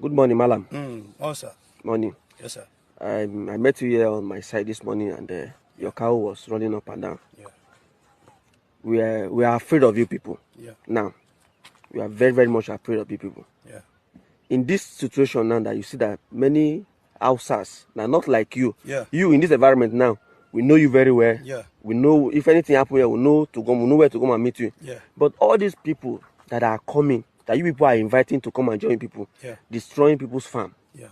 Good morning, Malam. Oh, sir. Morning. Yes, sir. I met you here on my side this morning, and your cow was running up and down. Yeah. We are afraid of you people. Yeah. Now, we are very, very much afraid of you people. Yeah. In this situation now that you see that many Hausas, now not like you, Yeah. you in this environment now, we know you very well. Yeah. We know if anything happens here, we know where to come and meet you. Yeah. But all these people that are coming, that you people are inviting to come and join people, Yeah. destroying people's farm. Yeah.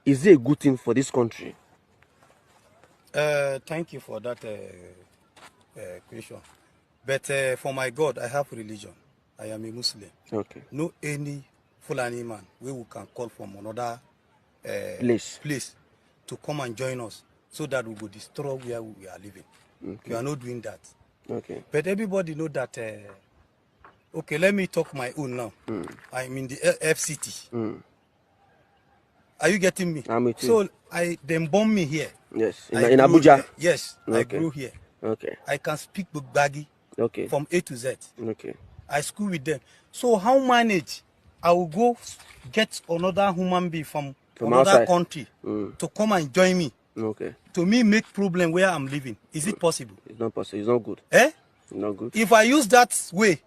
Is it a good thing for this country? Thank you for that question. But for my God, I have religion. I am a Muslim. Okay. No any Fulani man where we can call from another place to come and join us so that we will destroy where we are living. Okay. We are not doing that. Okay. But everybody know that. Okay, let me talk my own now. I'm in the FCT. Are you getting me? I'm with you. So they bomb me here. Yes, in Abuja. Here. Yes, okay. I grew here. Okay. I can speak Bagi. Okay. From A to Z. Okay. I school with them. So how manage? I will go get another human being from another outside country to come and join me. Okay. To me, make problem where I'm living. Is it possible? It's not possible. It's not good. Eh? It's not good. If I use that way,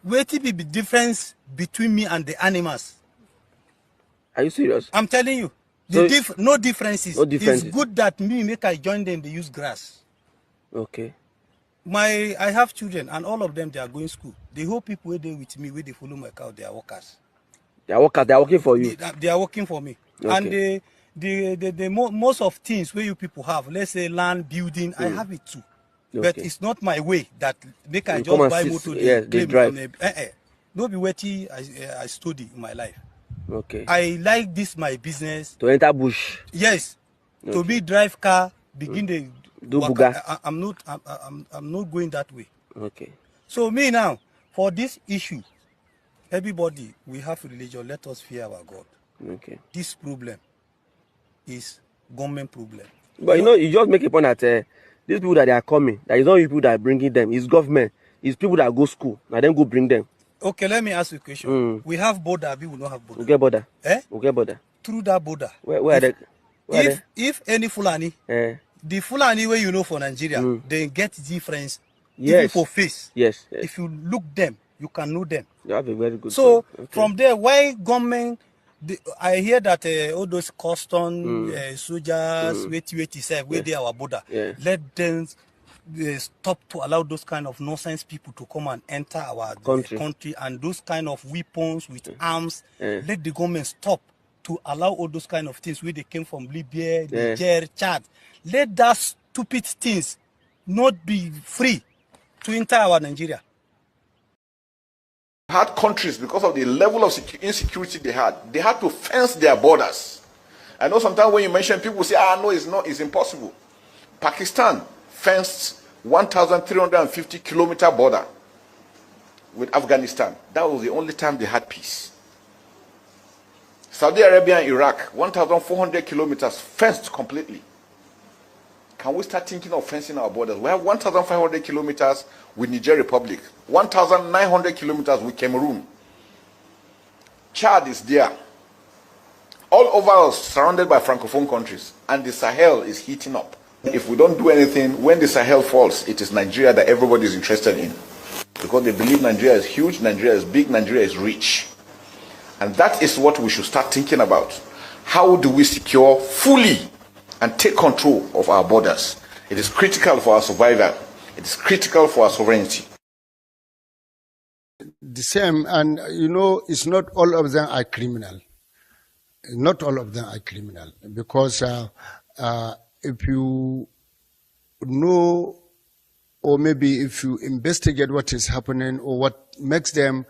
where to be the difference between me and the animals? Are you serious? I'm telling you. No differences. No differences. It's good that me make I join them, they use grass. Okay. I have children and all of them they are going to school. The whole people where they with me, where they follow my cow, they are workers. They are workers, they are working for you. They are working for me. Okay. And most of things where you people have, let's say land, building, I have it too. Okay. But it's not my way that make I just buy motor. Yes, they drive. No be what I study in my life. Okay. I like this my business. To enter bush. Yes. Okay. To be drive car, begin the do buga. I'm not going that way. Okay. So me now, for this issue, everybody, we have religion. Let us fear our God. Okay. This problem is government problem. But you just make a point that these people that they are coming, that is not people that are bringing them. It's government. It's people that go school. Now then go bring them. Okay, let me ask you a question. We have border, we will not have border. We get border. Eh? We get border. Through that border. Where are they? If any Fulani, the Fulani where you know for Nigeria, they get difference. Yes. Even for face. Yes. If you look them, you can know them. You have a very good. So from there, why government? I hear that all those custom soldiers, where they are our border. Yeah. Let them stop to allow those kind of nonsense people to come and enter our country and those kind of weapons with arms. Let the government stop to allow all those kind of things where they came from Libya, Niger, Chad. Let that stupid things not be free to enter our Nigeria. Had countries, because of the level of insecurity they had to fence their borders. I know sometimes when you mention, people say, no, it's impossible. Pakistan fenced 1,350 kilometer border with Afghanistan. That was the only time they had peace. Saudi Arabia and Iraq, 1,400 kilometers fenced completely. Can we start thinking of fencing our borders? We have 1,500 kilometers with Niger Republic, 1,900 kilometers with Cameroon. Chad is there. All over us, surrounded by Francophone countries, and the Sahel is heating up. If we don't do anything, when the Sahel falls, it is Nigeria that everybody is interested in. Because they believe Nigeria is huge, Nigeria is big, Nigeria is rich. And that is what we should start thinking about. How do we secure fully and take control of our borders? It is critical for our survival. It is critical for our sovereignty. The same, and it's not all of them are criminal. Not all of them are criminal, because if you know, or maybe if you investigate what is happening or what makes them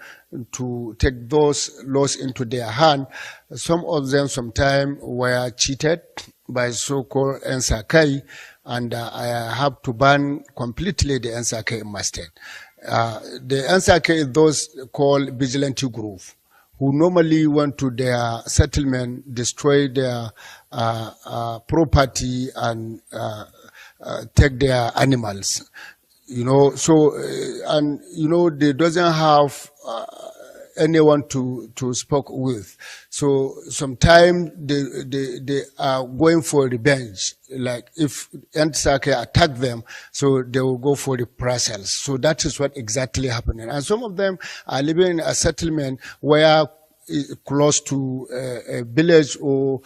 to take those laws into their hand, some of them sometimes were cheated by so-called Nsakai, and I have to ban completely the Nsakai in my state. The Nsakai is those called vigilante group, who normally went to their settlement, destroy their property and take their animals. So, and they doesn't have anyone to speak with. So sometimes they are going for revenge. Like if Antisake attack them, so they will go for the reprisals. So that is what exactly happening. And some of them are living in a settlement where close to a village or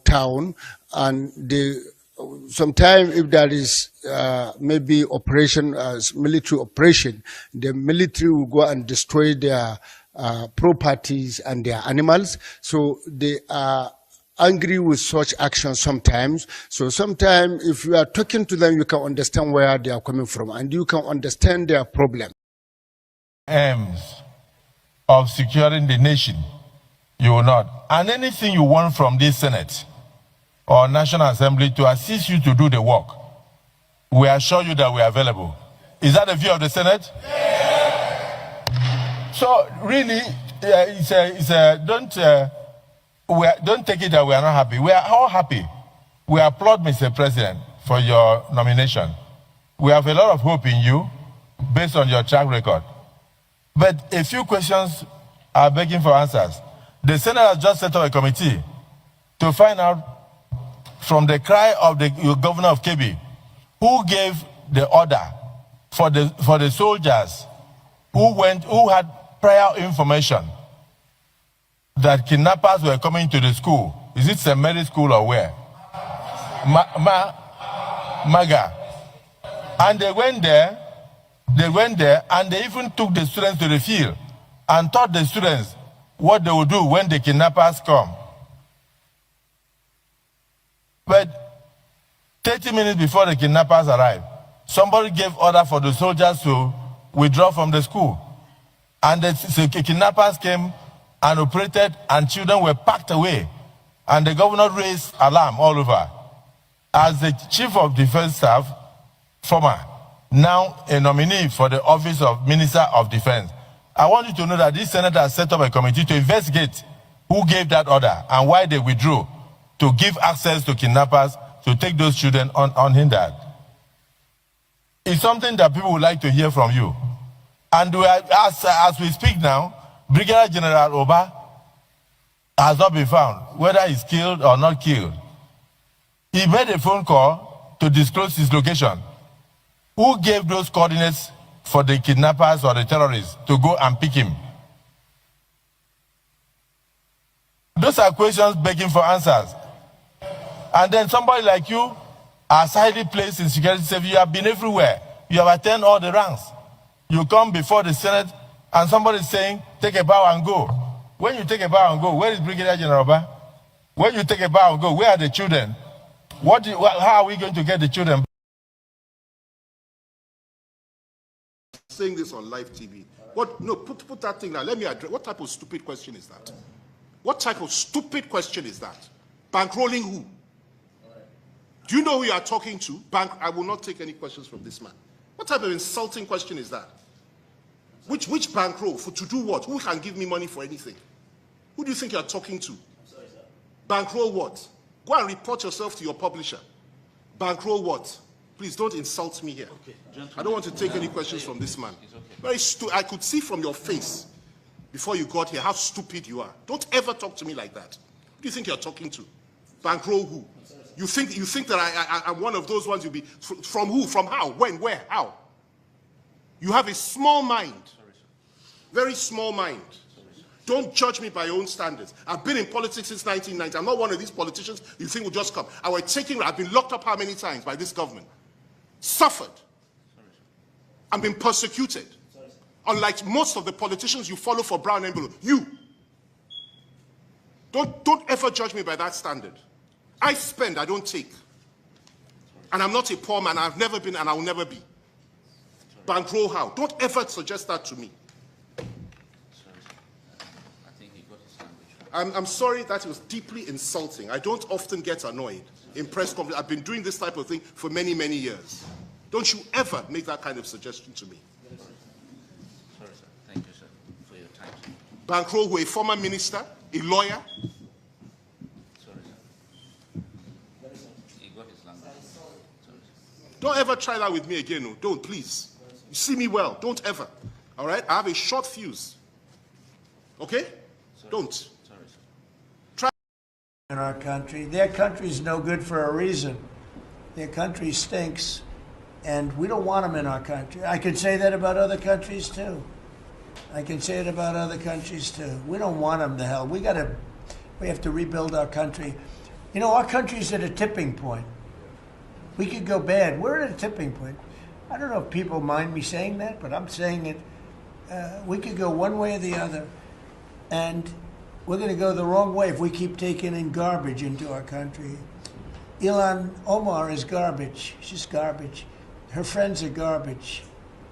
town, and they sometimes if there is maybe operation, military operation, the military will go and destroy their properties and their animals. So they are angry with such actions sometimes. So sometimes if you are talking to them, you can understand where they are coming from and you can understand their problem. Aims of securing the nation, you will not. And anything you want from this Senate or National Assembly to assist you to do the work, we assure you that we are available. Is that the view of the Senate? Yeah. So really, don't take it that we are not happy. We are all happy. We applaud Mr. President for your nomination. We have a lot of hope in you based on your track record. But a few questions are begging for answers. The Senate has just set up a committee to find out from the cry of the governor of Kebbi, who gave the order for the soldiers who had prior information that kidnappers were coming to the school. Is it St. Mary's School or where? Maga. And they went there and they even took the students to the field and taught the students what they would do when the kidnappers come. But 30 minutes before the kidnappers arrived, somebody gave order for the soldiers to withdraw from the school. And the kidnappers came and operated, and children were packed away. And the governor raised alarm all over. As the chief of defense staff, former, now a nominee for the office of Minister of Defense, I want you to know that this senator has set up a committee to investigate who gave that order and why they withdrew to give access to kidnappers to take those children unhindered. It's something that people would like to hear from you. And as we speak now, Brigadier General Oba has not been found, whether he's killed or not killed. He made a phone call to disclose his location. Who gave those coordinates for the kidnappers or the terrorists to go and pick him? Those are questions begging for answers. And then somebody like you are highly placed in security service. You have been everywhere. You have attained all the ranks. You come before the Senate and somebody is saying, take a bow and go. When you take a bow and go, where is Brigadier General Oba? When you take a bow and go, where are the children? How are we going to get the children? Saying this on live TV. What? No, put that thing now. Let me address. What type of stupid question is that? What type of stupid question is that? Bankrolling who? Do you know who you are talking to? I will not take any questions from this man. What type of insulting question is that? Which bankroll? To do what? Who can give me money for anything? Who do you think you are talking to? Sorry, sir. Bankroll what? Go and report yourself to your publisher. Bankroll what? Please don't insult me here. Okay, I don't want to take any questions from this man. Very I could see from your face before you got here how stupid you are. Don't ever talk to me like that. Who do you think you're talking to? Bankroll who? You think that I'm one of those ones you'll be from who? From how? When? Where? How? You have a small mind. Very small mind. Don't judge me by your own standards. I've been in politics since 1990. I'm not one of these politicians you think will just come. I've been locked up how many times by this government? Suffered. I've been persecuted. Unlike most of the politicians you follow for brown envelope. You. Don't ever judge me by that standard. I spend, I don't take. And I'm not a poor man. I've never been and I will never be. Bankroll how? Don't ever suggest that to me. I'm sorry that it was deeply insulting. I don't often get annoyed in press conferences. I've been doing this type of thing for many, many years. Don't you ever make that kind of suggestion to me. Sorry, sir. Thank you, sir, for your time. Bankroll who, a former minister, a lawyer. Sorry, sir. He got his language. Sorry, sir. Don't ever try that with me again. No. Don't, please. You see me well. Don't ever. All right? I have a short fuse. Okay? Don't. Sorry, sir. In our country. Their country's no good for a reason. Their country stinks, and we don't want them in our country. I could say that about other countries too. I can say it about other countries too. We don't want them to hell. We have to rebuild our country. You know, our country's at a tipping point. We could go bad. We're at a tipping point. I don't know if people mind me saying that, but I'm saying it. We could go one way or the other, and we're going to go the wrong way if we keep taking in garbage into our country. Ilhan Omar is garbage. She's garbage. Her friends are garbage.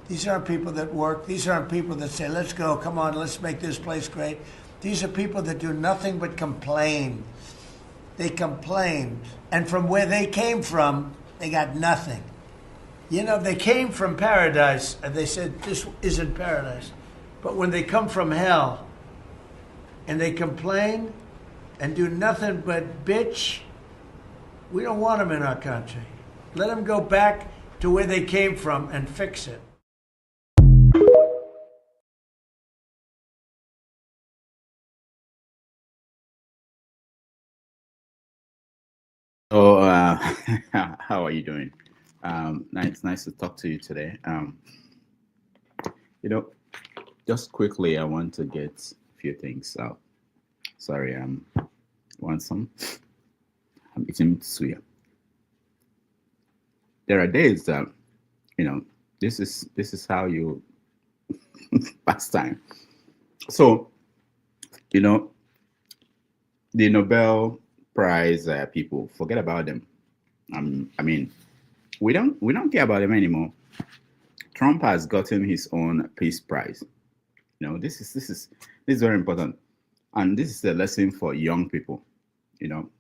These aren't people that work. These aren't people that say, let's go, come on, let's make this place great. These are people that do nothing but complain. They complain. And from where they came from, they got nothing. You know, they came from paradise, and they said, this isn't paradise. But when they come from hell, and they complain and do nothing but bitch, we don't want them in our country. Let them go back to where they came from and fix it. Oh, how are you doing? Nice to talk to you today. You know, just quickly, I want to get a few things out. Sorry, want some? I'm eating suya. There are days that, you know, this is how you pass time. So, you know, the Nobel Prize people, forget about them. I mean, we don't care about them anymore. Trump has gotten his own peace prize. You know, this is very important, and this is a lesson for young people. You know,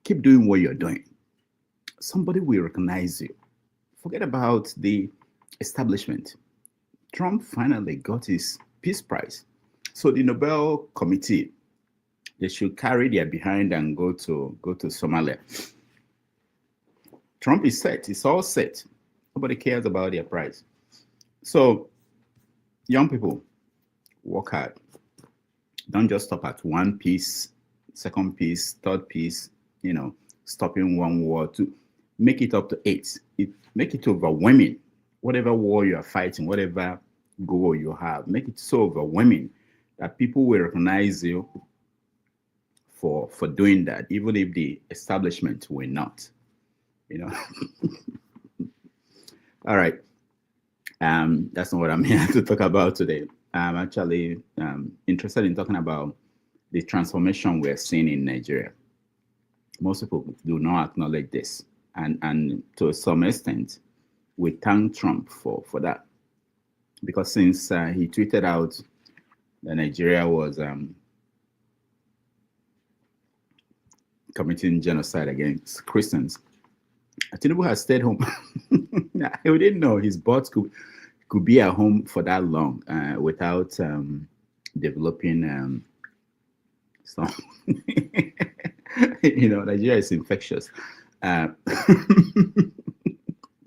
keep doing what you're doing. Somebody will recognize you. Forget about the establishment. Trump finally got his peace prize. So the Nobel Committee, they should carry their behind and go to Somalia. Trump is set. It's all set. Nobody cares about their prize. So, young people, work hard. Don't just stop at one piece, second piece, third piece, you know, stopping one war, to make it up to 8. Make it overwhelming. Whatever war you are fighting, whatever goal you have, make it so overwhelming that people will recognize you for doing that, even if the establishment will not. You know. All right. That's not what I'm here to talk about today. I'm actually interested in talking about the transformation we're seeing in Nigeria. Most people do not acknowledge this, and to some extent, we thank Trump for that, because since he tweeted out that Nigeria was committing genocide against Christians, Tinubu has stayed home. We didn't know his bots could be at home for that long without developing some. You know, Nigeria is infectious to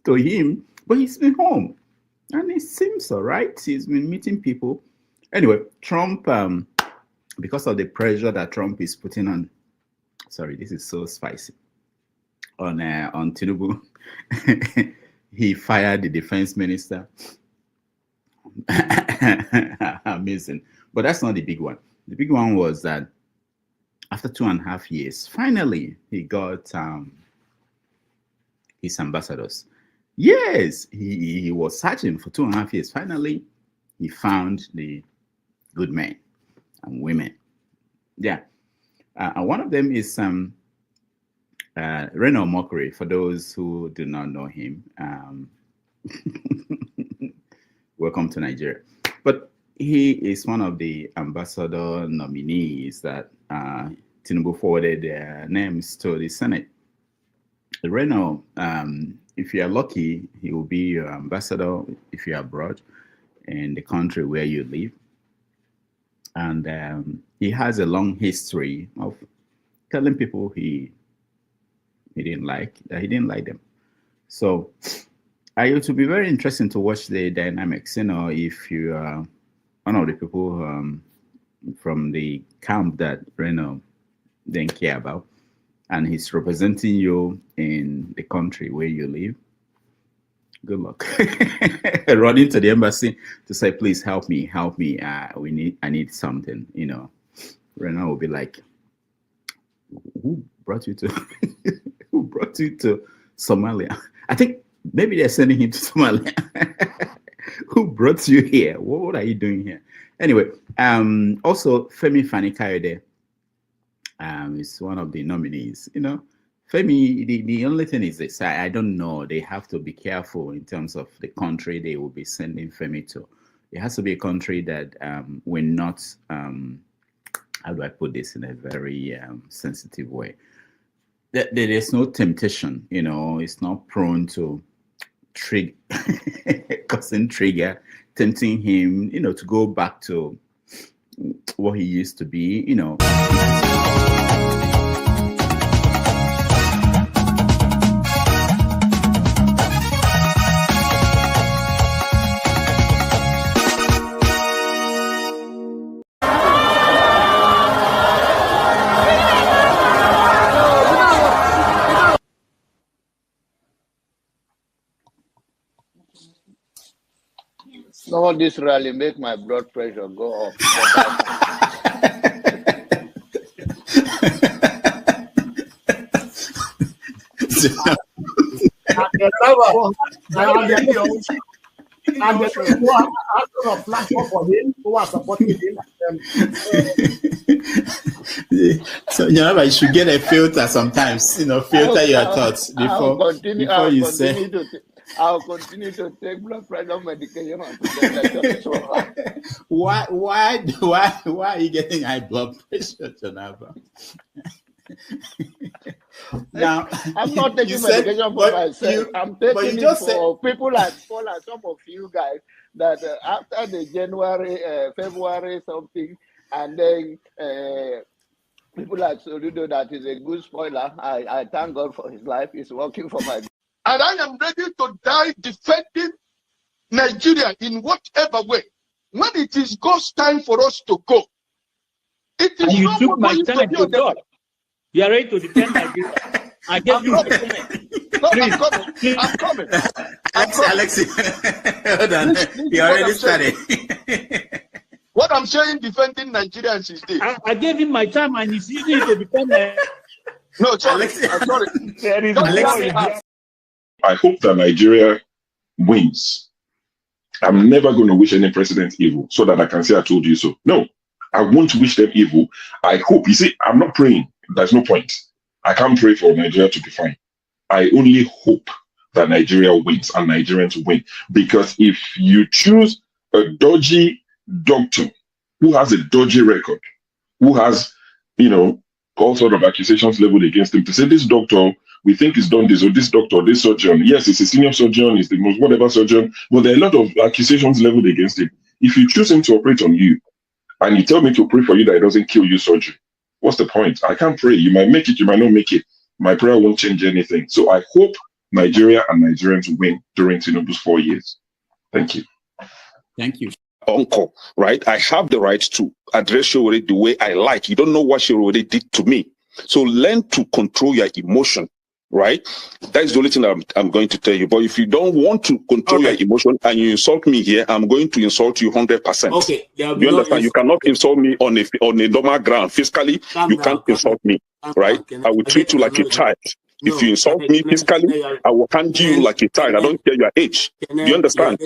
him, but he's been home and it seems all right. He's been meeting people. Anyway, Trump, because of the pressure that Trump is putting on, sorry, this is so spicy, on Tinubu, he fired the defense minister. Amazing. But that's not the big one. The big one was that after 2.5 years, finally, he got his ambassadors. Yes, he was searching for 2.5 years. Finally, he found the good men and women. Yeah. And one of them is Reno Mockery, for those who do not know him. Welcome to Nigeria. But he is one of the ambassador nominees that Tinubu forwarded their names to the Senate. Reno, if you are lucky, he will be your ambassador if you are abroad in the country where you live. And he has a long history of telling people he didn't like them. So It will be very interesting to watch the dynamics. You know, if you are one of the people from the camp that Reno didn't care about, and he's representing you in the country where you live, good luck. Running to the embassy to say, please help me. I need something, you know. Reno will be like, who brought you to who brought you to Somalia? I think maybe they're sending him to Somalia. Who brought you here? What are you doing here? Anyway, also Femi Fani-Kayode is one of the nominees. You know, Femi, the only thing is this, I don't know. They have to be careful in terms of the country they will be sending Femi to. It has to be a country that will not, how do I put this in a very sensitive way? There's no temptation, you know, it's not prone to causing trigger, tempting him, you know, to go back to what he used to be, you know. Some of this rally make my blood pressure go up. And the people who are on a platform for him, who are supporting him. So you know, you should get a filter sometimes. You know, filter your thoughts before you say. I'll continue to take blood pressure medication. Why are you getting high blood pressure, Jonava? Now, I'm not taking medication for myself. I'm taking it for people like Paul and some of you guys that after the January, February something, and then people like Soludo that is a good spoiler. I thank God for his life. He's working for my. And I am ready to die defending Nigeria in whatever way. When it is God's time for us to go, it is. And you took my time to God. You are ready to defend Nigeria. I gave you I'm coming. Alexi, hold on. You already started. What I'm saying, defending Nigerians is this. I gave him my time and he's using it to defend Nigeria. No, sorry. Alexi. I hope that Nigeria wins. I'm never going to wish any president evil so that I can say I told you so. No, I won't wish them evil. I hope. You see, I'm not praying. There's no point. I can't pray for Nigeria to be fine. I only hope that Nigeria wins and Nigerians win. Because if you choose a dodgy doctor who has a dodgy record, who has, you know, all sort of accusations leveled against him, to say this doctor, we think he's done this, or this doctor, this surgeon, yes, he's a senior surgeon, he's the most whatever surgeon, but there are a lot of accusations leveled against him. If you choose him to operate on you, and you tell me to pray for you that it doesn't kill you surgery, what's the point? I can't pray. You might make it, you might not make it. My prayer won't change anything. So I hope Nigeria and Nigerians win during Tinubu's 4 years. Thank you. Thank you. Uncle, right? I have the right to address Showore the way I like. You don't know what Showore did to me. So learn to control your emotion, right? That's the only thing I'm going to tell you. But if you don't want to control your emotion and you insult me here, I'm going to insult you 100%. Okay. You understand? You cannot insult me on a normal ground. Physically, you can't insult me, right? I will treat you like a child. If you insult me physically, I will handle you like a child. I don't care your age. Do you understand?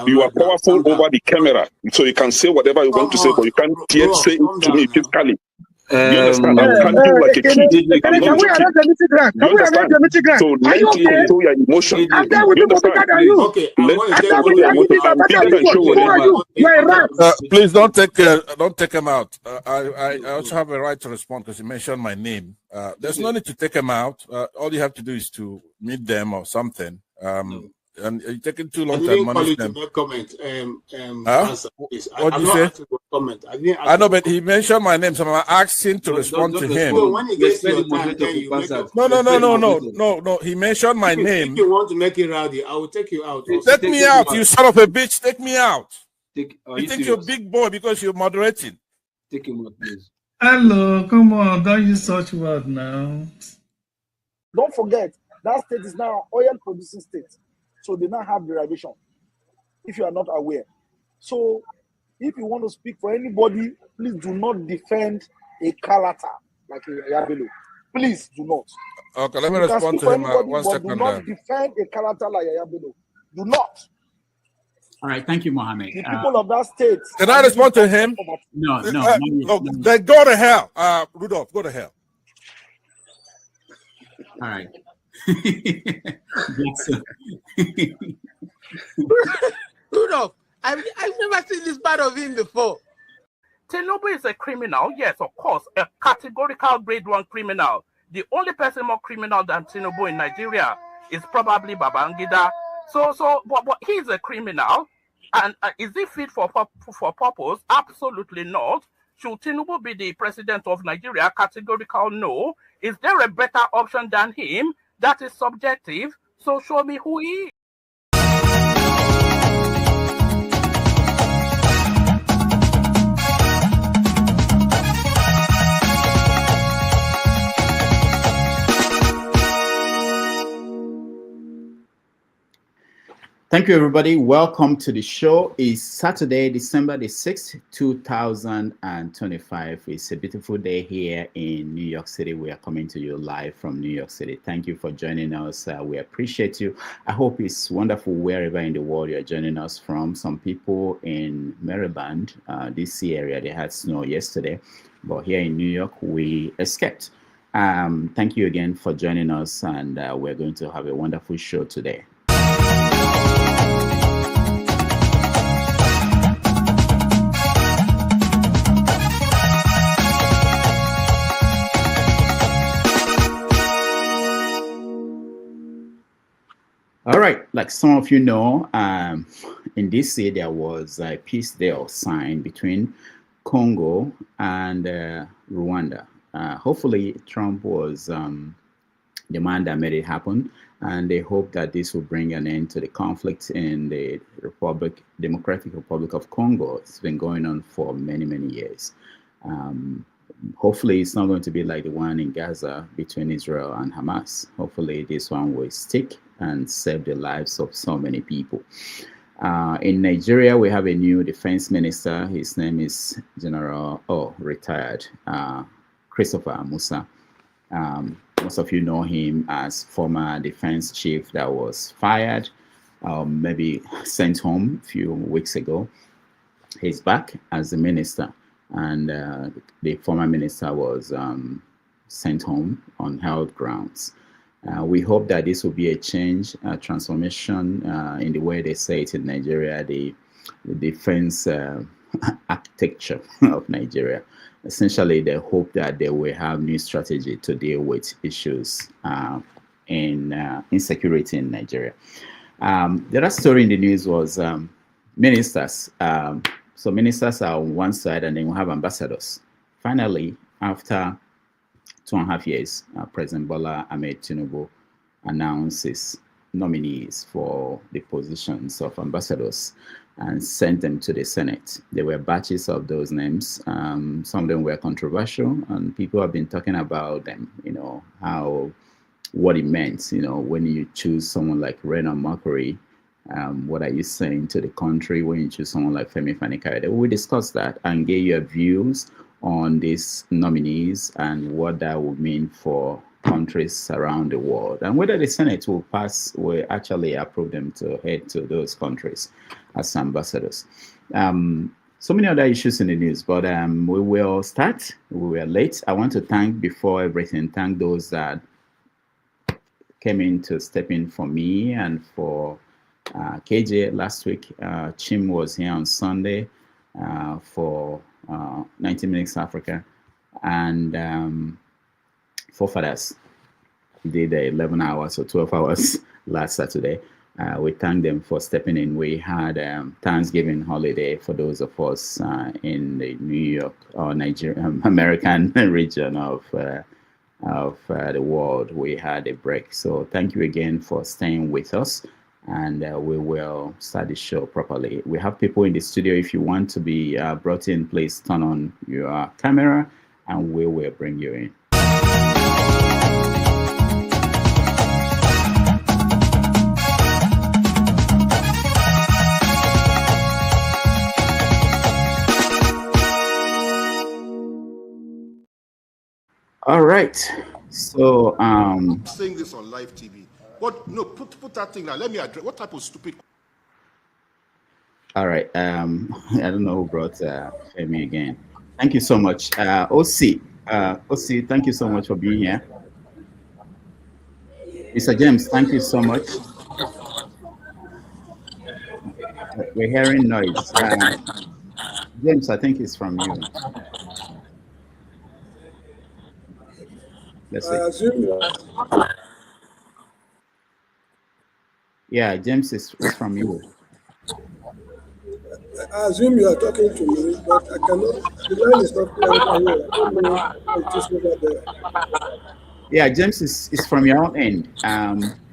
You are powerful over the camera, so you can say whatever you want to say, but you can't yet say it to me physically. You understand? I will handle you like a kid. I'm not joking. You understand? So learn to control your emotion. You understand? Okay. Please don't take him out. I also have a right to respond because you mentioned my name. There's no need to take him out. All you have to do is to meet them or something. and you're taking too long I to didn't call admonish you to them. make comment. Huh? Answer, please. What did I'm you not say? asking for comment. I didn't ask I know, you but he mentioned my name, so I'm asking to respond to him. So when it gets to your time, then you make your No. He mentioned my name. If you want to make it rowdy, I will take you out. Take me out, you son of a bitch. Take me out. You think you're a big boy because you're moderating. Take him out, please. Hello, come on, don't use such word now. Don't forget, that state is now an oil producing state. So they now have derivation, if you are not aware. So if you want to speak for anybody, please do not defend a Kalata like a Yabelo. Please do not. Okay, let me You can respond speak to for him. anybody, One but second. do not defend a Kalata like a Yabelo. Do not. All right, thank you, Mohammed. The people of that state. Can I respond to him? No. Then go to hell. Rudolph, go to hell. All right. Rudolph, I've never seen this part of him before. Tinubu is a criminal, yes, of course, a categorical grade 1 criminal. The only person more criminal than Tinubu in Nigeria is probably Babangida. But he's a criminal, and is he fit for purpose? Absolutely not. Should Tinubu be the president of Nigeria? Categorical no. Is there a better option than him? That is subjective. So show me who he is. Thank you, everybody. Welcome to the show. It's Saturday, December the 6th, 2025. It's a beautiful day here in New York City. We are coming to you live from New York City. Thank you for joining us. We appreciate you. I hope it's wonderful wherever in the world you're joining us from. Some people in Maryland, DC area, they had snow yesterday, but here in New York, we escaped. Thank you again for joining us, and we're going to have a wonderful show today. All right, like some of you know, in DC there was a peace deal signed between Congo and Rwanda. Hopefully Trump was the man that made it happen, and they hope that this will bring an end to the conflict in the Democratic Republic of Congo. It's been going on for many, many years. Hopefully it's not going to be like the one in Gaza between Israel and Hamas. Hopefully this one will stick and save the lives of so many people. In Nigeria, we have a new defense minister. His name is retired, Christopher Musa. Most of you know him as former defense chief that was fired, maybe sent home a few weeks ago. He's back as the minister, and the former minister was sent home on health grounds. We hope that this will be a change, a transformation in the way they say it in Nigeria, the defense architecture of Nigeria. Essentially, they hope that they will have new strategy to deal with issues in insecurity in Nigeria. The other story in the news was ministers. So ministers are on one side, and then we have ambassadors. Finally, after 2.5 years, President Bola Ahmed Tinubu announces nominees for the positions of ambassadors and sent them to the Senate. There were batches of those names. Some of them were controversial, and people have been talking about them, what it meant, when you choose someone like Rena Makori, what are you saying to the country when you choose someone like Femi Fani-Kayode? We discussed that and gave your views on these nominees and what that would mean for countries around the world, and whether the Senate will actually approve them to head to those countries as ambassadors. So many other issues in the news, but we will start. We were late. I want to thank those that came in to step in for me and for KJ last week. Chim was here on Sunday for 90 Minutes Africa, and Forefathers did 11 hours or 12 hours last Saturday. We thank them for stepping in. We had Thanksgiving holiday for those of us in the New York or Nigerian American region of the world. We had a break. So thank you again for staying with us, and we will start the show properly. We have people in the studio. If you want to be brought in, please turn on your camera and we will bring you in. All right. So I'm saying this on live TV. What? No, put that thing now. Let me address. What type of stupid? All right. I don't know who brought Femi again. Thank you so much. OC, thank you so much for being here. Mr. James, thank you so much. We're hearing noise. James, I think it's from you. Let's see. I assume Yeah, James is from you. I assume you are talking to me, but I cannot. The line is not clear over here. I don't know what it is over there. Yeah, James is from your own end.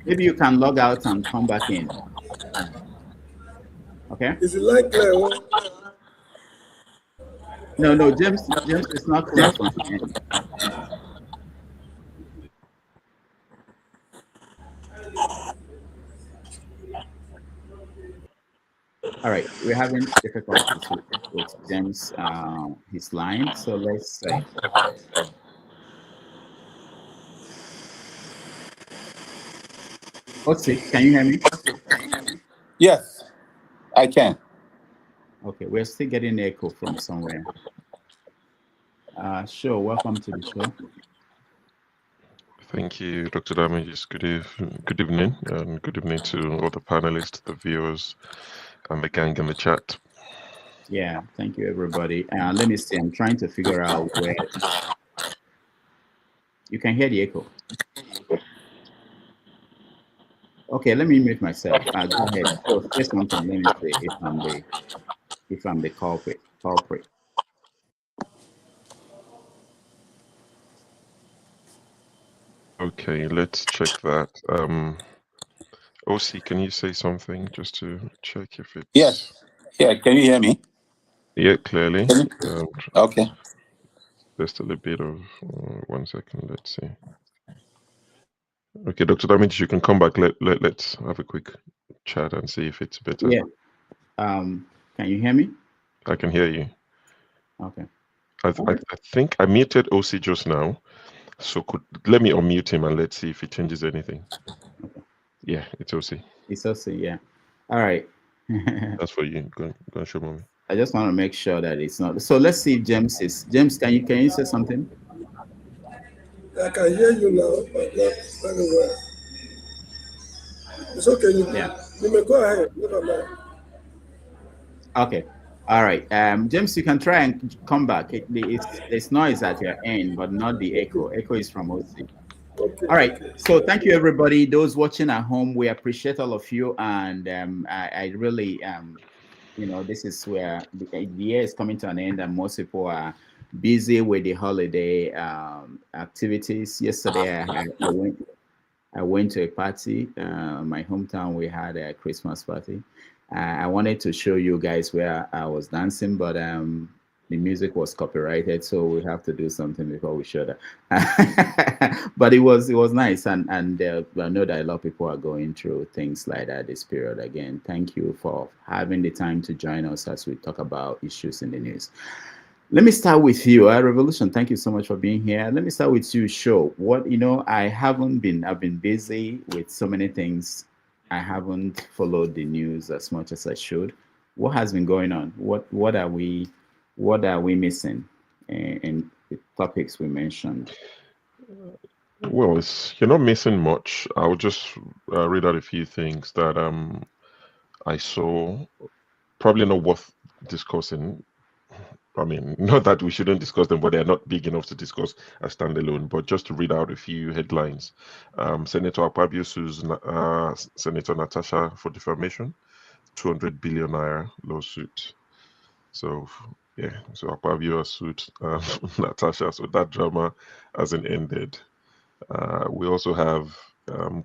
Maybe you can log out and come back in. Okay. Is the line clear? No, James is not clear from your end. All right, we're having difficulties with James, his line. So let's say. Otsi, can you hear me? Yes, I can. Okay, we're still getting echo from somewhere. Sure, welcome to the show. Thank you, Dr. Damages. Good evening, and good evening to all the panelists, the viewers, and the gang in the chat. Yeah, thank you, everybody. Let me see. I'm trying to figure out where you can hear the echo. Okay, let me mute myself. Go ahead. So say something. Let me see if I'm the culprit. Okay, let's check that. OC, can you say something just to check if it's... Yes. Yeah, can you hear me? Yeah, clearly. Okay. Just a little bit of 1 second. Let's see. Okay, Dr. Damage, you can come back. Let's have a quick chat and see if it's better. Yeah. Can you hear me? I can hear you. Okay. I think I muted OC just now. So let me unmute him and let's see if it changes anything. Okay. Yeah, it's OC. It's OC, yeah. All right. That's for you. Go and show mommy. I just want to make sure that it's not. So let's see if James is. James, can you say something? I can hear you now, but not very well. It's okay. You may go ahead. Never mind. Okay. All right. James, you can try and come back. There's noise at your end, but not the echo. Echo is from OC. Okay. All right. So thank you, everybody. Those watching at home, we appreciate all of you. And I really, this is where the year is coming to an end and most people are busy with the holiday activities. Yesterday, I went to a party. My hometown, we had a Christmas party. I wanted to show you guys where I was dancing, but the music was copyrighted, so we have to do something before we show that. But it was nice, and I know that a lot of people are going through things like that this period. Again, thank you for having the time to join us as we talk about issues in the news. Let me start with you, Revolution. Thank you so much for being here. Let me start with you, Show. I've been busy with so many things. I haven't followed the news as much as I should. What has been going on? What are we missing in the topics we mentioned? Well, you're not missing much. I'll just read out a few things that I saw. Probably not worth discussing. I mean, not that we shouldn't discuss them, but they're not big enough to discuss as standalone. But just to read out a few headlines. Senator Akpabio sues Senator Natasha for defamation, 200 billion naira lawsuit. So, yeah, so Akpabio sued Natasha, so that drama hasn't ended. We also have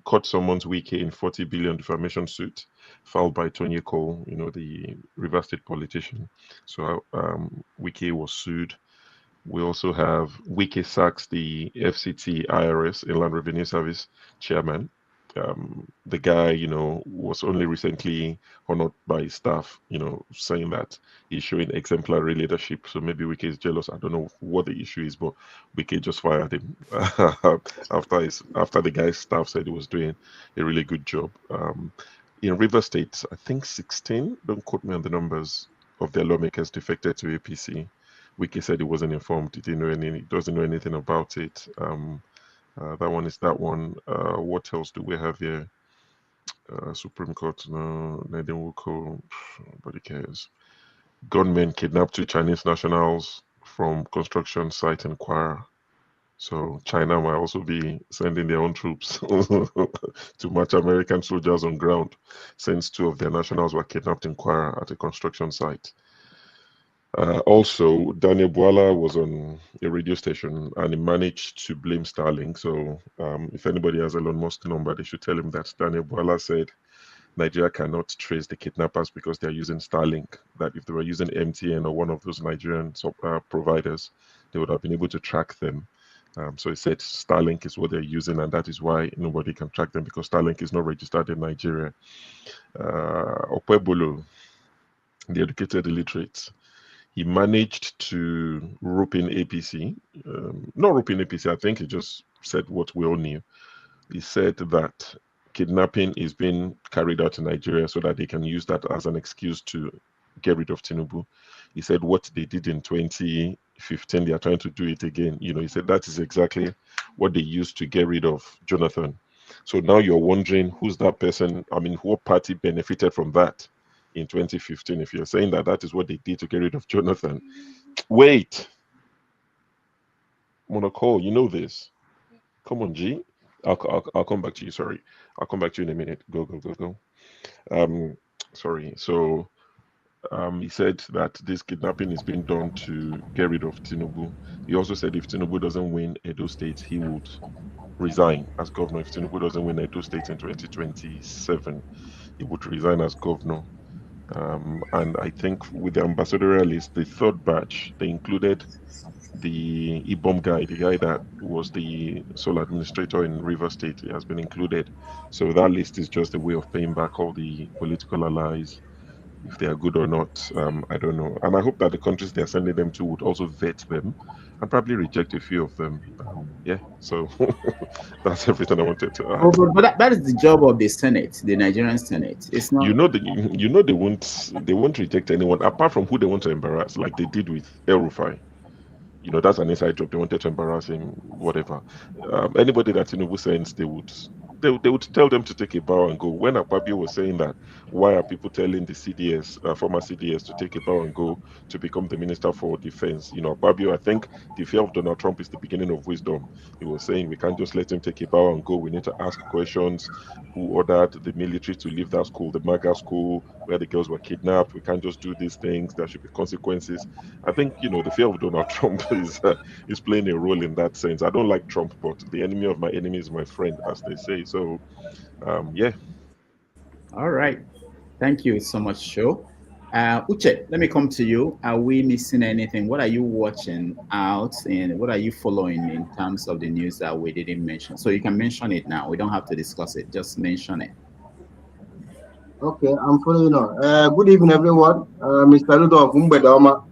court summons Wike in 40 billion defamation suit filed by Tounges, the River State politician. So Wike was sued. We also have Wike sacks the FCT IRS, Inland Revenue Service chairman. The guy, was only recently honored by his staff, saying that he's showing exemplary leadership. So maybe Wike is jealous. I don't know what the issue is, but Wike just fired him after the guy's staff said he was doing a really good job. In River State, I think 16, don't quote me on the numbers, of their lawmakers defected to APC. Wike said he wasn't informed. He doesn't know anything about it. That one is that one. What else do we have here? Supreme Court, no, Nedinwoko, nobody cares. Gunmen kidnapped 2 Chinese nationals from construction site in Kwara. So China might also be sending their own troops to match American soldiers on ground, since 2 of their nationals were kidnapped in Kwara at a construction site. Also, Daniel Bwala was on a radio station and he managed to blame Starlink. So if anybody has Elon Musk number, they should tell him that Daniel Bwala said Nigeria cannot trace the kidnappers because they're using Starlink. That if they were using MTN or one of those Nigerian providers, they would have been able to track them. So he said Starlink is what they're using, and that is why nobody can track them, because Starlink is not registered in Nigeria. Okwebolo, the educated illiterate, he managed to rope in APC. Not rope in APC, I think he just said what we all knew. He said that kidnapping is being carried out in Nigeria so that they can use that as an excuse to get rid of Tinubu. He said what they did in 2015, they are trying to do it again. He said that is exactly what they used to get rid of Jonathan. So now you're wondering who's that person? I mean, what party benefited from that in 2015? If you're saying that that is what they did to get rid of Jonathan, wait, Monaco, you know this. Come on, G. I'll come back to you. Sorry, I'll come back to you in a minute. Go. Sorry. So, he said that this kidnapping is being done to get rid of Tinubu. He also said if Tinubu doesn't win Edo State, he would resign as governor. If Tinubu doesn't win Edo State in 2027, he would resign as governor. And I think with the ambassadorial list, the 3rd batch, they included the Ibom guy, the guy that was the sole administrator in River State. He has been included. So that list is just a way of paying back all the political allies. If they are good or not, I don't know. And I hope that the countries they are sending them to would also vet them and probably reject a few of them. Yeah, so that's everything I wanted to add. But that is the job of the Senate, the Nigerian Senate. It's not. They won't reject anyone apart from who they want to embarrass, like they did with El Rufai. That's an inside job. They wanted to embarrass him, whatever. Anybody that Tinubu sends, they would tell them to take a bow and go. When Akpabio was saying that, why are people telling the CDS, former CDS, to take a bow and go to become the Minister for Defense? Akpabio, I think the fear of Donald Trump is the beginning of wisdom. He was saying we can't just let him take a bow and go. We need to ask questions. Who ordered the military to leave that school, the MAGA school, where the girls were kidnapped? We can't just do these things. There should be consequences. I think, the fear of Donald Trump is playing a role in that sense. I don't like Trump, but the enemy of my enemy is my friend, as they say. So, yeah. All right. Thank you so much, Sho. Uche, let me come to you. Are we missing anything? What are you watching out and what are you following in terms of the news that we didn't mention? So you can mention it now. We don't have to discuss it. Just mention it. Okay, I'm following on. Good evening, everyone. Mr. Ludo of Umbedama.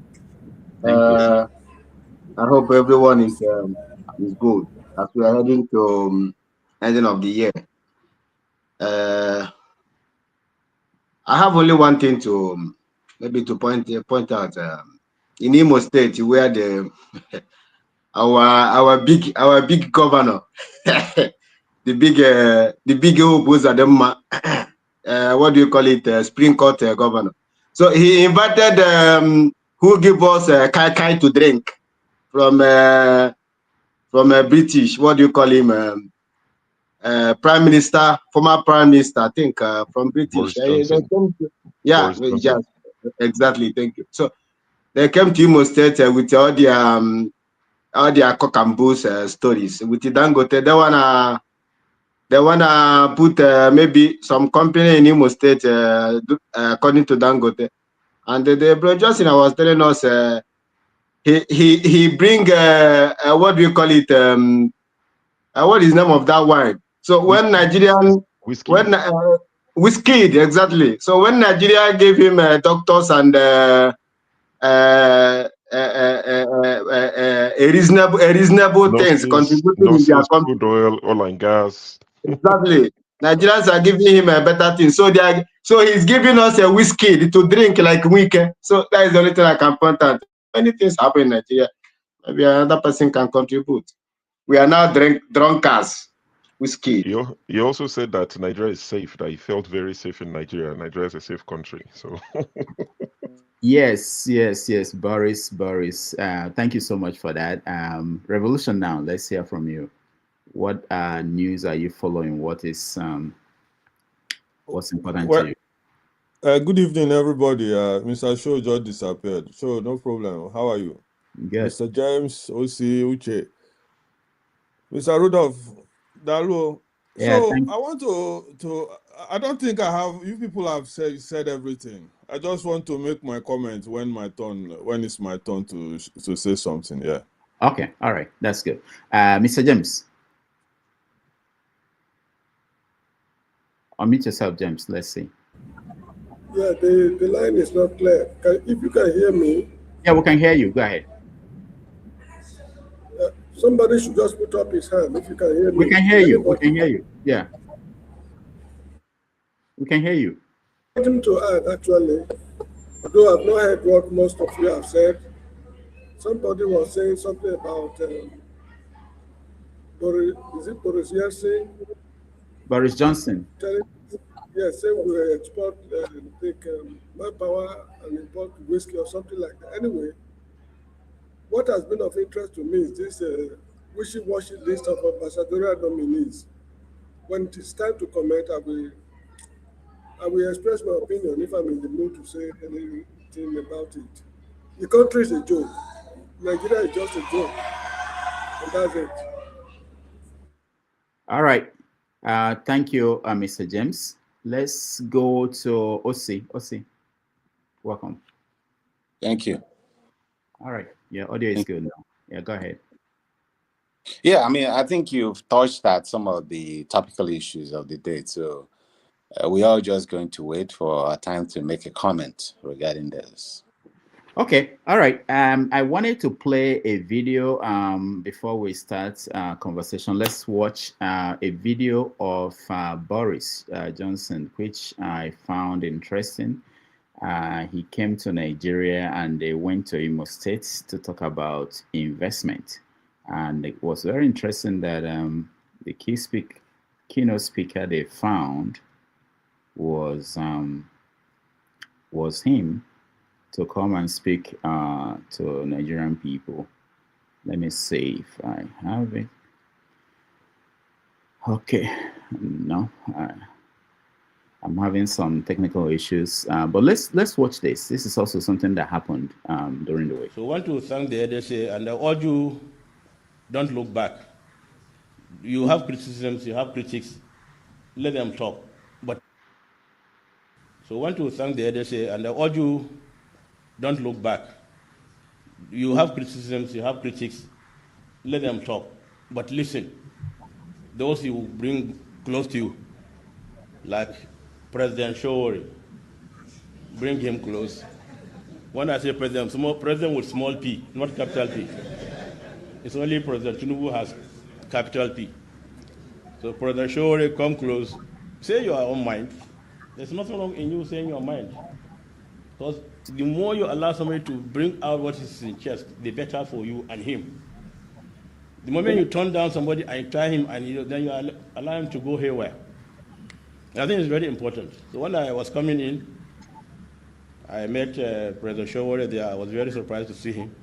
I hope everyone is good as we are heading to ending of the year. I have only one thing to maybe to point out. In Imo State, where the our big governor, the big what do you call it? Supreme Court governor. So he invited who give us kai to drink from a British, what do you call him? Prime Minister, former Prime Minister, I think, from British. Yeah, exactly. Thank you. So they came to Imo State with all their cock and bull stories. With the Dangote, they wanna put maybe some company in Imo State, according to Dangote. And the bro Justin was telling us he bring what do you call it? What is the name of that wine? So when Nigerian whiskey, exactly. So when Nigeria gave him doctors and a reasonable things contributing in their country. Oil and gas. Exactly. Nigerians are giving him a better thing. So he's giving us a whiskey to drink like weekend. So that is the only thing I can point out. Many things happen in Nigeria. Maybe another person can contribute. We are now drunkards. Whiskey. He also said that Nigeria is safe, that he felt very safe in Nigeria. Nigeria is a safe country. So Yes, Boris. Thank you so much for that. Revolution now. Let's hear from you. What news are you following? What is what's important to you? Good evening, everybody. Mr. Show just disappeared. So no problem. How are you? Good. Mr. James, OC, Uche, Mr. Rudolph, Dalu. Yeah, so I want to. I don't think I have. You people have said everything. I just want to make my comment when it's my turn to say something. Yeah. Okay. All right. That's good. Mr. James. Unmute yourself, James. Let's see. Yeah, the line is not clear. If you can hear me. Yeah, we can hear you. Go ahead. Somebody should just put up his hand if you can hear me. We can hear you. We can hear you. Yeah. We can hear you. Something to add, actually, although I've not heard what most of you have said. Somebody was saying something about Boris Yeltsin? Boris Johnson. Yes, say we export, take manpower and import whiskey or something like that. Anyway, what has been of interest to me is this wishy-washy list of ambassadorial nominees. When it is time to comment, I will express my opinion if I'm in the mood to say anything about it. The country is a joke. Nigeria is just a joke. And that's it. All right. Thank you, Mr. James. Let's go to OC. OC, welcome. Thank you. All right. Your audio is good now. Yeah, go ahead. Yeah, I mean, I think you've touched at some of the topical issues of the day. So we are just going to wait for our time to make a comment regarding this. Okay. All right. I wanted to play a video before we start conversation. Let's watch a video of Boris Johnson, which I found interesting. He came to Nigeria and they went to Imo State to talk about investment. And it was very interesting that the keynote speaker they found was him to come and speak to Nigerian people. Let me see if I have it. Okay, no, I'm having some technical issues, but let's watch this. This is also something that happened during the week. So I want to thank the EDC, and I urge you, don't look back. You have criticisms, you have critics, let them talk. But so I want to thank the EDC, and I urge you, don't look back. You have criticisms, you have critics, let them talk. But listen, those you bring close to you, like President Showori, bring him close. When I say president, president with small p, not capital P. It's only President Tinubu has capital P. So President Showori, come close, say your own mind. There's nothing wrong in you saying your mind. Because the more you allow somebody to bring out what is in chest, the better for you and him. The moment you turn down somebody and try him, and then you allow him to go haywire. I think it's very important. So when I was coming in, I met President Showore there. I was very surprised to see him.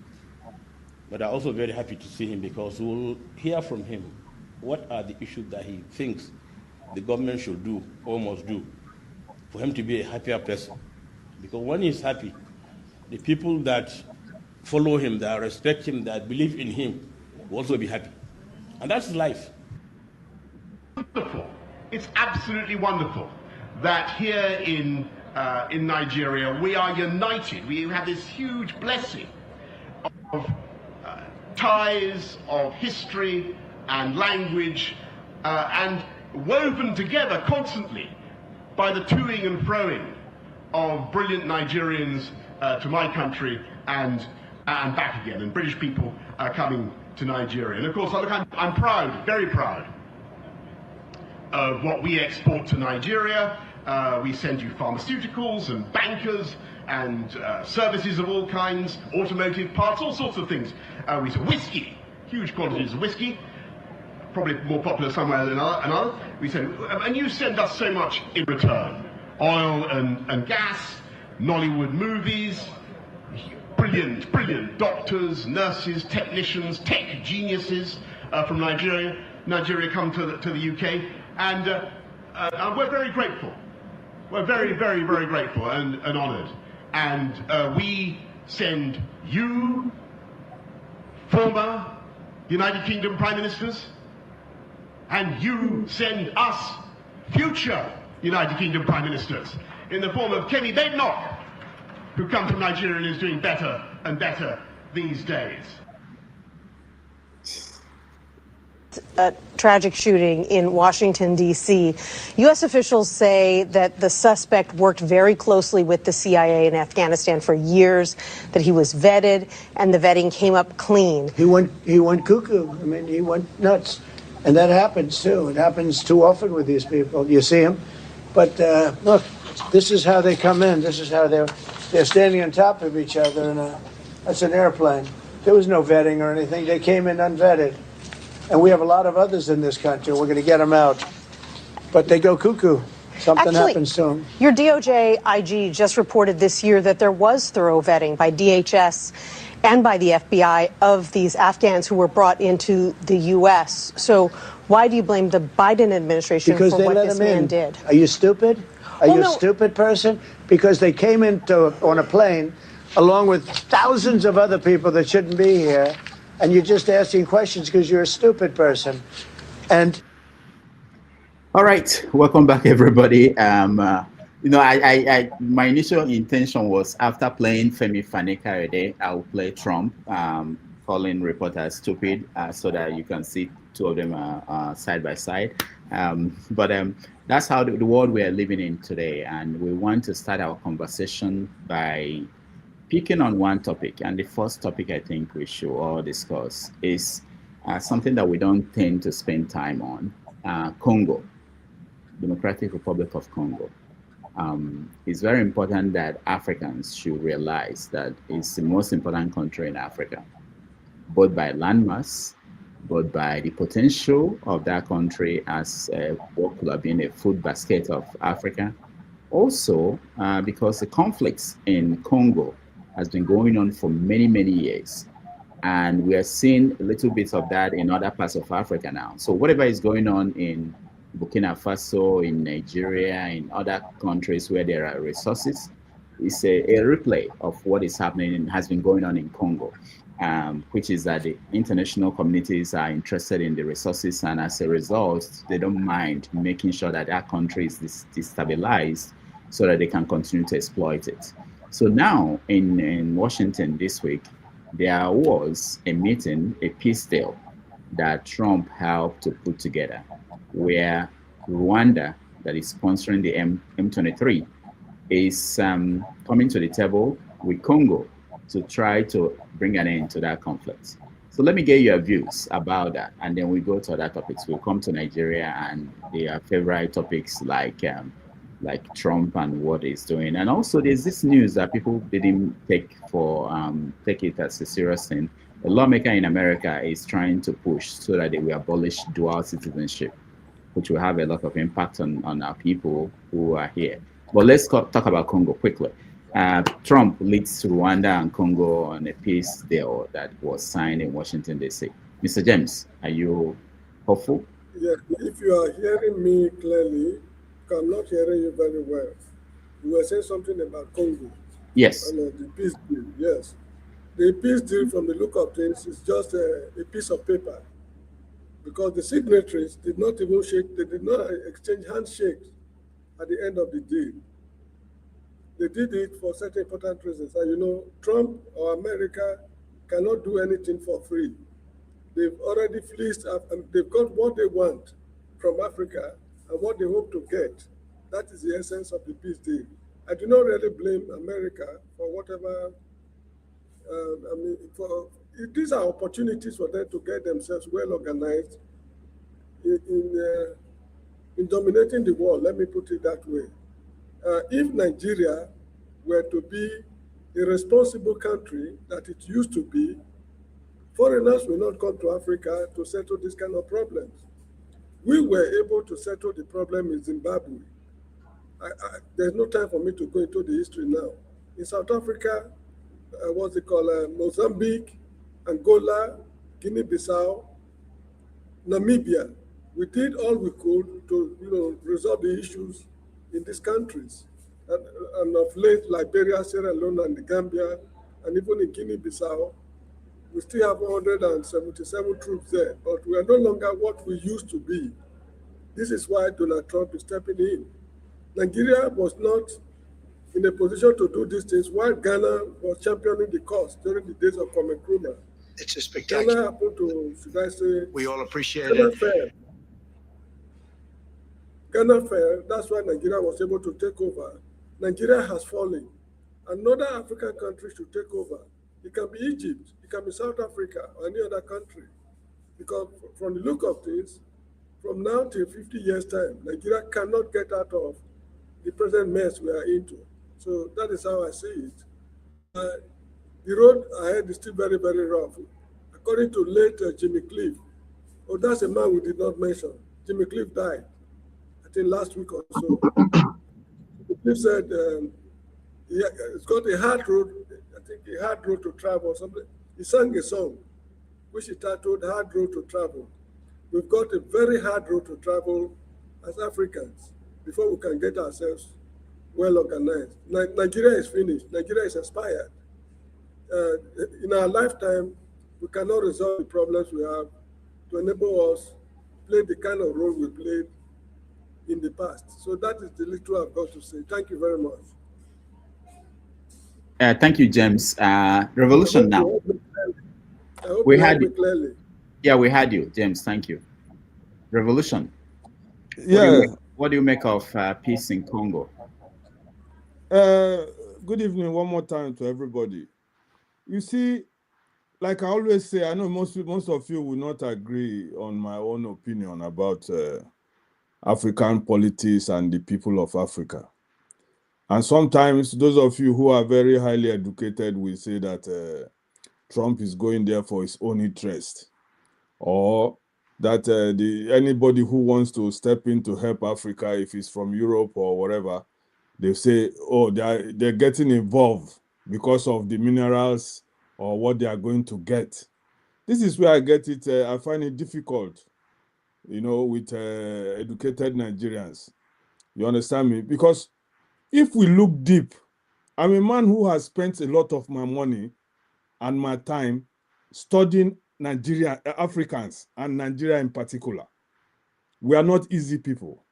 But I'm also very happy to see him because we'll hear from him what are the issues that he thinks the government should do or must do for him to be a happier person. Because when he's happy, the people that follow him, that respect him, that believe in him, will also be happy. And that's life. Wonderful. It's absolutely wonderful that here in Nigeria we are united. We have this huge blessing of ties of history and language and woven together constantly by the toing and froing of brilliant Nigerians to my country and back again, and British people coming to Nigeria. And of course, look, I'm proud, very proud of what we export to Nigeria. We send you pharmaceuticals and bankers and services of all kinds, automotive parts, all sorts of things. We send whiskey, huge quantities of whiskey, probably more popular somewhere than another. We send, and you send us so much in return: oil and gas, Nollywood movies, brilliant doctors, nurses, technicians, tech geniuses from Nigeria. Nigeria come to the UK, and we're very grateful. We're very grateful and honoured. And we send you, former United Kingdom Prime Ministers, and you send us, future United Kingdom Prime Ministers, in the form of Kemi Badenoch, who come from Nigeria and is doing better and better these days. A tragic shooting in Washington, D.C. U.S. officials say that the suspect worked very closely with the CIA in Afghanistan for years, that he was vetted, and the vetting came up clean. He went cuckoo. I mean, he went nuts. And that happens, too. It happens too often with these people. You see them. But look, this is how they come in. This is how they're standing on top of each other. And that's an airplane. There was no vetting or anything. They came in unvetted. And we have a lot of others in this country. We're going to get them out. But they go cuckoo. Something happens to them. Your DOJ IG just reported this year that there was thorough vetting by DHS and by the FBI of these Afghans who were brought into the U.S. So why do you blame the Biden administration for what this man did? Are you stupid? Are you a stupid person? Because they came on a plane along with thousands of other people that shouldn't be here. And you're just asking questions because you're a stupid person. And all right, welcome back, everybody. You know, my initial intention was, after playing Femi Fani-Kayode, I will play Trump, calling reporters stupid, so that you can see two of them side by side. But that's how the world we are living in today, and we want to start our conversation by picking on one topic. And the first topic I think we should all discuss is something that we don't tend to spend time on: Congo, Democratic Republic of Congo. It's very important that Africans should realize that it's the most important country in Africa, both by landmass, both by the potential of that country as what could have been a food basket of Africa. Also, because the conflicts in Congo has been going on for many years. And we are seeing a little bit of that in other parts of Africa now. So whatever is going on in Burkina Faso, in Nigeria, in other countries where there are resources, is a replay of what is happening and has been going on in Congo, which is that the international communities are interested in the resources, and as a result, they don't mind making sure that that country is destabilized so that they can continue to exploit it. So now in Washington this week, there was a meeting, a peace deal that Trump helped to put together, where Rwanda, that is sponsoring the M23, is coming to the table with Congo to try to bring an end to that conflict. So let me get your views about that, and then we go to other topics. We'll come to Nigeria and their favorite topics like Trump and what he's doing. And also there's this news that people didn't take it as a serious thing. A lawmaker in America is trying to push so that they will abolish dual citizenship, which will have a lot of impact on our people who are here. But let's talk about Congo quickly. Trump leads Rwanda and Congo on a peace deal that was signed in Washington, D.C. Mr. James, are you hopeful? Yes, if you are hearing me clearly, I'm not hearing you very well. You were saying something about Congo. Yes. And the peace deal, yes. The peace deal, from the look of things, is just a piece of paper, because the signatories did not even shake, they did not exchange handshakes at the end of the deal. They did it for certain important reasons. And you know, Trump or America cannot do anything for free. They've already fleeced up, and they've got what they want from Africa and what they hope to get. That is the essence of the peace deal. I do not really blame America for whatever. I mean, these are opportunities for them to get themselves well organized in dominating the world. Let me put it that way. If Nigeria were to be a responsible country that it used to be, foreigners will not come to Africa to settle this kind of problems. We were able to settle the problem in Zimbabwe. There's no time for me to go into the history now. In South Africa, what's it called, Mozambique, Angola, Guinea-Bissau, Namibia. We did all we could to resolve the issues in these countries. And of late, Liberia, Sierra Leone, and the Gambia, and even in Guinea-Bissau, we still have 177 troops there, but we are no longer what we used to be. This is why Donald Trump is stepping in. Nigeria was not in a position to do these things while Ghana was championing the cause during the days of Kwame Nkrumah. It's a spectacular. Ghana happened to, should I say, we all appreciate Ghana it. failed. Ghana failed. That's why Nigeria was able to take over. Nigeria has fallen. Another African country should take over. It can be Egypt, it can be South Africa, or any other country. Because from the look of things, from now till 50 years' time, Nigeria cannot get out of the present mess we are into. So that is how I see it. The road ahead is still very, very rough. According to late Jimmy Cliff, that's a man we did not mention. Jimmy Cliff died, I think last week or so. Cliff said it's got a hard road, I think a hard road to travel or something. He sang a song which he titled Hard Road to Travel. We've got a very hard road to travel as Africans before we can get ourselves well organized. Nigeria is finished. Nigeria is expired. In our lifetime, we cannot resolve the problems we have to enable us play the kind of role we played in the past. So that is the little I've got to say. Thank you very much. Thank you, James. Revolution now. We had you clearly. Yeah, we had you, James. Thank you. Revolution. Yeah. What do you make of peace in Congo? Good evening one more time to everybody. You see, like I always say, I know most of you will not agree on my own opinion about African politics and the people of Africa. And sometimes those of you who are very highly educated will say that Trump is going there for his own interest, or that anybody who wants to step in to help Africa, if it's from Europe or whatever, they say, oh, they're getting involved because of the minerals or what they are going to get. This is where I get it. I find it difficult, with educated Nigerians. You understand me? Because if we look deep, I'm a man who has spent a lot of my money and my time studying Nigeria, Africans, and Nigeria in particular. We are not easy people.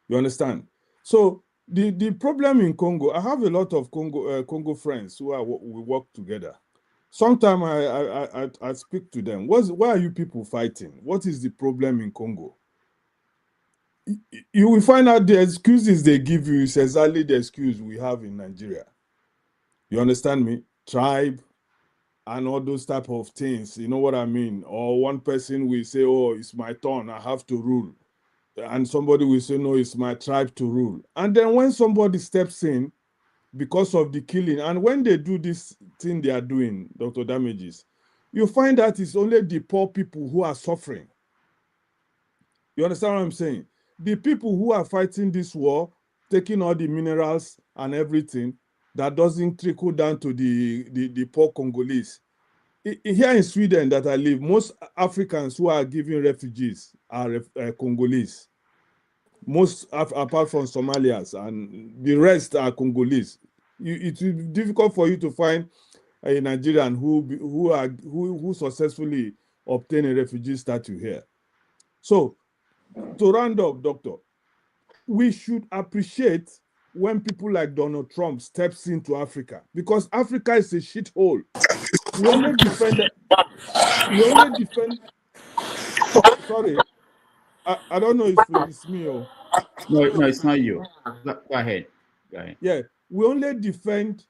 You understand? So the problem in Congo, I have a lot of Congo friends we work together. Sometimes I speak to them. Why are you people fighting? What is the problem in Congo? You will find out the excuses they give you is exactly the excuse we have in Nigeria. You understand me? Tribe and all those type of things. You know what I mean? Or one person will say, oh, it's my turn, I have to rule. And somebody will say, no, it's my tribe to rule. And then when somebody steps in because of the killing, and when they do this thing they are doing, Dr. Damages, you find that it's only the poor people who are suffering. You understand what I'm saying? The people who are fighting this war, taking all the minerals and everything that doesn't trickle down to the poor Congolese. Here in Sweden that I live, most Africans who are giving refugees are Congolese. Most, apart from Somalians, and the rest are Congolese. It will be difficult for you to find a Nigerian who successfully obtain a refugee status here. So, to round up, Doctor, we should appreciate when people like Donald Trump steps into Africa, because Africa is a shithole. We only defend. Sorry, I don't know if it's me or. No, it's not you. Go ahead. Go ahead. Yeah, we only defend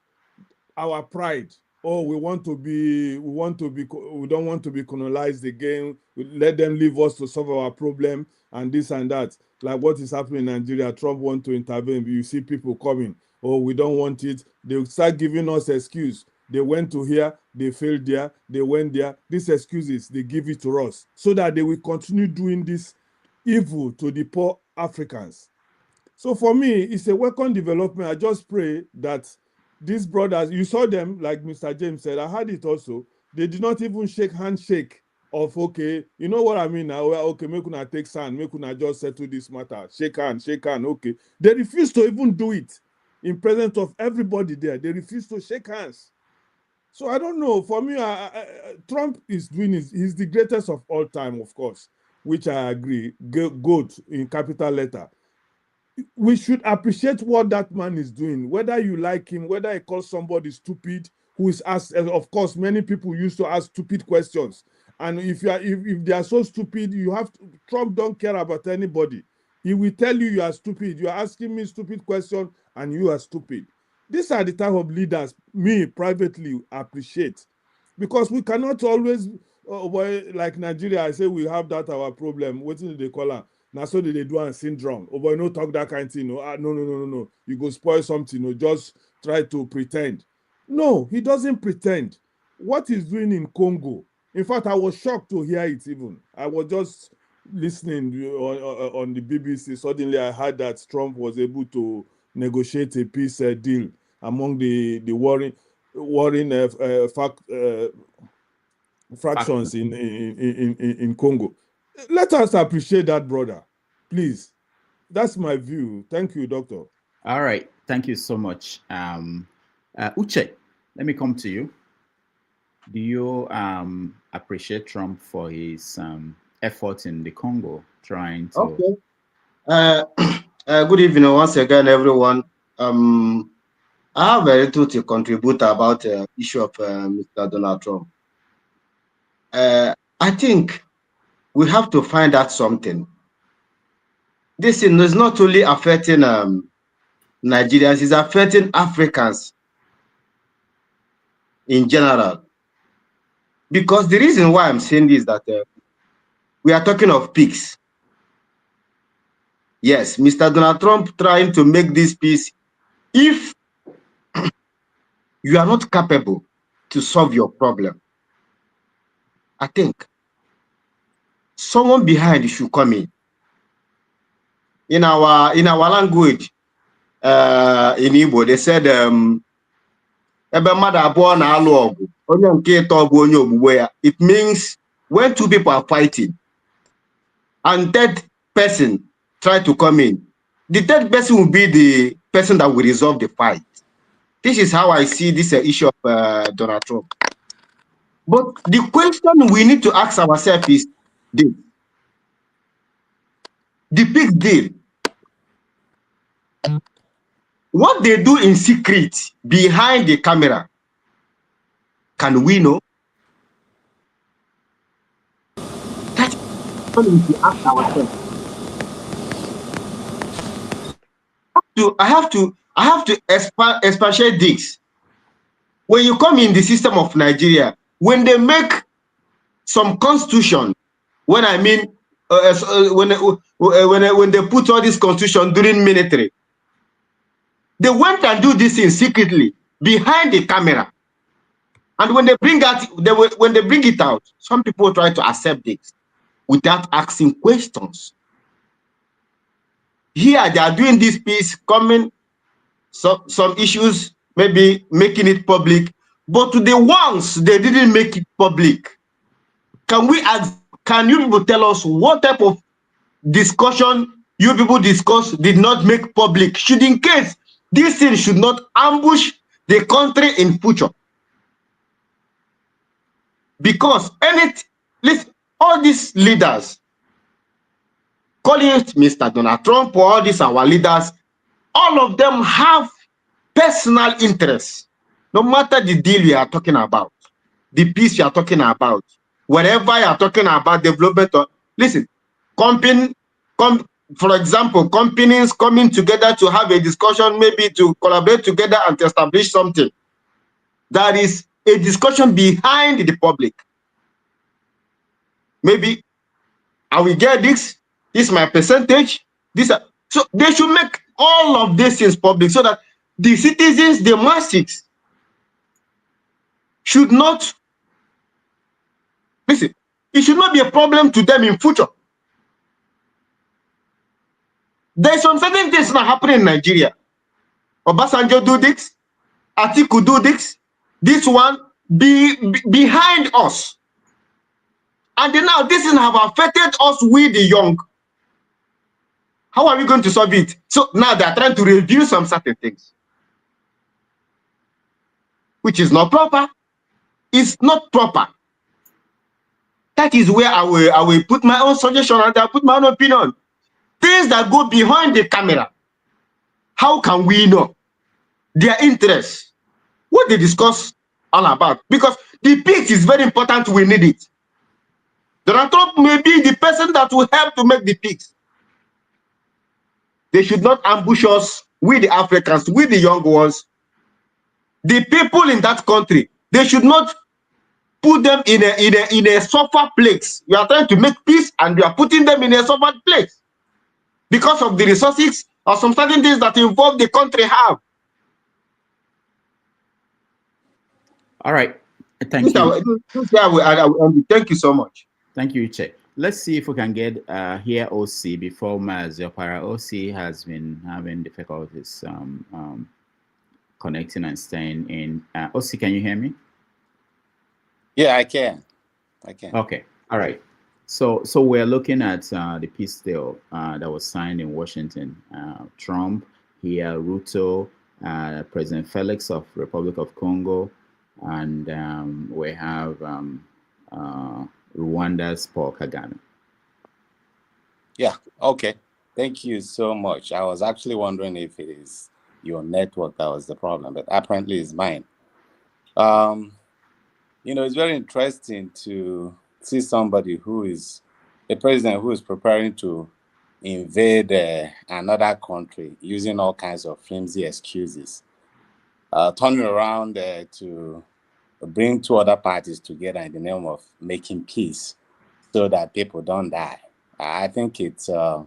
our pride. Oh, we don't want to be colonized again. We let them leave us to solve our problem and this and that. Like what is happening in Nigeria, Trump want to intervene. You see people coming. Oh, we don't want it. They start giving us excuse. They went to here, they failed there, they went there. These excuses, they give it to us so that they will continue doing this evil to the poor Africans. So for me, it's a welcome development. I just pray that these brothers, you saw them, like Mr. James said, I heard it also, they did not even handshake of, okay, you know what I mean now, okay, make una take sand, make una just settle this matter, shake hand, okay. They refused to even do it in presence of everybody there. They refused to shake hands. So I don't know, for me, Trump is doing he's the greatest of all time, of course, which I agree, GOAT in capital letter. We should appreciate what that man is doing, whether you like him, whether he calls somebody stupid, who is asked. Of course, many people used to ask stupid questions, and if they are so stupid, you have to. Trump don't care about anybody. He will tell you are stupid. You are asking me stupid question, and you are stupid. These are the type of leaders me privately appreciate, because we cannot always, like Nigeria. I say we have that our problem. What do they call it? Now, so they do a syndrome. Oh, boy, no talk that kind of thing. No. You go spoil something. No, just try to pretend. No, he doesn't pretend. What he's doing in Congo. In fact, I was shocked to hear it even. I was just listening on the BBC. Suddenly, I heard that Trump was able to negotiate a peace deal among the warring fractions in Congo. Let us appreciate that, brother. Please. That's my view. Thank you, Doctor. All right. Thank you so much. Uche, let me come to you. Do you appreciate Trump for his efforts in the Congo, trying to... Okay. Good evening once again, everyone. I have a little to contribute about the issue of Mr. Donald Trump. I think we have to find out something. This is not only affecting Nigerians, it's affecting Africans in general. Because the reason why I'm saying this is that we are talking of peace. Yes, Mr. Donald Trump trying to make this peace. If you are not capable to solve your problem, I think someone behind should come in. In our language, in Igbo, they said, it means when two people are fighting and third person try to come in, the third person will be the person that will resolve the fight. This is how I see this issue of Donald Trump. But the question we need to ask ourselves is this. The peace deal. What they do in secret behind the camera, can we know? That's what we need to ask ourselves. I have to expatiate this. When you come in the system of Nigeria, when they make some constitution, when I mean when they put all this constitution during military, they went and do this thing secretly behind the camera. And when they bring it out, some people try to accept it without asking questions. Here they are doing this piece, coming some issues, maybe making it public, but to the ones they didn't make it public, can you people tell us what type of discussion you people discuss did not make public, should in case this thing should not ambush the country in future? Because listen, all these leaders, call it Mr. Donald Trump or all these our leaders, all of them have personal interests. No matter the deal we are talking about, the peace you are talking about, whatever you are talking about, development. Listen, for example, companies coming together to have a discussion, maybe to collaborate together and to establish something. That is a discussion behind the public. Maybe I will get this is my percentage. So they should make all of these things public so that the citizens, the masses, should not listen. It should not be a problem to them in future. There's some certain things not happening in Nigeria. Obasanjo do this, Atiku do this one behind us. And then now this have affected us, we the young. How are we going to solve it? So now they're trying to review some certain things, which is not proper. It's not proper. That is where I will put my own suggestion and I put my own opinion. Things that go behind the camera. How can we know their interests? What they discuss all about? Because the peace is very important. We need it. Donald Trump may be the person that will help to make the peace. They should not ambush us, we the Africans, we the young ones. The people in that country, they should not put them in a suffer place. We are trying to make peace and we are putting them in a suffered place because of the resources or some certain things that involve the country have. All right. Thank you. Thank you so much. Thank you, Che. Let's see if we can get here OC before Maziopara. OC has been having difficulties connecting and staying in. OC, can you hear me? Yeah, I can. Okay. All right. So we're looking at the peace deal that was signed in Washington. Trump, here, Ruto, President Felix of Republic of Congo, and we have Rwanda's Paul Kagame. Yeah, okay. Thank you so much. I was actually wondering if it is your network that was the problem, but apparently it's mine. You know, it's very interesting to see somebody who is a president who is preparing to invade another country using all kinds of flimsy excuses, turning around to bring two other parties together in the name of making peace so that people don't die. I think it's a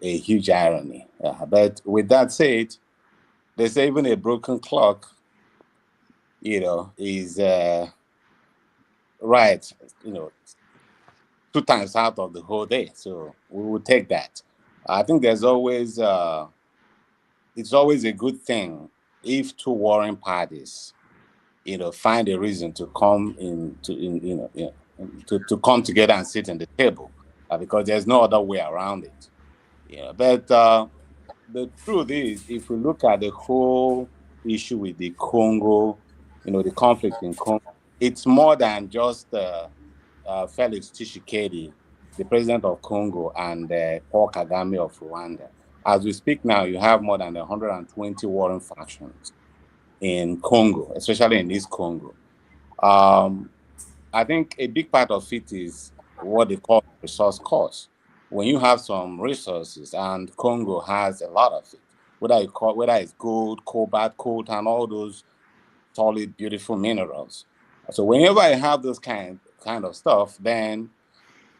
huge irony. But with that said, they say even a broken clock, you know, is right, you know, 2 times out of the whole day. So we will take that. I think there's always, it's always a good thing if 2 warring parties, you know, find a reason to come to come together and sit at the table, because there's no other way around it. You know, but the truth is, if we look at the whole issue with the Congo, you know, the conflict in Congo, it's more than just Felix Tshisekedi, the president of Congo, and Paul Kagame of Rwanda. As we speak now, you have more than 120 warring factions in Congo, especially in East Congo. I think a big part of it is what they call resource cost. When you have some resources, and Congo has a lot of it, whether it's gold, cobalt, coltan, all those solid, beautiful minerals. So whenever I have those kind of stuff, then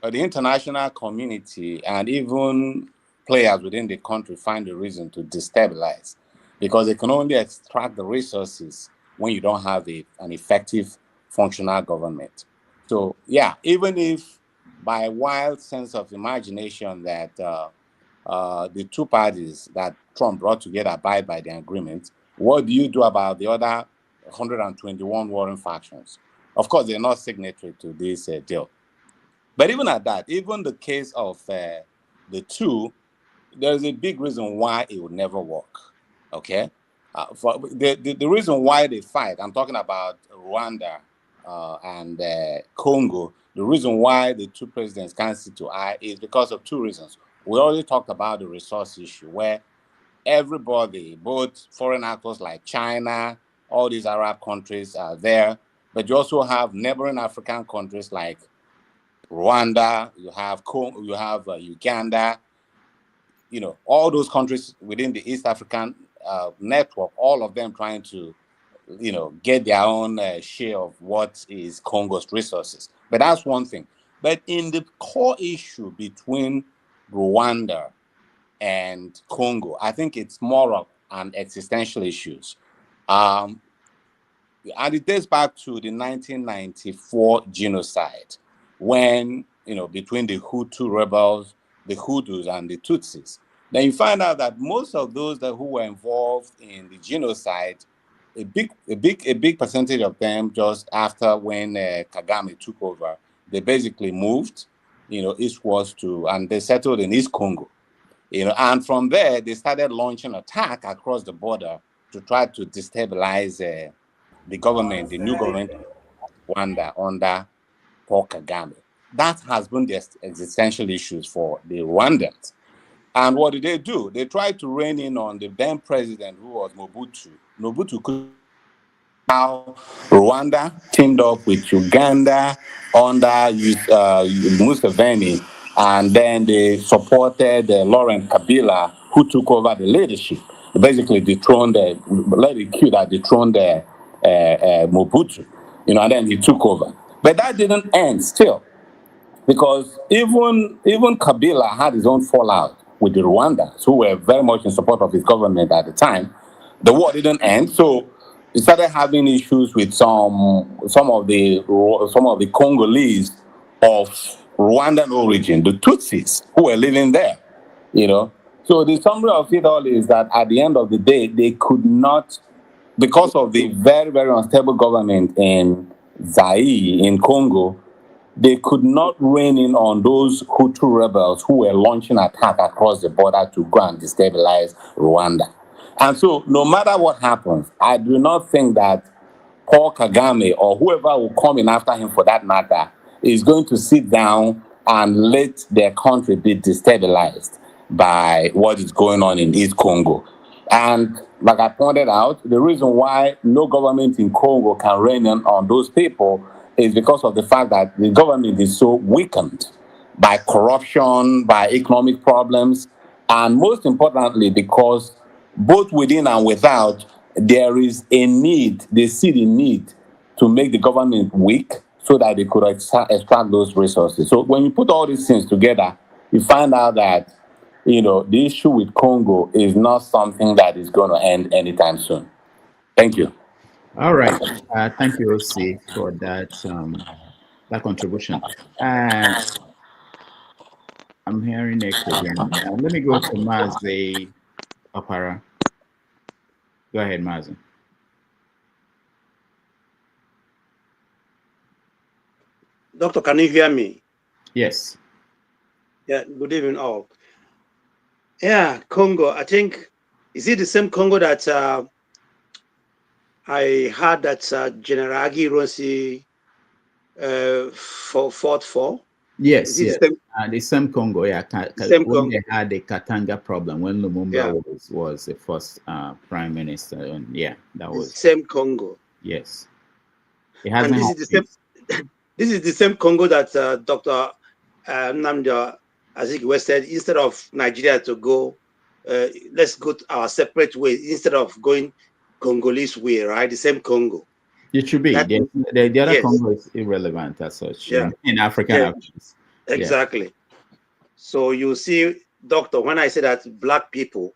the international community and even players within the country find a reason to destabilize, because they can only extract the resources when you don't have an effective, functional government. So yeah, even if by a wild sense of imagination that the 2 parties that Trump brought together abide by the agreement, What do you do about the other 121 warring factions? Of course, they're not signatory to this deal. But even at that, even the case of the two, there's a big reason why it would never work. Okay? For the reason why they fight, I'm talking about Rwanda and Congo. The reason why the two presidents can't see to eye is because of two reasons. We already talked about the resource issue, where everybody, both foreign actors like China, all these Arab countries are there, but you also have neighboring African countries like Rwanda, you have Congo, you have Uganda, you know, all those countries within the East African network, all of them trying to, you know, get their own share of what is Congo's resources. But that's one thing. But in the core issue between Rwanda and Congo, I think it's more of an existential issues. And it dates back to the 1994 genocide, when, you know, between the Hutu rebels, the Hutus, and the Tutsis. Then you find out that most of those who were involved in the genocide, a big percentage of them, just after when Kagame took over, they basically moved, you know, eastwards and they settled in East Congo. You know, and from there they started launching attack across the border to try to destabilize the government, the new government of Rwanda under Paul Kagame. That has been the existential issues for the Rwandans. And what did they do? They tried to rein in on the then president, who was Mobutu. Mobutu could. Now, Rwanda teamed up with Uganda under Museveni, and then they supported Laurent Kabila, who took over the leadership. Basically, dethroned, led a coup that dethroned Mobutu, you know, and then he took over. But that didn't end still, because even Kabila had his own fallout with the Rwandans, who were very much in support of his government at the time. The war didn't end, so he started having issues with some of the Congolese of Rwandan origin, the Tutsis, who were living there. You know, so the summary of it all is that at the end of the day, they could not, because of the very, very unstable government in Zaire, in Congo, they could not rein in on those Hutu rebels who were launching attack across the border to go and destabilize Rwanda. And so, no matter what happens, I do not think that Paul Kagame, or whoever will come in after him for that matter, is going to sit down and let their country be destabilized by what is going on in East Congo. And like I pointed out, the reason why no government in Congo can rein in on those people is because of the fact that the government is so weakened by corruption, by economic problems, and most importantly, because both within and without, there is a need, they see the need to make the government weak so that they could extract those resources. So when you put all these things together, you find out that, you know, the issue with Congo is not something that is going to end anytime soon. Thank you. All right. Thank you, OC, for that contribution. I'm hearing echo again. Let me go to Mazi Opara. Go ahead, Mazi. Doctor, can you hear me? Yes. Yeah, good evening all. Yeah, Congo, I think, is it the same Congo that I heard that General Agi Ronsi fought for? Yes, yes. The same Congo, yeah. When they had the Katanga problem, when Lumumba was the first prime minister, and yeah, that was the same Congo. Yes. It hasn't. And this is the same Congo that Dr. Nnamdi Azikiwe said, instead of Nigeria to go, let's go our separate way instead of going Congolese way, right? The same Congo. It should be. The other Congo is irrelevant as such in African affairs. Exactly. Yeah. So you see, Doctor, when I say that Black people,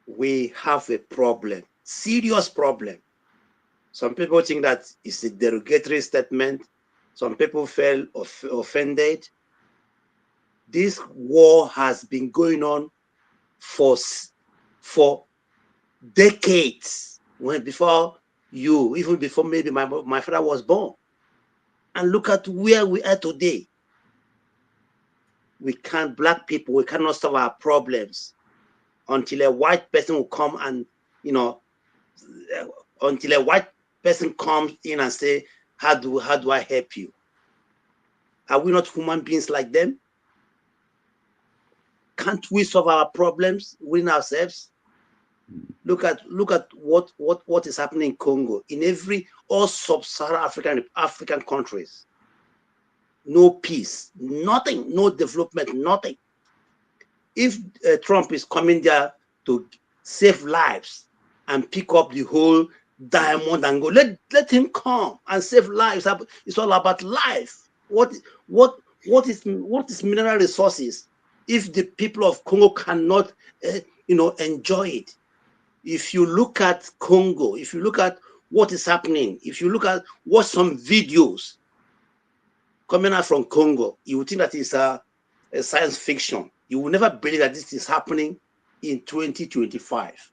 we have a problem, serious problem. Some people think that it's a derogatory statement. Some people felt offended. This war has been going on for decades before you, even before maybe my father was born. And look at where we are today. We can't, black people, we cannot solve our problems until a white person will come and, until a white person comes in and say, how do I help you? Are we not human beings like them? Can't we solve our problems within ourselves? Look at what is happening in Congo, in all sub-Saharan African countries. No peace, nothing, no development, nothing. If Trump is coming there to save lives and pick up the whole diamond and go, let him come and save lives. It's all about life. What is mineral resources if the people of Congo cannot enjoy it? If you look at Congo, if you look at what is happening, if you look at what some videos coming out from Congo, you would think that it's a science fiction. You will never believe that this is happening in 2025.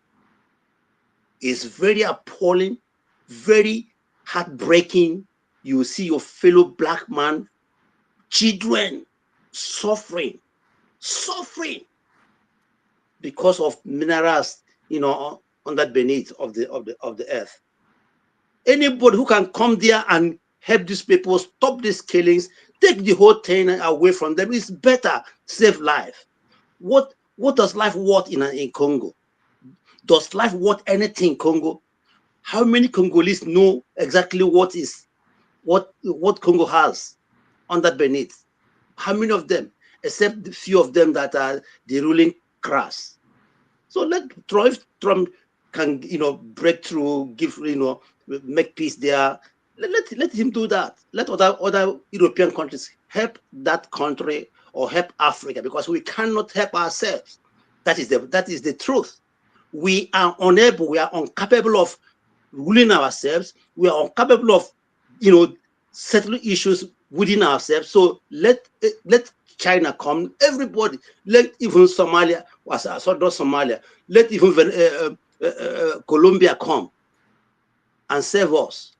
It's very appalling, very heartbreaking. You see your fellow black man, children suffering because of minerals, under beneath of the earth. Anybody who can come there and help these people stop these killings, take the whole thing away from them, is better. Save life. What does life worth in Congo? Does life worth anything in Congo? How many Congolese know exactly what Congo has under beneath? How many of them, except the few of them that are the ruling class? So let Trump can break through, make peace there. Let him do that. Let other European countries help that country or help Africa, because we cannot help ourselves. That is the truth. We are unable, we are incapable of ruling ourselves. We are incapable of settling issues within ourselves. So let China come, everybody, let even Somalia, not Somalia, let even Colombia come and save us,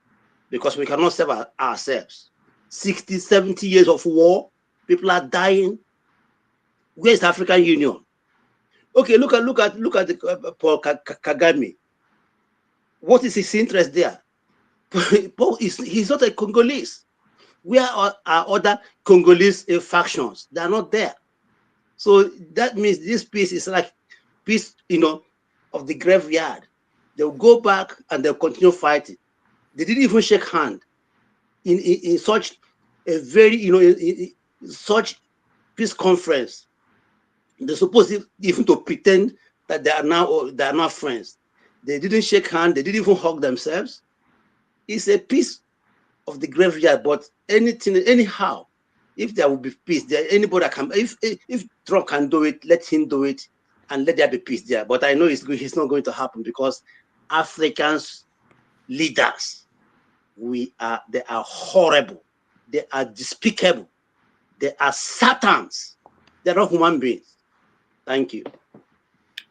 because we cannot save ourselves. 60, 70 years of war, people are dying. Where is the African Union? Okay, look at the Paul Kagame. What is his interest there? He's not a Congolese. Where are other Congolese factions? They are not there. So that means this peace is like peace, of the graveyard. They'll go back and they'll continue fighting. They didn't even shake hand in such a very, such peace conference. They're supposed even to pretend that they are now friends. They didn't shake hands. They didn't even hug themselves. It's a peace of the graveyard. But anyhow, if there will be peace, anybody can. If Trump can do it, let him do it, and let there be peace there. But I know it's not going to happen, because Africans leaders, they are horrible. They are despicable. They are satans. They're not human beings. Thank you.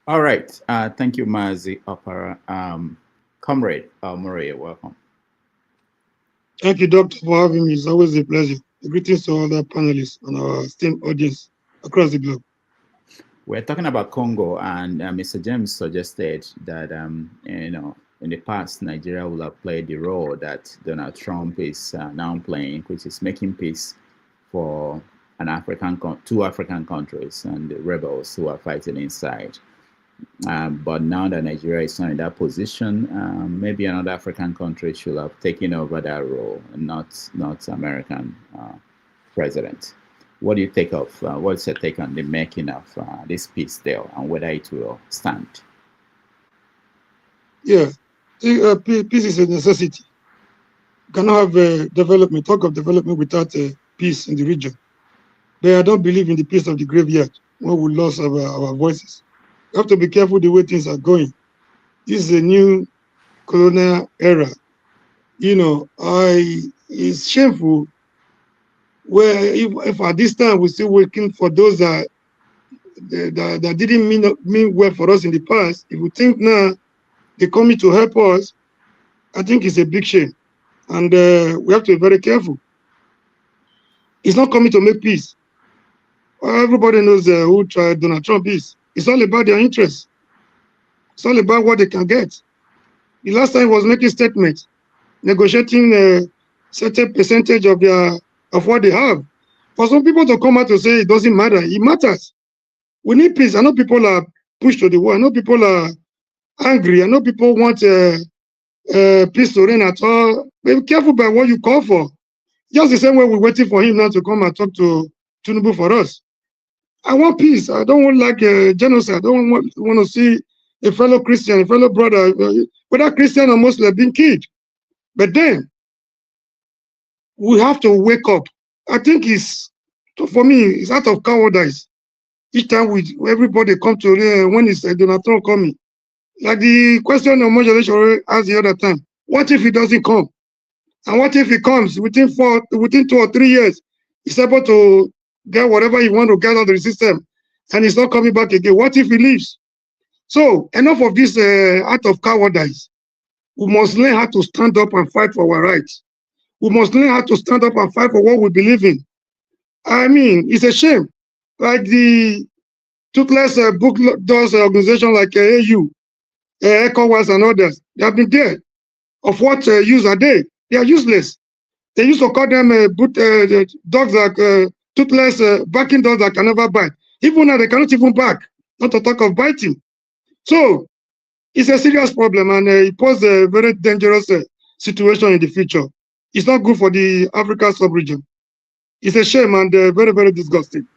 All right. Thank you, Mazi Opera. Comrade Murray, welcome. Thank you, Doctor, for having me. It's always a pleasure. Greetings to all the panelists and our esteemed audience across the globe. We're talking about Congo, and Mr. James suggested that, in the past, Nigeria will have played the role that Donald Trump is now playing, which is making peace for two African countries and the rebels who are fighting inside. But now that Nigeria is not in that position, maybe another African country should have taken over that role, and not American president. What do you take of? What's your take on the making of this peace deal and whether it will stand? Yeah, peace is a necessity. You cannot have development, talk of development without peace in the region. But I don't believe in the peace of the graveyard when we lost our voices. We have to be careful the way things are going. This is a new colonial era. It's shameful where if at this time we're still working for those that didn't mean well for us in the past. If we think now They're coming to help us. I think it's a big shame. And we have to be very careful. It's not coming to make peace. Everybody knows who tried Donald Trump is. It's all about their interests. It's all about what they can get. The last time he was making statements, negotiating a certain percentage of what they have. For some people to come out to say it doesn't matter, it matters. We need peace. I know people are pushed to the wall. I know people are angry. I know people want peace to reign at all. Be careful by what you call for. Just the same way we're waiting for him now to come and talk to Tinubu for us. I want peace. I don't want like genocide. I don't want to see a fellow Christian, a fellow brother, whether Christian or Muslim, being killed. But then we have to wake up. I think for me, it's out of cowardice. Each time everybody come to when it's Donald Trump coming, like the question of modulation asked the other time. What if he doesn't come? And what if he comes within 2 or 3 years? He's able to get whatever he wants to get out of the system, and he's not coming back again. What if he leaves? So enough of this act of cowardice. We must learn how to stand up and fight for our rights. We must learn how to stand up and fight for what we believe in. I mean, it's a shame. Like the toothless book does organization like AU, ECOWAS and others, they have been there. Of what use are they? They are useless. They used to call them dogs like toothless, barking dogs that can never bite. Even now, they cannot even bark, not to talk of biting. So, it's a serious problem, and it poses a very dangerous situation in the future. It's not good for the Africa sub-region. It's a shame and very, very disgusting.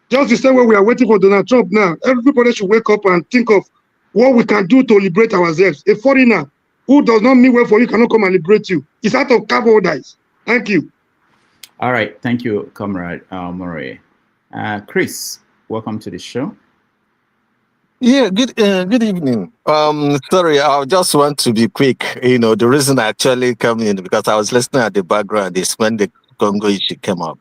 Just the same way we are waiting for Donald Trump now, everybody should wake up and think of what we can do to liberate ourselves. A foreigner who does not mean well for you cannot come and liberate you. It's out of cowardice. Thank you. All right. Thank you, Comrade Murray. Chris, welcome to the show. Yeah, good evening. Sorry, I just want to be quick. You know, the reason I actually come in because I was listening at the background is when the Congo issue came up.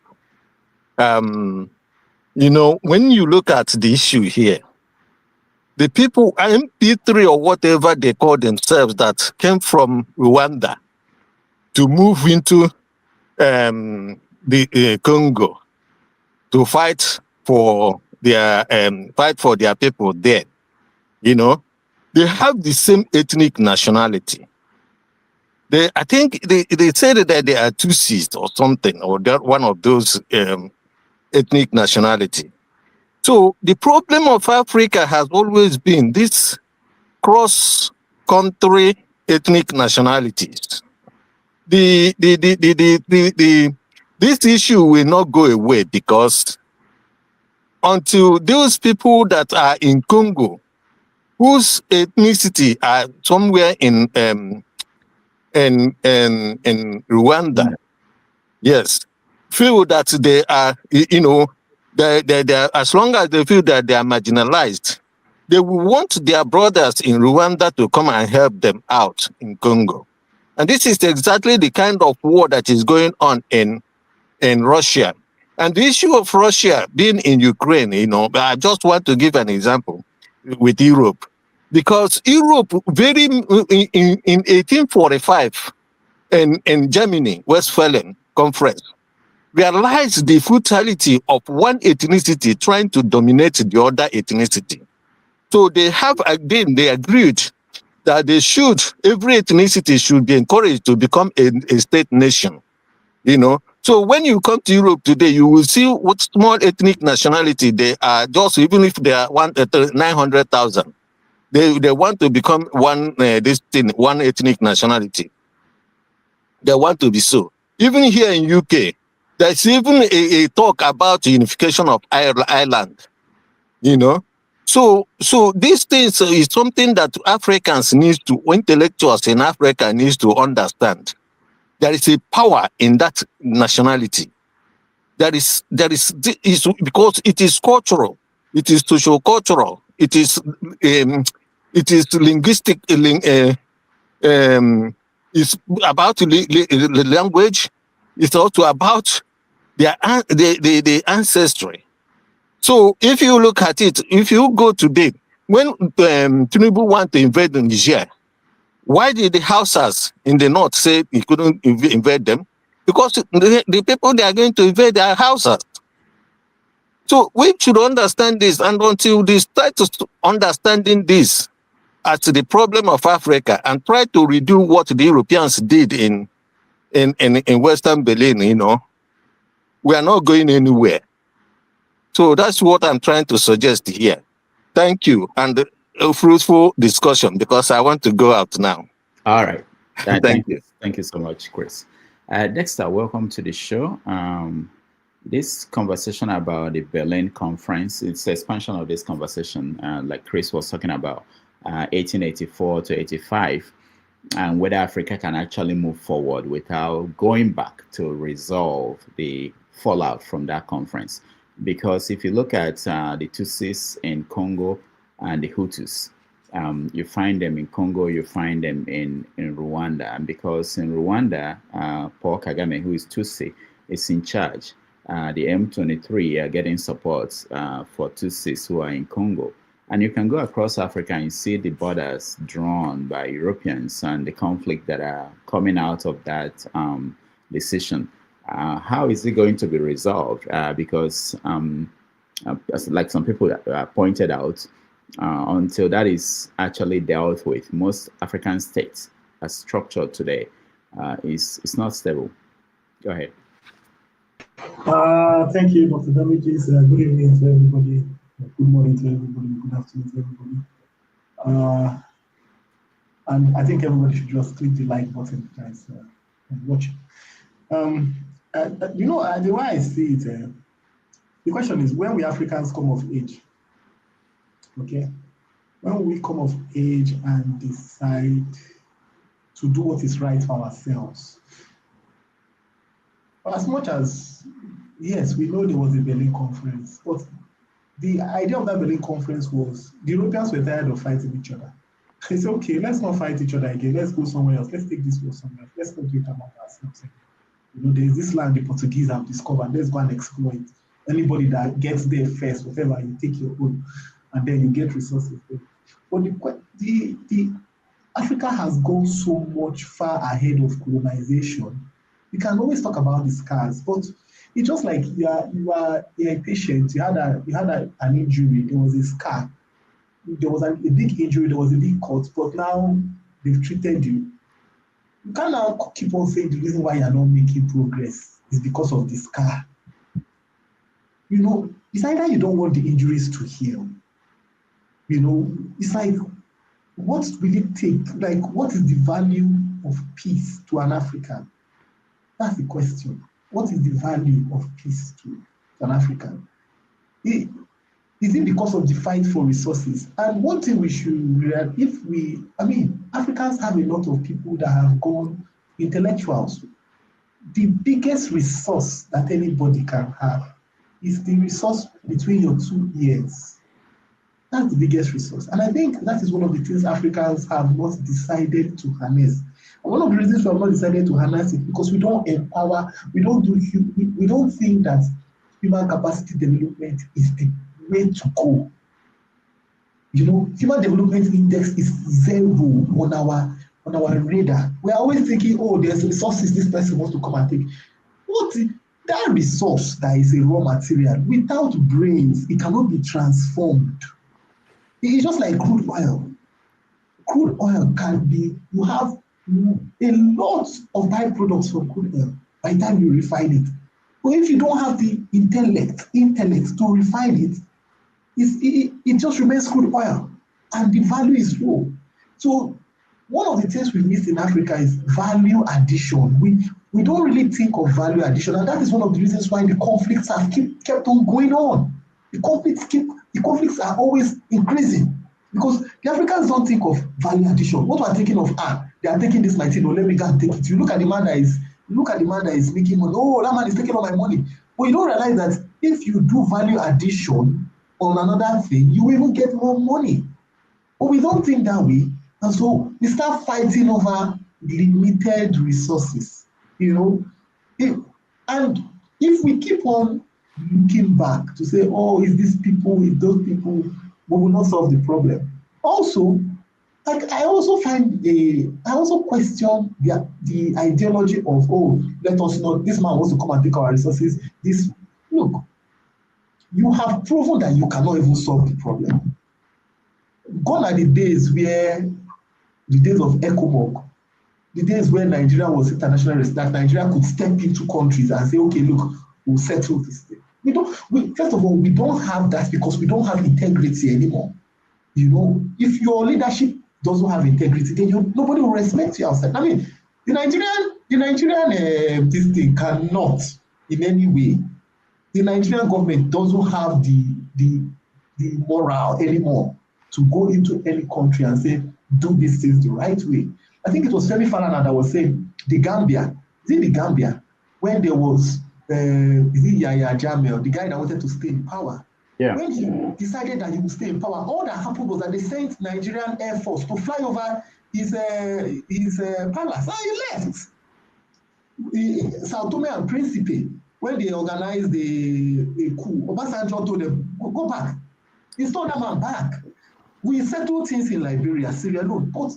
You know, when you look at the issue here, the people, MP3 or whatever they call themselves that came from Rwanda to move into the Congo to fight for their people there, you know, they have the same ethnic nationality. I think they said that they are Tutsis or something, or they're one of those ethnic nationality. So the problem of Africa has always been this cross-country ethnic nationalities. This issue will not go away because until those people that are in Congo, whose ethnicity are somewhere in Rwanda, yes, feel that they are, you know, they are, as long as they feel that they are marginalized, they will want their brothers in Rwanda to come and help them out in Congo. And this is exactly the kind of war that is going on in Russia. And the issue of Russia being in Ukraine, you know, I just want to give an example with Europe. Because Europe, in 1845, in Germany, Westphalian Conference, realized the futility of one ethnicity trying to dominate the other ethnicity. So they agreed that every ethnicity should be encouraged to become a state nation, you know. So when you come to Europe today, you will see what small ethnic nationality they are, just even if they are 900,000. They want to become one ethnic nationality. They want to be so. Even here in UK, there's even a talk about the unification of Ireland, you know. So these things is something that intellectuals in Africa needs to understand. There is a power in that nationality. There is because it is cultural, it is socio-cultural, it is linguistic. It's about the language. It's also about the ancestry. So if you look at it, if you go today, when Tinubu want to invade Niger, Why did the Hausas in the north say we couldn't invade them? Because the people they are going to invade their houses. So we should understand this, and until they start to understanding this as the problem of Africa and try to redo what the Europeans did in Western Berlin, you know, we are not going anywhere. So that's what I'm trying to suggest here. Thank you, and a fruitful discussion, because I want to go out now. All right. Thank you. Thank you so much, Chris. Dexter, welcome to the show. This conversation about the Berlin Conference, it's an expansion of this conversation, like Chris was talking about, 1884 to 85, and whether Africa can actually move forward without going back to resolve the fallout from that conference. Because if you look at the Tutsis in Congo and the Hutus, you find them in Congo, you find them in Rwanda. And because in Rwanda, Paul Kagame, who is Tutsi, is in charge. The M23 are getting support for Tutsis who are in Congo. And you can go across Africa and see the borders drawn by Europeans and the conflict that are coming out of that decision. How is it going to be resolved? Because like some people pointed out, until that is actually dealt with, most African states as structured today is not stable. Go ahead. Thank you, Dr. Damages. Good evening to everybody. Good morning to everybody. Good afternoon to everybody. And I think everybody should just click the like button, guys, and watch. You know, the way I see it, the question is, when we Africans come of age, okay? When we come of age and decide to do what is right for ourselves, as much as, yes, we know there was a Berlin conference, but the idea of that Berlin conference was the Europeans were tired of fighting each other. They said, okay, let's not fight each other again. Let's go somewhere else. Let's take this war somewhere else. Let's not do it among ourselves again. You know, there's this land the Portuguese have discovered. Let's go and exploit. Anybody that gets there first, whatever, you take your own, and then you get resources there. But the Africa has gone so much far ahead of colonization. We can always talk about the scars, but it's just like you are a patient. You had an injury. There was a scar. There was a big injury. There was a big cut. But now they've treated you. You can't now keep on saying the reason why you're not making progress is because of the scar. You know, it's either you don't want the injuries to heal. You know, it's like, what will it take? Like, what is the value of peace to an African? That's the question. What is the value of peace to an African? Is it because of the fight for resources? And one thing we should realize, Africans have a lot of people that have gone intellectuals. The biggest resource that anybody can have is the resource between your 2 ears. That's the biggest resource. And I think that is one of the things Africans have not decided to harness. And one of the reasons we have not decided to harness it because we don't empower, we don't think that human capacity development is the way to go. You know, human development index is 0 on our radar. We're always thinking, oh, there's resources this person wants to come and take. That resource that is a raw material, without brains, it cannot be transformed. It's just like crude oil. Crude oil can be, you have a lot of byproducts from crude oil by the time you refine it. But if you don't have the intellect to refine it, it just remains crude oil and the value is low. So one of the things we've missed in Africa is value addition. We don't really think of value addition, and that is one of the reasons why the conflicts have kept on going on. The conflicts are always increasing because the Africans don't think of value addition. What we're thinking of, they are taking this my thing, let me go and take it. You look at the man that is making money. Oh, that man is taking all my money. But you don't realize that if you do value addition on another thing, you will even get more money. But we don't think that way. And so we start fighting over limited resources, you know. And if we keep on looking back to say, oh, it's these people, it's those people, we will not solve the problem. Also, I also question the ideology of, oh, let us know this man wants to come and take our resources. Look, you have proven that you cannot even solve the problem. Gone are the days of ECOMOG, the days where Nigeria was international, that Nigeria could step into countries and say, okay, look, we'll settle this thing. First of all, we don't have that because we don't have integrity anymore. You know, if your leadership doesn't have integrity, then nobody will respect you outside. I mean, the Nigerian this thing cannot in any way. The Nigerian government doesn't have the moral anymore to go into any country and say, do these things the right way. I think it was Femi Falana that was saying the Gambia, when there was Yahya Jammeh, the guy that wanted to stay in power. Yeah. When he decided that he would stay in power, all that happened was that they sent Nigerian Air Force to fly over his palace. And he left. Sao Tome and Principe, when they organized the coup, Obasanjo told them, go back. He stole that man back. We settled things in Liberia, Sierra Leone, but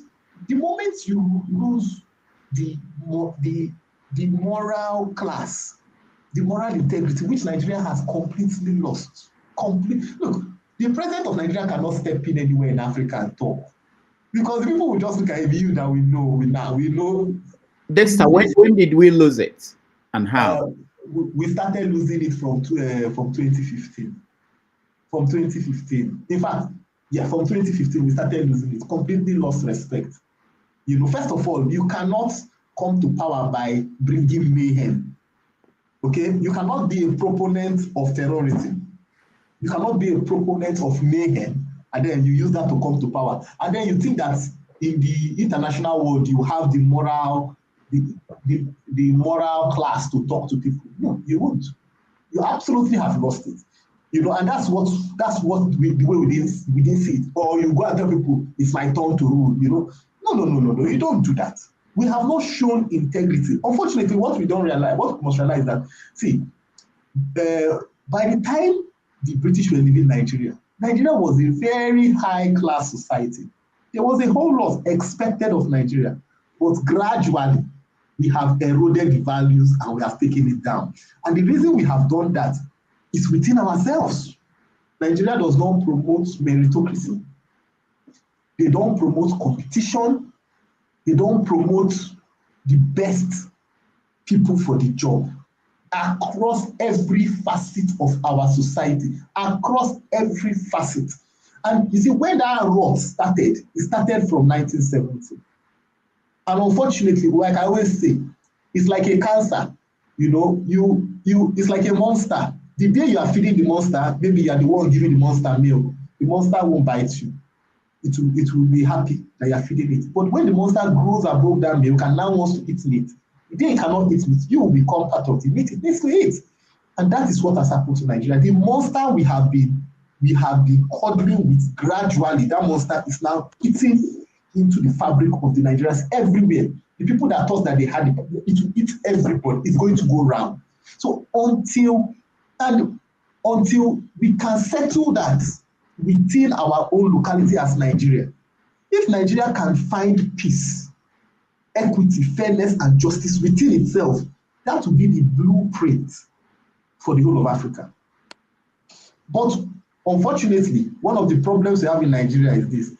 the moment you lose the moral class, the moral integrity, which Nigeria has completely lost. Look, the president of Nigeria cannot step in anywhere in Africa and talk. Because people will just look at a view that we know. We know. When did we lose it? And how? We started losing it from 2015. From 2015. In fact, from 2015, we started losing it. Completely lost respect. You know, first of all, you cannot come to power by bringing mayhem. Okay? You cannot be a proponent of terrorism. You cannot be a proponent of mayhem, and then you use that to come to power. And then you think that in the international world, you have the moral class to talk to people. No, you won't. You absolutely have lost it. You know, and that's what the way we didn't see it. Or you go and tell people, it's my turn to rule, you know. No, you don't do that. We have not shown integrity. Unfortunately, what we must realize that, see, by the time the British were leaving Nigeria was a very high-class society. There was a whole lot expected of Nigeria, but gradually we have eroded the values and we have taken it down. And the reason we have done that is within ourselves. Nigeria does not promote meritocracy. They don't promote competition. They don't promote the best people for the job. Across every facet of our society, across every facet. And you see, when that rot started, it started from 1970. And unfortunately, like I always say, it's like a cancer. You know, it's like a monster. The day you are feeding the monster, maybe you are the one giving the monster milk. The monster won't bite you. It will be happy that you are feeding it. But when the monster grows above that milk and now wants to eat meat, the day it cannot eat meat, you will become part of the meat it needs to eat. And that is what has happened to Nigeria. The monster we have been cuddling with gradually, that monster is now eating into the fabric of the Nigerians everywhere. The people that thought that they had it will eat everybody. It's going to go round. So until we can settle that within our own locality as Nigeria, if Nigeria can find peace, equity, fairness, and justice within itself, that will be the blueprint for the whole of Africa. But unfortunately, one of the problems we have in Nigeria is this.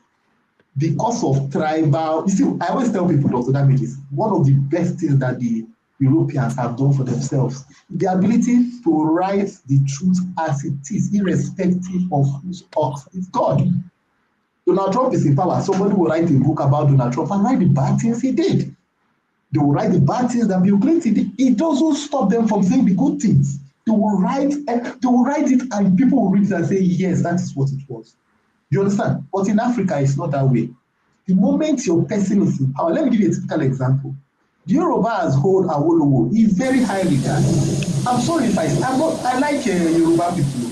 Because of tribal, you see, I always tell people, Dr. Damages, one of the best things that the Europeans have done for themselves, the ability to write the truth as it is, irrespective of whose ox is God. Donald Trump is in power. Somebody will write a book about Donald Trump and write the bad things he did. They will write the bad things that Bill Clinton did. It doesn't stop them from saying the good things. They will write it and people will read it and say, yes, that is what it was. You understand? But in Africa, it's not that way. The moment your person is in power, let me give you a typical example. The Yorubas hold Awolowo in very high regard. I'm sorry if I like Yoruba people.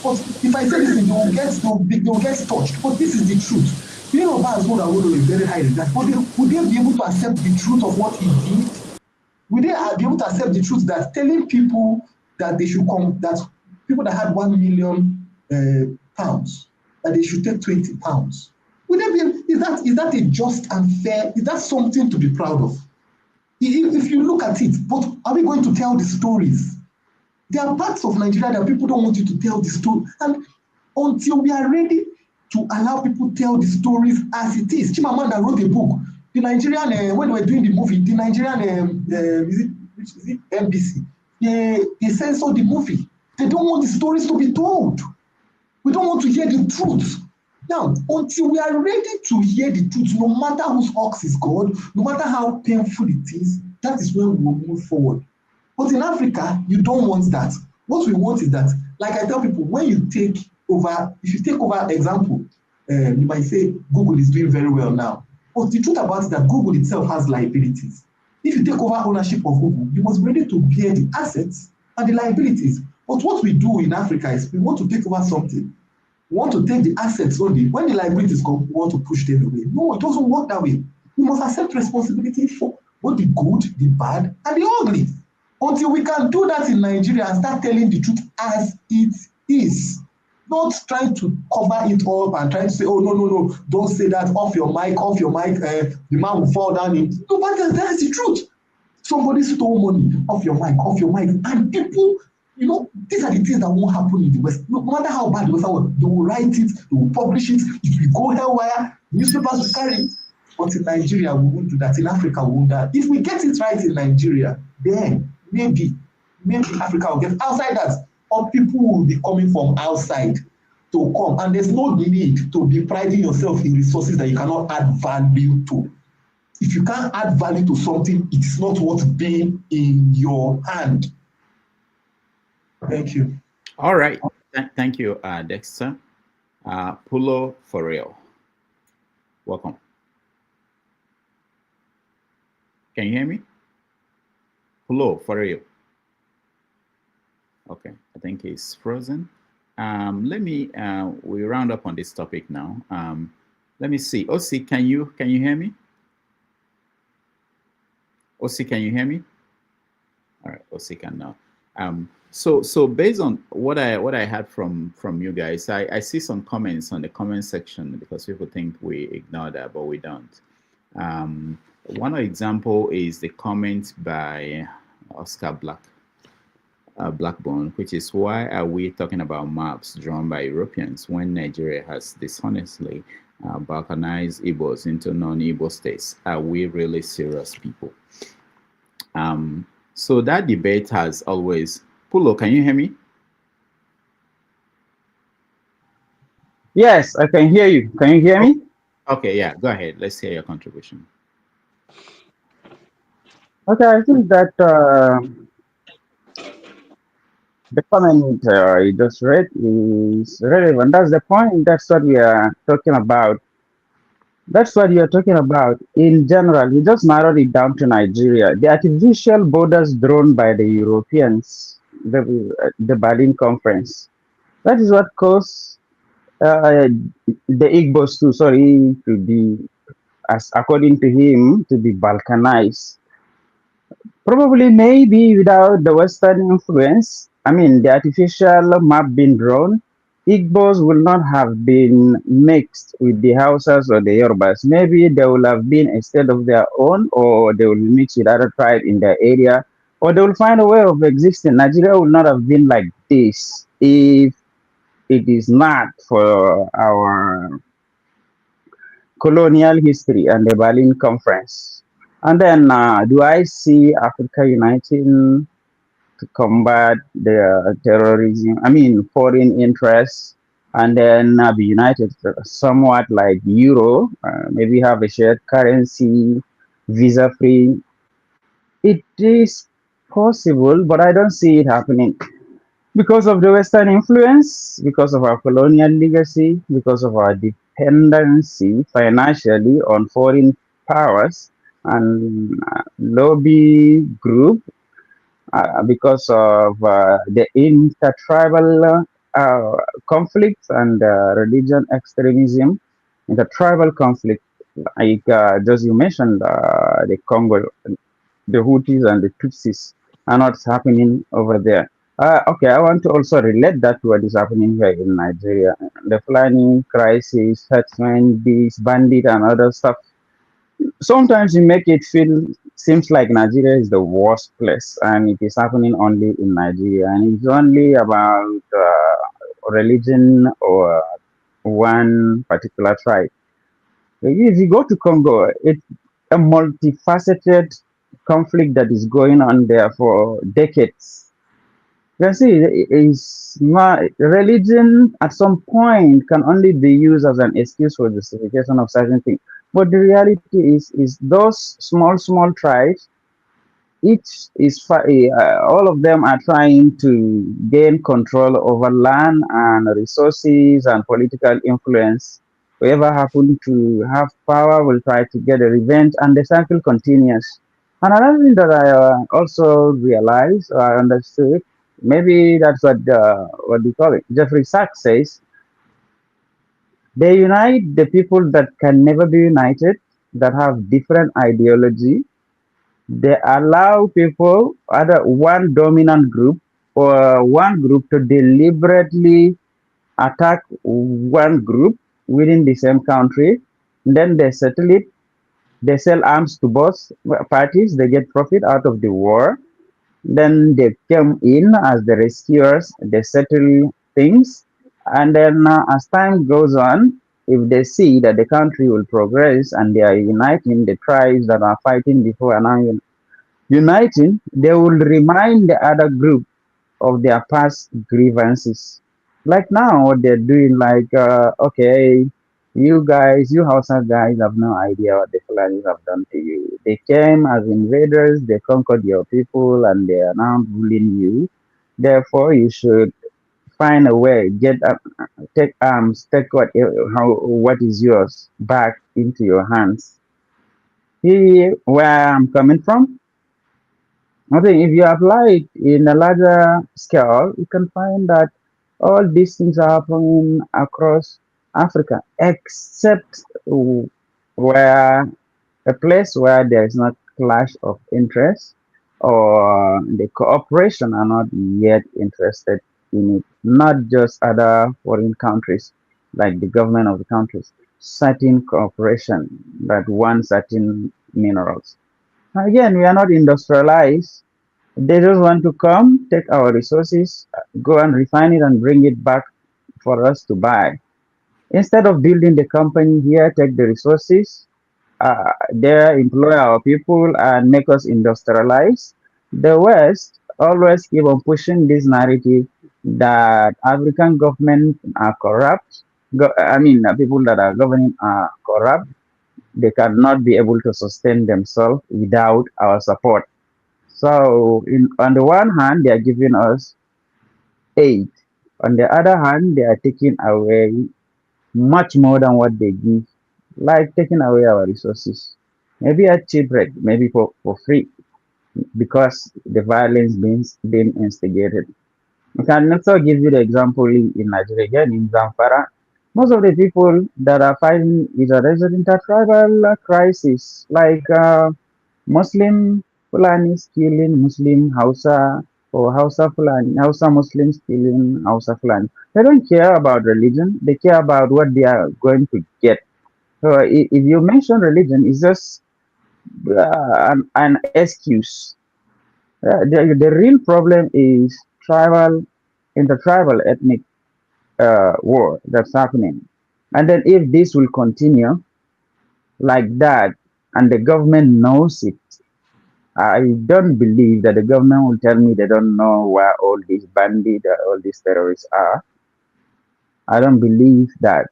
But if I say this, they'll get touched. But this is the truth. The Yorubas hold Awolowo in very high regard. But would they be able to accept the truth of what he did? Would they be able to accept the truth that telling people that they should come, that people that had 1 million pounds, that they should take 20 pounds? Would they be, Is that a just and fair? Is that something to be proud of? If you look at it, but are we going to tell the stories? There are parts of Nigeria that people don't want you to tell the story. And until we are ready to allow people to tell the stories as it is, Chimamanda wrote a book. The Nigerian, when they were doing the movie, the Nigerian, is it NBC? They censored the movie. They don't want the stories to be told. We don't want to hear the truth. Now, until we are ready to hear the truth, no matter whose ox is God, no matter how painful it is, that is when we will move forward. But in Africa, you don't want that. What we want is that, like I tell people, when you take over, if you take over example, you might say Google is doing very well now. But the truth about it is that Google itself has liabilities. If you take over ownership of Google, you must be ready to bear the assets and the liabilities. But what we do in Africa is we want to take over something. We want to take the assets only. When the liabilities come, we want to push them away. No, it doesn't work that way. We must accept responsibility for both the good, the bad, and the ugly. Until we can do that in Nigeria and start telling the truth as it is, not trying to cover it up and trying to say, oh, no, don't say that, off your mic, the man will fall down. No, but that's the truth. Somebody stole money, off your mic. And people, these are the things that won't happen in the West. No matter how bad the West are, they will write it, they will publish it, it will go haywire, newspapers will carry it. But in Nigeria, we won't do that. In Africa, we won't do that. If we get it right in Nigeria, then maybe Africa will get outside that. Or people will be coming from outside to come. And there's no need to be priding yourself in resources that you cannot add value to. If you can't add value to something, it is not worth being in your hand. Thank you. All right. Thank you, Dexter. Pulo for real. Welcome. Can you hear me? Pulo for real. Okay, I think he's frozen. Let me, we round up on this topic now. Let me see. Osi, can you hear me? Osi, can you hear me? All right, Osi can now. So based on what I had from you guys, I see some comments on the comment section because people think we ignore that, but we don't. One example is the comment by Oscar Blackburn, which is, why are we talking about maps drawn by Europeans when Nigeria has dishonestly balkanized Igbos into non-Igbo states? Are we really serious people? So that debate has always... Pulo, can you hear me? Yes, I can hear you. Can you hear me? Okay, yeah, go ahead. Let's hear your contribution. Okay, I think that the comment you just read is relevant. That's the point. That's what we are talking about. That's what you're talking about. In general, you just narrowed it down to Nigeria. The artificial borders drawn by the Europeans, the Berlin Conference, that is what caused the Igbos to be, as according to him, to be balkanized. Probably, maybe without the Western influence, I mean, the artificial map being drawn, Igbos will not have been mixed with the Hausas or the Yorubas. Maybe they will have been a state of their own, or they will mix with other tribes in their area, or they will find a way of existing. Nigeria would not have been like this if it is not for our colonial history and the Berlin Conference. And then, do I see Africa uniting to combat the terrorism? I mean, foreign interests, and then be united somewhat like Euro, maybe have a shared currency, visa-free. It is possible, but I don't see it happening because of the Western influence, because of our colonial legacy, because of our dependency financially on foreign powers and lobby group, because of the intertribal conflicts and religion extremism, intertribal conflict, like just you mentioned, the Congo, the Houthis and the Tutsis, and what's happening over there. Okay, I want to also relate that to what is happening here in Nigeria. The Fulani crisis, herdsmen, these bandit and other stuff. Sometimes you make it seems like Nigeria is the worst place, and it is happening only in Nigeria, and it's only about religion or one particular tribe. If you go to Congo, it's a multifaceted conflict that is going on there for decades. You see, is religion at some point can only be used as an excuse for justification of certain things. But the reality is those small tribes, each is all of them are trying to gain control over land and resources and political influence. Whoever happen to have power will try to get a revenge, and the cycle continues. And another thing that I also realized or I understood, maybe that's what do you call it? Jeffrey Sachs says they unite the people that can never be united, that have different ideology. They allow people, either one dominant group or one group, to deliberately attack one group within the same country. Then they settle it. They sell arms to both parties. They get profit out of the war. Then they come in as the rescuers. They settle things. And then as time goes on, if they see that the country will progress and they are uniting the tribes that are fighting before and now uniting, they will remind the other group of their past grievances. Like now, what they're doing, like, okay, you guys, you Hausa guys have no idea what the Fulanis have done to you. They came as invaders, they conquered your people, and they are now ruling you. Therefore, you should find a way, take arms, take what is yours back into your hands. Here, where I'm coming from, I think if you apply it in a larger scale, you can find that all these things are happening across Africa, except where a place where there is not clash of interest or the cooperation are not yet interested in it. Not just other foreign countries, like the government of the countries, certain cooperation that want certain minerals. Again, we are not industrialized. They just want to come, take our resources, go and refine it and bring it back for us to buy. Instead of building the company here, take the resources, there employ our people and make us industrialize. The West always keep on pushing this narrative that African governments are corrupt. People that are governing are corrupt. They cannot be able to sustain themselves without our support. So, on the one hand, they are giving us aid. On the other hand, they are taking away much more than what they give, like taking away our resources. Maybe at cheap rate, maybe for free, because the violence being instigated. I can also give you the example in Nigeria, again, in Zamfara. Most of the people that are fighting is a intertribal crisis, like Muslim Fulanis killing Muslim Hausa, or Hausa Fulani, Hausa Muslims killing Hausa Fulani. They don't care about religion, they care about what they are going to get. So if you mention religion, it's just an excuse. The real problem is intertribal ethnic war that's happening. And then if this will continue like that, and the government knows it, I don't believe that the government will tell me they don't know where all these bandits, all these terrorists are. I don't believe that.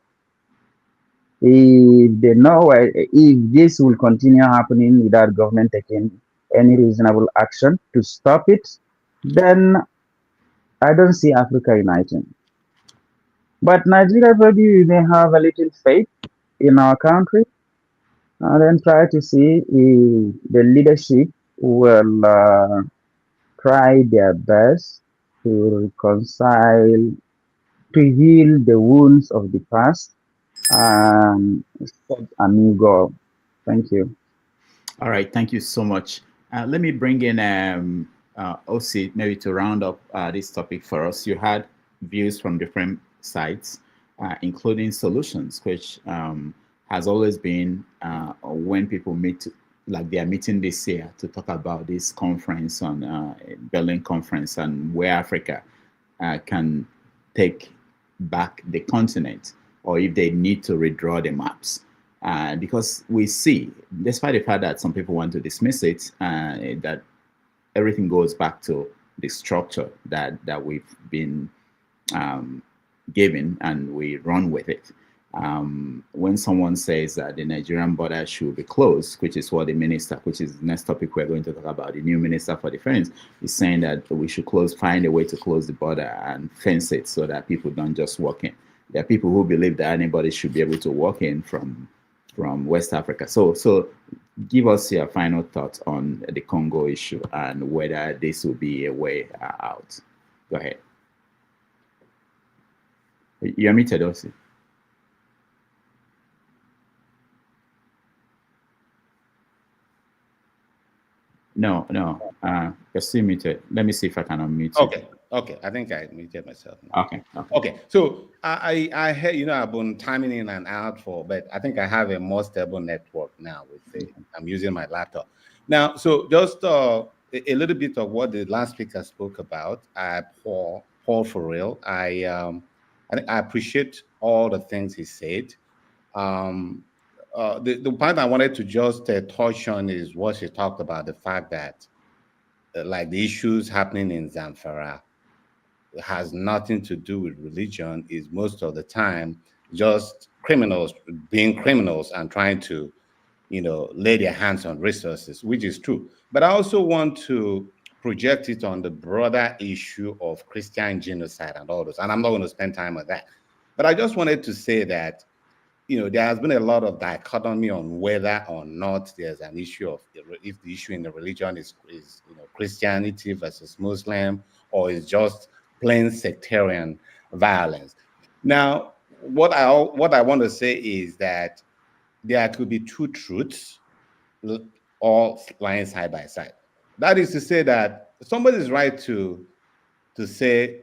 If they know, if this will continue happening without government taking any reasonable action to stop it, then I don't see Africa uniting. But Nigeria, maybe we may have a little faith in our country, and then try to see if the leadership will try their best to reconcile, to heal the wounds of the past, and set a new goal. Thank you. All right, thank you so much. Let me bring in OC, maybe to round up this topic for us, you had views from different sides, including solutions, which has always been when people meet, like they are meeting this year to talk about this conference on Berlin conference and where Africa can take back the continent, or if they need to redraw the maps. Because we see, despite the fact that some people want to dismiss it, that everything goes back to the structure that we've been given, and we run with it. When someone says that the Nigerian border should be closed, which is what the minister, which is the next topic we're going to talk about, the new minister for defense, is saying that we should find a way to close the border and fence it so that people don't just walk in. There are people who believe that anybody should be able to walk in from West Africa. So give us your final thoughts on the Congo issue and whether this will be a way out. Go ahead. You're muted, also. No, you're still muted. Let me see if I can unmute you. Okay. I think I muted myself. Okay. So I heard, I've been timing in and out but I think I have a more stable network now I'm using my laptop. Now, so just a little bit of what the last speaker spoke about, Paul for real. I appreciate all the things he said. The point I wanted to just touch on is what she talked about, the fact that like the issues happening in Zamfara has nothing to do with religion, is most of the time just criminals being criminals and trying to, lay their hands on resources, which is true. But I also want to project it on the broader issue of Christian genocide and all those, and I'm not going to spend time on that. But I just wanted to say that there has been a lot of dichotomy on whether or not there's an issue of if the issue in the religion is Christianity versus Muslim, or is just plain sectarian violence. Now, what I want to say is that there could be two truths all lying side by side. That is to say that somebody's right to say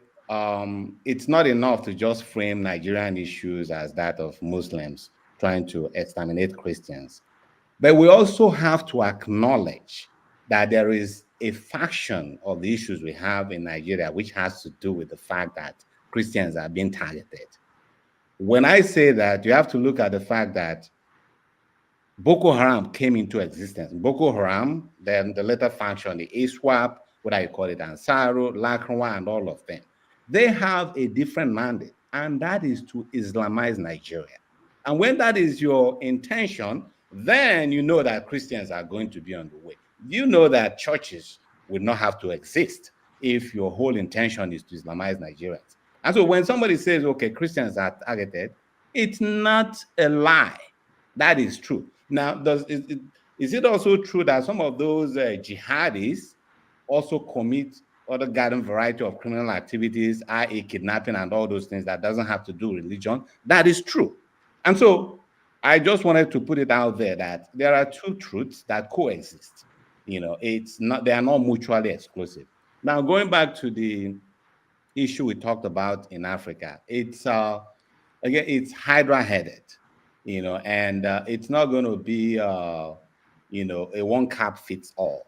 it's not enough to just frame Nigerian issues as that of Muslims trying to exterminate Christians. But we also have to acknowledge that there is a faction of the issues we have in Nigeria which has to do with the fact that Christians are being targeted. When I say that, you have to look at the fact that Boko Haram came into existence. Boko Haram, then the later faction, the ISWAP, whether you call it Ansaru, Lakrawa, and all of them, they have a different mandate, and that is to Islamize Nigeria. And when that is your intention, then you know that Christians are going to be on the way. You know that churches will not have to exist if your whole intention is to Islamize Nigerians. And so when somebody says, okay, Christians are targeted, it's not a lie. That is true. Now, is it also true that some of those jihadis also commit other garden variety of criminal activities, i.e. kidnapping and all those things that doesn't have to do with religion? That is true. And so I just wanted to put it out there that there are two truths that coexist. It's not, they are not mutually exclusive. Now, going back to the issue we talked about in Africa, it's again, it's hydra-headed, and it's not going to be a one cap fits all.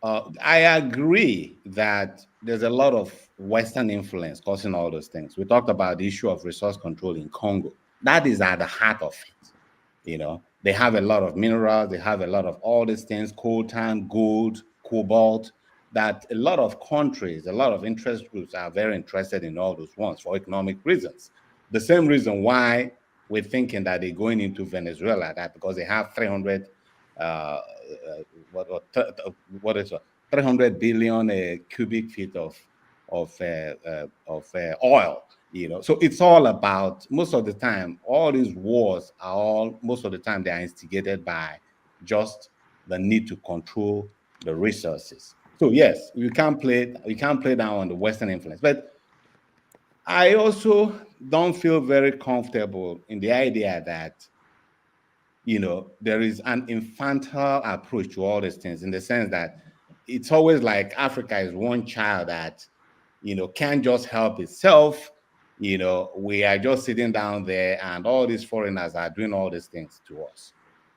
I agree that there's a lot of Western influence causing all those things. We talked about the issue of resource control in Congo. That is at the heart of it. They have a lot of minerals, they have a lot of all these things, coltan, gold, cobalt, that a lot of countries, a lot of interest groups are very interested in all those ones for economic reasons. The same reason why we're thinking that they're going into Venezuela, that because they have 300 billion cubic feet of oil. So it's all about, most of the time, all these wars are most of the time they are instigated by just the need to control the resources. So yes, we can't play down on the Western influence, but I also don't feel very comfortable in the idea that there is an infantile approach to all these things, in the sense that it's always like Africa is one child that, can't just help itself. We are just sitting down there and all these foreigners are doing all these things to us.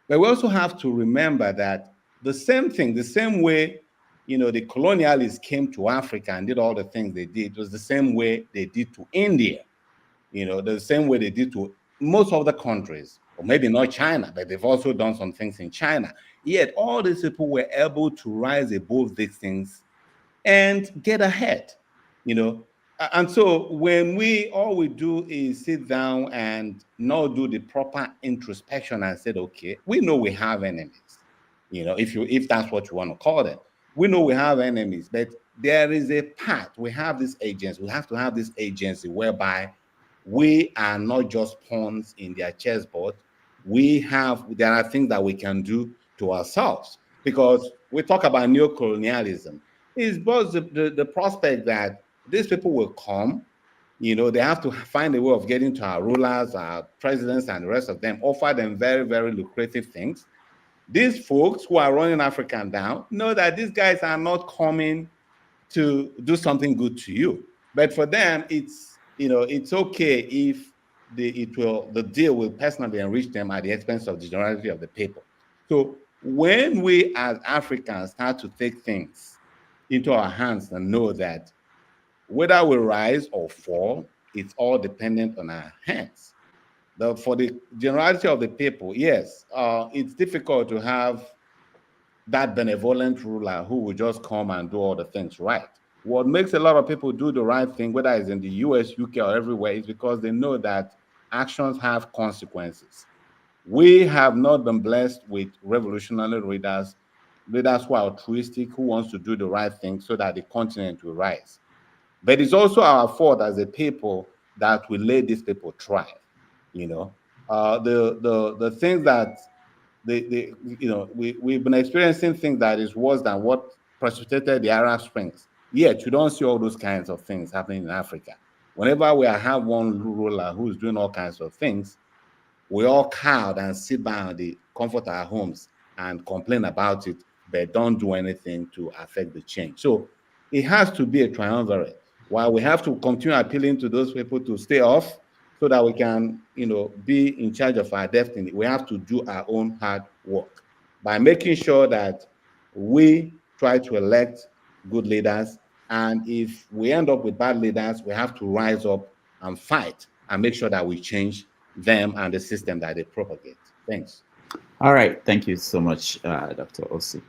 But we also have to remember that the same thing, the same way, the colonialists came to Africa and did all the things they did, was the same way they did to India. The same way they did to most of the countries, or maybe not China, but they've also done some things in China. Yet all these people were able to rise above these things and get ahead, And so when all we do is sit down and not do the proper introspection and said, okay, we know we have enemies, if that's what you want to call them. We know we have enemies, but there is a path. We have this agency. We have to have this agency whereby we are not just pawns in their chessboard. There are things that we can do to ourselves, because we talk about neocolonialism. It's both the prospect that these people will come, they have to find a way of getting to our rulers, our presidents, and the rest of them, offer them very, very lucrative things. These folks who are running Africa down know that these guys are not coming to do something good to you. But for them, it's okay if the deal will personally enrich them at the expense of the generality of the people. So when we as Africans start to take things into our hands and know that whether we rise or fall, it's all dependent on our hands. For the generality of the people, yes, it's difficult to have that benevolent ruler who will just come and do all the things right. What makes a lot of people do the right thing, whether it's in the US, UK, or everywhere, is because they know that actions have consequences. We have not been blessed with revolutionary leaders who are altruistic, who wants to do the right thing so that the continent will rise. But it's also our fault as a people that we let these people thrive. The things that we've been experiencing things that is worse than what precipitated the Arab Springs. Yet you don't see all those kinds of things happening in Africa. Whenever we have one ruler who's doing all kinds of things, we all cowed and sit down in the comfort of our homes and complain about it, but don't do anything to affect the change. So it has to be a triumvirate. While we have to continue appealing to those people to stay off so that we can, be in charge of our destiny, we have to do our own hard work by making sure that we try to elect good leaders. And if we end up with bad leaders, we have to rise up and fight and make sure that we change them and the system that they propagate. Thanks. All right. Thank you so much, Dr. Osi.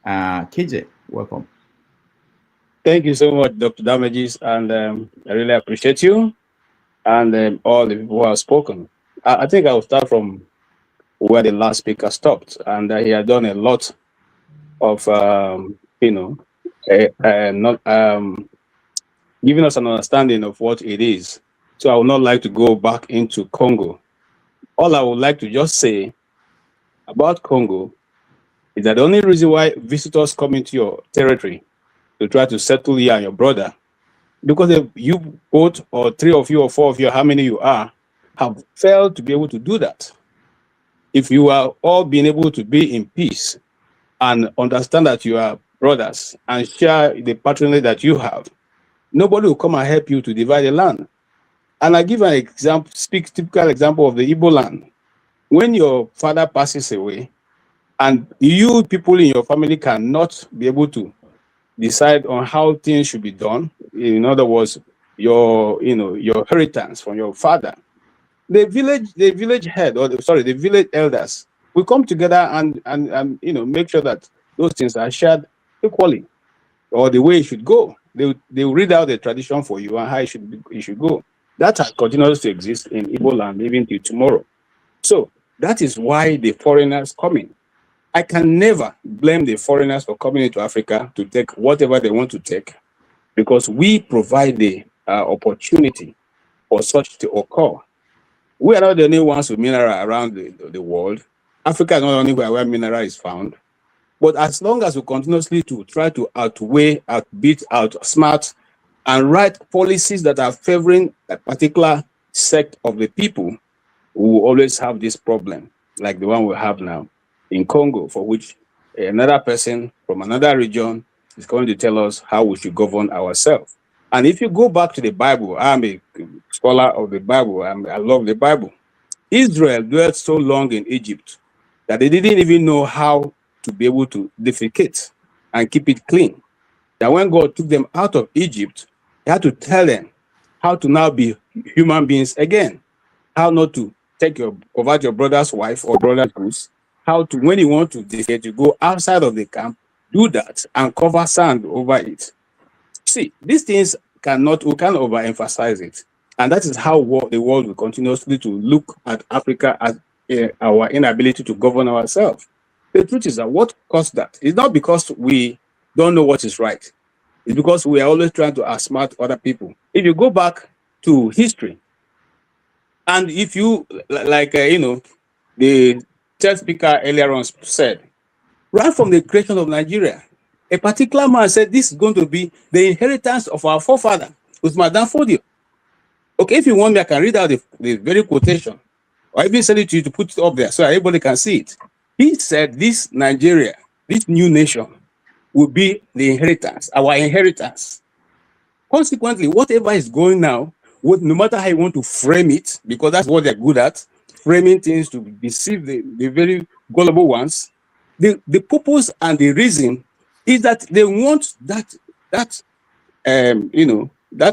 KJ, welcome. Thank you so much, Dr. Damages, and I really appreciate you and all the people who have spoken. I think I will start from where the last speaker stopped, and he had done a lot of, not giving us an understanding of what it is. So I would not like to go back into Congo. All I would like to just say about Congo is that the only reason why visitors come into your territory to try to settle you and your brother, because if you both or three of you or four of you, how many you are, have failed to be able to do that. If you are all being able to be in peace and understand that you are brothers and share the patronage that you have, nobody will come and help you to divide the land. And I give an example, typical example of the Igbo land. When your father passes away and you people in your family cannot be able to decide on how things should be done, in other words, your inheritance from your father, the village head, the village elders will come together and make sure that those things are shared equally, or the way it should go. They will read out the tradition for you and how it should go. That continues to exist in Igbo land even till tomorrow. So that is why the foreigners come in. I can never blame the foreigners for coming into Africa to take whatever they want to take, because we provide the opportunity for such to occur. We are not the only ones with mineral around the world. Africa is not only where mineral is found. But as long as we continuously to try to outweigh, outbeat, outsmart, and write policies that are favoring a particular sect of the people, we will always have this problem, like the one we have now in Congo, for which another person from another region is going to tell us how we should govern ourselves. And if you go back to the Bible, I'm a scholar of the Bible. I love the Bible. Israel dwelt so long in Egypt that they didn't even know how to be able to defecate and keep it clean. That when God took them out of Egypt, he had to tell them how to now be human beings again, how not to take over your brother's wife or brother's goods, how to, when you want to defecate, you go outside of the camp, do that, and cover sand over it. See, these things we can't overemphasize it. And that is how the world will continuously to look at Africa as our inability to govern ourselves. The truth is that what caused that is not because we don't know what is right. It's because we are always trying to outsmart other people. If you go back to history, and if you, the third speaker earlier on said, right from the creation of Nigeria, a particular man said this is going to be the inheritance of our forefather, Usman Dan Fodio. Okay, if you want me, I can read out the very quotation, or even send it to you to put it up there so everybody can see it. He said this Nigeria, this new nation, will be the inheritance, our inheritance. Consequently, whatever is going now, no matter how you want to frame it, because that's what they're good at, framing things to deceive the very gullible ones, the purpose and the reason is that they want that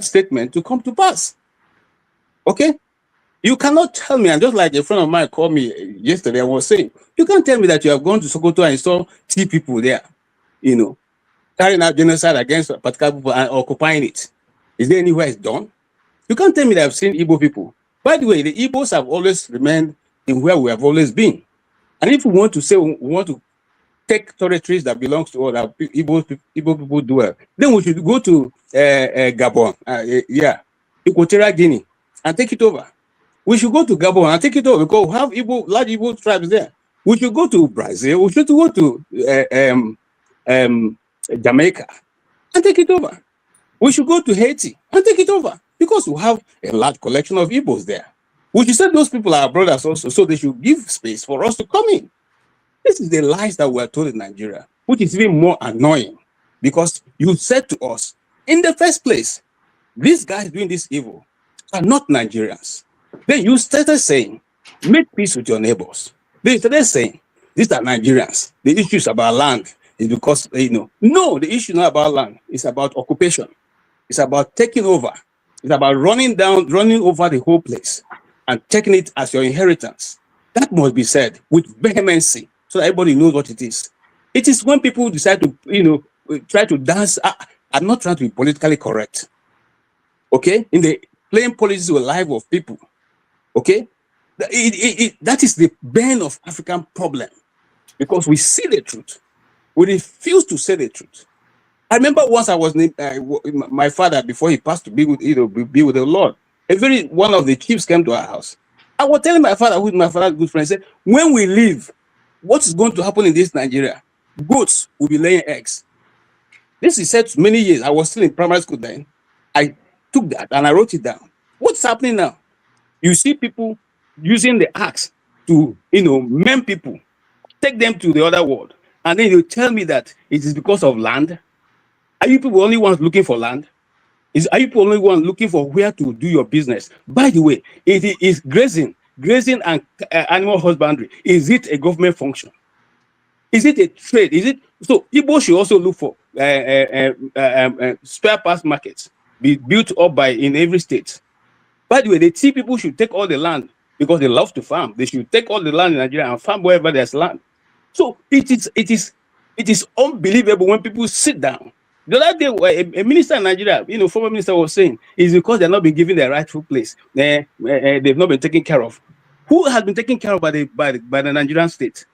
statement to come to pass. Okay? You cannot tell me, and just like a friend of mine called me yesterday, I was saying, you can't tell me that you have gone to Sokoto and saw 3 people there, carrying out genocide against a particular people and occupying it. Is there anywhere it's done? You can't tell me that I've seen Igbo people. By the way, the Igbos have always remained in where we have always been. And if we want to say we want to take territories that belongs to other Igbo people dwell, then we should go to Gabon, Equatorial Guinea, and take it over. We should go to Gabon and take it over because we have large Igbo tribes there. We should go to Brazil. We should go to Jamaica and take it over. We should go to Haiti and take it over because we have a large collection of Igbos there. We should say those people are our brothers also, so they should give space for us to come in. This is the lies that we are told in Nigeria, which is even more annoying because you said to us, in the first place, these guys doing this evil are not Nigerians. Then you started saying, make peace with your neighbors. They started saying, these are Nigerians. The issue is about land. Is because, no, the issue is not about land. It's about occupation. It's about taking over. It's about running over the whole place and taking it as your inheritance. That must be said with vehemency so that everybody knows what it is. It is when people decide to, try to dance. I'm not trying to be politically correct. Okay? In the playing politics with the life of people. Okay? That is the bane of African problem because we see the truth. We refuse to say the truth. I remember once I was my father, before he passed to be with the Lord, one of the chiefs came to our house. I was telling my father, who is my father's good friend, said, when we leave, what is going to happen in this Nigeria? Goats will be laying eggs. This is said many years. I was still in primary school then. I took that and I wrote it down. What's happening now? You see people using the axe to, maim people, take them to the other world. And then you tell me that it is because of land. Are you people only ones looking for land? Are you people only ones looking for where to do your business? By the way, it is grazing and animal husbandry. Is it a government function? Is it a trade? Is it so? Igbo should also look for spare parts markets be built up in every state. By the way, the Tea people should take all the land because they love to farm. They should take all the land in Nigeria and farm wherever there's land. So it is unbelievable when people sit down. The other day, a minister in Nigeria, former minister was saying, is because they're not been given their rightful place. They've not been taken care of. Who has been taken care of by the Nigerian state?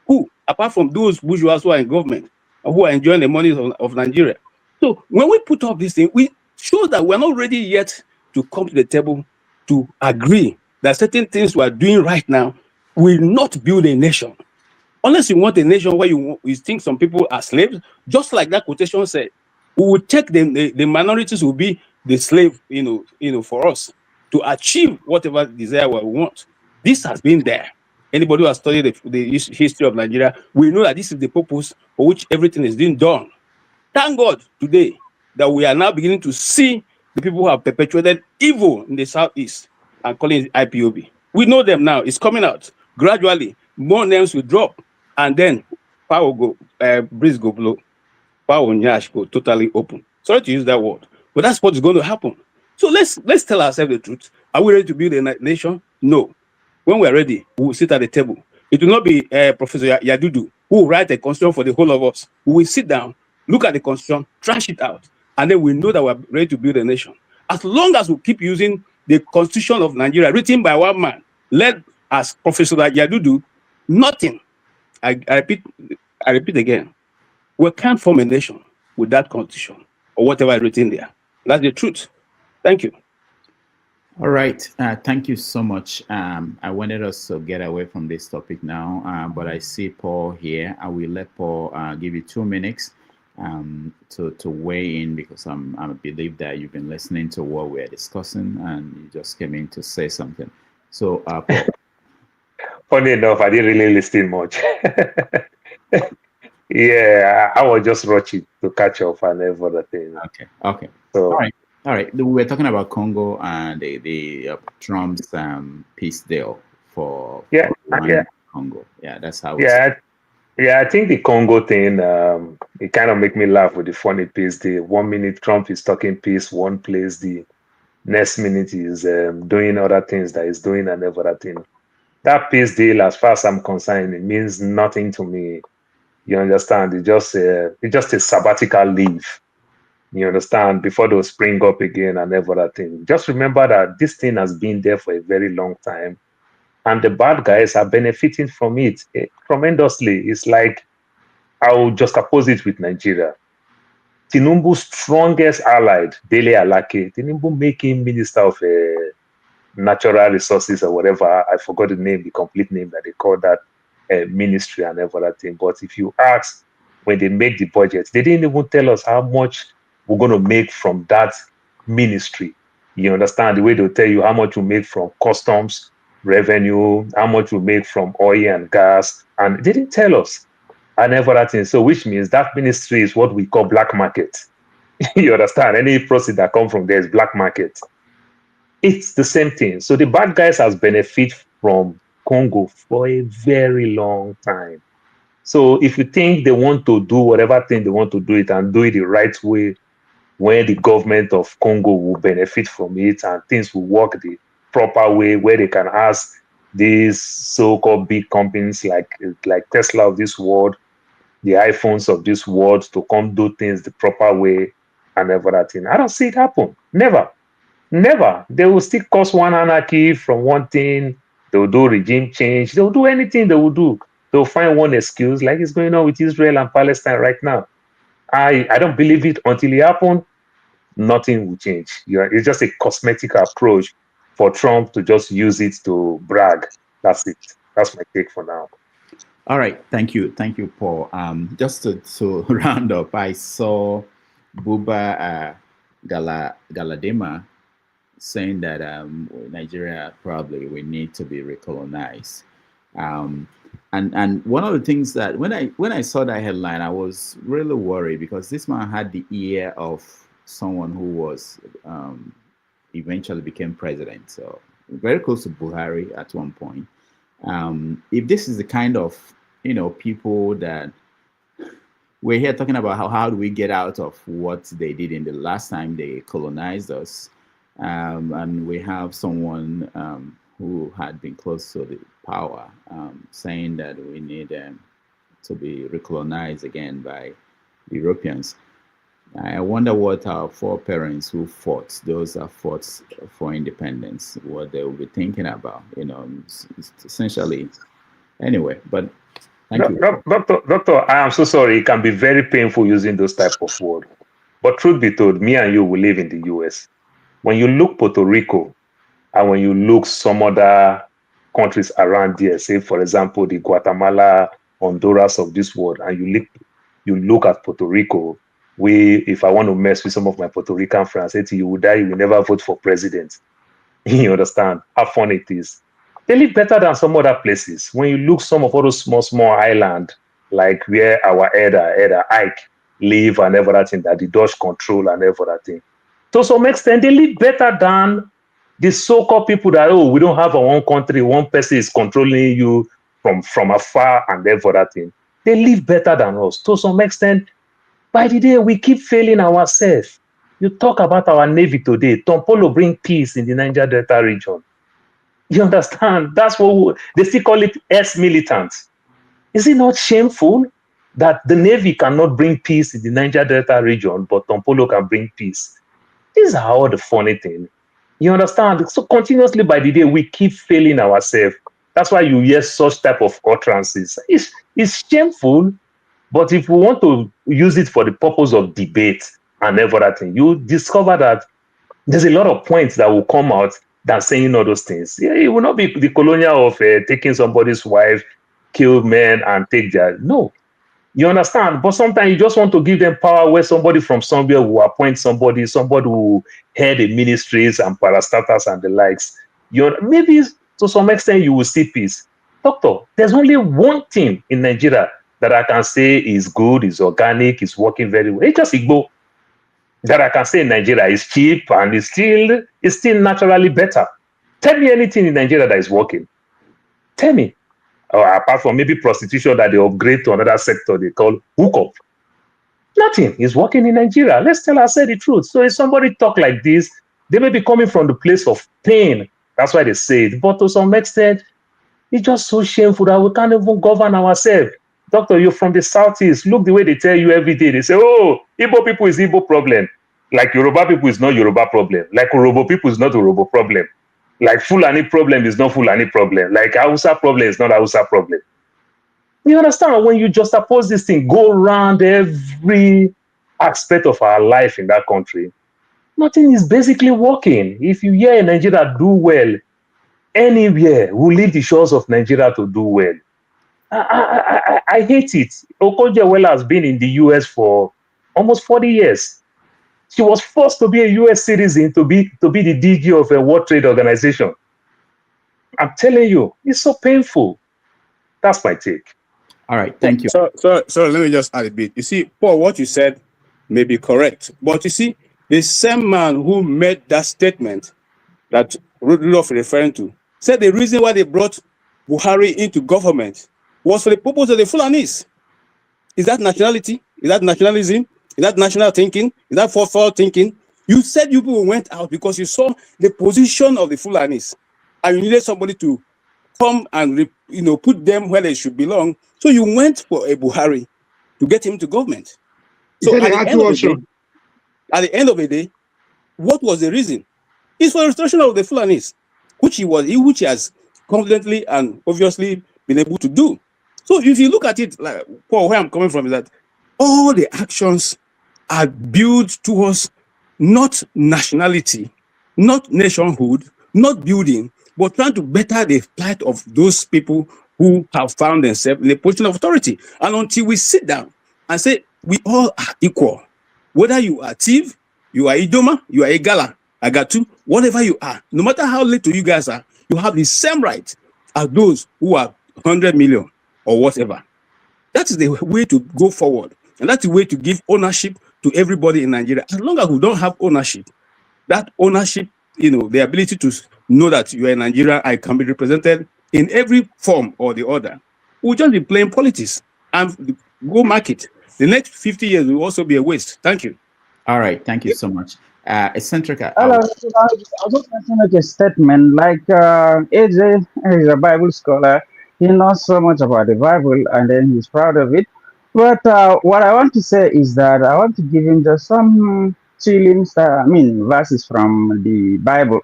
Who, apart from those bourgeois who are in government, who are enjoying the money of Nigeria? So when we put up this thing, we show that we're not ready yet to come to the table to agree that certain things we are doing right now will not build a nation. Unless you want a nation where you think some people are slaves, just like that quotation said, we will take them, the minorities will be the slave, for us to achieve whatever desire we want. This has been there. Anybody who has studied the history of Nigeria will know that this is the purpose for which everything is being done. Thank God today that we are now beginning to see the people who have perpetuated evil in the Southeast and calling it IPOB. We know them now. It's coming out gradually. More names will drop, and then power go, breeze go blow, power nyash go totally open. Sorry to use that word, but that's what is going to happen. So let's tell ourselves the truth. Are we ready to build a nation? No. When we're ready, we will sit at the table. It will not be Professor Yadudu who will write a constitution for the whole of us. We will sit down, look at the constitution, trash it out, and then we know that we're ready to build a nation. As long as we keep using the constitution of Nigeria written by one man, led as Professor Yadudu, nothing. I repeat again, we can't form a nation with that constitution or whatever is written there. That's the truth. Thank you. All right. Thank you so much. I wanted us to get away from this topic now, but I see Paul here. I will let Paul give you 2 minutes to weigh in, because I believe that you've been listening to what we're discussing and you just came in to say something. So, Paul. Funny enough, I didn't really listen much. Yeah, I was just rushing to catch up and everything. Okay. So, All right. We were talking about Congo and the Trump's peace deal for Congo. Yeah, that's how. I think the Congo thing, it kind of make me laugh with the funny peace deal. 1 minute Trump is talking peace, one place, the next minute is doing other things that he's doing and everything. That peace deal, as far as I'm concerned, it means nothing to me. You understand? It's just a sabbatical leave. You understand? Before they'll spring up again and everything. Just remember that this thing has been there for a very long time, and the bad guys are benefiting from it tremendously. It's like, I'll just oppose it with Nigeria. Tinubu's strongest allied, Dele Alake, Tinubu making Minister of Natural Resources or whatever. I forgot the complete name that they call that ministry and everything. But if you ask, when they make the budget, they didn't even tell us how much we're going to make from that ministry. You understand? The way they'll tell you how much we make from customs revenue, how much we make from oil and gas, and they didn't tell us and everything. So which means that ministry is what we call black market. You understand? Any proceeds that come from there is black market. It's the same thing. So the bad guys has benefit from Congo for a very long time. So if you think they want to do whatever thing they want to do it and do it the right way, where the government of Congo will benefit from it and things will work the proper way, where they can ask these so-called big companies like Tesla of this world, the iPhones of this world, to come do things the proper way and everything. I don't see it happen. Never. They will still cause one anarchy from one thing. They will do regime change. They will do anything they will do. They'll find one excuse, like it's going on with Israel and Palestine right now. I don't believe it until it happens. Nothing will change. It's just a cosmetic approach for Trump to just use it to brag. That's it. That's my take for now. All right. Thank you, Paul. Just to round up, I saw Buba Galadima saying that Nigeria probably will need to be recolonized. And one of the things that when I saw that headline, I was really worried, because this man had the ear of someone who was eventually became president, so very close to Buhari at one point. If this is the kind of people that we're here talking about, how do we get out of what they did in the last time they colonized us, and we have someone who had been close to the power saying that we need to be recolonized again by the Europeans. I wonder what our foreparents who fought, those that fought for independence, what they will be thinking about, essentially. Anyway, but thank you. Doctor, I am so sorry. It can be very painful using those type of words. But truth be told, me and you will live in the US. When you look Puerto Rico, and when you look some other countries around there, say, for example, the Guatemala, Honduras of this world, and you look at Puerto Rico, if I want to mess with some of my Puerto Rican friends, say to you, you will never vote for president. You understand how fun it is. They live better than some other places. When you look some of all those small islands, like where our elder Ike live and everything that the Dutch control and everything. To some extent, they live better than the so-called people that, oh, we don't have our own country, one person is controlling you from afar and everything. They live better than us. To some extent, by the day, we keep failing ourselves. You talk about our Navy today. Tompolo bring peace in the Niger Delta region. You understand? That's what they still call it ex-militants. Is it not shameful that the Navy cannot bring peace in the Niger Delta region, but Tompolo can bring peace? These are all the funny things. You understand? So continuously by the day, we keep failing ourselves. That's why you hear such type of utterances. It's shameful, but if we want to use it for the purpose of debate and everything, you discover that there's a lot of points that will come out than saying all those things. Yeah, it will not be the colonial of taking somebody's wife, kill men, and take their... No. You understand? But sometimes you just want to give them power where somebody from somewhere will appoint somebody who head the ministries and parastatals and the likes. Maybe to some extent you will see peace. Doctor, there's only one thing in Nigeria that I can say is good, is organic, is working very well. It's just Igbo. That I can say in Nigeria is cheap and is still naturally better. Tell me anything in Nigeria that is working. Tell me. Apart from maybe prostitution that they upgrade to another sector they call hookup. Nothing is working in Nigeria. Let's tell ourselves the truth. So if somebody talk like this, they may be coming from the place of pain. That's why they say it. But to some extent, it's just so shameful that we can't even govern ourselves. Doctor, you're from the Southeast. Look the way they tell you every day. They say, oh, Igbo people is Igbo problem. Like Yoruba people is not Yoruba problem. Like Urobo people is not Urobo problem. Like Fulani problem is not Fulani problem. Like Hausa problem is not Hausa problem. You understand? When you just oppose this thing, go around every aspect of our life in that country, nothing is basically working. If you hear Nigeria do well, anywhere, we leave the shores of Nigeria to do well. I hate it. Okonjo-Iweala has been in the US for almost 40 years. She was forced to be a US citizen to be the DG of a World Trade Organization. I'm telling you, it's so painful. That's my take. All right, thank you. So let me just add a bit. You see, Paul, what you said may be correct, but you see, the same man who made that statement that Rudolph referring to said the reason why they brought Buhari into government was for the purpose of the Fulanis. Is that nationality? Is that nationalism? Is that national thinking? Is that forward thinking? You said you people went out because you saw the position of the Fulanis and you needed somebody to come and put them where they should belong. So you went for a Buhari to get him to government. So at the end of the day, what was the reason? It's for the restoration of the Fulanis, which he has confidently and obviously been able to do. So if you look at it, like Paul, where I'm coming from is that all the actions are built towards not nationality, not nationhood, not building, but trying to better the plight of those people who have found themselves in a position of authority. And until we sit down and say, we all are equal, whether you are Tiv, you are Idoma, you are Igala, Agatu, whatever you are, no matter how little you guys are, you have the same right as those who are 100 million or whatever. That is the way to go forward. And that's the way to give ownership to everybody in Nigeria. As long as we don't have ownership, that ownership, the ability to know that you are in Nigeria, I can be represented in every form or the other, we'll just be playing politics and go market. The next 50 years will also be a waste. Thank you. All right. Thank you so much. Eccentrica. Hello, I just want to make a statement. Like AJ is a Bible scholar. He knows so much about the Bible and then he's proud of it. But what I want to say is that I want to give him just some verses from the Bible,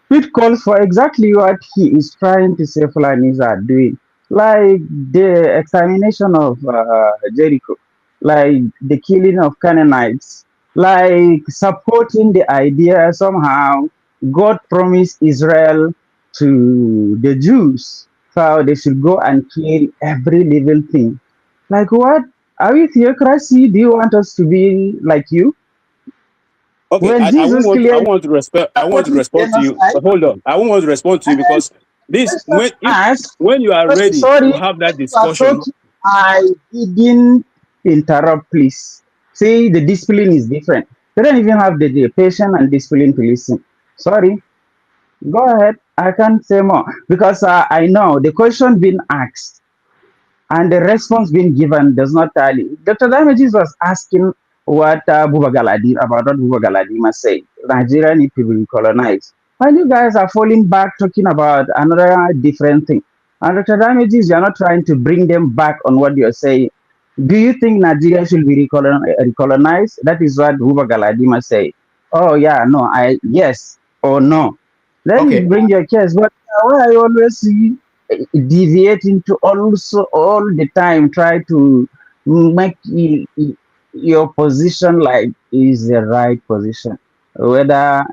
which calls for exactly what he is trying to say Fulanis are doing, like the extermination of Jericho, like the killing of Canaanites, like supporting the idea somehow God promised Israel to the Jews, so they should go and kill every living thing. Like what? Are we theocracy? Do you want us to be like you? Okay, When Jesus I want to respond to you. But hold on. I won't want to respond to you because this when you are ready to have that discussion. I didn't interrupt, please. See, the discipline is different. They don't even have the patience and discipline to listen. Sorry. Go ahead. I can't say more because I know the question being asked and the response being given does not tally. Dr. Damages was asking what Buba Galadima about what Buba Galadima said. Nigeria need to be colonized. While you guys are falling back talking about another different thing. And Dr. Damages, you are not trying to bring them back on what you're saying. Do you think Nigeria should be recolonized? That is what Buba Galadima said. Oh yeah, no, yes or no. Then you bring your case, but why I always see deviating to also all the time try to make your position like is the right position. Whether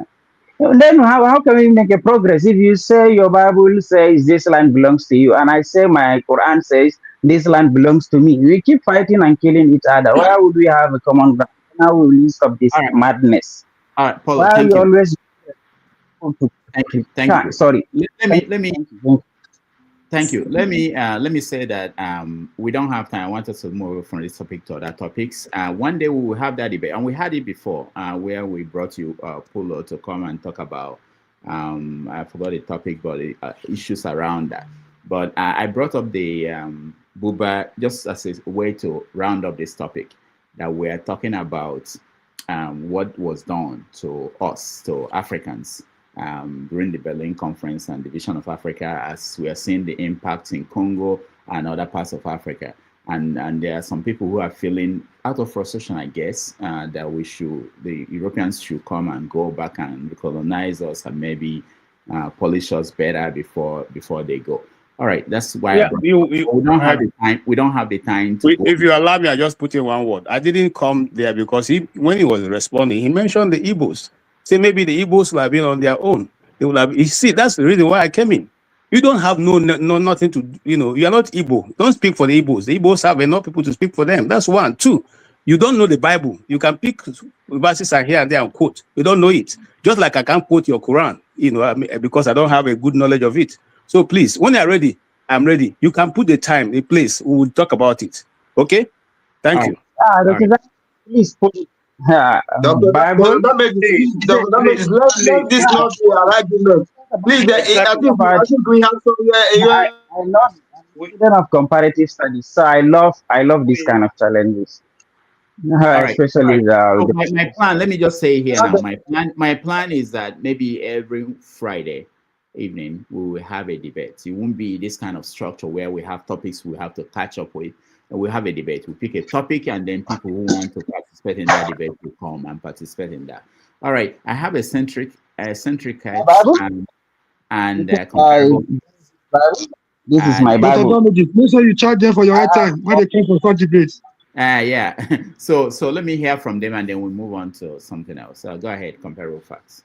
then how can we make a progress if you say your Bible says this land belongs to you and I say my Quran says this land belongs to me? We keep fighting and killing each other. Why would we have a common ground? How will we stop this madness? All right, Paulo, Why thank you you. always Thank you. Sorry. Thank you. Let me say that we don't have time. I want us to move from this topic to other topics. One day we will have that debate, and we had it before, where we brought you Paulo to come and talk about. I forgot the topic, but the issues around that. But I brought up the Buba just as a way to round up this topic, that we are talking about what was done to us, to Africans, during the Berlin Conference and the Vision of Africa, as we are seeing the impact in Congo and other parts of Africa. And there are some people who are feeling out of frustration, I guess, that the Europeans should come and go back and recolonize us and maybe polish us better before they go. All right, that's why we don't have the time. We don't have the time to go. If you allow me, I just put in one word. I didn't come there because when he was responding, he mentioned the Igbos. Say maybe the Igbos will have been on their own. They will have. You see, that's the reason why I came in. You don't have nothing to, you are not Igbo. Don't speak for the Igbos. The Igbos have enough people to speak for them. That's one. Two, you don't know the Bible. You can pick verses here and there and quote. You don't know it. Just like I can't quote your Quran, because I don't have a good knowledge of it. So please, when you're ready, I'm ready. You can put the time, the place. We will talk about it. Okay? Thank you. Please put Bible. Let this not be an argument. Please, I think we have somewhere. I love student of comparative studies, so I love this kind of challenges. Especially my plan. Let me just say here now. My plan is that maybe every Friday evening we will have a debate. It won't be this kind of structure where we have topics we have to catch up with, and we have a debate. We pick a topic, and then people who want to participate in that debate will come and participate in that. All right, I have a centric and this is my Bible. Make sure you charge them for your time when they come for such debates. Yeah. So let me hear from them, and then we move on to something else. So go ahead, comparable facts.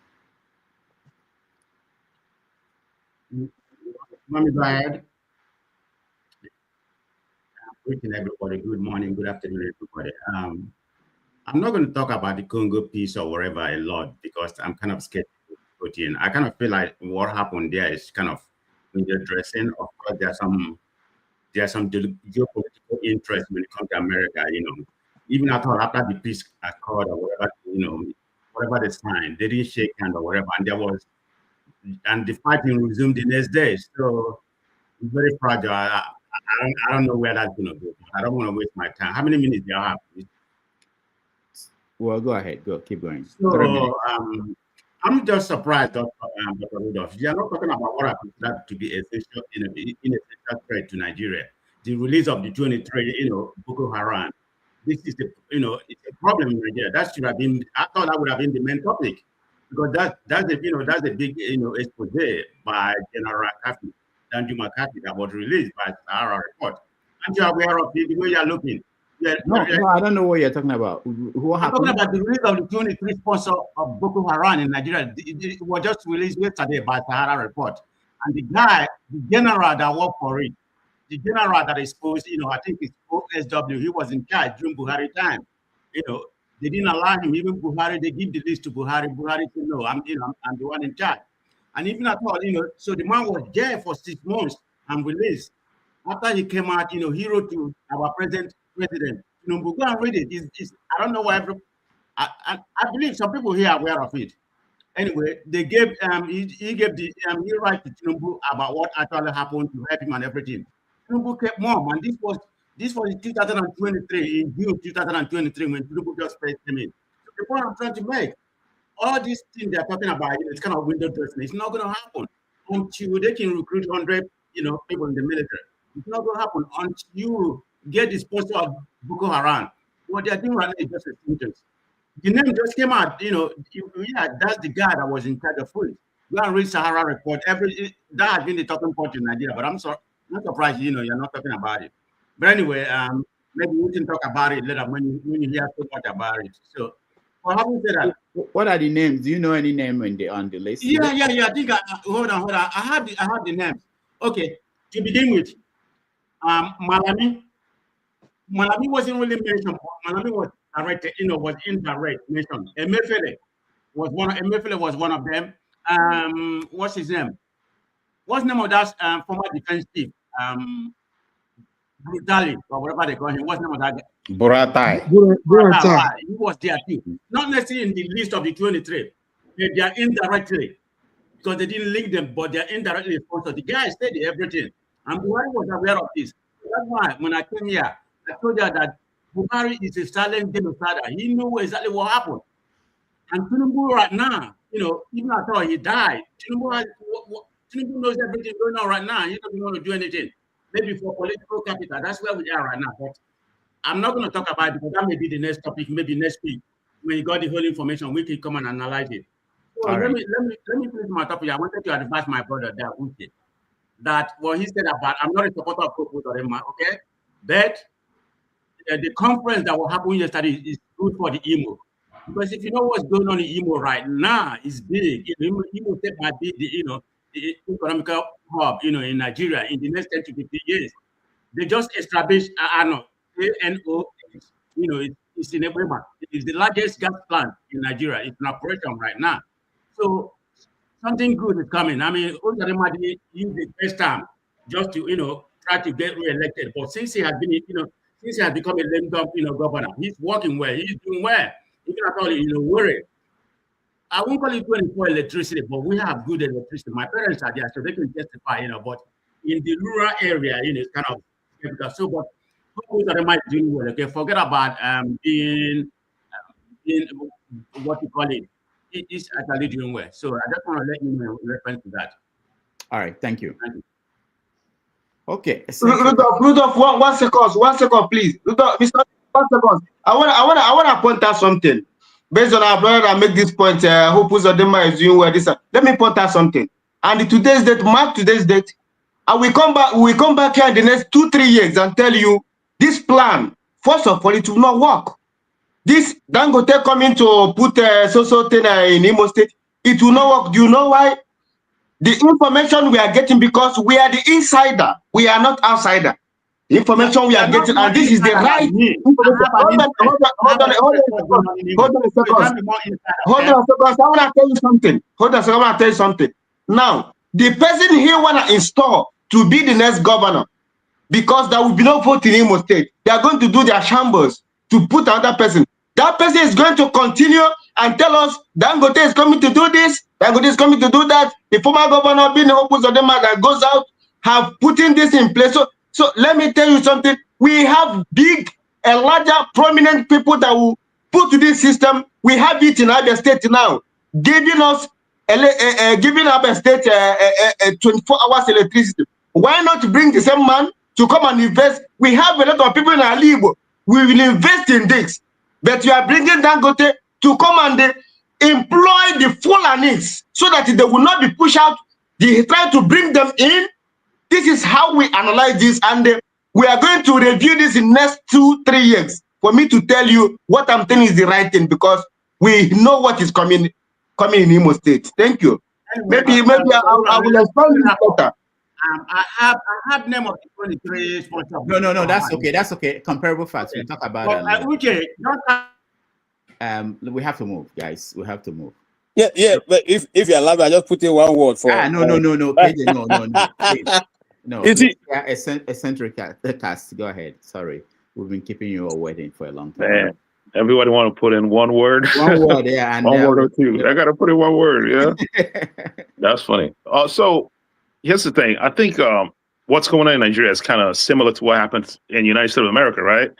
Let me go ahead. Greeting everybody. Good morning, good afternoon, everybody. I'm not going to talk about the Congo piece or wherever a lot because I'm kind of scared to put in. I kind of feel like what happened there is kind of addressing. Of course, there's some geopolitical interest when it comes to America. Even after the peace accord or whatever, whatever they signed, they didn't shake hands or whatever, and the fighting resumed the next day. So it's very fragile. I don't know where that's going to go. I don't want to waste my time. How many minutes do you have? Well, go ahead. Keep going. So I'm just surprised, Dr. Rudolph. You are not talking about what I consider to be essential threat to Nigeria. The release of the 23, Boko Haram. This is it's a problem in Nigeria. That should have been. I thought that would have been the main topic, because that's a big expose by General Danju McCarthy that was released by Sahara report. Aren't you aware of the way you're looking? No, I don't know what you're talking about. What happened? I'm talking about the release of the 23 sponsor of Boko Haram in Nigeria. It was just released yesterday by Sahara report. And the general that worked for it, the general that exposed, I think it's OSW, he was in charge during Buhari time. They didn't allow him, even Buhari, they give the list to Buhari. Buhari said, no, I'm the one in charge. And even at all, so the man was there for 6 months and released. After he came out, he wrote to our present president, Go and read it. I don't know why. I believe some people here are aware of it. Anyway, they gave he gave the he write to Tinubu about what actually happened to help him and everything. Tinubu kept mum, and this was in 2023, in June 2023, when Tinubu just first came in. So the point I'm trying to make, all these things they're talking about, it's kind of window dressing. It's not going to happen until they can recruit 100, people in the military. It's not going to happen until you get the sponsor of Boko Haram. What they're doing right now is just a sentence. The name just came out, yeah, that's the guy that was in charge of food. Go and read Sahara report. That has been the talking point in Nigeria, but I'm sorry, not surprised, you're not talking about it. But anyway, maybe we can talk about it later when you hear so much about it. So, well, having said that, what are the names? Do you know any name on the list? Yeah. I think hold on. I have the names. Okay, to begin with, Malami wasn't really mentioned. Malami was direct, was indirect mentioned. Emefiele was one of them. What's his name? What's the name of that former defense chief? Brutali, or whatever they call him. What's the name of that guy? Buratai. He was there too. Not necessarily in the list of the 23. They are indirectly, because they didn't link them, but they're indirectly sponsored. The guy said everything. And Buhari was aware of this. That's why when I came here, I told you that Buhari is a silent genocider. He knew exactly what happened. And Tinubu right now, even after he died, Tinubu knows everything going on right now. He doesn't want to do anything. Maybe for political capital, that's where we are right now. But I'm not going to talk about it because that may be the next topic. Maybe next week, when you got the whole information, we can come and analyze it. So let me finish my topic. I wanted to advise my brother there, Uche, that what he said about I'm not a supporter of Koko Dorema, okay? But the conference that will happen yesterday is good for the Imo. Because if you know what's going on in Imo right now, it's big. Imo State might be the economical hub, in Nigeria in the next 10 to 15 years. They just established, ANO, it's in Ebema. It is the largest gas plant in Nigeria. It's in operation right now. So something good is coming. I mean, Olademadi used the first time just to, try to get re-elected. But since he has been, since he has become a lame duck, governor, he's working well. He's doing well. Even at all, worry. I won't call it 24 electricity, but we have good electricity. My parents are there, so they can testify, but in the rural area, it's kind of difficult. So, but Olademadi is doing well. Okay, forget about being what you call it. It is actually doing well. So I just want to let you know in reference to that. All right, thank you. Okay. Rudolph, one second, please. Rudolph, Mr. 1 second. I want to point out something. Based on our brother that make this point, Hope Uzodinma is doing well. Let me point out something. And today's date, mark today's date. And we come back here in the next 2-3 years and tell you this plan, first of all, it will not work. This Dangote coming to put thing in Imo State, it will not work. Do you know why? The information we are getting, because we are the insider, we are not outsider. The information we are getting, and this is the right information. Hold on a second. I want to tell you something. Now, the person here want to install to be the next governor, because there will be no vote in Imo State. They are going to do their shambles to put another person. That person is going to continue and tell us Dangote is coming to do this, Dangote is coming to do that. The former governor, being Opus Odema, that goes out, have putting this in place. So let me tell you something. We have big and larger prominent people that will put this system. We have it in Abia State now, giving us giving Abia State 24 hours electricity. Why not bring the same man to come and invest? We have a lot of people in Alibo. We will invest in this. But you are bringing Dangote to come and employ the Fulanis so that they will not be pushed out. They try to bring them in. This is how we analyze this, and we are going to review this in next 2-3 years for me to tell you what I'm telling is the right thing, because we know what is coming in Imo State. Thank you. Maybe I will explain this better. I have name of the 23 sponsors. No, that's okay. That's okay. Comparable facts. Okay. We'll talk about we have to move, guys. We have to move. Yeah. But if you allow me, I just put in one word for. No. KJ, no. Eccentric cast. Go ahead. Sorry. We've been keeping you all waiting for a long time. Man, everybody want to put in one word. One word, yeah, and one word or two. I got to put in one word. Yeah, that's funny. So here's the thing. I think what's going on in Nigeria is kind of similar to what happened in the United States of America, right?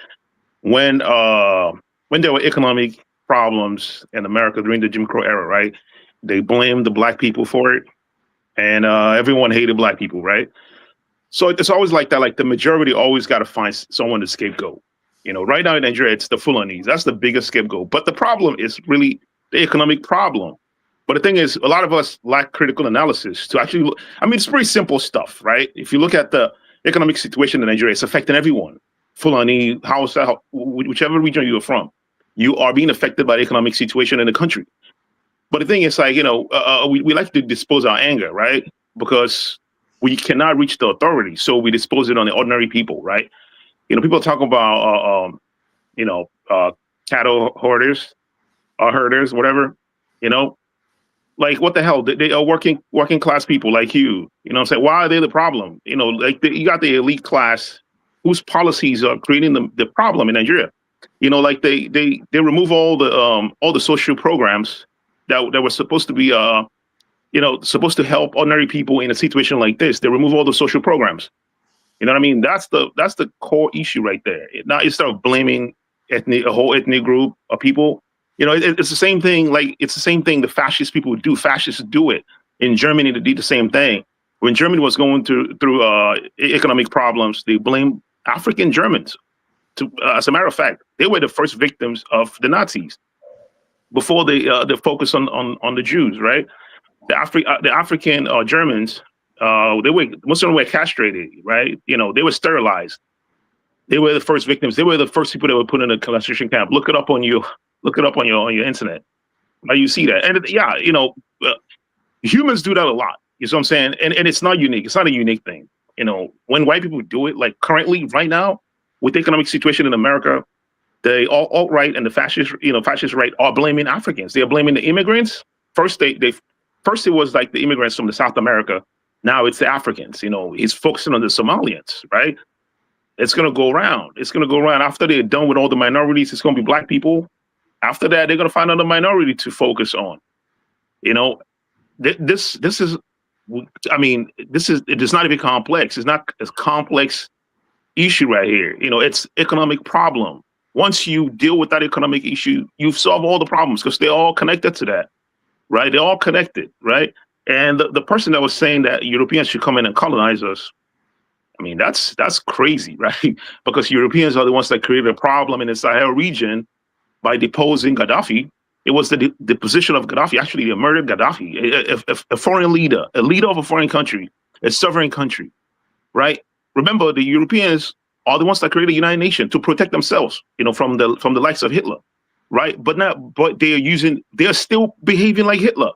When there were economic problems in America during the Jim Crow era, right? They blamed the black people for it, and everyone hated black people, right? So it's always like that. Like the majority always got to find someone to scapegoat. You know, right now in Nigeria, it's the Fulanis. That's the biggest scapegoat. But the problem is really the economic problem. But the thing is, a lot of us lack critical analysis to actually look. I mean, it's pretty simple stuff, right? If you look at the economic situation in Nigeria, it's affecting everyone. Fulani, Hausa, whichever region you're from, you are being affected by the economic situation in the country. But the thing is, like, you know, we like to dispose our anger, right? Because we cannot reach the authority, so we dispose it on the ordinary people, right? You know, people talk about, cattle herders, whatever. You know, like what the hell? They are working class people like you. You know what I'm saying? Why are they the problem? You know, like you got the elite class whose policies are creating the problem in Nigeria. You know, like they remove all the social programs that were supposed to be supposed to help ordinary people in a situation like this. They remove all the social programs. You know what I mean? That's the core issue right there. Now instead of blaming a whole ethnic group of people, you know, it's the same thing. Like it's the same thing the fascist people do. Fascists do it. In Germany, they did the same thing. When Germany was going through economic problems, they blamed African Germans. As a matter of fact, they were the first victims of the Nazis before they focused on the Jews, right? The African Germans, most of them were castrated, right? You know, they were sterilized. They were the first victims. They were the first people that were put in a concentration camp. Look it up on your internet. Now you see that, and yeah, you know, humans do that a lot. You see what I'm saying? And it's not unique. It's not a unique thing. You know, when white people do it, like currently, right now, with the economic situation in America, the alt-right and the fascist right are blaming Africans. They are blaming the immigrants. First it was like the immigrants from the South America. Now it's the Africans. You know, he's focusing on the Somalians, right? It's going to go around. It's going to go around. After they're done with all the minorities, it's going to be black people. After that, they're going to find another minority to focus on. You know, this is, I mean, it is not even complex. It's not a complex issue right here. You know, it's economic problem. Once you deal with that economic issue, you've solved all the problems because they're all connected to that, right? They're all connected, right? And the person that was saying that Europeans should come in and colonize us, I mean, that's crazy, right? Because Europeans are the ones that created a problem in the Sahel region by deposing Gaddafi. It was the deposition of Gaddafi. Actually, they murdered Gaddafi, a foreign leader, a leader of a foreign country, a sovereign country, right? Remember, the Europeans are the ones that created the United Nations to protect themselves, you know, from the likes of Hitler, right? But they're still behaving like Hitler.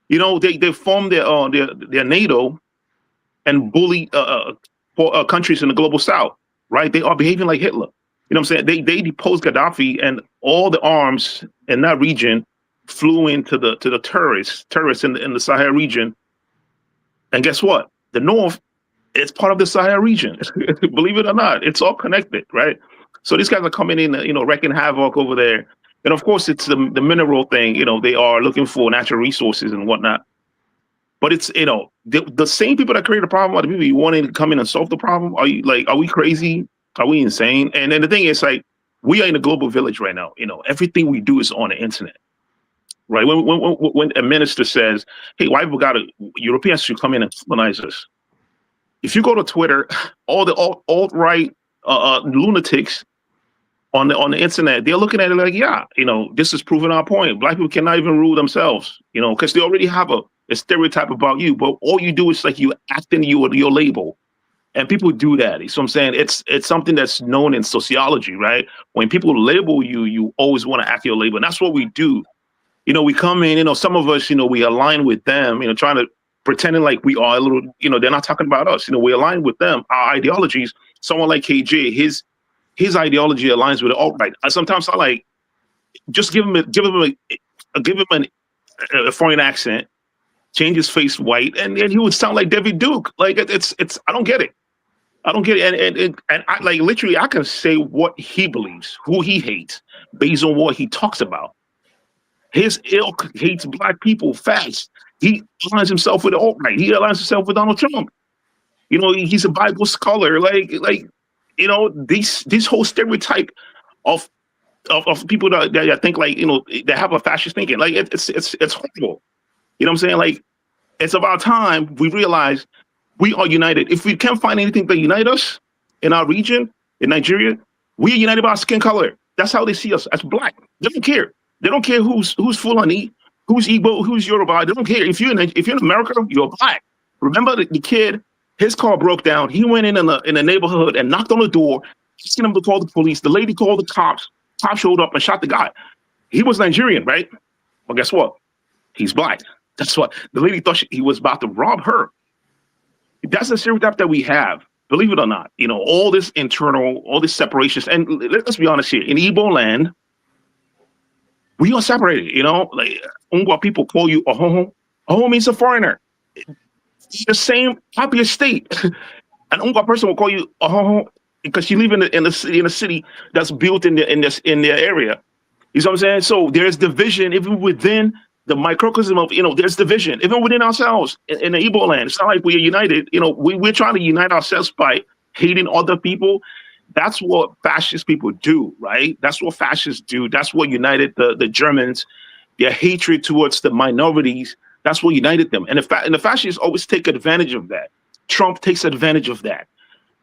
You know, they formed their NATO and bully countries in the global South, right? They are behaving like Hitler. You know what I'm saying? They deposed Gaddafi, and all the arms in that region flew into the terrorists in the Sahel region. And guess what? The North, it's part of the Sahel region. Believe it or not, it's all connected, right? So these guys are coming in, you know, wrecking havoc over there. And of course, it's the mineral thing. You know, they are looking for natural resources and whatnot. But it's, you know, the same people that create the problem are the people you wanting to come in and solve the problem. Are we crazy? Are we insane? And then the thing is, like, we are in a global village right now. You know, everything we do is on the internet, right? When a minister says, "Hey, why Europeans should come in and colonize us?" If you go to Twitter, all the alt-right lunatics on the internet, they're looking at it like, yeah, you know, this is proving our point. Black people cannot even rule themselves, you know, because they already have a stereotype about you. But all you do is like you act in your label. And people do that. So I'm saying it's something that's known in sociology, right? When people label you, you always want to act your label. And that's what we do. You know, we come in, you know, some of us, you know, we align with them, you know, trying to pretending like we are a little, you know, they're not talking about us. You know, we align with them, our ideologies. Someone like KJ, his ideology aligns with the alt-right. Sometimes I like just give him a foreign accent, change his face white, and he would sound like David Duke. Like it's I don't get it. I don't get it. And I, like, literally, I can say what he believes, who he hates, based on what he talks about. His ilk hates black people fast. He aligns himself with the alt-right. He aligns himself with Donald Trump. You know, he's a Bible scholar. Like you know, this whole stereotype of people that think, like, you know, that have a fascist thinking. Like, it's horrible. You know what I'm saying? Like, it's about time we realize we are united. If we can't find anything that unite us in our region, in Nigeria, we are united by our skin color. That's how they see us, as black. They don't care. They don't care who's Fulani, who's Igbo, who's Yoruba. They don't care. If you're in America, you're black. Remember the kid, his car broke down. He went in a neighborhood and knocked on the door, asking them to call the police. The lady called the cops. Cops showed up and shot the guy. He was Nigerian, right? Well, guess what? He's black. That's what the lady thought he was about to rob her. That's the stereotype that we have. Believe it or not, you know, all this separations. And let's be honest here, in Igbo land, we are separated, you know, like Ungwa people call you Ohoho. Ohoho means a foreigner. It's the same happy state. An Ungwa person will call you Ohoho because you live in a city that's built in their area. You know what I'm saying? So there's division even within the microcosm of, you know, there's division even within ourselves in the Igbo land. It's not like we are united. You know, we're trying to unite ourselves by hating other people. That's what fascist people do, right? That's what fascists do. That's what united the Germans. Their hatred towards the minorities. That's what united them. And the fascists always take advantage of that. Trump takes advantage of that.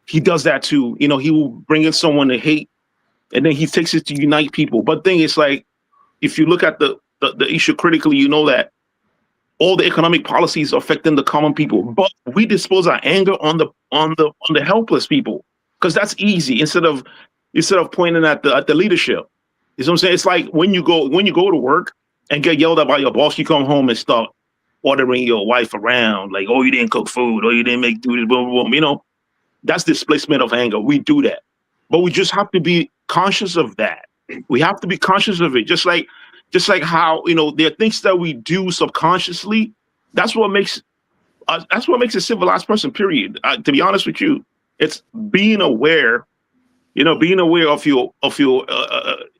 He does that too. You know, he will bring in someone to hate, and then he takes it to unite people. But the thing is, like, if you look at the issue critically, you know that all the economic policies are affecting the common people. But we dispose our anger on the helpless people, because that's easy instead of pointing at the leadership. You know what I'm saying? It's like when you go to work and get yelled at by your boss, you come home and start ordering your wife around, like, oh, you didn't cook food, or you didn't make food, boom, boom, boom. You know, that's displacement of anger. We do that. But we just have to be conscious of that. We have to be conscious of it. Just like how, you know, there are things that we do subconsciously. That's what makes a civilized person, period. To be honest with you, it's being aware, you know, being aware of your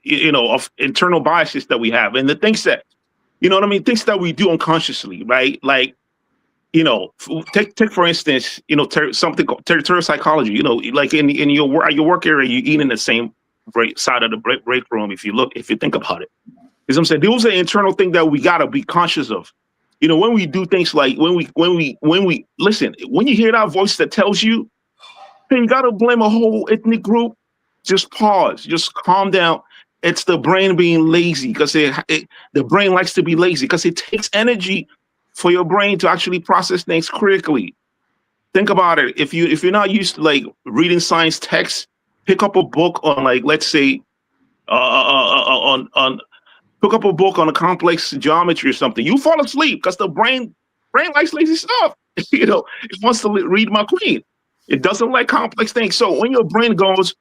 you know, of internal biases that we have, and the things that, you know what I mean, things that we do unconsciously, right? Like, you know, take for instance, you know, something called territorial psychology. You know, like in your work area, you eat in the same side of the break room. If you think about it, you know what I'm saying? Those are internal things that we gotta be conscious of. You know, when we do things like when we listen, when you hear that voice that tells you, hey, you gotta blame a whole ethnic group, just pause, just calm down. It's the brain being lazy, because the brain likes to be lazy because it takes energy for your brain to actually process things critically. Think about it. If you're not used to, like, reading science texts, pick up a book on, like, let's say pick up a book on a complex geometry or something. You fall asleep because the brain likes lazy stuff. You know, it wants to read McQueen. It doesn't like complex things. So when your brain goes,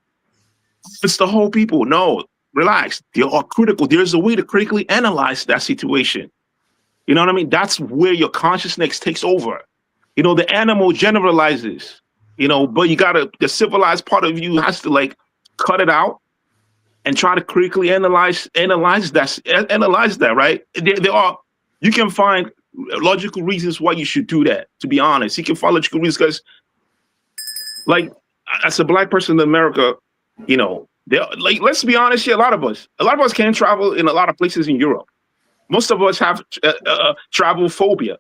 it's the whole people. No, relax. They are critical. There's a way to critically analyze that situation. You know what I mean? That's where your consciousness takes over. You know, the animal generalizes, you know, but the civilized part of you has to, like, cut it out and try to critically analyze that, right? You can find logical reasons why you should do that, to be honest. You can find logical reasons because, like, as a black person in America, you know, like, let's be honest here, a lot of us can't travel in a lot of places in Europe. Most of us have travel phobia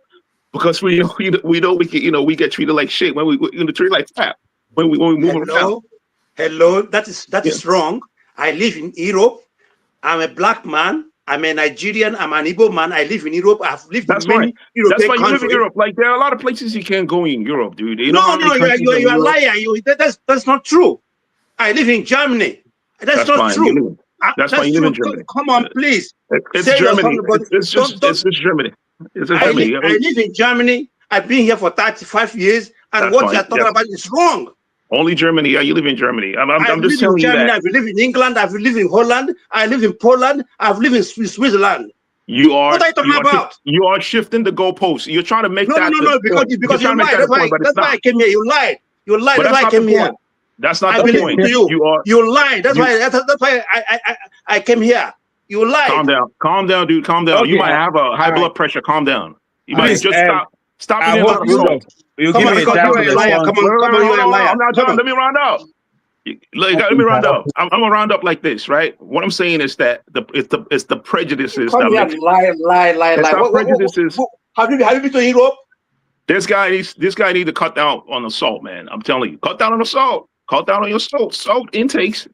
because we know we get treated like shit when we treated like crap when we move around. Hello, that is wrong. I live in Europe. I'm a black man. I'm a Nigerian. I'm an Igbo man. I live in Europe. I've lived in many European That's why you countries. live in Europe. Like, there are a lot of places you can't go in Europe, dude. You're a liar. That's not true. I live in Germany. That's not true. That's why you live in Germany. Come on, please. It's Germany. It's just Germany. I live in Germany. I've been here for 35 years, and what you're talking about is wrong. Only Germany. Yeah, you live in Germany. I'm just telling you that. I've lived in England. I've lived in Holland. I live in Poland. I've lived in Switzerland. What are you talking about? You are shifting the goalposts. You're trying to make that. No, because you lied. That's why I came here. You lied. You lied. But That's why I came here. That's not I the believe point. you. You lied. That's why I came here. You lied. Calm down, dude. Calm down. Okay. You might have a high blood pressure. Calm down. You might Please, just stop I being hope out of salt. you Come give on, me a because chance you're to a liar. respond. Come on, you're a liar. I'm not done. Let me round up. Let me round up. I'm gonna round up like this, right? What I'm saying is that it's the prejudices Come that here, makes lie. it's not prejudices. Have you been to Europe? This guy needs to cut down on the salt, man. I'm telling you, cut down on the salt. Cut down on your salt intakes.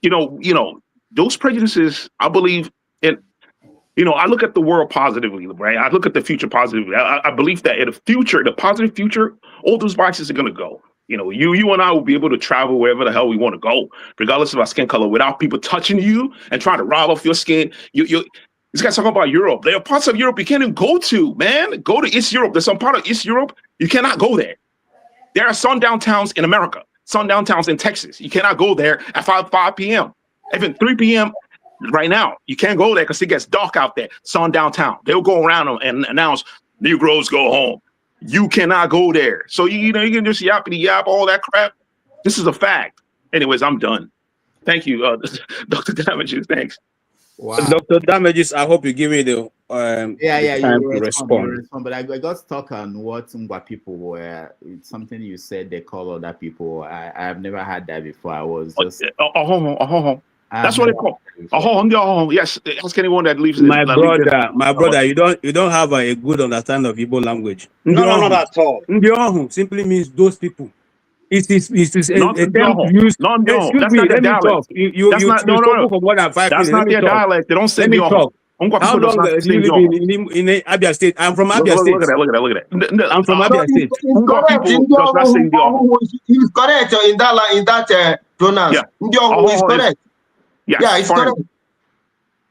You know, those prejudices, I believe in. I look at the world positively, right? I look at the future positively. I believe that in the future, the positive future, all those vices are gonna go. You and I will be able to travel wherever the hell we want to go, regardless of our skin color, without people touching you and trying to rob off your skin. This guy's talking about Europe. There are parts of Europe you can't even go to, man. Go to East Europe. There's some part of East Europe you cannot go there. There are sundown towns in America, sundown towns in Texas. You cannot go there at 5 p.m. Even 3 p.m. right now. You can't go there because it gets dark out there. Sundown town. They'll go around and announce Negroes go home. You cannot go there. So you can just yappity yap all that crap. This is a fact. Anyways, I'm done. Thank you, Dr. Damages. Thanks. Wow. Dr. Damages, I hope you give me the time to respond. But I got stuck on what Ngwa people were. It's something you said they call other people. I've never had that before. I was just that's what they call. Yes, ask anyone that lives. My brother, you don't have a good understanding of Igbo language. No, not at all. Ndiohu simply means those people. It is a term used. Excuse me, let me talk. You spoke for more than 5 minutes. That's not their dialect. They don't say Ndiohu. How long do you live in Abia State? I'm from Abia State. Look at that. I'm from Abia State. He's correct in that pronoun. Ndiohu is correct. Yes, yeah, it's correct.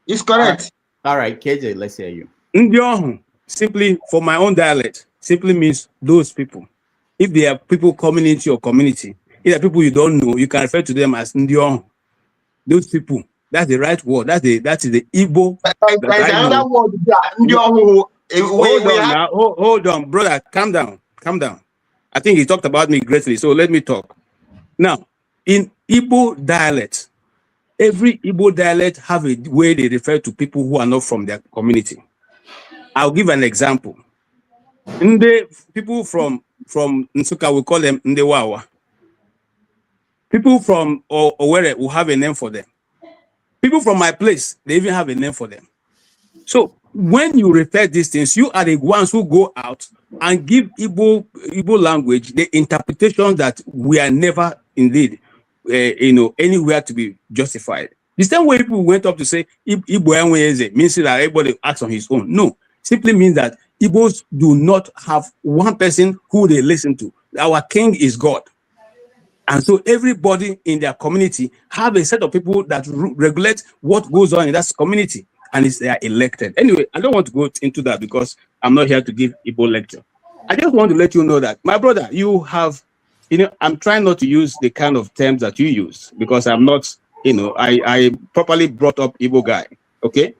It's correct. All right, KJ, let's hear you. Ndiohu, simply for my own dialect, simply means those people. If there are people coming into your community, if there are people you don't know, you can refer to them as Ndiohu. Those people. That's the right word. That is the Igbo. There's another word. Ndiohu. Hold on, brother. Calm down. I think he talked about me greatly, so let me talk. Now, in Igbo dialect, every Igbo dialect have a way they refer to people who are not from their community. I'll give an example. People from Nsukka, we call them Ndewawa. People from Owerri will have a name for them. People from my place, they even have a name for them. So when you refer these things, you are the ones who go out and give Igbo language the interpretation that we are never indeed anywhere to be justified. The same way people went up to say Igbo means that everybody acts on his own. No, simply means that Igbos do not have one person who they listen to. Our king is God. And so everybody in their community have a set of people that regulate what goes on in that community, and they are elected. Anyway, I don't want to go into that because I'm not here to give Igbo lecture. I just want to let you know that, my brother, you have, I'm trying not to use the kind of terms that you use because I'm not, I properly brought up Igbo guy. Okay,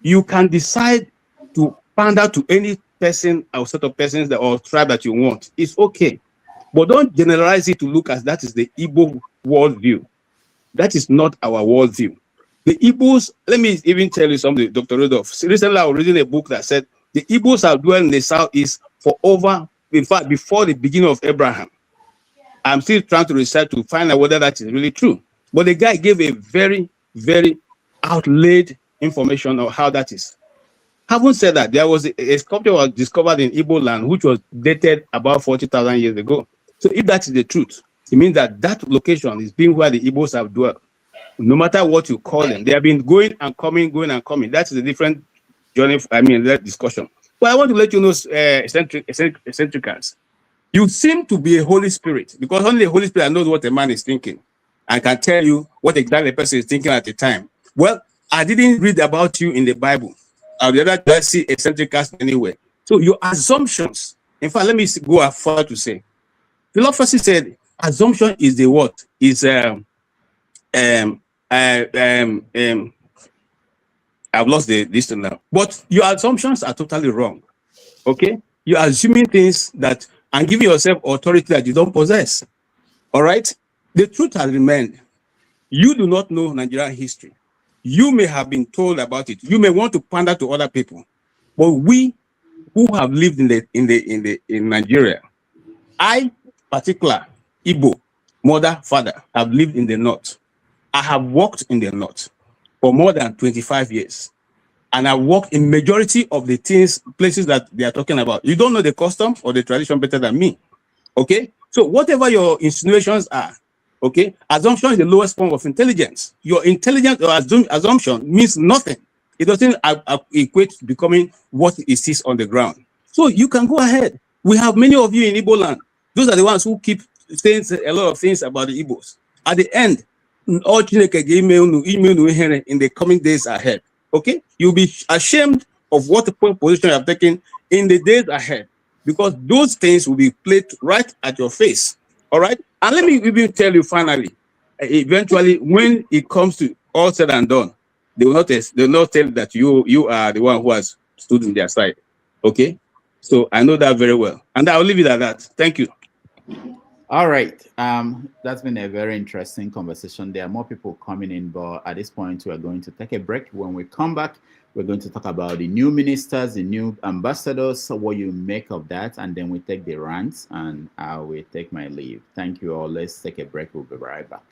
you can decide to pander to any person or set of persons or tribe that you want. It's okay. But don't generalize it to look as that is the Igbo worldview. That is not our worldview. The Igbos, let me even tell you something, Dr. Rudolph. Recently, I was reading a book that said the Igbos have dwelled in the Southeast for in fact, before the beginning of Abraham. I'm still trying to research to find out whether that is really true. But the guy gave a very, very outlaid information on how that is. Having said that, there was a sculpture was discovered in Igbo land, which was dated about 40,000 years ago. So if that is the truth, it means that that location is being where the Igbos have dwelt. No matter what you call them, they have been going and coming. That is a different journey, that discussion. But I want to let you know, eccentricans, you seem to be a Holy Spirit, because only the Holy Spirit knows what a man is thinking. I can tell you what exactly the person is thinking at the time. Well, I didn't read about you in the Bible. The other day, I see eccentricans anyway. So your assumptions, in fact, let me go further to say, philosophy said assumption is the what? Is I've lost this now. But your assumptions are totally wrong. Okay? You're assuming things that and giving yourself authority that you don't possess. All right? The truth has remained. You do not know Nigerian history. You may have been told about it. You may want to pander to other people, but we who have lived in Nigeria, I, particular Igbo, mother, father, have lived in the north. I have worked in the north for more than 25 years. And I work in majority of the places that they are talking about. You don't know the custom or the tradition better than me. Okay? So whatever your insinuations are, okay, assumption is the lowest form of intelligence. Your intelligence or assumption means nothing. It doesn't equate to becoming what it is on the ground. So you can go ahead. We have many of you in Igbo land. Those are the ones who keep saying a lot of things about the Igbos. At the end, all Chineke in the coming days ahead. Okay? You'll be ashamed of what position you have taken in the days ahead, because those things will be played right at your face. All right? And let me even tell you finally, eventually, when it comes to all said and done, they will not tell you that you are the one who has stood in their side. Okay? So I know that very well. And I'll leave it at that. Thank you. All right. That's been a very interesting conversation. There are more people coming in, but at this point, we are going to take a break. When we come back, we're going to talk about the new ministers, the new ambassadors, what you make of that, and then we take the rants, and I will take my leave. Thank you all. Let's take a break. We'll be right back.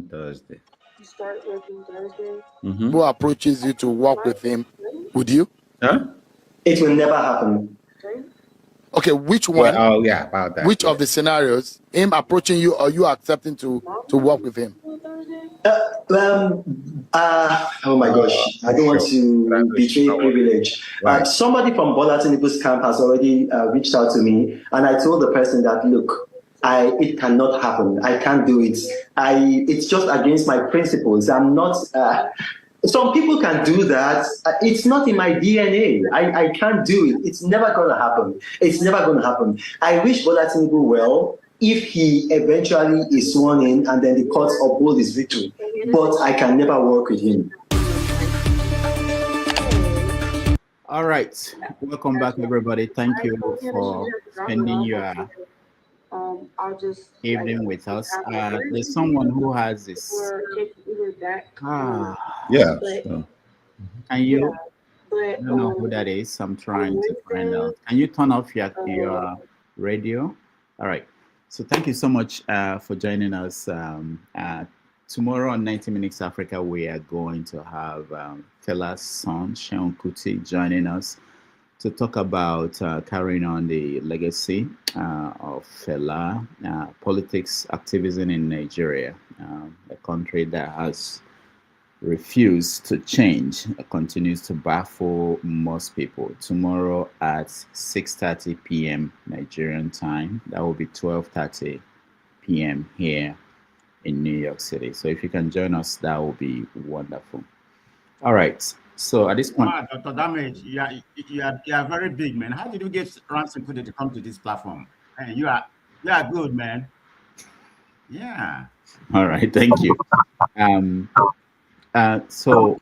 on Thursday. You start working Thursday? Mm-hmm. Who approaches you to work with him? Would you? Huh? It will never happen. Okay, which one? Well, oh yeah, about that. Which of the scenarios? Him approaching you or you accepting to work with him? Oh my gosh, I don't want to betray privilege. Right. Somebody from Bola Tinubu's camp has already reached out to me, and I told the person that, look, it cannot happen. I can't do it. It's just against my principles. I'm not. Some people can do that. It's not in my DNA. I can't do it. It's never going to happen. It's never going to happen. I wish Bola Tinubu well if he eventually is sworn in and then the courts uphold his victory. But I can never work with him. All right. Welcome back, everybody. Thank you for spending your I'll just evening with us. There's someone who has this. Yeah. Can you? I don't know who that is. I'm trying to find out. Can you turn off your radio? All right. So thank you so much for joining us. Tomorrow on 90 Minutes Africa, we are going to have Fela's son, Seun Kuti, joining us to talk about carrying on the legacy of Fela, politics, activism in Nigeria, a country that has refused to change, continues to baffle most people. Tomorrow at 6:30 p.m. Nigerian time, that will be 12:30 p.m. here in New York City. So if you can join us, that will be wonderful. All right. So at this point, wow, Dr. Damage, you are very big, man. How did you get Ransom to come to this platform? Hey, you are good, man. Yeah. All right, thank you. So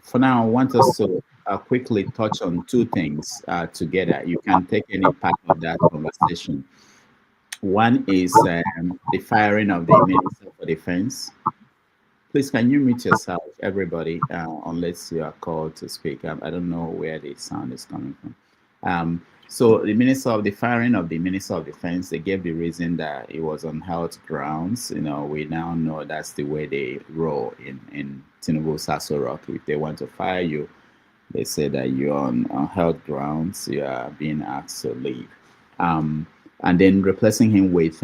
for now, I want us to quickly touch on two things together. You can take any part of that conversation. One is the firing of the Minister for Defense. Please, can you mute yourself, everybody, unless you are called to speak? I don't know where the sound is coming from. So the firing of the Minister of Defense, they gave the reason that it was on health grounds. You know, we now know that's the way they roll in Tinubu's Aso Rock. If they want to fire you, they say that you're on health grounds, you are being asked to leave. And then replacing him with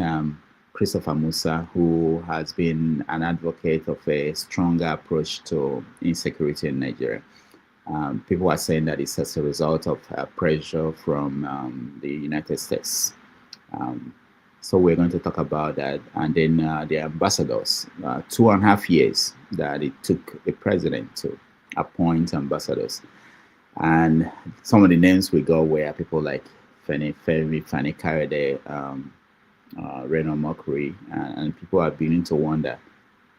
Christopher Musa, who has been an advocate of a stronger approach to insecurity in Nigeria. People are saying that it's as a result of pressure from the United States. So we're going to talk about that. And then the ambassadors, 2.5 years that it took the president to appoint ambassadors. And some of the names we got were people like Fani Kayode, Reno Mokri, and people are beginning to wonder,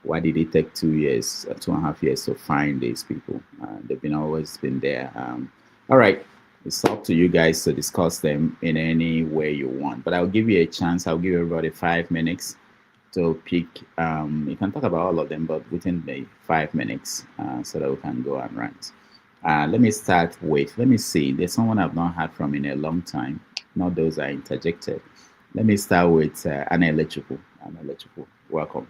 why did it take 2.5 years to find these people? They've always been there. All right, it's up to you guys to discuss them in any way you want, but I'll give you a chance. I'll give everybody 5 minutes to pick. You can talk about all of them, but within the 5 minutes, so that we can go and rant. Let me start with, let me see, there's someone I've not heard from in a long time. Not those I interjected. Let me start with Anna Electrical. Welcome.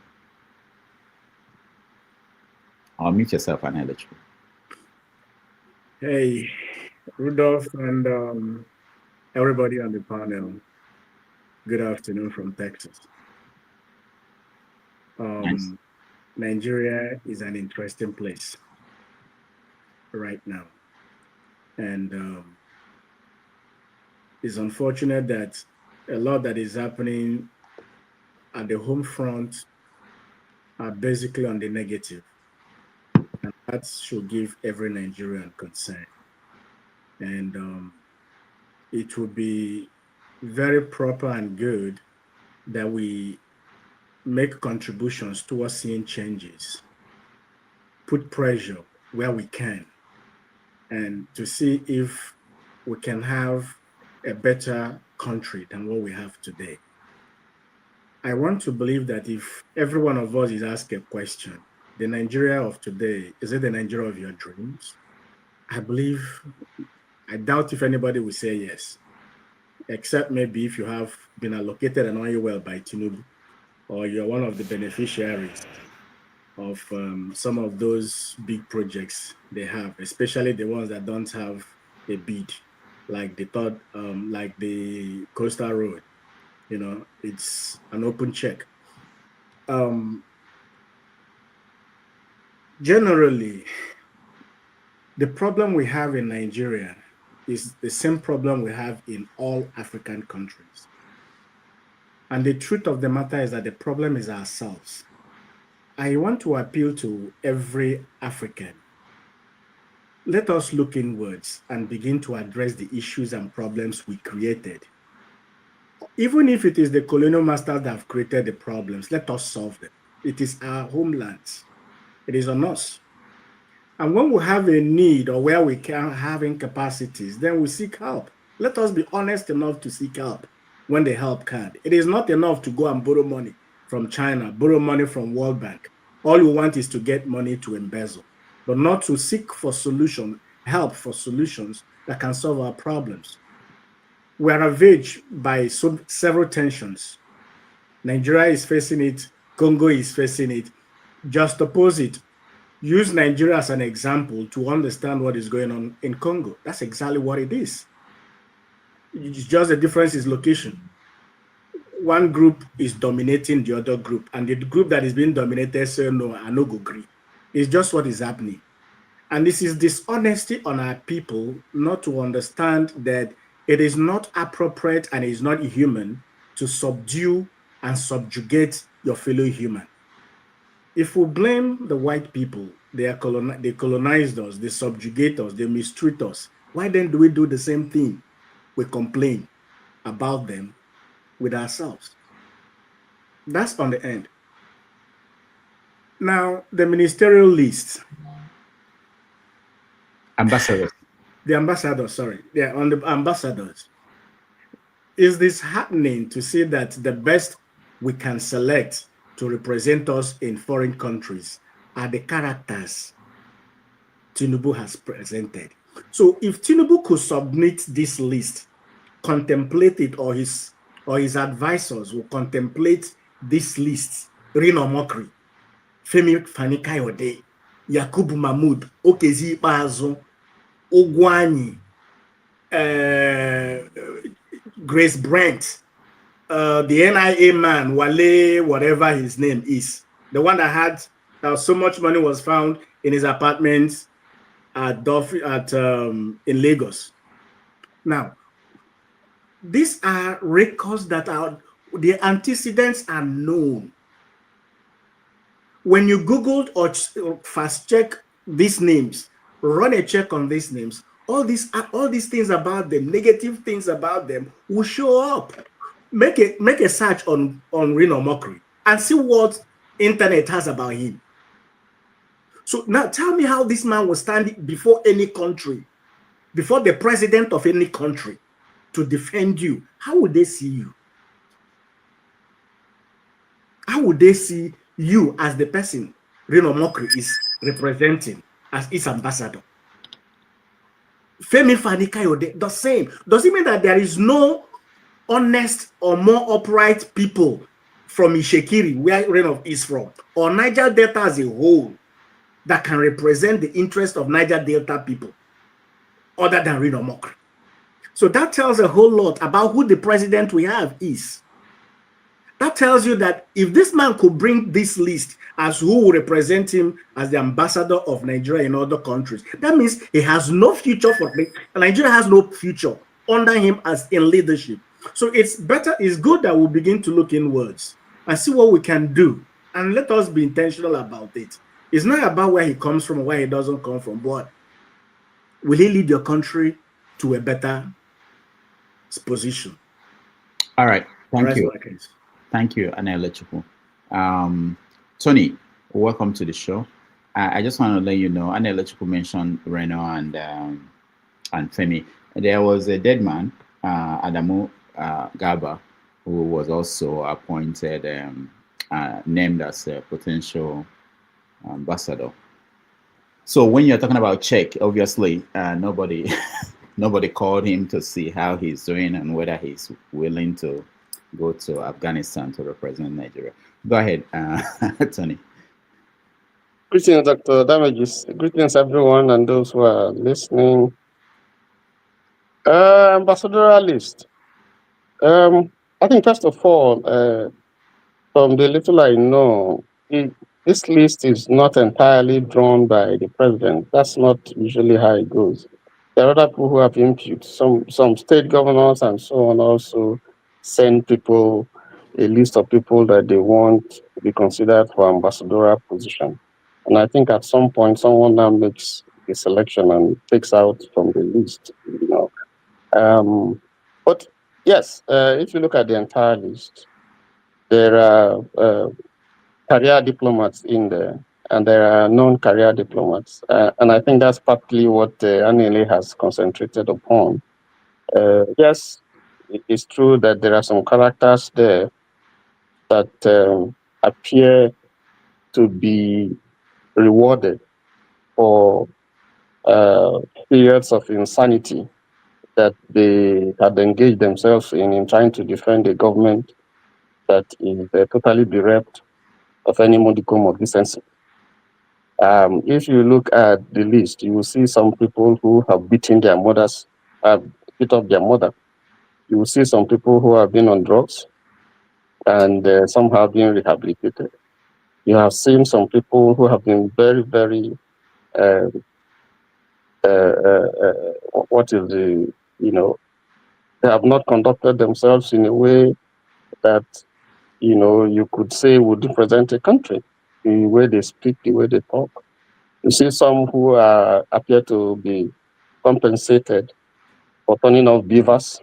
I'll mute yourself, Anna Electrical. Hey, Rudolph and everybody on the panel. Good afternoon from Texas. Nice. Nigeria is an interesting place right now. And it's unfortunate that a lot that is happening at the home front are basically on the negative. And that should give every Nigerian concern. And it would be very proper and good that we make contributions towards seeing changes, put pressure where we can, and to see if we can have a better country than what we have today. I want to believe that if every one of us is asked a question, the Nigeria of today, is it the Nigeria of your dreams? I doubt if anybody will say yes, except maybe if you have been allocated an oil well by Tinubu or you're one of the beneficiaries of some of those big projects they have, especially the ones that don't have a bid, like the third, like the coastal road. You know, it's an open check. Generally, the problem we have in Nigeria is the same problem we have in all African countries. And the truth of the matter is that the problem is ourselves. I want to appeal to every African. Let us look inwards and begin to address the issues and problems we created. Even if it is the colonial masters that have created the problems, let us solve them. It is our homelands. It is on us. And when we have a need or where we can have incapacities, then we seek help. Let us be honest enough to seek help when the help can't. It is not enough to go and borrow money from China, borrow money from World Bank. All you want is to get money to embezzle, but not to seek for solutions, help for solutions that can solve our problems. We are ravaged by several tensions. Nigeria is facing it, Congo is facing it. Just opposite. Use Nigeria as an example to understand what is going on in Congo. That's exactly what it is. It's just the difference is location. One group is dominating the other group, and the group that is being dominated say no, I no go agree. It's just what is happening. And this is dishonesty on our people not to understand that it is not appropriate and it is not human to subdue and subjugate your fellow human. If we blame the white people, they colonized us, they subjugate us, they mistreat us, why then do we do the same thing? We complain about them with ourselves. That's on the end. Now, the ministerial list. Ambassadors. The ambassadors, sorry. Yeah, on the ambassadors. Is this happening to see that the best we can select to represent us in foreign countries are the characters Tinubu has presented? So if Tinubu could submit this list, contemplate it, or his advisors will contemplate this list, Rino Mokri, Femi Fani-Kayode, Yakubu Mahmoud, Okezi Ikpeazu, Ogwani, Grace Brent, the NIA man, Wale, whatever his name is, the one that had so much money was found in his apartment at in Lagos. Now, these are records that are, the antecedents are known. When you Googled or fast check these names, run a check on these names, all these things about them, negative things about them will show up. Make a search on Rino Mokri and see what internet has about him. So now tell me how this man was standing before any country, before the president of any country, to defend you. How would they see you? How would they see you as the person Rino Mokri is representing as its ambassador? Femi Fani-Kayode, the same. Does it mean that there is no honest or more upright people from Ishekiri, where Rino is from, or Niger Delta as a whole, that can represent the interest of Niger Delta people other than Rino Mokri? So that tells a whole lot about who the president we have is. That tells you that if this man could bring this list as who will represent him as the ambassador of Nigeria in other countries, that means he has no future for Nigeria has no future under him as in leadership. So it's good that we begin to look inwards and see what we can do. And let us be intentional about it. It's not about where he comes from or where he doesn't come from, but will he lead your country to a better position? All right. Thank you. Thank you, Anna Electrical. Tony, welcome to the show. I just want to let you know, Anna Electrical mentioned Reno and Femi. There was a dead man, Adamu Gaba, who was also appointed, named as a potential ambassador. So when you're talking about check, obviously nobody called him to see how he's doing and whether he's willing to go to Afghanistan to represent Nigeria. Go ahead, Tony. Greetings, Dr. Damages. Greetings, everyone, and those who are listening. Ambassadorial list. I think, first of all, from the little I know, this list is not entirely drawn by the president. That's not usually how it goes. There are other people who have input. Some state governors and so on also send people a list of people that they want to be considered for ambassadorial position. And I think at some point, someone now makes a selection and takes out from the list, But yes, if you look at the entire list, there are career diplomats in there, and there are non-career diplomats. And I think that's partly what Anile has concentrated upon. Yes, it's true that there are some characters there that appear to be rewarded for periods of insanity that they had engaged themselves in trying to defend a government that is totally bereft of any modicum of decency. If you look at the list, you will see some people who have beaten their mothers, beat up their mother. You will see some people who have been on drugs and some have been rehabilitated. You have seen some people who have been very, very, they have not conducted themselves in a way that, you could say would represent a country, the way they speak, the way they talk. You see some who appear to be compensated for turning off beavers.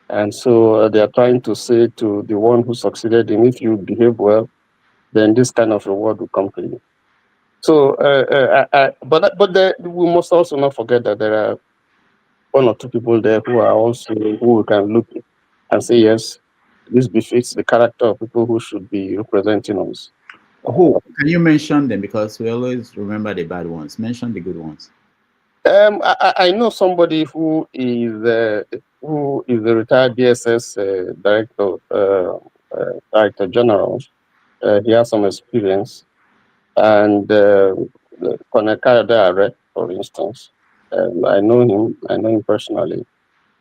And so they are trying to say to the one who succeeded in, if you behave well, then this kind of reward will come to you. So, we must also not forget that there are one or two people there who we can look and say, yes, this befits the character of people who should be representing us. Who can you mention them? Because we always remember the bad ones. Mention the good ones. I know somebody who is a retired DSS director general. He has some experience, and Colonel Kayode, for instance, I know him. I know him personally.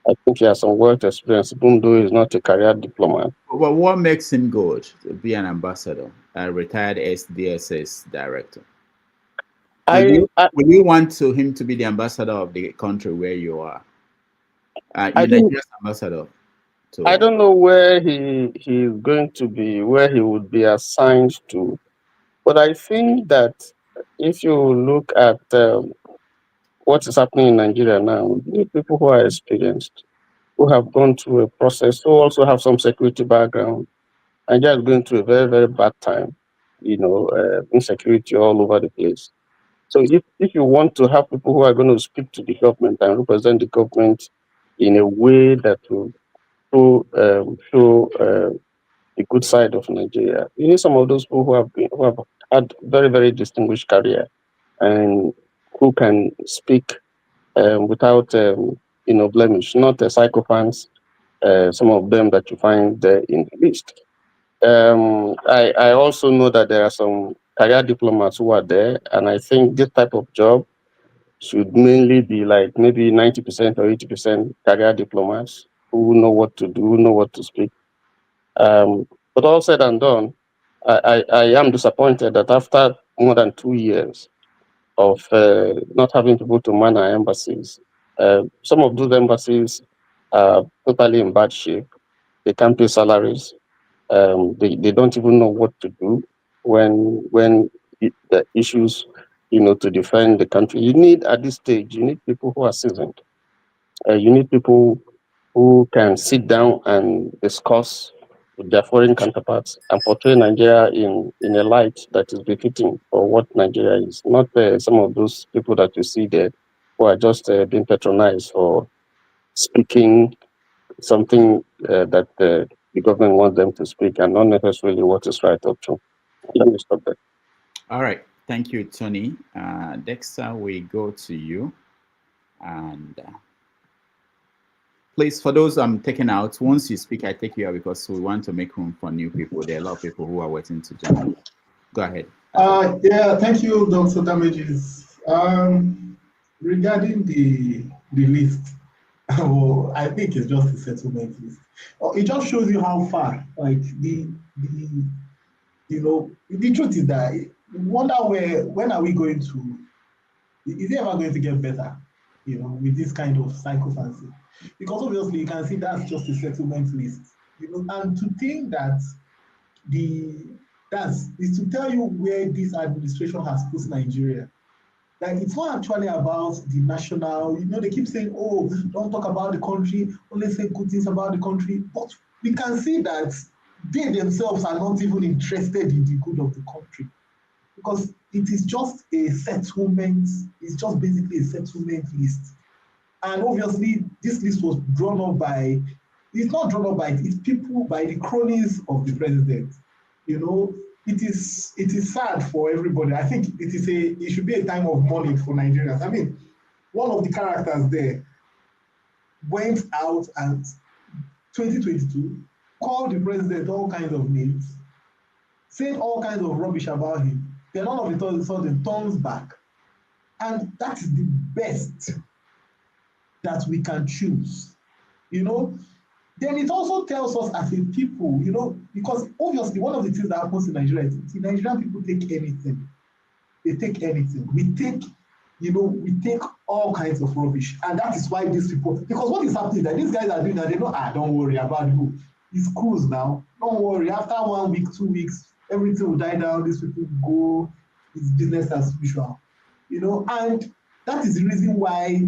I think he has some work experience, even though he's not a career diplomat. Well, what makes him good to be an ambassador, a retired SDSS director? Will you want him to be the ambassador of the country where you are? Nigeria's ambassador. I don't know where he's going to be, where he would be assigned to. But I think that if you look at what is happening in Nigeria now, we need people who are experienced, who have gone through a process, who also have some security background. Nigeria is going through a very, very bad time, insecurity all over the place. So if you want to have people who are going to speak to the government and represent the government in a way that will show the good side of Nigeria, you need some of those people who have had very, very distinguished career and who can speak without blemish, not sycophants. Some of them that you find there in the list. I also know that there are some career diplomats who are there, and I think this type of job should mainly be like maybe 90% or 80% career diplomats who know what to do, know what to speak. But all said and done, I am disappointed that after more than 2 years of not having people to man our embassies, some of those embassies are totally in bad shape. They can't pay salaries. They don't even know what to do when the issues, to defend the country. You need, at this stage, you need people who are seasoned. You need people who can sit down and discuss with their foreign counterparts and portray Nigeria in a light that is befitting for what Nigeria is. Not some of those people that you see there who are just being patronized for speaking something that the government wants them to speak and not necessarily what is right or true. Let me stop there. All right. Thank you, Tony. Dexter, we go to you. And Please, for those I'm taking out, once you speak, I take you out because we want to make room for new people. There are a lot of people who are waiting to join. Go ahead. Yeah, thank you, Dr. Damages. Regarding the list, well, I think it's just a settlement list. It just shows you how far, like the truth is that you wonder when are we going to, is it ever going to get better, with this kind of psychopathy? Because obviously you can see that's just a settlement list, and to think that is to tell you where this administration has put Nigeria. Like, it's not actually about the national, they keep saying, oh, don't talk about the country, only say good things about the country. But we can see that they themselves are not even interested in the good of the country. Because it is just a settlement, it's just basically a settlement list. And obviously, this list was drawn up by, it's not drawn up by, it's people, by the cronies of the president. It is sad for everybody. I think it should be a time of mourning for Nigerians. I mean, one of the characters there went out and 2022 called the president all kinds of names, saying all kinds of rubbish about him. Then all of a sudden turns back. And that is the best that we can choose. Then it also tells us as a people, because obviously one of the things that happens in Nigeria is the Nigerian people take anything. They take anything. We take all kinds of rubbish. And that is why these people, because what is happening is that these guys are doing that, they know, don't worry about you. It's cruise now. Don't worry. After 1 week, 2 weeks, everything will die down. These people go, it's business as usual. And that is the reason why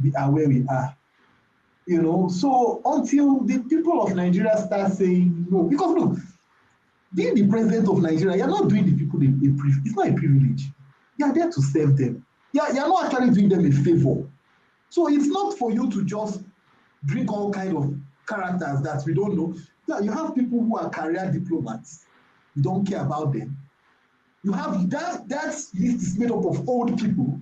we are where we are. So until the people of Nigeria start saying no, because look, being the president of Nigeria, you're not doing the people it's not a privilege. You're there to serve them. You're not actually doing them a favor. So it's not for you to just bring all kind of characters that we don't know. Yeah, you have people who are career diplomats. You don't care about them. You have that list is made up of old people.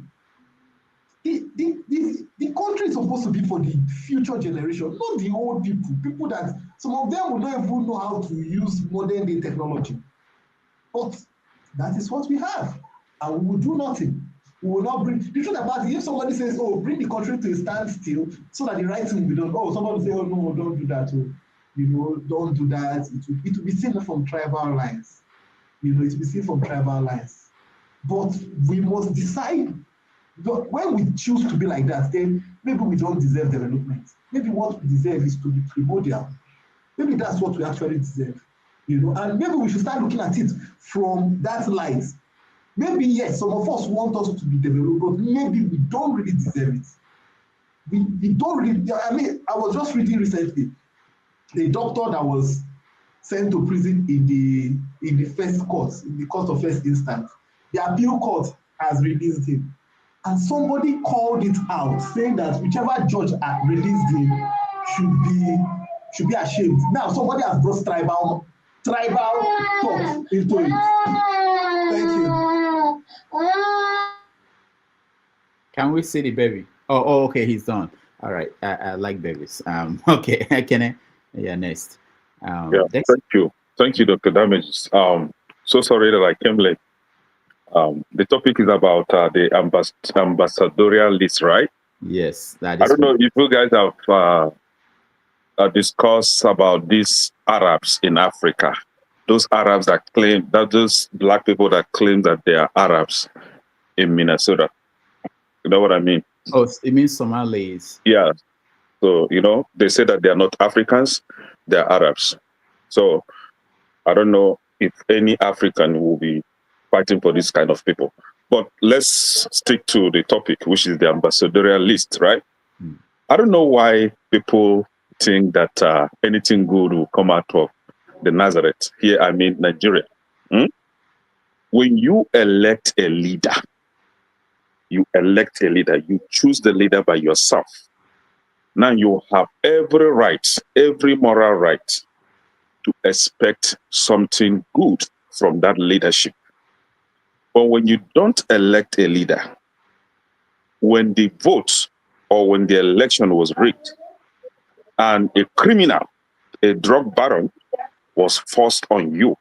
The country is supposed to be for the future generation, not the old people. People that some of them will not even know how to use modern day technology. But that is what we have, and we will do nothing. We will not bring. The truth about it, if somebody says, "Oh, bring the country to a standstill," so that the right thing will be done. Oh, somebody will say, "Oh no, don't do that." Don't do that. It will be seen from tribal lines. It will be seen from tribal lines. But we must decide. When we choose to be like that, then maybe we don't deserve development. Maybe what we deserve is to be primordial. Maybe that's what we actually deserve, and maybe we should start looking at it from that light. Maybe, yes, some of us want us to be developed, but maybe we don't really deserve it. We don't really, I mean, I was just reading recently, a doctor that was sent to prison in the first court, in the court of first instance. The appeal court has released him. And somebody called it out, saying that whichever judge released him should be ashamed. Now somebody has brought tribal thought into it. Thank you. Can we see the baby? Oh, okay, he's done. All right, I like babies. Okay, can I? Yeah, next. Next. Thank you, Dr. Damages. So sorry that I came late. The topic is about the ambassadorial list, right? Yes, that is. I don't know if you guys have discussed about these Arabs in Africa. Those Arabs that claim that those black people that claim that they are Arabs in Minnesota. You know what I mean? Oh, it means Somalis. Yeah. So, they say that they are not Africans, they are Arabs. So I don't know if any African will be fighting for this kind of people. But let's stick to the topic, which is the ambassadorial list, right? I don't know why people think that anything good will come out of the Nazareth. Here, I mean Nigeria. When you elect a leader, you choose the leader by yourself. Now you have every right, every moral right to expect something good from that leadership. But when you don't elect a leader, when the vote or when the election was rigged, and a criminal, a drug baron, was forced on you.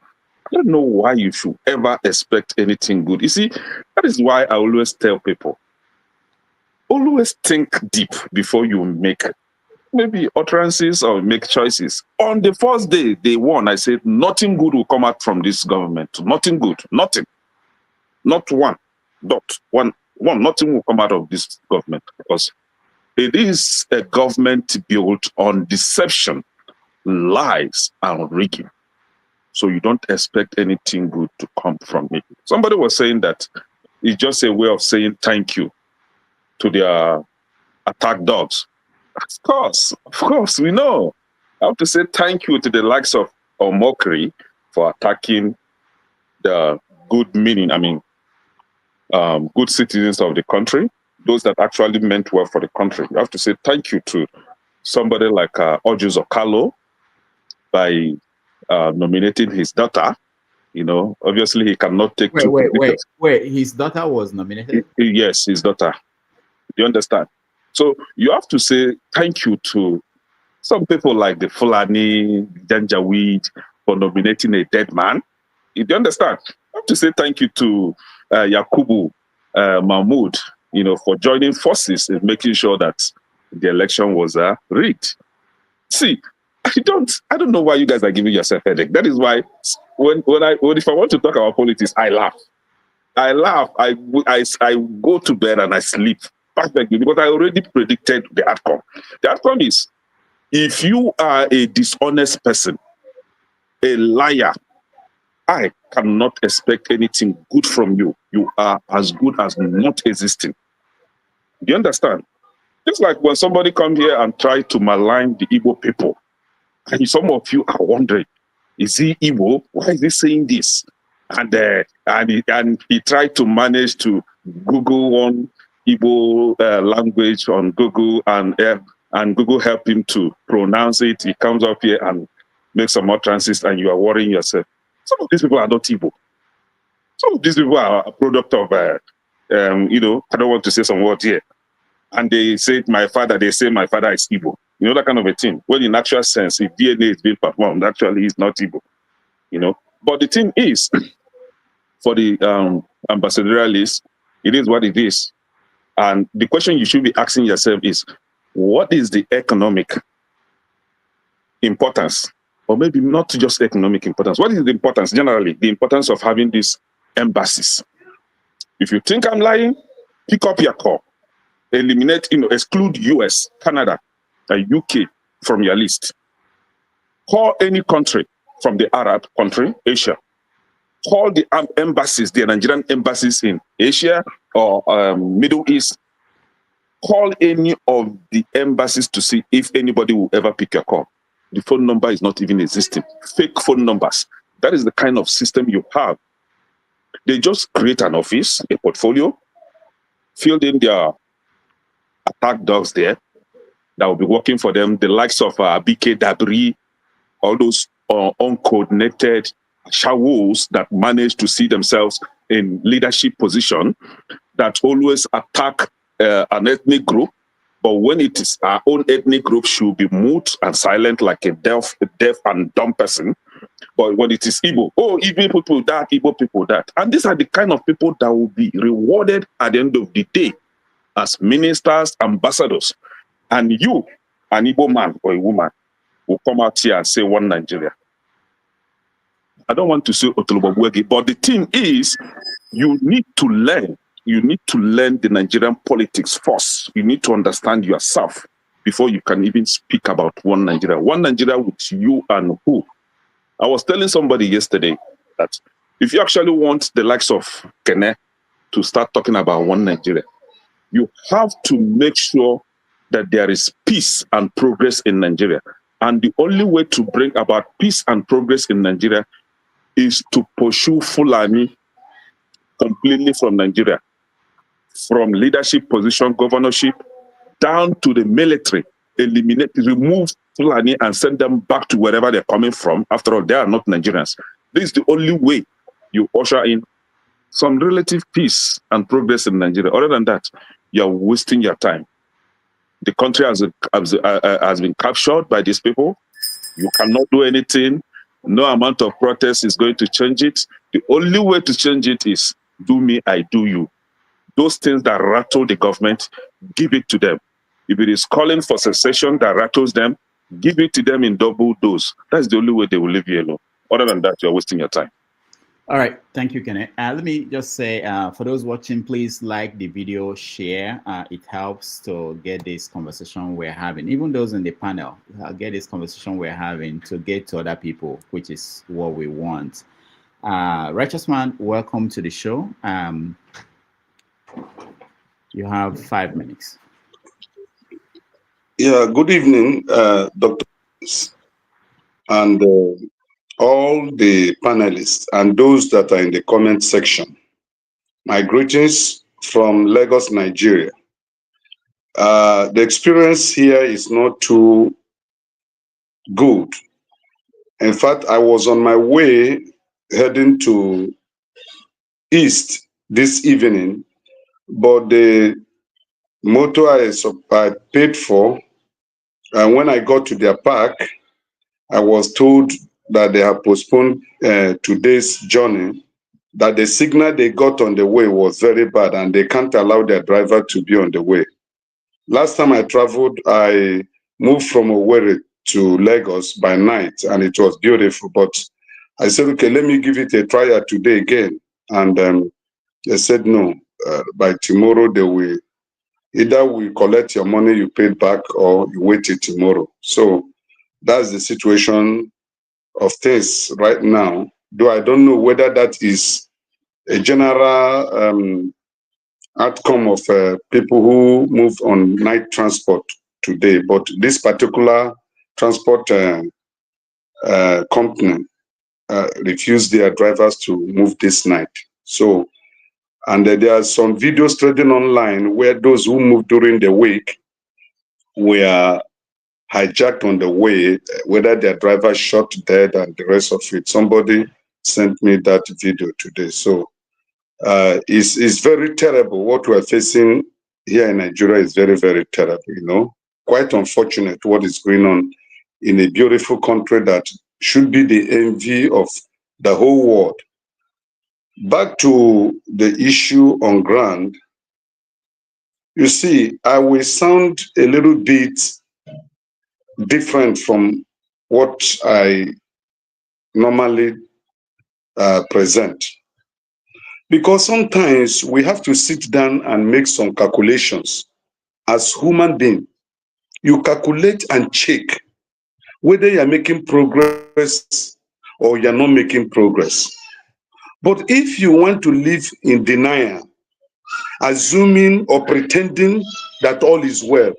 I don't know why you should ever expect anything good. You see, that is why I always tell people, always think deep before you make maybe utterances or make choices. On the first day, day one, I said nothing good will come out from this government. Nothing good, nothing. Not one dot, one, nothing will come out of this government because it is a government built on deception, lies, and rigging. So you don't expect anything good to come from it. Somebody was saying that it's just a way of saying thank you to their attack dogs. Of course, we know. I have to say thank you to the likes of Omokri for attacking the good good citizens of the country, those that actually meant well for the country. You have to say thank you to somebody like Ojus Okalo by nominating his daughter. You know, obviously he cannot take Wait, his daughter was nominated? Yes, his daughter. Do you understand? So you have to say thank you to some people like the Fulani, Janjaweed for nominating a dead man. You understand? You have to say thank you to Yakubu Mahmoud, you know, for joining forces and making sure that the election was rigged. See, I don't know why you guys are giving yourself a headache. That is why if I want to talk about politics, I laugh. I go to bed and I sleep perfectly because I already predicted the outcome. The outcome is if you are a dishonest person, a liar, I cannot expect anything good from you. You are as good as not existing. Do you understand? Just like when somebody come here and try to malign the Igbo people, and some of you are wondering, is he Igbo? Why is he saying this? And he tried to manage to Google one Igbo language on Google, and Google help him to pronounce it. He comes up here and makes some utterances, and you are worrying yourself. Some of these people are not Igbo. Some of these people are a product of, you know, I don't want to say some words here. And they say my father is Igbo. You know, that kind of a thing. Well, in actual sense, if DNA is being performed, actually he's not Igbo. You know, but the thing is, for the ambassadorialist, it is what it is. And the question you should be asking yourself is, what is the economic importance? Or maybe not just economic importance. What is the importance, generally? The importance of having these embassies. If you think I'm lying, pick up your call. Eliminate, exclude US, Canada, and UK from your list. Call any country from the Arab country, Asia. Call the embassies, the Nigerian embassies in Asia or Middle East. Call any of the embassies to see if anybody will ever pick your call. The phone number is not even existing. Fake phone numbers. That is the kind of system you have. They just create an office, a portfolio, filled in their attack dogs there that will be working for them, the likes of BK Dabri, all those uncoordinated shawos that manage to see themselves in leadership position that always attack an ethnic group. But when it is our own ethnic group, should be mute and silent like a deaf and dumb person. But when it is Igbo, Igbo people that, Igbo people that. And these are the kind of people that will be rewarded at the end of the day as ministers, ambassadors. And you, an Igbo man or a woman, will come out here and say one Nigeria. I don't want to say Otolobogwegi, but the thing is, you need to learn. You need to learn the Nigerian politics first. You need to understand yourself before you can even speak about one Nigeria. One Nigeria with you and who? I was telling somebody yesterday that if you actually want the likes of Kene to start talking about one Nigeria, you have to make sure that there is peace and progress in Nigeria. And the only way to bring about peace and progress in Nigeria is to pursue Fulani completely from Nigeria, from leadership position, governorship, down to the military, remove Fulani and send them back to wherever they're coming from. After all, they are not Nigerians. This is the only way you usher in some relative peace and progress in Nigeria. Other than that, you're wasting your time. The country has been captured by these people. You cannot do anything. No amount of protest is going to change it. The only way to change it is do me, I do you. Those things that rattle the government, give it to them. If it is calling for secession that rattles them, give it to them in double dose. That's the only way they will leave you alone. Other than that, you're wasting your time. All right, thank you, Kenneth. Let me just say, for those watching, please like the video, share. It helps to get this conversation we're having. Even those in the panel, get this conversation we're having to get to other people, which is what we want. Righteous Man, welcome to the show. You have 5 minutes. Yeah, good evening, Dr. and all the panelists and those that are in the comment section. My greetings from Lagos, Nigeria. The experience here is not too good. In fact, I was on my way heading to East this evening, but the motor I paid for, and when I got to their park, I was told that they have postponed today's journey, that the signal they got on the way was very bad and they can't allow their driver to be on the way. Last time I traveled, I moved from Owerri to Lagos by night and it was beautiful, but I said, okay, let me give it a try today again. And they said, no, by tomorrow they will, either we collect your money you paid back or you wait till tomorrow. So that's the situation of things right now, though I don't know whether that is a general outcome of people who move on night transport today, but this particular transport company refused their drivers to move this night. So, and there are some videos trending online where those who moved during the week were hijacked on the way, whether their driver shot dead and the rest of it. Somebody sent me that video today. So it's very terrible. What we're facing here in Nigeria is very, very terrible, you know. Quite unfortunate what is going on in a beautiful country that should be the envy of the whole world. Back to the issue on ground, you see, I will sound a little bit different from what I normally present. Because sometimes we have to sit down and make some calculations. As human beings, you calculate and check whether you're making progress or you're not making progress. But if you want to live in denial, assuming or pretending that all is well,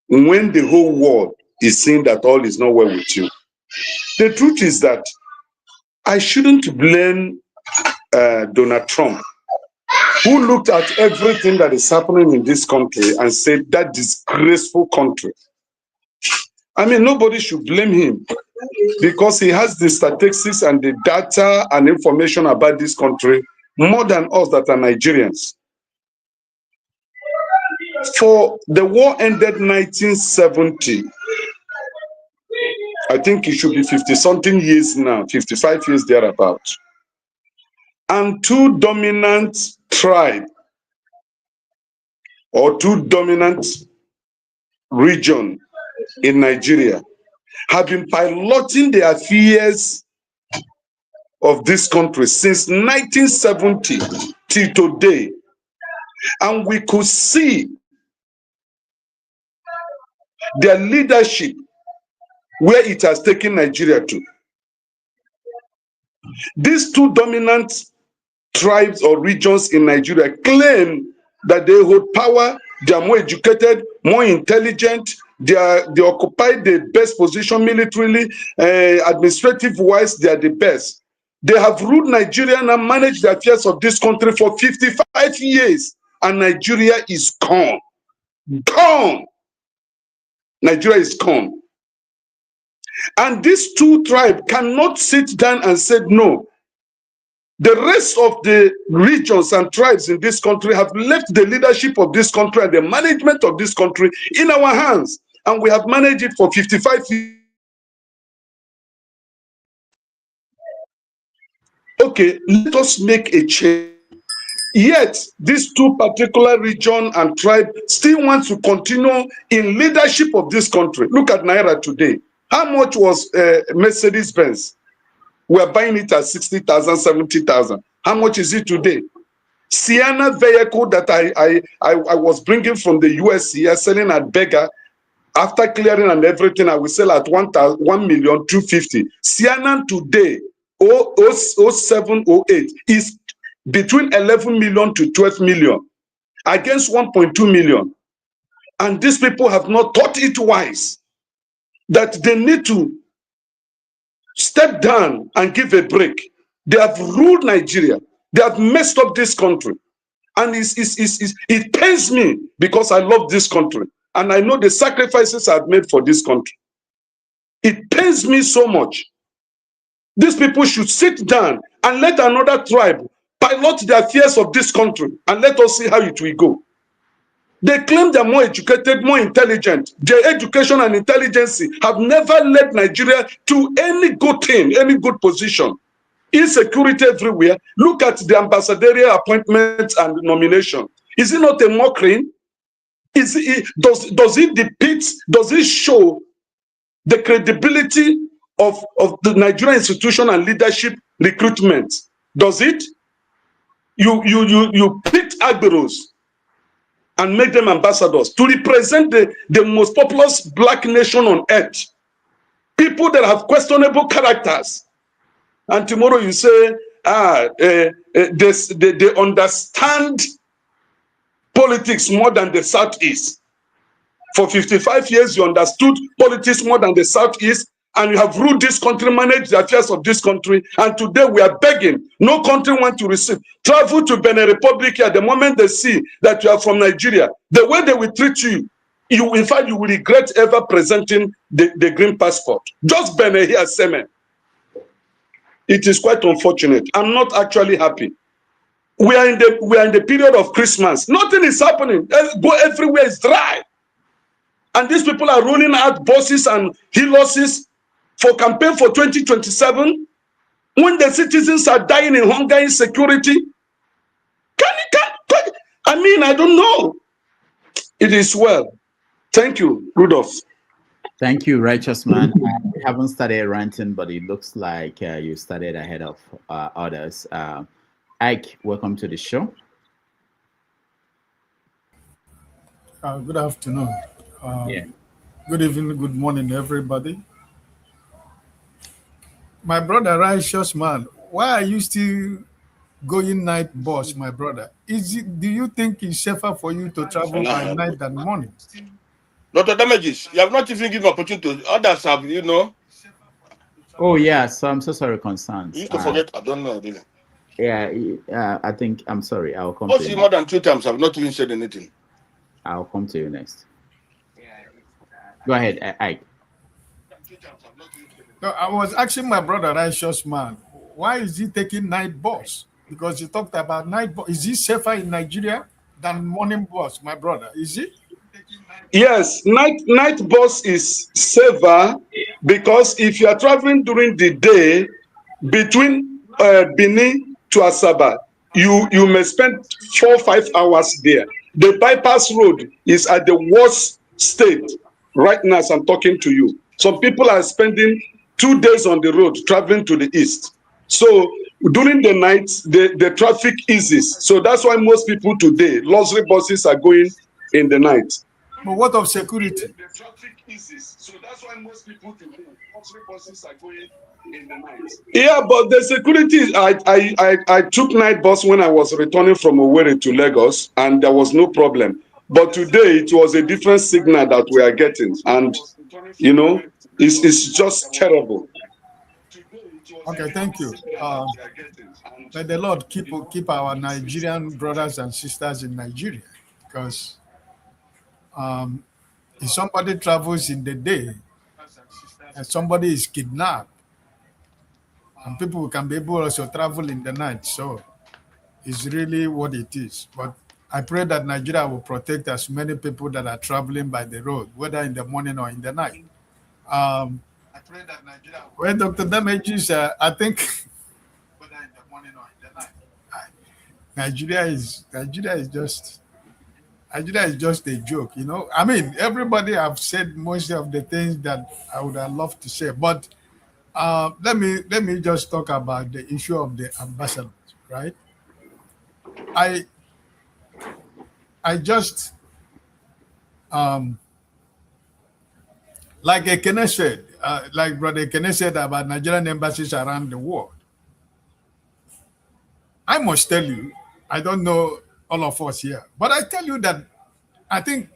when the whole world is saying that all is not well with you, the truth is that I shouldn't blame Donald Trump, who looked at everything that is happening in this country and said, that disgraceful country. I mean, nobody should blame him because he has the statistics and the data and information about this country more than us that are Nigerians. For the war ended 1970. I think it should be 50-something years now, 55 years thereabout. And two dominant tribes or two dominant regions in Nigeria have been piloting the affairs of this country since 1970 till today. And we could see their leadership where it has taken Nigeria to. These two dominant tribes or regions in Nigeria claim that they hold power, they are more educated, more intelligent, they occupy the best position militarily, administrative-wise, they are the best. They have ruled Nigeria and managed the affairs of this country for 55 years, and Nigeria is gone. Gone! Nigeria is gone. And these two tribes cannot sit down and say, no, The rest of the regions and tribes in this country have left the leadership of this country and the management of this country in our hands. And we have managed it for 55 years. Okay, let us make a change. Yet, these two particular region and tribe still want to continue in leadership of this country. Look at Naira today. How much was Mercedes-Benz? We're buying it at 60,000, 70,000. How much is it today? Sienna vehicle that I was bringing from the US here, selling at Beggar, after clearing and everything, I will sell at 1,250,000. Sienna today, 0708, is between 11 million to 12 million against 1.2 million. And these people have not thought it wise that they need to step down and give a break. They have ruled Nigeria. They have messed up this country. And it pains me because I love this country. And I know the sacrifices I've made for this country. It pains me so much. These people should sit down and let another tribe pilot the affairs of this country and let us see how it will go. They claim they're more educated, more intelligent. Their education and intelligence have never led Nigeria to any good thing, any good position. Insecurity everywhere. Look at the ambassadorial appointments and nomination. Is it not a mockery? Does it depict, does it show the credibility of the Nigerian institution and leadership recruitment? Does it? You picked Agberos and make them ambassadors to represent the most populous black nation on earth. People that have questionable characters. And tomorrow you say, they understand politics more than the Southeast. For 55 years, you understood politics more than the Southeast, and you have ruled this country, managed the affairs of this country, and today we are begging. No country wants to receive. Travel to Benin Republic at the moment they see that you are from Nigeria. The way they will treat you, in fact, you will regret ever presenting the green passport. Just Benin here, Semen. It is quite unfortunate. I'm not actually happy. We are in the period of Christmas. Nothing is happening. Everywhere is dry. And these people are rolling out buses and hillosses for campaign for 2027 when the citizens are dying in hunger, insecurity. I mean, I don't know. It is well. Thank you, Rudolph. Thank you, righteous man. I haven't started ranting, but it looks like you started ahead of others. Ike, welcome to the show. Good afternoon. Yeah. Good evening, good morning, everybody. My brother, righteous man, why are you still going night bus, my brother? Do you think it's safer for you to travel by night than morning? Dr. Damages, you have not even given opportunity to others have, you know. Oh, yeah, so I'm so sorry, concerns. You used to forget, I don't know. Really. Yeah, I think, I'm sorry, I'll come to you. See more than 2 times, I've not even said anything. I'll come to you next. Go ahead, Ike. No, I was asking my brother, righteous man, why is he taking night bus? Because you talked about night bus. Is he safer in Nigeria than morning bus, my brother? Is he? Yes, night bus is safer because if you are traveling during the day between Benin to Asaba, you may spend 4 or 5 hours there. The bypass road is at the worst state right now as I'm talking to you. Some people are spending 2 days on the road traveling to the east. So during the night, the traffic eases. So that's why most people today, luxury buses are going in the night. But what of security? The traffic eases. So that's why most people today, luxury buses are going in the night. Yeah, but the security, I took night bus when I was returning from Owerri to Lagos, and there was no problem. But today it was a different signal that we are getting, and you know, it's just terrible. Okay, thank you. May the Lord keep our Nigerian brothers and sisters in Nigeria, because if somebody travels in the day and somebody is kidnapped, and people can be able also travel in the night. So it's really what it is. But I pray that Nigeria will protect as many people that are traveling by the road, whether in the morning or in the night. Um, well, Dr. Damages, I think Nigeria is just a joke, you know. I mean, everybody have said most of the things that I would have loved to say, but let me just talk about the issue of the ambassadors, right? I I just like Ekene said, like Brother Ekene said about Nigerian embassies around the world. I must tell you, I don't know all of us here, but I tell you that I think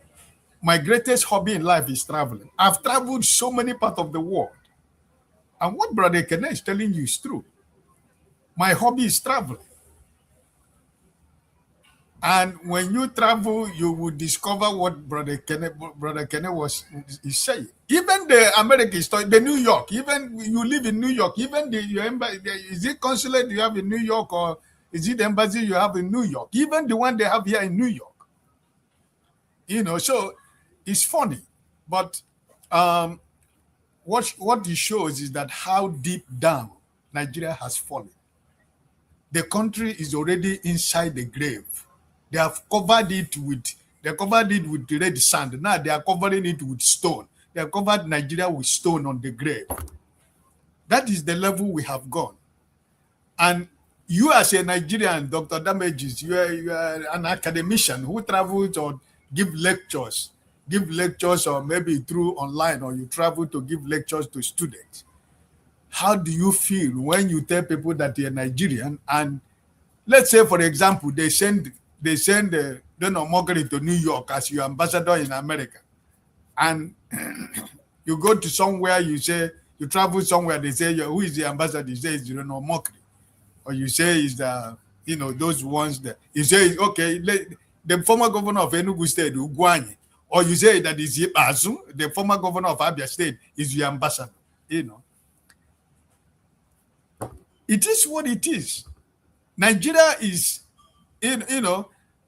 my greatest hobby in life is traveling. I've traveled so many parts of the world. And what Brother Ekene is telling you is true. My hobby is traveling. And when you travel, you will discover what Brother Kenneth is saying. Even the American story, the New York, even you live in New York, even your embassy, is it consulate you have in New York or is it the embassy you have in New York? Even the one they have here in New York. You know, so it's funny. But what it shows is that how deep down Nigeria has fallen. The country is already inside the grave. They have covered it with red sand. Now they are covering it with stone. They have covered Nigeria with stone on the grave. That is the level we have gone. And you as a Nigerian, Dr. Damages, you are an academician who travels or give lectures or maybe through online or you travel to give lectures to students. How do you feel when you tell people that you're Nigerian and let's say, for example, they send Donald Moghery to New York as your ambassador in America, and you go to somewhere, you say you travel somewhere, they say who is the ambassador? You say it's Donald Moghery, or you say it's the those ones that you say okay, the former governor of Enugu State, Ugwanye, or you say that is Azu, the former governor of Abia State, is your ambassador. It is what it is. Nigeria is,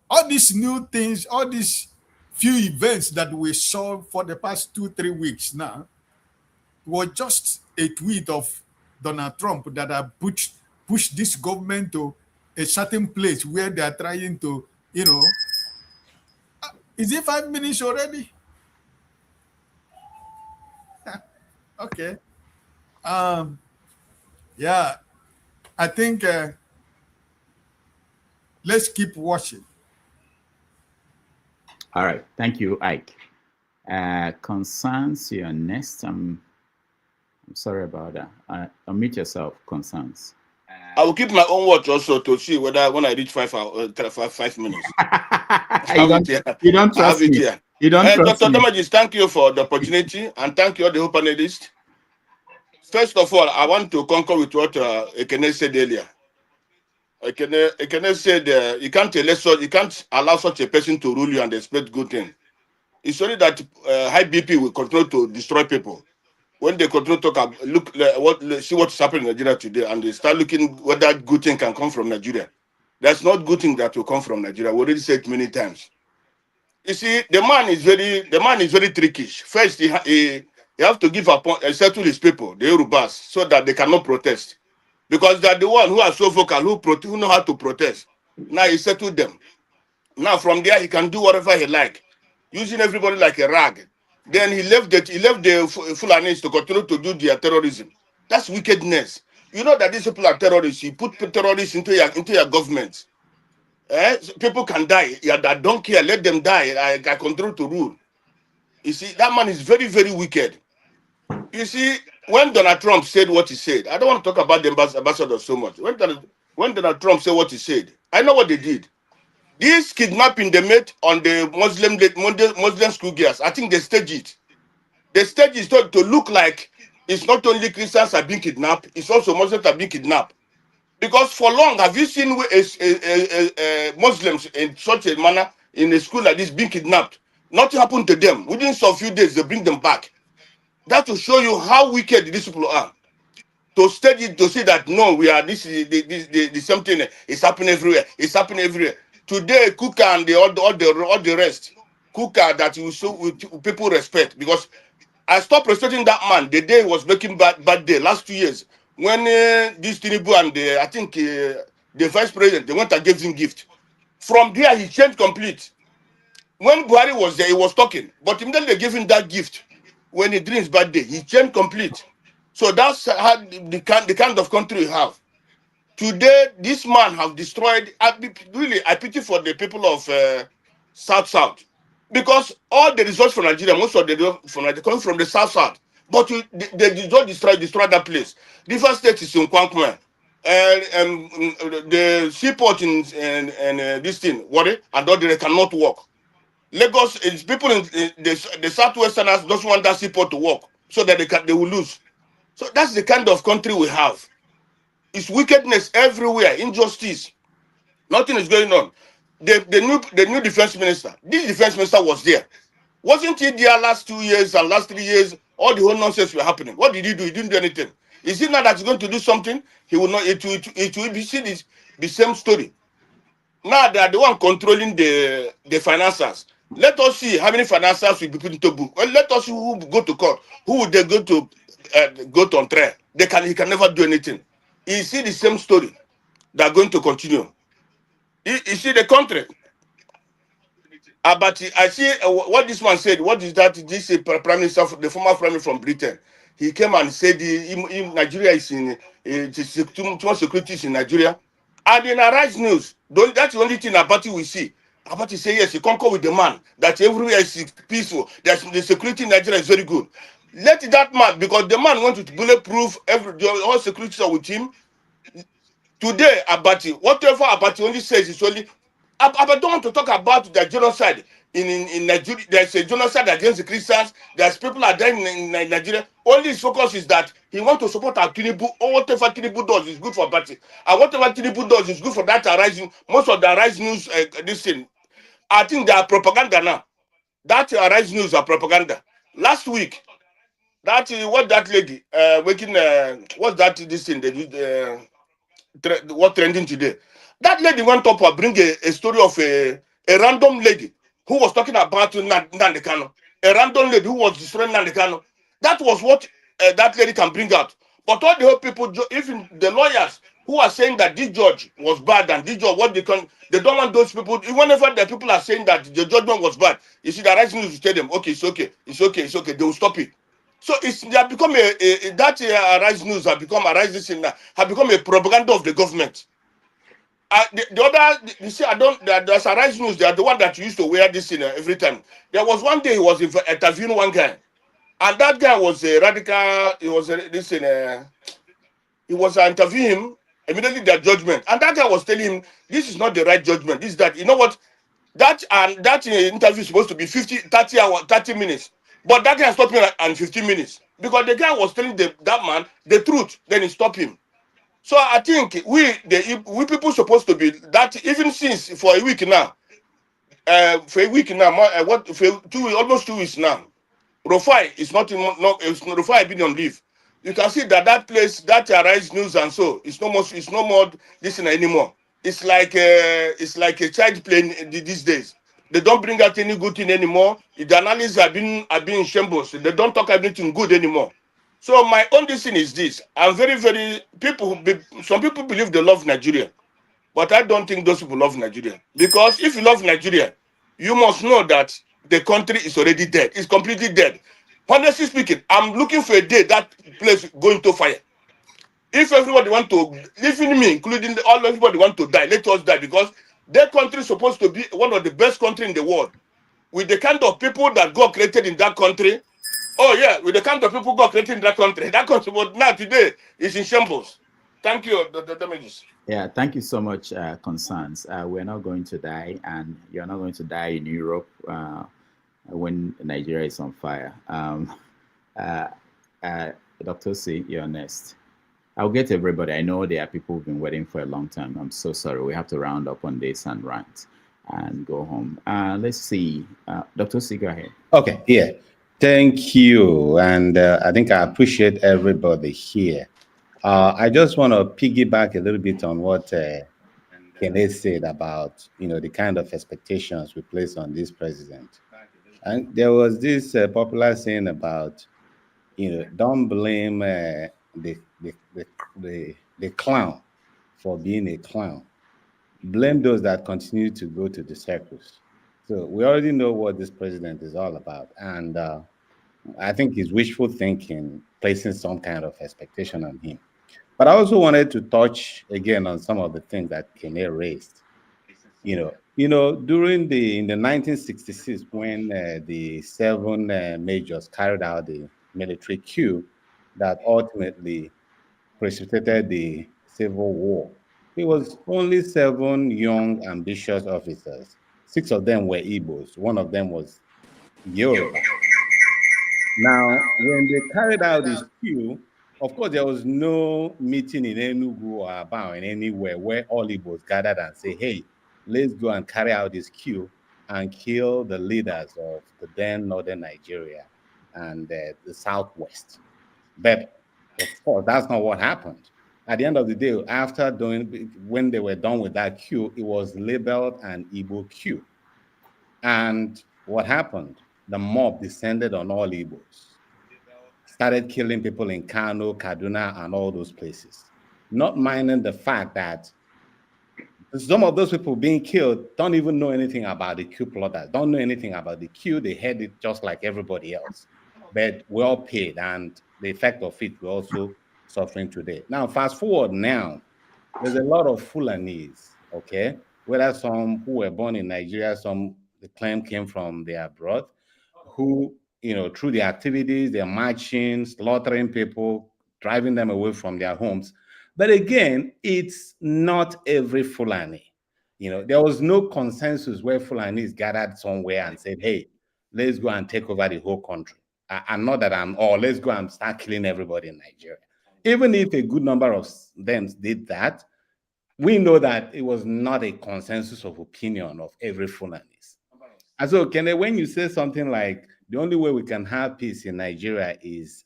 all these new things, all these few events that we saw for the past 2-3 weeks now were just a tweet of Donald Trump that have pushed this government to a certain place where they are trying to, is it 5 minutes already? Okay. Yeah, I think let's keep watching. All right. Thank you, Ike. Concerns, you're next. I'm sorry about that. Unmute yourself, Concerns. I will keep my own watch also to see whether when I reach 5 minutes. You don't trust me. Here. You don't trust Dr. me. Damages, thank you for the opportunity and thank you all the whole panelists. First of all, I want to concur with what Ekene said earlier. Ekene said you can't allow such a person to rule you and expect good things. It's only that high BP will continue to destroy people. When they continue to talk, see what's happening in Nigeria today, and they start looking whether good thing can come from Nigeria. There's not good thing that will come from Nigeria. We already said it many times. You see, the man is very trickish. First, he have to give up, settle his people, the Yorubas, so that they cannot protest, because they are the one who are so vocal, who know how to protest. Now he settled them. Now from there he can do whatever he like, using everybody like a rag. Then he left the Fulanis to continue to do their terrorism. That's wickedness. You know that these people are terrorists. You put terrorists into your government. So people can die. Yeah, I don't care. Let them die. I continue to rule. You see, that man is very, very wicked. You see, when Donald Trump said what he said, I don't want to talk about the ambassador so much. When Donald Trump said what he said, I know what they did. This kidnapping they made on the Muslim school girls, I think they staged it. They staged it to look like it's not only Christians are being kidnapped, it's also Muslims are being kidnapped. Because for long, have you seen Muslims in such a manner in a school like this being kidnapped? Nothing happened to them. Within some few days, they bring them back. That will show you how wicked these people are. to study it, to see that no, we are this is the something is happening everywhere. It's happening everywhere. Today, Kuka and all the rest, Kuka that you so people respect, because I stopped respecting that man the day he was making bad day last 2 years when this Tinubu and I think the vice president, they went and gave him gift. From there he changed complete. When Buhari was there, he was talking, but immediately they gave him that gift. When he drinks bad day, he changed complete. So that's how the kind of country we have. Today, this man have destroyed. I pity for the people of South, because all the results from Nigeria, most of the from Nigeria come from the South. But they don't destroy that place. The first state is in Kwankwan. The seaport in this thing, what and all they cannot work. Lagos is people in the southwesterners don't want that seaport to work, so that they will lose. So that's the kind of country we have. It's wickedness everywhere, injustice. Nothing is going on. The new defense minister. This defense minister was there. Wasn't he there last 2 years and last 3 years? All the whole nonsense were happening. What did he do? He didn't do anything. Is it now that he's going to do something? He will not. It will be seen the same story. Now they are the one controlling the financiers. Let us see how many financiers will be put into book. Well, let us see who will go to court. Who will they go to on trial? He can never do anything. You see the same story. They are going to continue. You see the country. But I see what this man said. What is that? This prime minister, the former prime minister from Britain. He came and said Nigeria is in too much security is in Nigeria. And in Arise News, that's the only thing Abati we see. Abati say yes, he conquer with the man. That everywhere is peaceful. That the security in Nigeria is very good. Let that man, because the man wanted to bulletproof all security are with him. Today, Abati, whatever Abati only says is only. I don't want to talk about the genocide in Nigeria. There's a genocide against the Christians. There's people are dying in Nigeria. Only his focus is that he wants to support our Tinubu. Or whatever Tinubu does is good for Abati. And whatever Tinubu does is good for that Arise. Most of the Arise News, this thing, I think they are propaganda now. That Arise News are propaganda. Last week, what that lady what's that this thing they did. What trending today? That lady went up and bring a story of a random lady who was talking about Nandekano. A random lady who was destroying Nandekano. That was what that lady can bring out. But all the whole people, even the lawyers who are saying that this judge was bad and this judge, they don't want those people. Whenever the people are saying that the judgment was bad, you see, the right news to tell them, okay, it's okay, it's okay, it's okay. They will stop it. So they have become Arise News have become have become a propaganda of the government. The other, you see, there's Arise News. They are the one that used to wear this every time. There was one day he was interviewing one guy, and that guy was a radical. He was he was interviewing him immediately. Their judgment, and that guy was telling him this is not the right judgment. This that you know what that interview is supposed to be 30 minutes. But that guy stopped him at 15 minutes because the guy was telling that man the truth. Then he stopped him. So I think we people supposed to be that even since for a week now. For a week now, almost 2 weeks now. Rufai is not in. No, Rufai been on leave. You can see that place, that Arise News and so it's no more listening anymore. It's like a child playing these days. They don't bring out any good thing anymore. The analysts have been in shambles. They don't talk anything good anymore. So my own thing is this. I'm very, very some people believe they love Nigeria, but I don't think those people love Nigeria. Because if you love Nigeria, you must know that the country is already dead. It's completely dead. Honestly speaking, I'm looking for a day that place going to fire. If everybody want to, even me, including everybody want to die, let us die, because that country is supposed to be one of the best countries in the world. With the kind of people that God created in that country, oh yeah, with the kind of people God created in that country, but now today is in shambles. Thank you, the damages. Yeah, thank you so much, Concerns. We're not going to die, and you're not going to die in Europe when Nigeria is on fire. Dr. C, you're next. I'll get everybody. I know there are people who've been waiting for a long time. I'm so sorry. We have to round up on this and rant and go home. Let's see. Dr. C, go ahead. Okay, yeah. Thank you. And I think I appreciate everybody here. I just want to piggyback a little bit on what Kenneth said about, the kind of expectations we place on this president. And there was this popular saying about, don't blame the clown for being a clown. Blame those that continue to go to the circus. So we already know what this president is all about. And I think it's wishful thinking, placing some kind of expectation on him. But I also wanted to touch again on some of the things that Kene raised. During in the 1966, when the seven majors carried out the military coup that ultimately precipitated the Civil War, it was only seven young, ambitious officers. Six of them were Igbos. One of them was Yoruba. Now, when they carried out this coup, of course, there was no meeting in Enugu or Aba or in anywhere where all Igbos gathered and say, hey, let's go and carry out this coup and kill the leaders of the then northern Nigeria and the southwest. But of course, that's not what happened. At the end of the day, when they were done with that coup, it was labeled an Igbo coup. And what happened? The mob descended on all Igbos, started killing people in Kano, Kaduna, and all those places, not minding the fact that some of those people being killed don't even know anything about the coup plotters, don't know anything about the coup. They had it just like everybody else, but well paid, and the effect of it we're also suffering today. Now, fast forward now, there's a lot of Fulanese, okay? Whether some who were born in Nigeria, some the claim came from the abroad, who, through the activities, they're marching, slaughtering people, driving them away from their homes. But again, it's not every Fulani. There was no consensus where Fulanis gathered somewhere and said, hey, let's go and take over the whole country. And not that let's go and start killing everybody in Nigeria. Even if a good number of them did that, we know that it was not a consensus of opinion of every Fulanis. And so, Kene, when you say something like the only way we can have peace in Nigeria is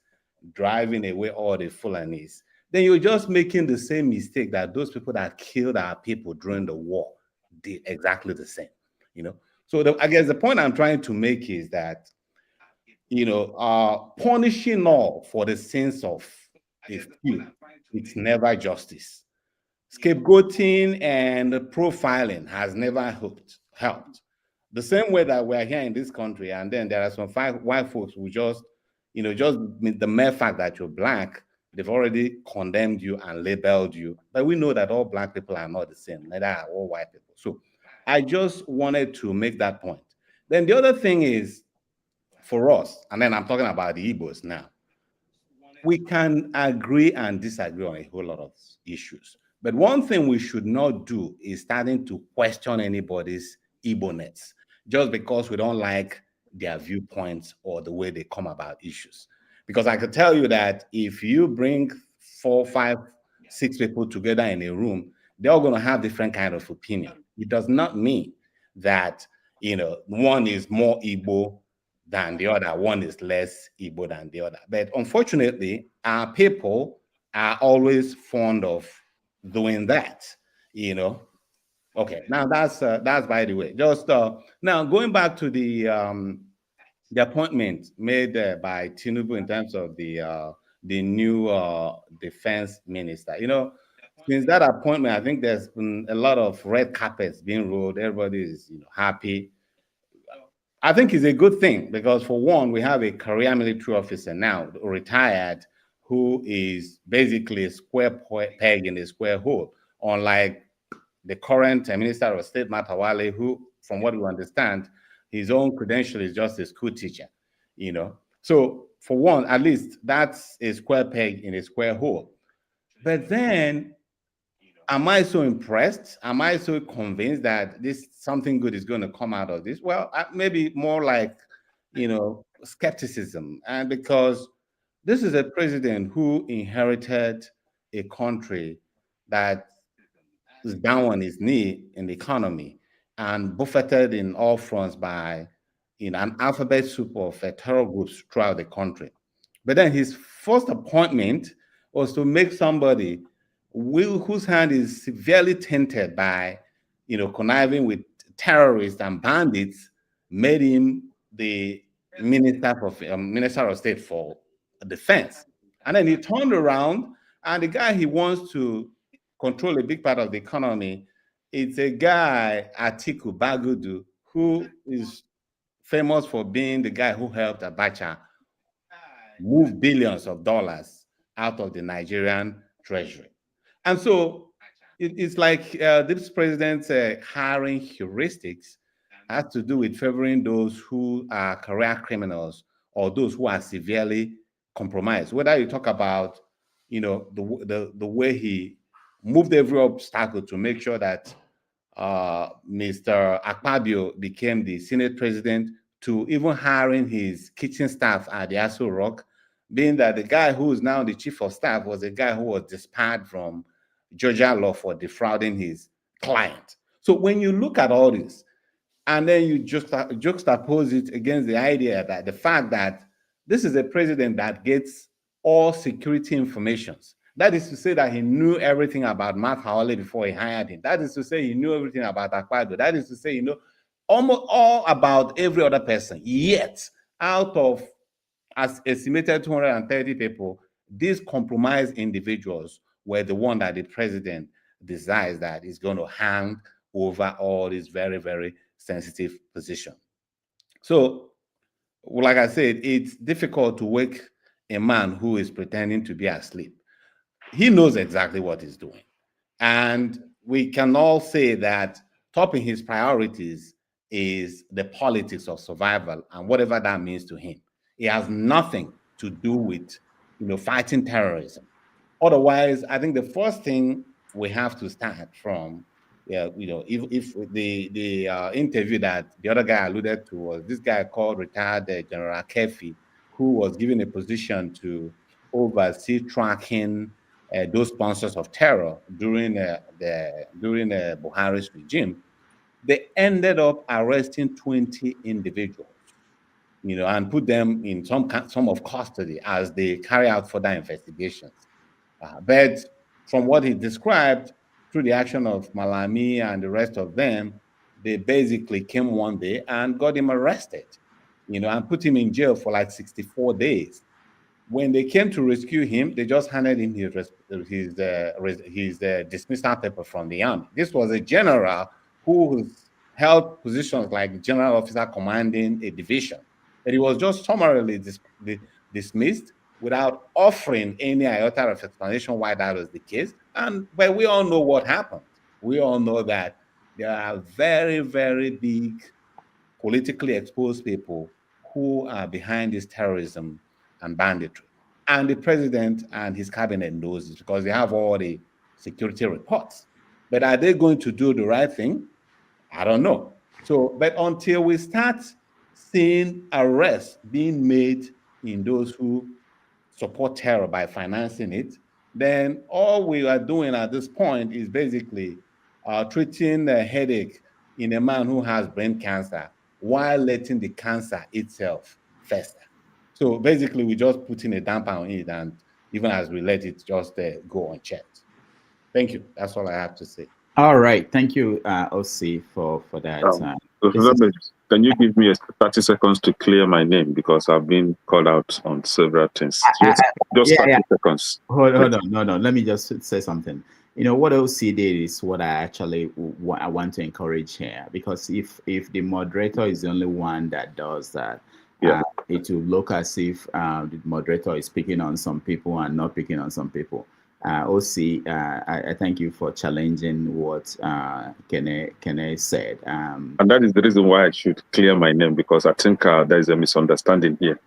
driving away all the Fulanis, then you're just making the same mistake that those people that killed our people during the war did exactly the same. So I guess the point I'm trying to make is that punishing all for the sins of a few, it's never justice. Scapegoating and profiling has never helped. The same way that we're here in this country, and then there are some white folks who just the mere fact that you're Black, they've already condemned you and labeled you. But we know that all Black people are not the same, neither are all white people. So I just wanted to make that point. Then the other thing is, for us, and then I'm talking about the Igbos now, we can agree and disagree on a whole lot of issues. But one thing we should not do is starting to question anybody's Igbo-ness just because we don't like their viewpoints or the way they come about issues. Because I can tell you that if you bring 4, 5, 6 people together in a room, they're all going to have different kind of opinion. It does not mean that, one is more Igbo than the other, one is less Igbo than the other. But unfortunately, our people are always fond of doing that, Okay, now that's by the way. Just now going back to the appointment made by Tinubu in terms of the new defense minister. Since that appointment, I think there's been a lot of red carpets being rolled. Everybody is happy. I think it's a good thing because, for one, we have a career military officer now, retired, who is basically a square peg in a square hole, unlike the current Minister of State, Matawale, who, from what we understand, his own credential is just a school teacher, So, for one, at least that's a square peg in a square hole. But then, am I so impressed? Am I so convinced that something good is going to come out of this? Well, maybe more like, skepticism. And because this is a president who inherited a country that is down on his knee in the economy and buffeted in all fronts by an alphabet soup of terror groups throughout the country. But then his first appointment was to make somebody whose hand is severely tainted by, conniving with terrorists and bandits, made him the Minister of State for Defense. And then he turned around, and the guy he wants to control a big part of the economy, it's a guy, Atiku Bagudu, who is famous for being the guy who helped Abacha move billions of dollars out of the Nigerian treasury. And so it's like this president's hiring heuristics has to do with favoring those who are career criminals or those who are severely compromised. Whether you talk about, the way he moved every obstacle to make sure that Mr. Akpabio became the Senate president, to even hiring his kitchen staff at the Aso Rock, being that the guy who is now the chief of staff was a guy who was disbarred from Georgia law for defrauding his client. So when you look at all this, and then you just juxtapose it against the idea that the fact that this is a president that gets all security informations. That is to say that he knew everything about Matt Hawley before he hired him. That is to say he knew everything about Akpado. That is to say, almost all about every other person. Yet, out of, as estimated, 230 people, these compromised individuals were the one that the president decides that is going to hand over all these very, very sensitive positions. So, like I said, it's difficult to wake a man who is pretending to be asleep. He knows exactly what he's doing. And we can all say that topping his priorities is the politics of survival and whatever that means to him. It has nothing to do with, fighting terrorism. Otherwise, I think the first thing we have to start from, if the interview that the other guy alluded to was this guy called retired General Kefi, who was given a position to oversee tracking those sponsors of terror during Buhari's regime. They ended up arresting 20 individuals, and put them in some of custody as they carry out further investigations. But from what he described, through the action of Malami and the rest of them, they basically came one day and got him arrested, and put him in jail for like 64 days. When they came to rescue him, they just handed him his dismissal paper from the army. This was a general who held positions like general officer commanding a division. But he was just summarily dismissed without offering any iota of explanation why that was the case. But we all know what happened. We all know that there are very, very big politically exposed people who are behind this terrorism and banditry. And the president and his cabinet knows this because they have all the security reports. But are they going to do the right thing? I don't know. So, but until we start seeing arrests being made in those who support terror by financing it, then all we are doing at this point is basically treating a headache in a man who has brain cancer while letting the cancer itself fester. So basically, we just put in a damper on it, and even as we let it just go unchecked. Thank you. That's all I have to say. All right. Thank you, OC, for that. Can you give me 30 seconds to clear my name because I've been called out on several things? Just 30 seconds. Hold on. No. Let me just say something. What OC did is what I actually I want to encourage here, because if the moderator is the only one that does that, it will look as if the moderator is picking on some people and not picking on some people. OC, I thank you for challenging what Kene said. And that is the reason why I should clear my name, because I think there is a misunderstanding here.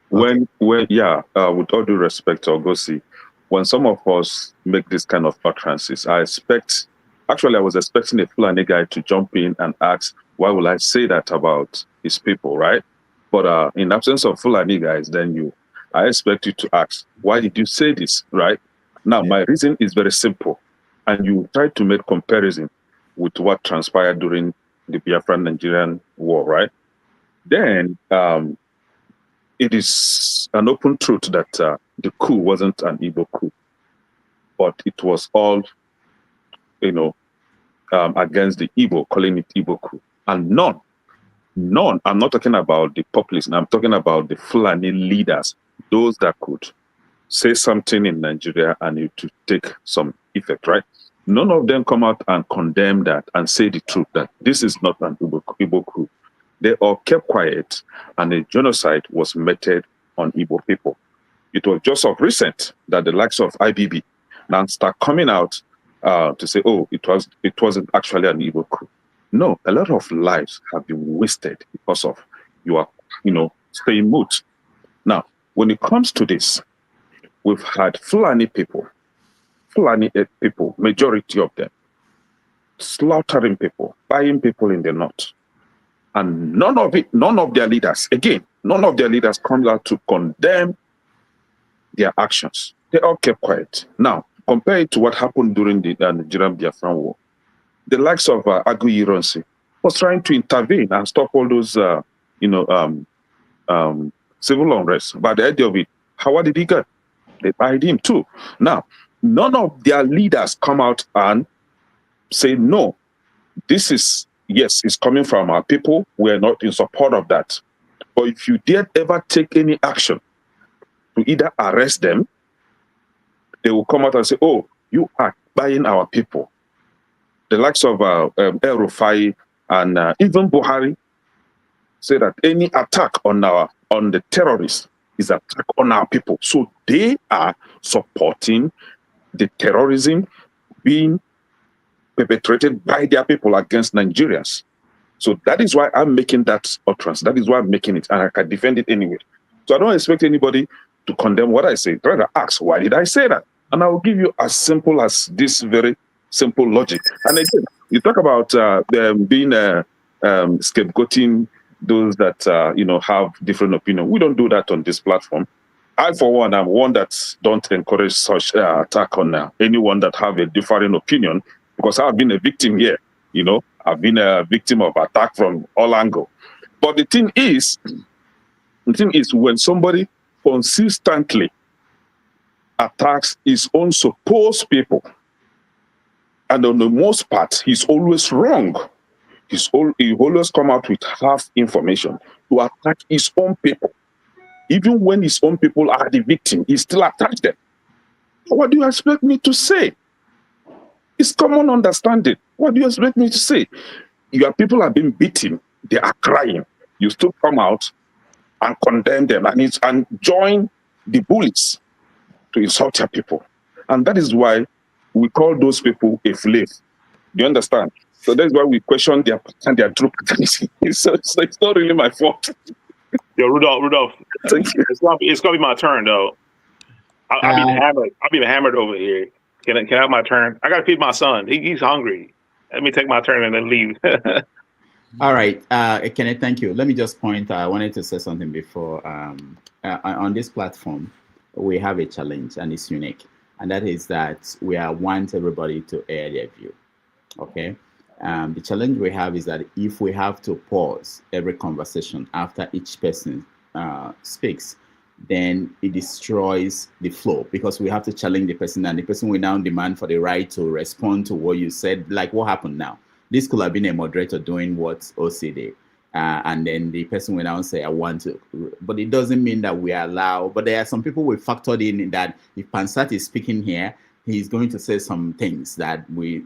With all due respect to Ogosi, when some of us make this kind of utterances, I was expecting a Fulani guy to jump in and ask, why will I say that about his people, right? But in absence of Fulani guys, then I expect you to ask, why did you say this, right? Now, my reason is very simple. And you try to make comparison with what transpired during the Biafran-Nigerian war, right? Then it is an open truth that the coup wasn't an Igbo coup, but it was all, against the Igbo, calling it Igbo coup. And none, I'm not talking about the populace, I'm talking about the Fulani leaders, those that could say something in Nigeria and it to take some effect, right? None of them come out and condemn that and say the truth that this is not an Igbo coup. They all kept quiet, and a genocide was meted on Igbo people. It was just of recent that the likes of IBB now start coming out to say, oh, it wasn't actually an Igbo coup. No, a lot of lives have been wasted because of you are, staying mute. Now, when it comes to this, we've had Fulani people, majority of them, slaughtering people, buying people in the north. And none of their leaders come out to condemn their actions. They all kept quiet. Now, compare it to what happened during the Nigerian Biafran War. The likes of Agu Ironsi was trying to intervene and stop all those, civil unrest. But the idea of it, how did he get? They buyed him too. Now, none of their leaders come out and say, no, this is, yes, it's coming from our people. We're not in support of that. But if you dare ever take any action to either arrest them, they will come out and say, oh, you are buying our people. The likes of El Rufai and even Buhari say that any attack on the terrorists is an attack on our people. So they are supporting the terrorism being perpetrated by their people against Nigerians. So that is why I'm making that utterance. That is why I'm making it, and I can defend it anyway. So I don't expect anybody to condemn what I say. Rather ask, why did I say that? And I will give you as simple as this very simple logic. And again, you talk about them being scapegoating those that have different opinion. We don't do that on this platform. I, for one, am one that don't encourage such attack on anyone that have a different opinion, because I've been a victim here. I've been a victim of attack from all angles. But the thing is when somebody consistently attacks his own supposed people, and on the most part, he's always wrong. He always come out with half information to attack his own people. Even when his own people are the victim, he still attacks them. What do you expect me to say? It's common understanding. What do you expect me to say? Your people are being beaten. They are crying. You still come out and condemn them and join the bullies to insult your people. And that is why we call those people a slave. Do you understand? So that's why we question their true paternity. So it's not really my fault. Yo, Rudolph. Thank you. It's gonna be my turn though. I'll be hammered over here. Can I have my turn? I gotta feed my son. He's hungry. Let me take my turn and then leave. All right, Kenneth, thank you. Let me just point out, I wanted to say something before. On this platform, we have a challenge, and it's unique. And that is that we want everybody to air their view, okay? The challenge we have is that if we have to pause every conversation after each person speaks, then it destroys the flow, because we have to challenge the person, and the person will now demand for the right to respond to what you said. Like, what happened now? This could have been a moderator doing what OC did, and then the person will now say, I want to, but it doesn't mean that we allow. But there are some people we factored in that if Pansat is speaking here, he's going to say some things that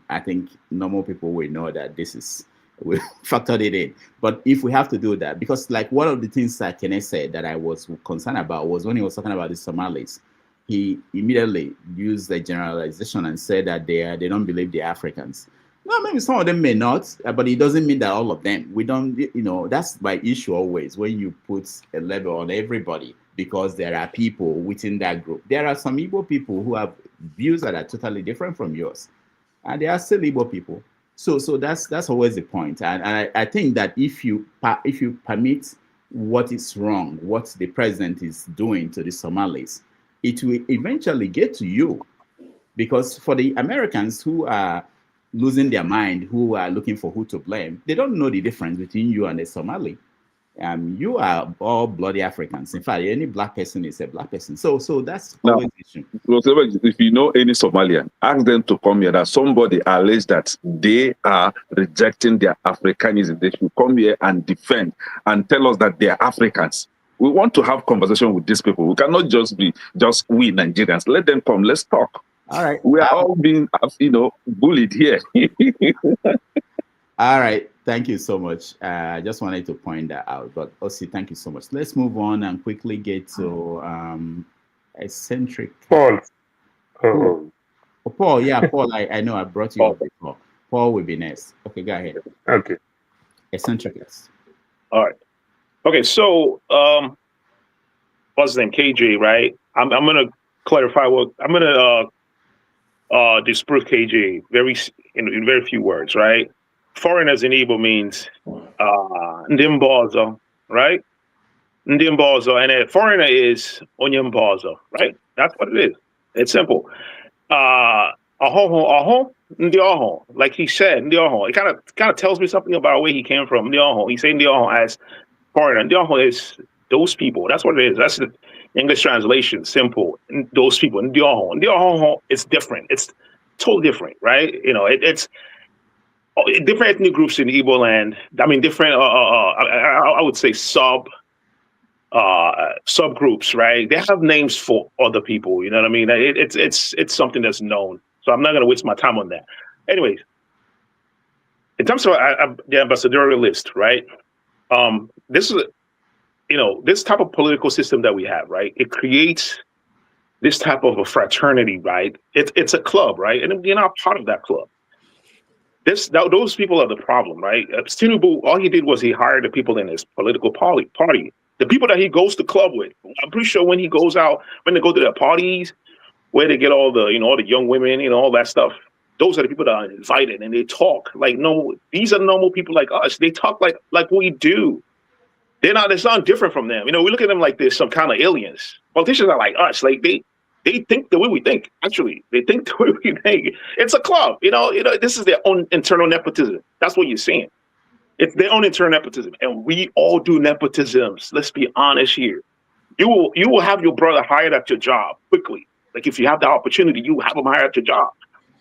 I think normal people will know that this is, we factored it in. But if we have to do that, because like one of the things that Kenneth said that I was concerned about was when he was talking about the Somalis, he immediately used the generalization and said that they don't believe the Africans. Well, maybe some of them may not, but it doesn't mean that all of them. We don't, that's my issue always, when you put a label on everybody, because there are people within that group. There are some Igbo people who have views that are totally different from yours, and they are still Igbo people. So that's always the point. And I think that if you permit what is wrong, what the president is doing to the Somalis, it will eventually get to you. Because for the Americans who are losing their mind, who are looking for who to blame, they don't know the difference between you and a Somali. You are all bloody Africans. In fact, any black person is a black person. So that's Now, always the issue. if you know any Somalian, ask them to come here. That somebody alleged that they are rejecting their Africanism. They should come here and defend and tell us that they are Africans. We want to have conversation with these people. We cannot just be we Nigerians. Let them come. Let's talk. All right. We are all being, bullied here. All right. Thank you so much. I just wanted to point that out. But Osi, thank you so much. Let's move on and quickly get to eccentric. Paul. Oh, Paul. Yeah, Paul. I know I brought you up before. Paul will be next. Okay, go ahead. Okay. Eccentricus. All right. Okay, so what's his name? KJ, right? I'm gonna clarify I'm gonna disprove KJ in very few words, right? Foreigners in Igbo means Ndimbozo, right? Ndimbozo, and a foreigner is Onyembozo, right? That's what it is. It's simple. Aho, Ndioho, like he said, Ndioho. It kind of tells me something about where he came from. Ndioho. He said Ndioho as foreigner. Ndioho is those people. That's what it is. That's the English translation. Simple. Those people. Ndioho. Ndioho is different. It's totally different, right? It's different ethnic groups in Igbo land. I mean, different. I would say subgroups, right? They have names for other people. You know what I mean? It's something that's known. So I'm not going to waste my time on that. Anyways, in terms of the ambassadorial list, right? This is, this type of political system that we have, right? It creates this type of a fraternity, right? It's a club, right? And you're not part of that club. Those people are the problem, right? Tinubu, all he did was he hired the people in his political party. The people that he goes to club with. I'm pretty sure when he goes out, when they go to their parties, where they get all the, all the young women, all that stuff, those are the people that are invited, and they talk like these are normal people like us. They talk like we do. They sound different from them. We look at them like they're some kind of aliens. Politicians are like us. Like they think the way we think. Actually, they think the way we think. It's a club. This is their own internal nepotism. That's what you're seeing. It's their own internal nepotism, and we all do nepotisms. Let's be honest here. You will have your brother hired at your job quickly. Like if you have the opportunity, you have him hired at your job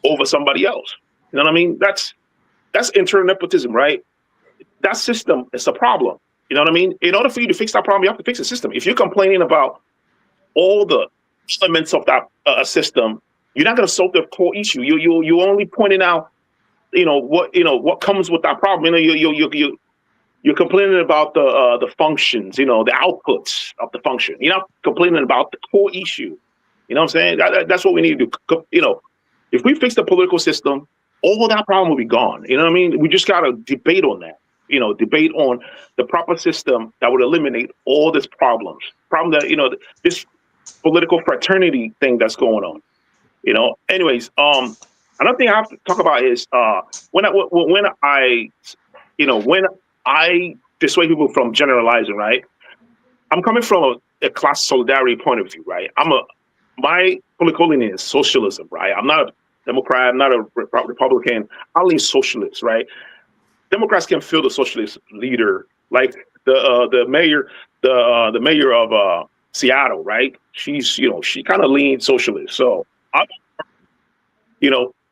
over somebody else. You know what I mean? That's internal nepotism, right? That system is a problem. You know what I mean? In order for you to fix that problem, you have to fix the system. If you're complaining about all the elements of that system, you're not going to solve the core issue. You're only pointing out, what comes with that problem. You're complaining about the functions, the outputs of the function. You're not complaining about the core issue. You know what I'm saying? That's what we need to do. If we fix the political system, all that problem will be gone. You know what I mean? We just got to debate on that. Debate on the proper system that would eliminate all these problems. Problem that, this political fraternity thing that's going on. Anyways, another thing I have to talk about is when I dissuade people from generalizing, right? I'm coming from a class solidarity point of view, right? My political leaning is socialism, right? I'm not a Democrat, I'm not a Republican. I lean socialist, right? Democrats can feel the socialist leader, like the mayor of Seattle, right? She kind of leans socialist. So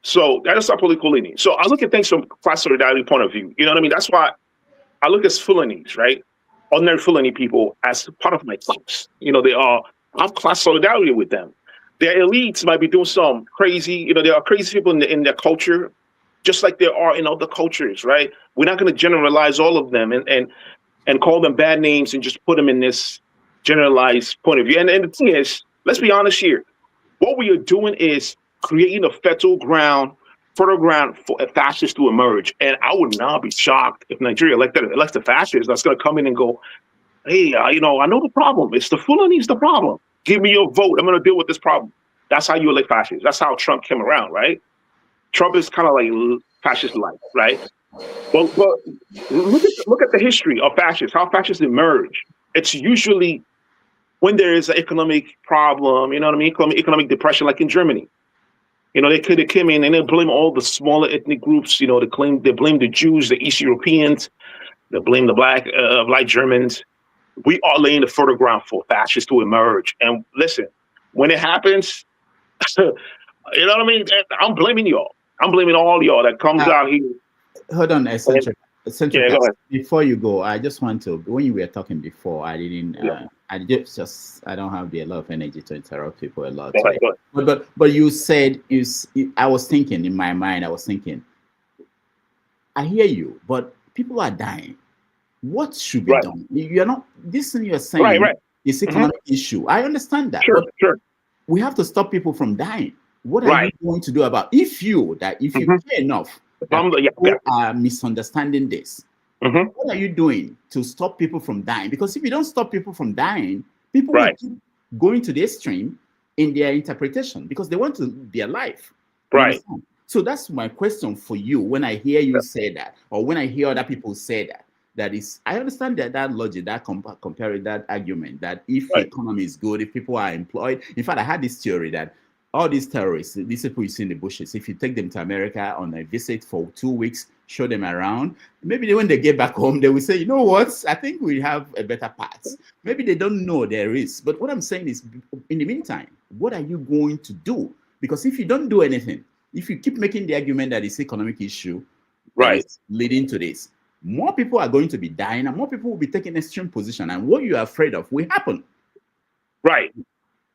so that is our political leaning. So I look at things from class solidarity point of view. You know what I mean? That's why I look at Fulanese, right? Ordinary Fulani people as part of my class. I have class solidarity with them. Their elites might be doing some crazy, there are crazy people in their culture, just like there are in other cultures, right? We're not going to generalize all of them and call them bad names and just put them in this generalized point of view. And the thing is, let's be honest here. What we are doing is creating a fertile ground for a fascist to emerge. And I would not be shocked if Nigeria elects a fascist that's going to come in and go, hey, I know the problem. It's the Fulani's the problem. Give me your vote. I'm going to deal with this problem. That's how you elect fascists. That's how Trump came around, right? Trump is kind of like fascist-like, right? Well, look at the history of fascists, how fascists emerge. It's usually when there is an economic problem, you know what I mean? Economic depression, like in Germany. They came in and they blame all the smaller ethnic groups. They blame the Jews, the East Europeans. They blame the black Germans. We are laying the fertile ground for fascists to emerge. And listen, when it happens, you know what I mean? I'm blaming y'all. I'm blaming all y'all that comes out here. Hold on, eccentric. Yeah, go ahead. Before you go, I just want to. When you were talking before, I didn't. I don't have a lot of energy to interrupt people a lot. Go ahead. But you said I was thinking in my mind. I was thinking. I hear you, but people are dying. What should be done? You're not. This thing you're saying is economic issue. I understand that. Sure. We have to stop people from dying. What are you going to do about if you care enough? People are misunderstanding this. What are you doing to stop people from dying? Because if you don't stop people from dying, people will keep going to the extreme in their interpretation because they want to be alive. Right. So that's my question for you. When I hear you say that, or when I hear other people say that, I understand that logic, that comparing that argument that if the economy is good, if people are employed. In fact, I had this theory that all these terrorists, these people you see in the bushes, if you take them to America on a visit for 2 weeks, show them around, maybe when they get back home, they will say, you know what, I think we have a better path. Maybe they don't know there is. But what I'm saying is, in the meantime, what are you going to do? Because if you don't do anything, if you keep making the argument that it's economic issue, leading to this, more people are going to be dying and more people will be taking extreme position. And what you're afraid of will happen. Right.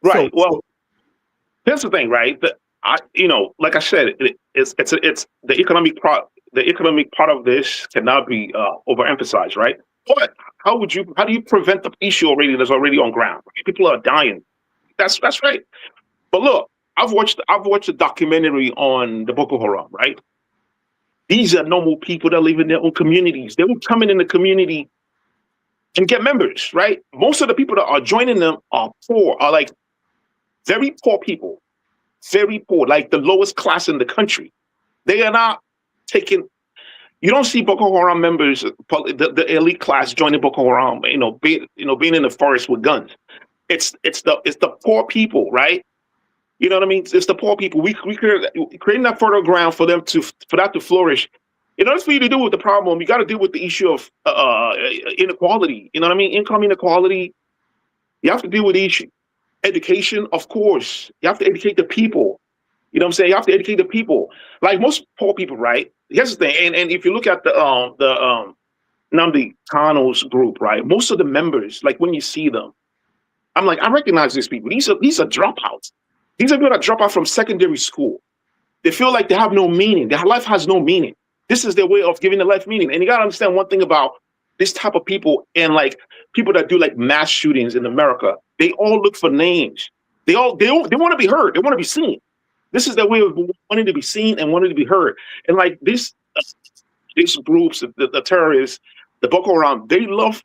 Well, here's the thing, right? Like I said, it's the economic part. The economic part of this cannot be overemphasized, right? But how do you prevent the issue that's already on ground? People are dying. That's right. But look, I've watched a documentary on the Boko Haram, right? These are normal people that live in their own communities. They will come in the community and get members, right? Most of the people that are joining them are poor, are like very poor people, very poor, like the lowest class in the country. They are not taking. You don't see Boko Haram members, the elite class joining Boko Haram. Being in the forest with guns. It's the poor people, right? You know what I mean? It's the poor people. We creating that fertile ground for that to flourish. In order for you to deal with the problem, you got to deal with the issue of inequality. You know what I mean? Income inequality. You have to deal with the issue. Education, of course. You have to educate the people. You know what I'm saying? You have to educate the people. Like most poor people, right? Here's the thing. And if you look at the Nnamdi Kano's group, right? Most of the members, like when you see them, I'm like, I recognize these people. These are dropouts. These are people that drop out from secondary school. They feel like they have no meaning. Their life has no meaning. This is their way of giving their life meaning. And you got to understand one thing about this type of people and like people that do like mass shootings in America. They all look for names. They want to be heard. They want to be seen. This is their way of wanting to be seen and wanting to be heard. And like these groups, the terrorists, the Boko Haram, they love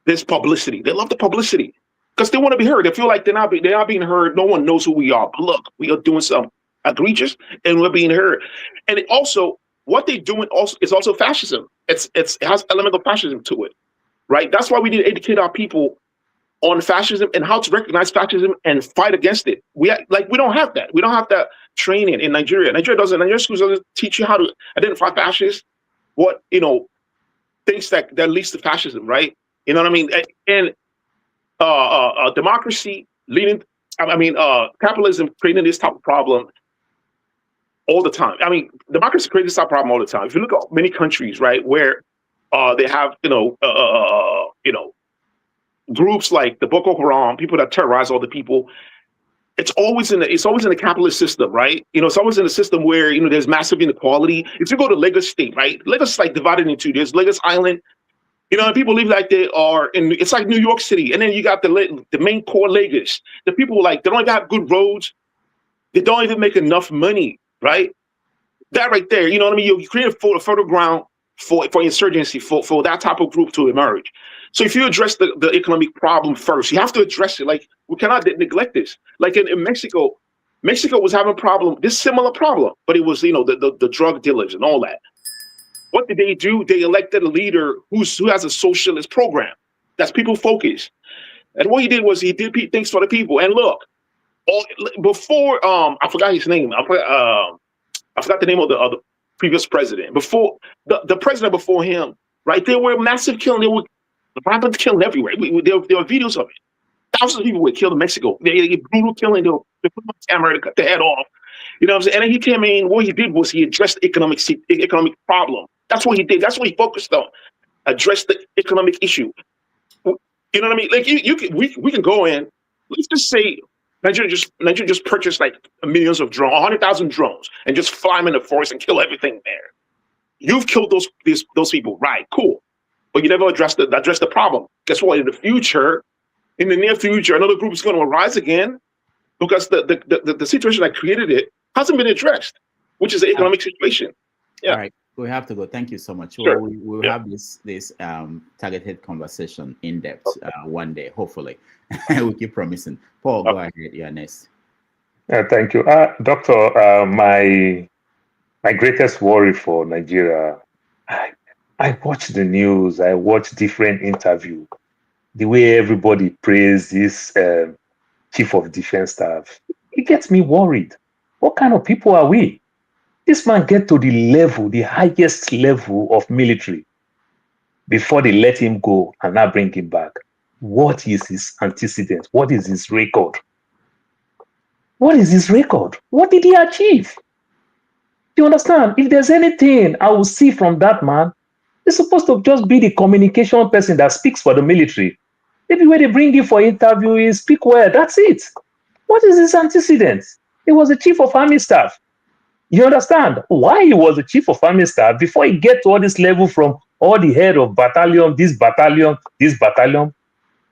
this publicity. They love the publicity. Because they want to be heard. They feel like they're not being heard. No one knows who we are. But look, we are doing something egregious and we're being heard. And what they're doing is also fascism. It has element of fascism to it, right? That's why we need to educate our people on fascism and how to recognize fascism and fight against it. We don't have that. We don't have that training in Nigeria. Nigeria schools doesn't teach you how to identify fascists. What things that leads to fascism, right? You know what I mean? And democracy capitalism creating this type of problem all the time. I mean, democracy creates this type of problem all the time. If you look at many countries, right, where they have groups like the Boko Haram, people that terrorize all the people, it's always in the capitalist system, right? It's always in a system where there's massive inequality. If you go to Lagos State, right, Lagos is like divided into there's Lagos Island. People live like they are it's like New York City. And then you got the main core Lagos. The people they don't even have good roads. They don't even make enough money, right? That right there, you know what I mean? You create a fertile ground for insurgency, for that type of group to emerge. So if you address the economic problem first, you have to address it. Like, we cannot neglect this. Like in Mexico was having this similar problem, but it was, the drug dealers and all that. What did they do? They elected a leader who has a socialist program that's people focused. And what he did was he did things for the people. And look, before I forgot his name. I forgot the name of previous president. Before the president before him, right? There were massive killing. There were rampant killing everywhere. There were videos of it. Thousands of people were killed in Mexico. They brutal killing. They put on camera to cut their head off. You know what I'm saying? And then he came in. What he did was he addressed the economic problem. That's what he did. That's what he focused on. Address the economic issue. You know what I mean? Like we can go in. Let's just say Nigeria just purchased like millions of drones, 100,000 drones, and just fly them in the forest and kill everything there. You've killed those people, right? Cool, but you never address the problem. Guess what? In the near future, another group is going to arise again because the situation that created it hasn't been addressed, which is the economic situation. Yeah. All right, we have to go. Thank you so much. Sure. We'll have this targeted conversation in depth one day, hopefully. We keep promising. Paul, go ahead. You're next. Thank you, Doctor. My greatest worry for Nigeria. I watch the news. I watch different interviews. The way everybody praise this chief of defense staff, it gets me worried. What kind of people are we? This man get to the highest level of military before they let him go and now bring him back. What is his antecedent? What is his record? What is his record? What did he achieve? You understand? If there's anything I will see from that man, he's supposed to just be the communication person that speaks for the military. Maybe when they bring you for interview, you speak well. That's it. What is his antecedent? He was the chief of army staff. You understand why he was the chief of army staff before he get to all this level from all the head of battalion, this battalion, this battalion.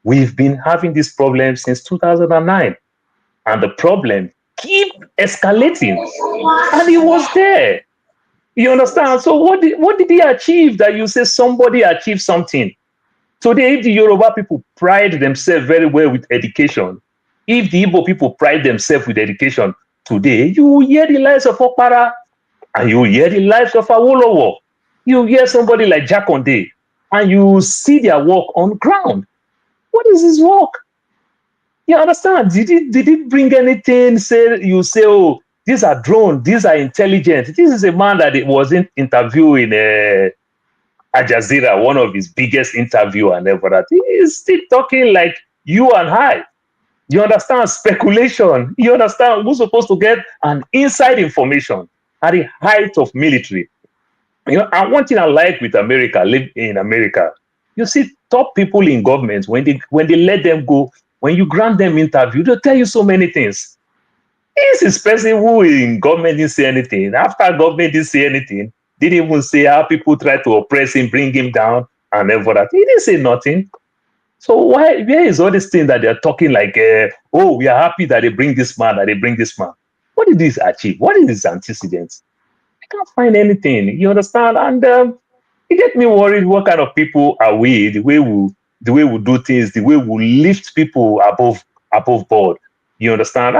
We've been having this problem since 2009. And the problem keep escalating. And he was there. You understand? So what did he achieve that you say somebody achieved something? Today, if the Yoruba people pride themselves very well with education, if the Igbo people pride themselves with education, today you will hear the lives of Okpara and you will hear the lives of Awolowo. You hear somebody like Jakonde and you see their work on ground. What is his work? You understand? Did it bring anything? You say, oh, these are drones, these are intelligent. This is a man that wasn't interviewing Al Jazeera, one of his biggest interview and everything. He is still talking like you and I. You understand? Speculation. You understand? We're supposed to get an inside information at the height of military. You know, and one thing I like with America, live in America, you see top people in government, when they let them go, when you grant them interview, they'll tell you so many things. This is person who in government didn't say anything. After government didn't say anything, didn't even say how people try to oppress him, bring him down, and everything. He didn't say nothing. So where is all this thing that they're talking like, oh, we are happy that they bring this man, that they bring this man. What did this achieve? What is his antecedents? I can't find anything. You understand? And it gets me worried. What kind of people are we? The way we do things, the way we lift people above board. You understand?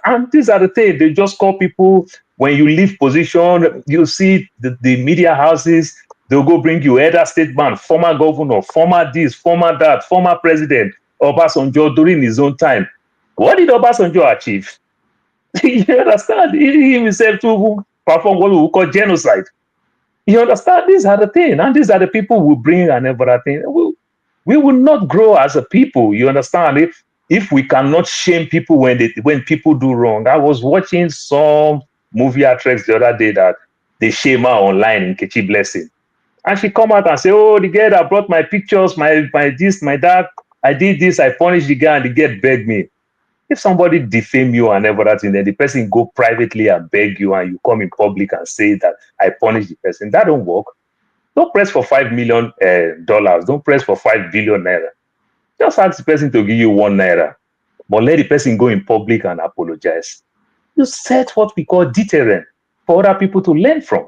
And these are the things. They just call people, when you leave position, you see the media houses, they'll go bring you elder statesman, former governor, former this, former that, former president, Obasanjo during his own time. What did Obasanjo achieve? You understand? He himself to perform what we call genocide. You understand? These are the things, and these are the people we bring and everything. We will not grow as a people. You understand? If we cannot shame people when people do wrong. I was watching some movie actress the other day that they shame her online in Kechi Blessing. And she come out and say, oh, the girl that brought my pictures, my this, my that, I did this, I punished the guy, and the girl begged me. If somebody defame you and everything, then the person go privately and beg you, and you come in public and say that I punished the person, that don't work. Don't press for $5 million. Don't press for 5 billion naira. Just ask the person to give you 1 naira. But let the person go in public and apologize. You set what we call deterrent for other people to learn from.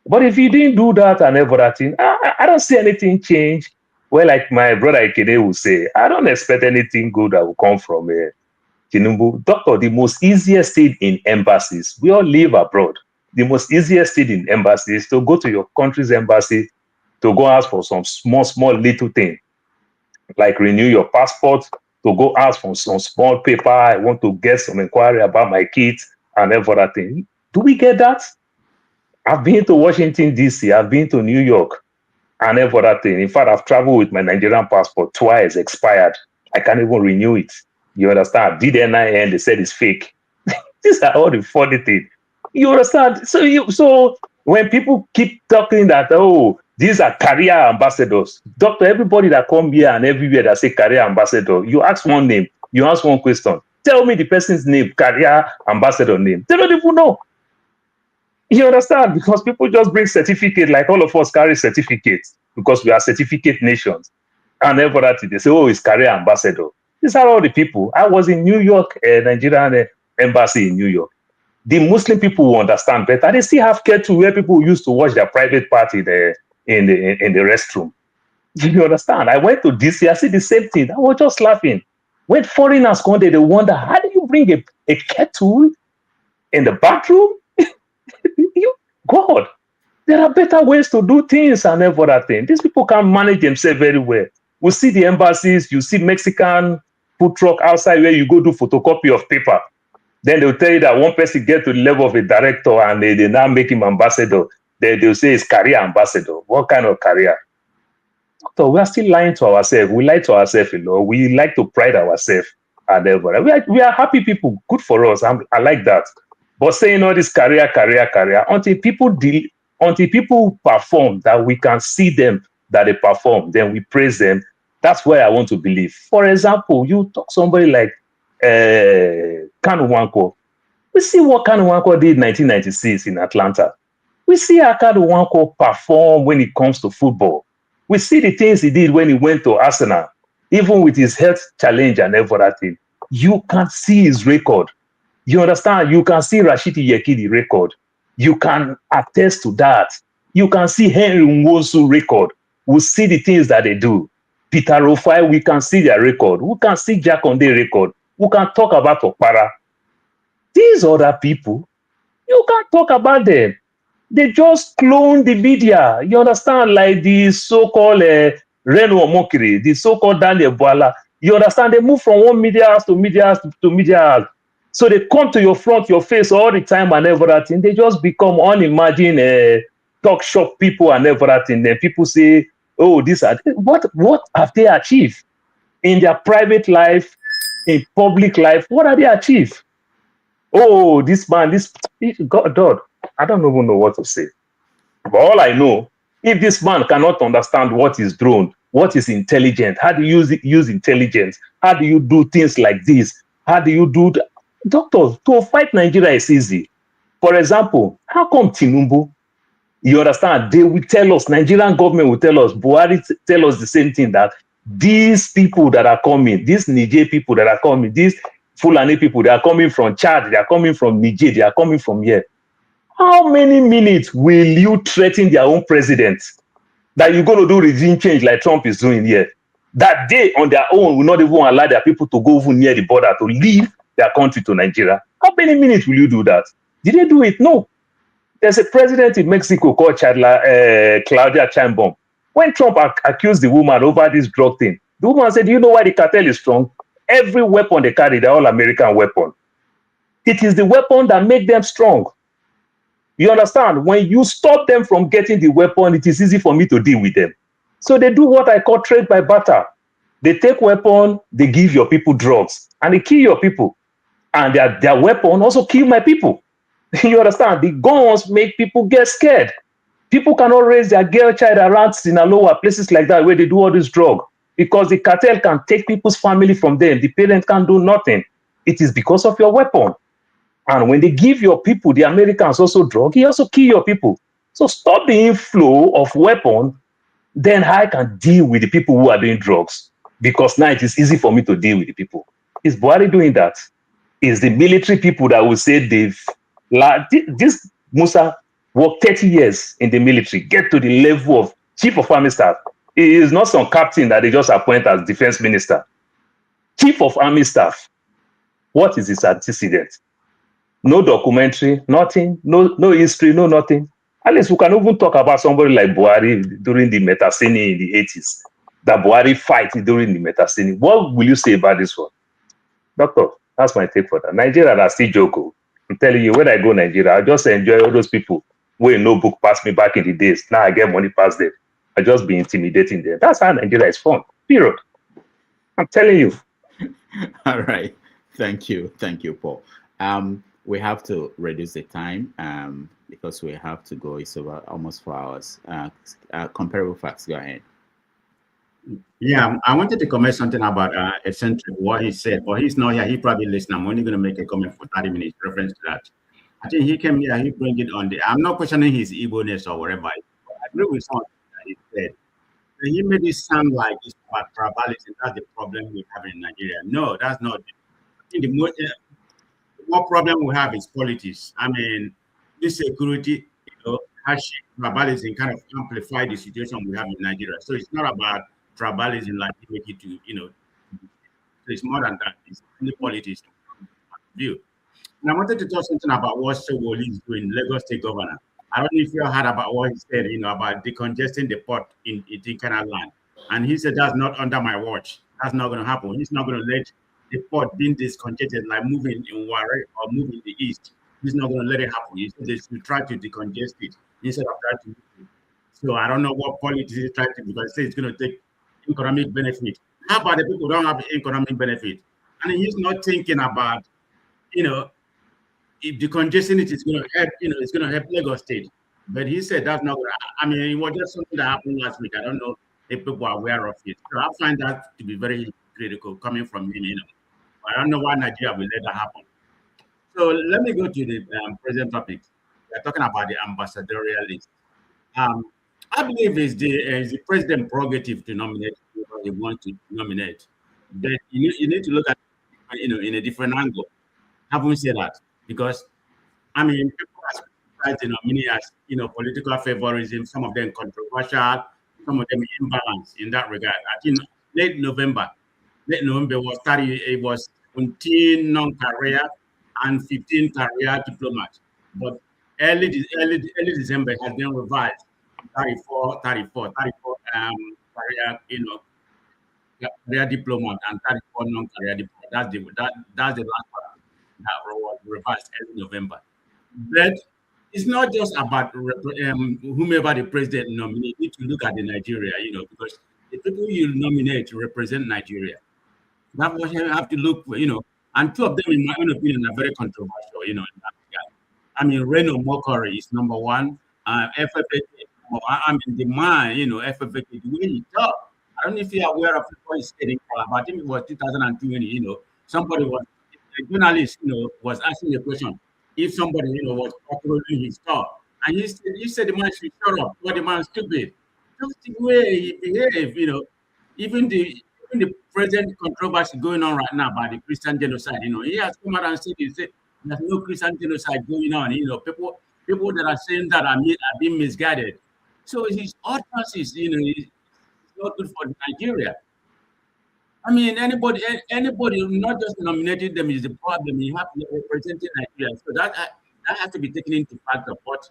But if you didn't do that and everything, I don't see anything change. Well, like my brother Ikede will say, I don't expect anything good that will come from Tinubu. Doctor, the most easiest thing in embassies, we all live abroad. The most easiest thing in embassies is to go to your country's embassy to go ask for some small little thing, like renew your passport, to go ask for some small paper. I want to get some inquiry about my kids and everything. Do we get that? I've been to Washington, D.C., I've been to New York, and every other thing. In fact, I've traveled with my Nigerian passport twice, expired. I can't even renew it. You understand? Did NIN, they said it's fake. These are all the funny things. You understand? So when people keep talking that, oh, these are career ambassadors, doctor, everybody that come here and everywhere that say career ambassador, you ask one name, you ask one question. Tell me the person's name, career ambassador name. They don't even know. You understand? Because people just bring certificate, like all of us carry certificates because we are certificate nations. And every other thing, they say, oh, it's career ambassador. These are all the people. I was in New York, Nigerian embassy in New York. The Muslim people will understand better. They still have kettle where people used to watch their private party there in the restroom. You understand? I went to DC, I see the same thing. I was just laughing. When foreigners come there, they wonder, how do you bring a kettle in the bathroom? God, there are better ways to do things and every other thing. These people can manage themselves very well. We see the embassies, you see Mexican food truck outside where you go do photocopy of paper. Then they'll tell you that one person get to the level of a director and they now make him ambassador. They'll say it's career ambassador. What kind of career? So we are still lying to ourselves. We lie to ourselves, you know. We like to pride ourselves and everything. We are happy people. Good for us. I like that. But saying all this career, until people perform, that we can see them, that they perform, then we praise them. That's where I want to believe. For example, you talk somebody like Kanu Nwankwo. We see what Kanu Nwankwo did in 1996 in Atlanta. We see how Kanu Nwankwo perform when it comes to football. We see the things he did when he went to Arsenal, even with his health challenge and everything. You can see his record. You understand? You can see Rashidi Yekini record. You can attest to that. You can see Henry Nwosu record. We see the things that they do. Peter Rofai, we can see their record. We can see Jack Onde record. We can talk about Okpara. These other people, you can't talk about them. They just clone the media. You understand? Like the so-called Reno Omokiri, the so-called Daniel Boala. You understand? They move from one media house to media house to media house. So they come to your front, your face all the time and everything. They just become unimagined talk shop people and everything. Then people say, oh, this are what have they achieved in their private life, in public life? What have they achieved? Oh, this man, God, I don't even know what to say. But all I know, if this man cannot understand what is drone, what is intelligent, how do you use intelligence, how do you do things like this, how do you do that? Doctors, to fight Nigeria is easy. For example, how come Tinubu, you understand, they will tell us, Nigerian government will tell us, Buhari tell us the same thing, that these people that are coming, these Niger people that are coming, these Fulani people, they are coming from Chad, they are coming from Niger, they are coming from here. How many minutes will you threaten their own president that you're going to do regime change like Trump is doing here? That they on their own will not even allow their people to go even near the border to leave their country to Nigeria. How many minutes will you do that? Did they do it? No. There's a president in Mexico called Claudia Sheinbaum. When Trump accused the woman over this drug thing, the woman said, do you know why the cartel is strong? Every weapon they carry, they're all American weapon. It is the weapon that makes them strong. You understand? When you stop them from getting the weapon, it is easy for me to deal with them. So they do what I call trade by barter. They take weapon, they give your people drugs, and they kill your people. And their weapon also kill my people. You understand? The guns make people get scared. People cannot raise their girl child around Sinaloa, places like that, where they do all this drug, because the cartel can take people's family from them. The parents can't do nothing. It is because of your weapon. And when they give your people, the Americans also drug, he also kill your people. So stop the inflow of weapon, then I can deal with the people who are doing drugs. Because now it is easy for me to deal with the people. Is Buhari doing that? Is the military people that will say this Musa worked 30 years in the military, get to the level of chief of army staff. He is not some captain that they just appoint as defense minister. Chief of army staff. What is his antecedent? No documentary, nothing, no history, no nothing. At least we can even talk about somebody like Buhari during the Metasini in the 80s. That Buhari fight during the Metasini. What will you say about this one? Doctor, that's my take for that. Nigeria, that's still joke. I'm telling you, when I go Nigeria, I just enjoy all those people Where no book passed me back in the days. Now I get money past them. I just be intimidating them. That's how Nigeria is fun. Period. I'm telling you. All right. Thank you, Paul. We have to reduce the time because we have to go. It's over almost 4 hours. Comparable facts. Go ahead. Yeah, I wanted to comment something about eccentric, what he said, but he's not here. He probably listened. I'm only going to make a comment for 30 minutes reference to that. I think he came here, he bring it on the. I'm not questioning his Igbo-ness or whatever. I agree with something that he said. And he made it sound like it's about tribalism. That's the problem we have in Nigeria. No, that's not. I think the more problem we have is politics. I mean, insecurity, hardship, tribalism kind of amplify the situation we have in Nigeria. So it's not about tribalism like you make it to, so it's more than that. It's only politics view. And I wanted to talk something about what Sowolu is doing, Lagos State Governor. I don't know if you heard about what he said, about decongesting the port in Canal Land. And he said, that's not under my watch. That's not going to happen. He's not going to let the port being discongested, like moving in Warri or moving in the east. He's not going to let it happen. He said they should try to decongest it instead of trying to move it. So I don't know what politics he's trying to do, because he says it's going to take economic benefit. How about the people who don't have economic benefit? And he's not thinking about, if decongesting it is going to help, it's going to help Lagos State. But he said that's not going to, I mean, it was just something that happened last week. I don't know if people are aware of it. So I find that to be very critical coming from him, I don't know why Nigeria will let that happen. So let me go to the present topic. We're talking about the ambassadorial list. I believe it's the president's prerogative to nominate whoever he wants to nominate. But you need to look at it, in a different angle. Having said that, because I mean, people are criticized the nominee as political favorism. Some of them controversial, some of them imbalanced in that regard. I think late November was 30. It was 17 non-career and 15 career diplomats. But early December has been revised. 34 career, career diplomat and 34 non-career diplomat. That's the last part that was revised early November. But it's not just about whomever the president nominate. You need to look at the Nigeria, because the people you nominate represent Nigeria. That's what you have to look for, and two of them, in my own opinion, are very controversial, in that regard. I mean, Reno Mokori is number one. FFA, I mean, the man, FFA, the way he talk. I don't know if you're aware of what he said in Calabar. I think it was 2020, somebody was, a journalist, was asking a question. If somebody, was controlling his talk, and he said the man should shut up, but the man stupid. That's the way he behaved, Even the present controversy going on right now about the Christian genocide, he has come out and said there's no Christian genocide going on. People that are saying that are being misguided. So his utterances, is not good for Nigeria. I mean, anybody not just nominating them is the problem. You have to represent Nigeria. So that has to be taken into factor. But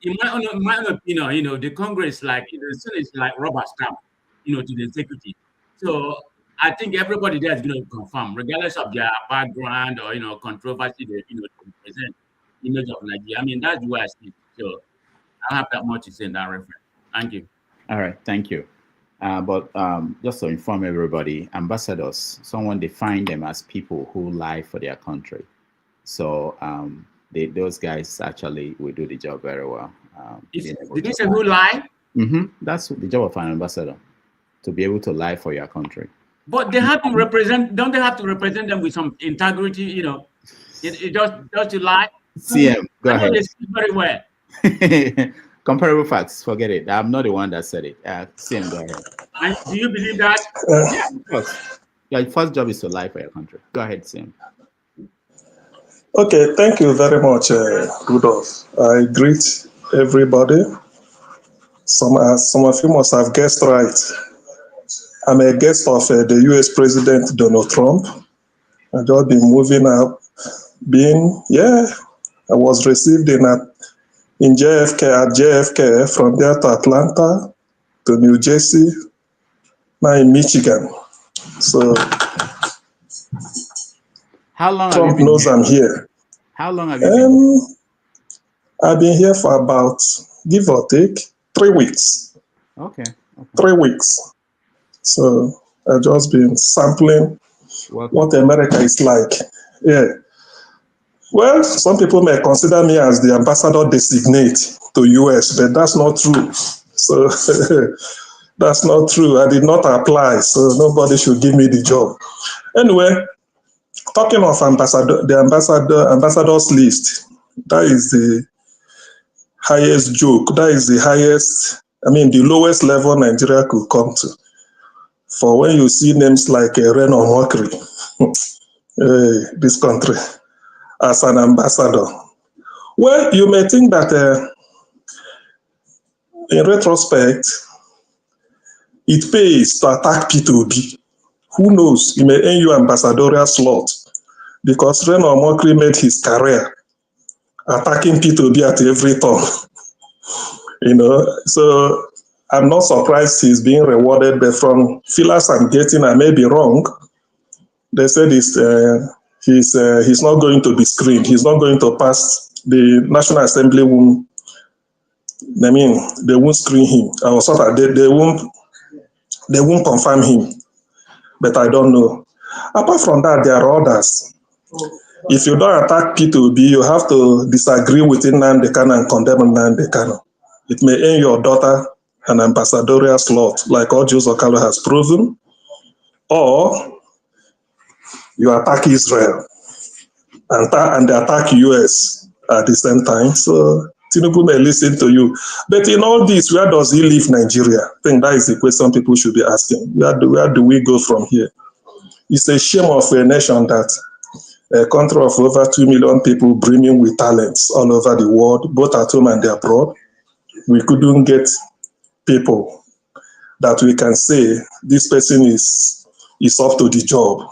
in my own opinion, the Congress, it's like rubber stamp, to the executive. So I think everybody there is going to confirm, regardless of their background or controversy, they represent the image of Nigeria. I mean, that's the way I see it. So I don't have that much to say in that reference. Thank you. All right, thank you. But just to inform everybody, ambassadors, someone defined them as people who lie for their country. So those guys actually will do the job very well. Did you say who lie? That's the job of an ambassador, to be able to lie for your country. But they have to represent, don't they have to represent them with some integrity, it just to lie? CM, go ahead. They speak very well. Comparable facts, forget it. I'm not the one that said it. CM, go ahead. And do you believe that? Yeah, of course. Your first job is to lie for your country. Go ahead, CM. Okay, thank you very much, Rudolph. I greet everybody. Some of you must have guessed right. I'm a guest of the US President Donald Trump. I've just been moving up, I was received in JFK, from there to Atlanta, to New Jersey, now in Michigan. So how long Trump knows I'm here. How long have you been? I've been here for about, give or take, 3 weeks. Okay. 3 weeks. So I've just been sampling Welcome. what America is like. Yeah. Well, some people may consider me as the ambassador designate to US, but that's not true. So that's not true. I did not apply, so nobody should give me the job. Anyway, talking of ambassadors list, that is the highest joke. That is the highest, the lowest level Nigeria could come to. For when you see names like Reno Mokri, this country, as an ambassador. Well, you may think that in retrospect, it pays to attack P2B. Who knows? It may earn you ambassadorial slot because Reno Mokri made his career attacking P2B at every turn. So I'm not surprised he's being rewarded, but from feelers I'm getting, I may be wrong. They said he's not going to be screened. He's not going to pass. The National Assembly won't. They won't screen him. I was thought that they won't confirm him, but I don't know. Apart from that, there are others. If you don't attack P2B, you have to disagree with Nnamdi Kanu and condemn Nnamdi Kanu. It may earn your daughter an ambassadorial slot, like Ojus Okalo has proven, or you attack Israel and they attack US at the same time. So Tinubu may listen to you. But in all this, where does he leave Nigeria? I think that is the question people should be asking. Where do we go from here? It's a shame of a nation that a country of over 2 million people brimming with talents all over the world, both at home and abroad, we couldn't get people that we can say this person is up to the job.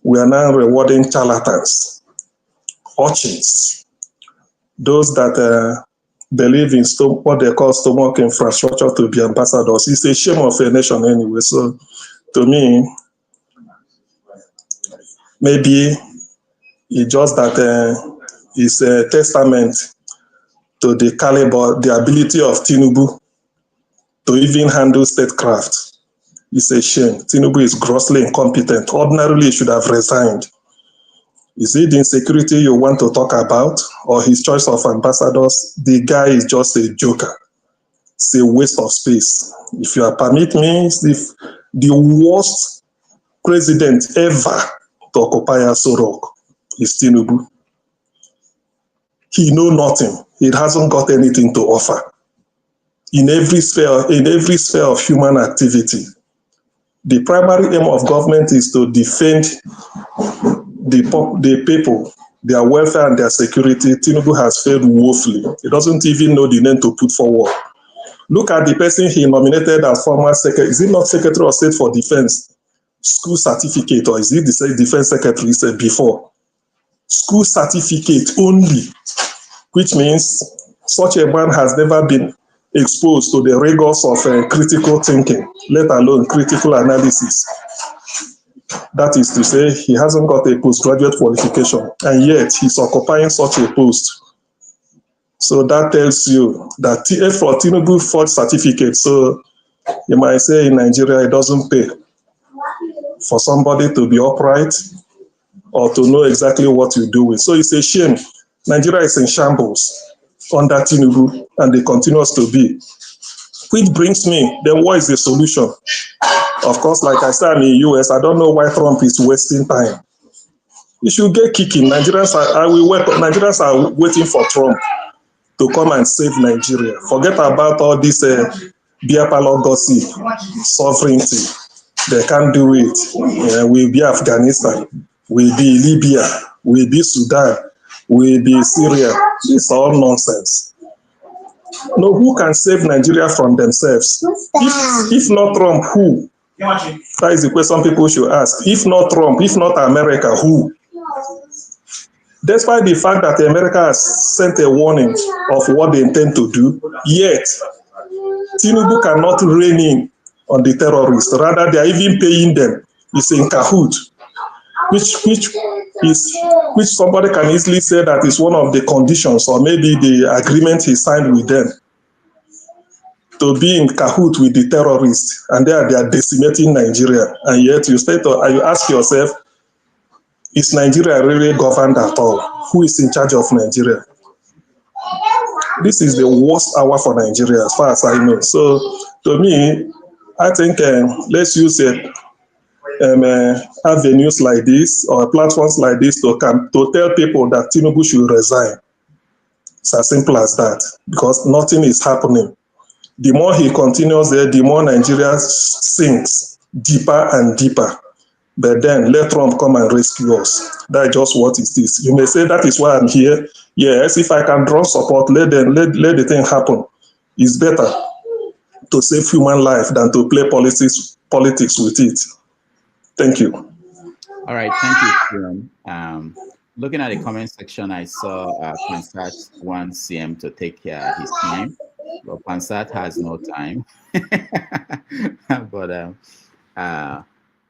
We are now rewarding charlatans, urchins, those that believe in what they call stomach infrastructure to be ambassadors. It's a shame of a nation anyway. So to me, maybe it's just that it's a testament to the caliber, the ability of Tinubu to even handle statecraft. It's a shame. Tinubu is grossly incompetent. Ordinarily, he should have resigned. Is it the insecurity you want to talk about or his choice of ambassadors? The guy is just a joker. It's a waste of space. If you permit me, it's the worst president ever to occupy Aso Rock is Tinubu. He knows nothing. He hasn't got anything to offer. In every sphere of human activity, the primary aim of government is to defend the people, their welfare and their security. Tinubu has failed woefully. He doesn't even know the name to put forward. Look at the person he nominated as former secretary. Is it not Secretary of State for Defense? School certificate, or is it the Defense Secretary he said before? School certificate only, which means such a man has never been exposed to the rigors of critical thinking, let alone critical analysis. That is to say, he hasn't got a postgraduate qualification, and yet he's occupying such a post. So that tells you that for Tinubu forged certificate, so you might say in Nigeria it doesn't pay for somebody to be upright or to know exactly what you do with. So it's a shame. Nigeria is in shambles under Tinubu, and they continues to be. Which brings me, then what is the solution? Of course, like I said, I'm in the US, I don't know why Trump is wasting time. He should get kicking. Nigerians are waiting for Trump to come and save Nigeria. Forget about all this beer parlor gossip, sovereignty. They can't do it. We'll be Afghanistan, we'll be Libya, we'll be Sudan, we'll be Syria. It's all nonsense. No, who can save Nigeria from themselves? If not Trump, who? That is the question people should ask. If not Trump, if not America, who? Despite the fact that America has sent a warning of what they intend to do, yet Tinubu cannot rein in on the terrorists. Rather, they are even paying them. It's in cahoot, which is, which somebody can easily say that is one of the conditions or maybe the agreement he signed with them to be in cahoot with the terrorists, and they are decimating Nigeria. And yet you you ask yourself, is Nigeria really governed at all? Who is in charge of Nigeria? This is the worst hour for Nigeria, as far as I know. So to me, I think let's use it. Avenues like this or platforms like this to tell people that Tinubu should resign. It's as simple as that, because nothing is happening. The more he continues there, the more Nigeria sinks deeper and deeper. But then let Trump come and rescue us. That's just what it is. You may say that is why I'm here. Yes, if I can draw support, let the thing happen. It's better to save human life than to play politics with it. Thank you. All right, thank you, Kieran. Looking at the comment section, I saw Pansat wants CM to take his time, but Pansat has no time. But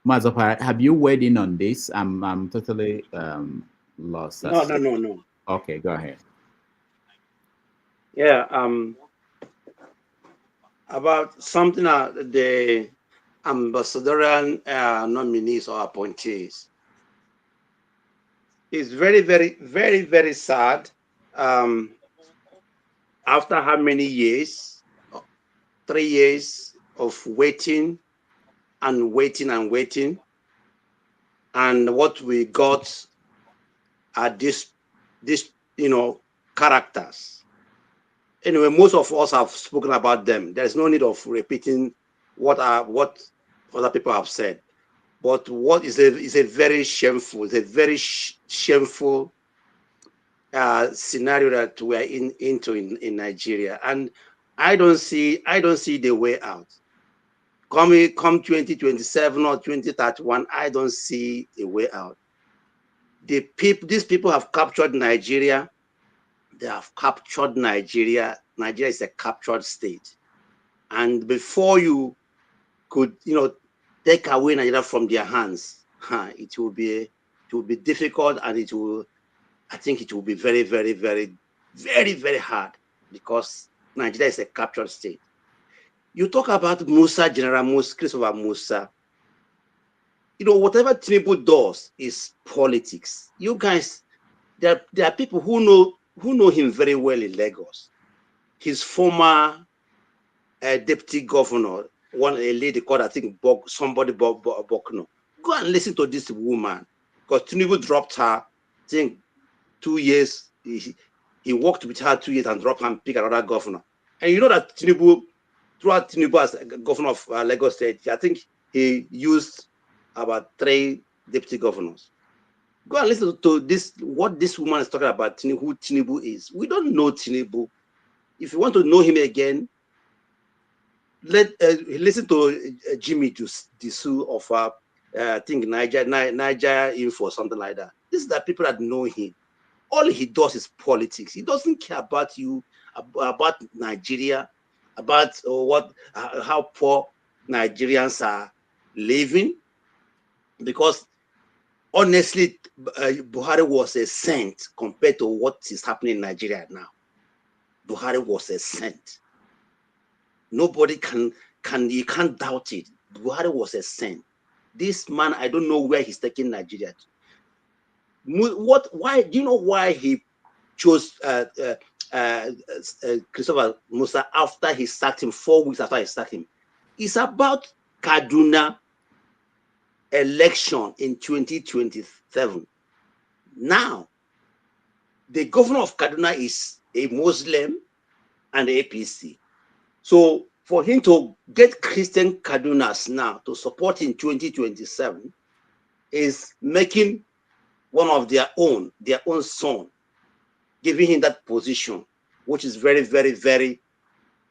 Mazopar, have you weighed in on this? I'm totally lost. No. Okay, go ahead. Yeah, about something the ambassadorial nominees or appointees. It's very, very, very, very sad. After how many years? 3 years of waiting and waiting and waiting. And what we got are this characters. Anyway, most of us have spoken about them. There's no need of repeating what other people have said. But what is a very shameful, shameful scenario that we're into in Nigeria, and I don't see the way out. Come 2027 or 2031, I don't see a way out. These people have captured Nigeria. They have captured Nigeria. Nigeria is a captured state, and before you could take away Nigeria from their hands, it will be difficult, and I think it will be very, very, very, very, very hard, because Nigeria is a captured state. You talk about Musa, General Musa, Christopher Musa. Whatever Tinubu does is politics. You guys, there are people who know him very well in Lagos. His former deputy governor, a lady called, I think, Bokno. Go and listen to this woman, because Tinubu dropped her, I think, 2 years. He worked with her 2 years and dropped her and picked another governor. And you know that throughout Tinubu as governor of Lagos State, I think he used about 3 deputy governors. Go and listen to what this woman is talking about, who Tinubu is. We don't know Tinubu. If you want to know him again, listen to Jimmy Disu of I think Niger Info or something like that. These are the people that know him. All he does is politics. He doesn't care about you, about Nigeria, about how poor Nigerians are living. Because honestly, Buhari was a saint compared to what is happening in Nigeria now. Buhari was a saint. Nobody you can't doubt it. Buhari was a saint. This man, I don't know where he's taking Nigeria to. Why do you know why he chose Christopher Musa after he sacked him, 4 weeks after he sacked him? It's about Kaduna election in 2027. Now, the governor of Kaduna is a Muslim and APC. So for him to get Christian Kadunas now to support in 2027 is making one of their own son, giving him that position, which is very, very, very